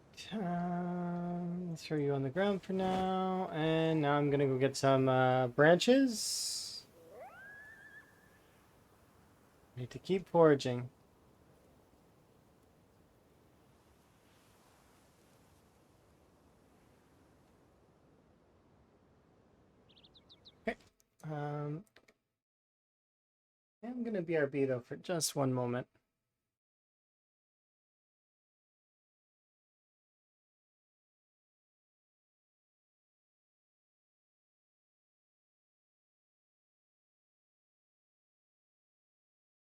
let's throw you on the ground for now, and now I'm gonna go get some branches. Need to keep foraging. Okay, I'm gonna BRB though for just one moment.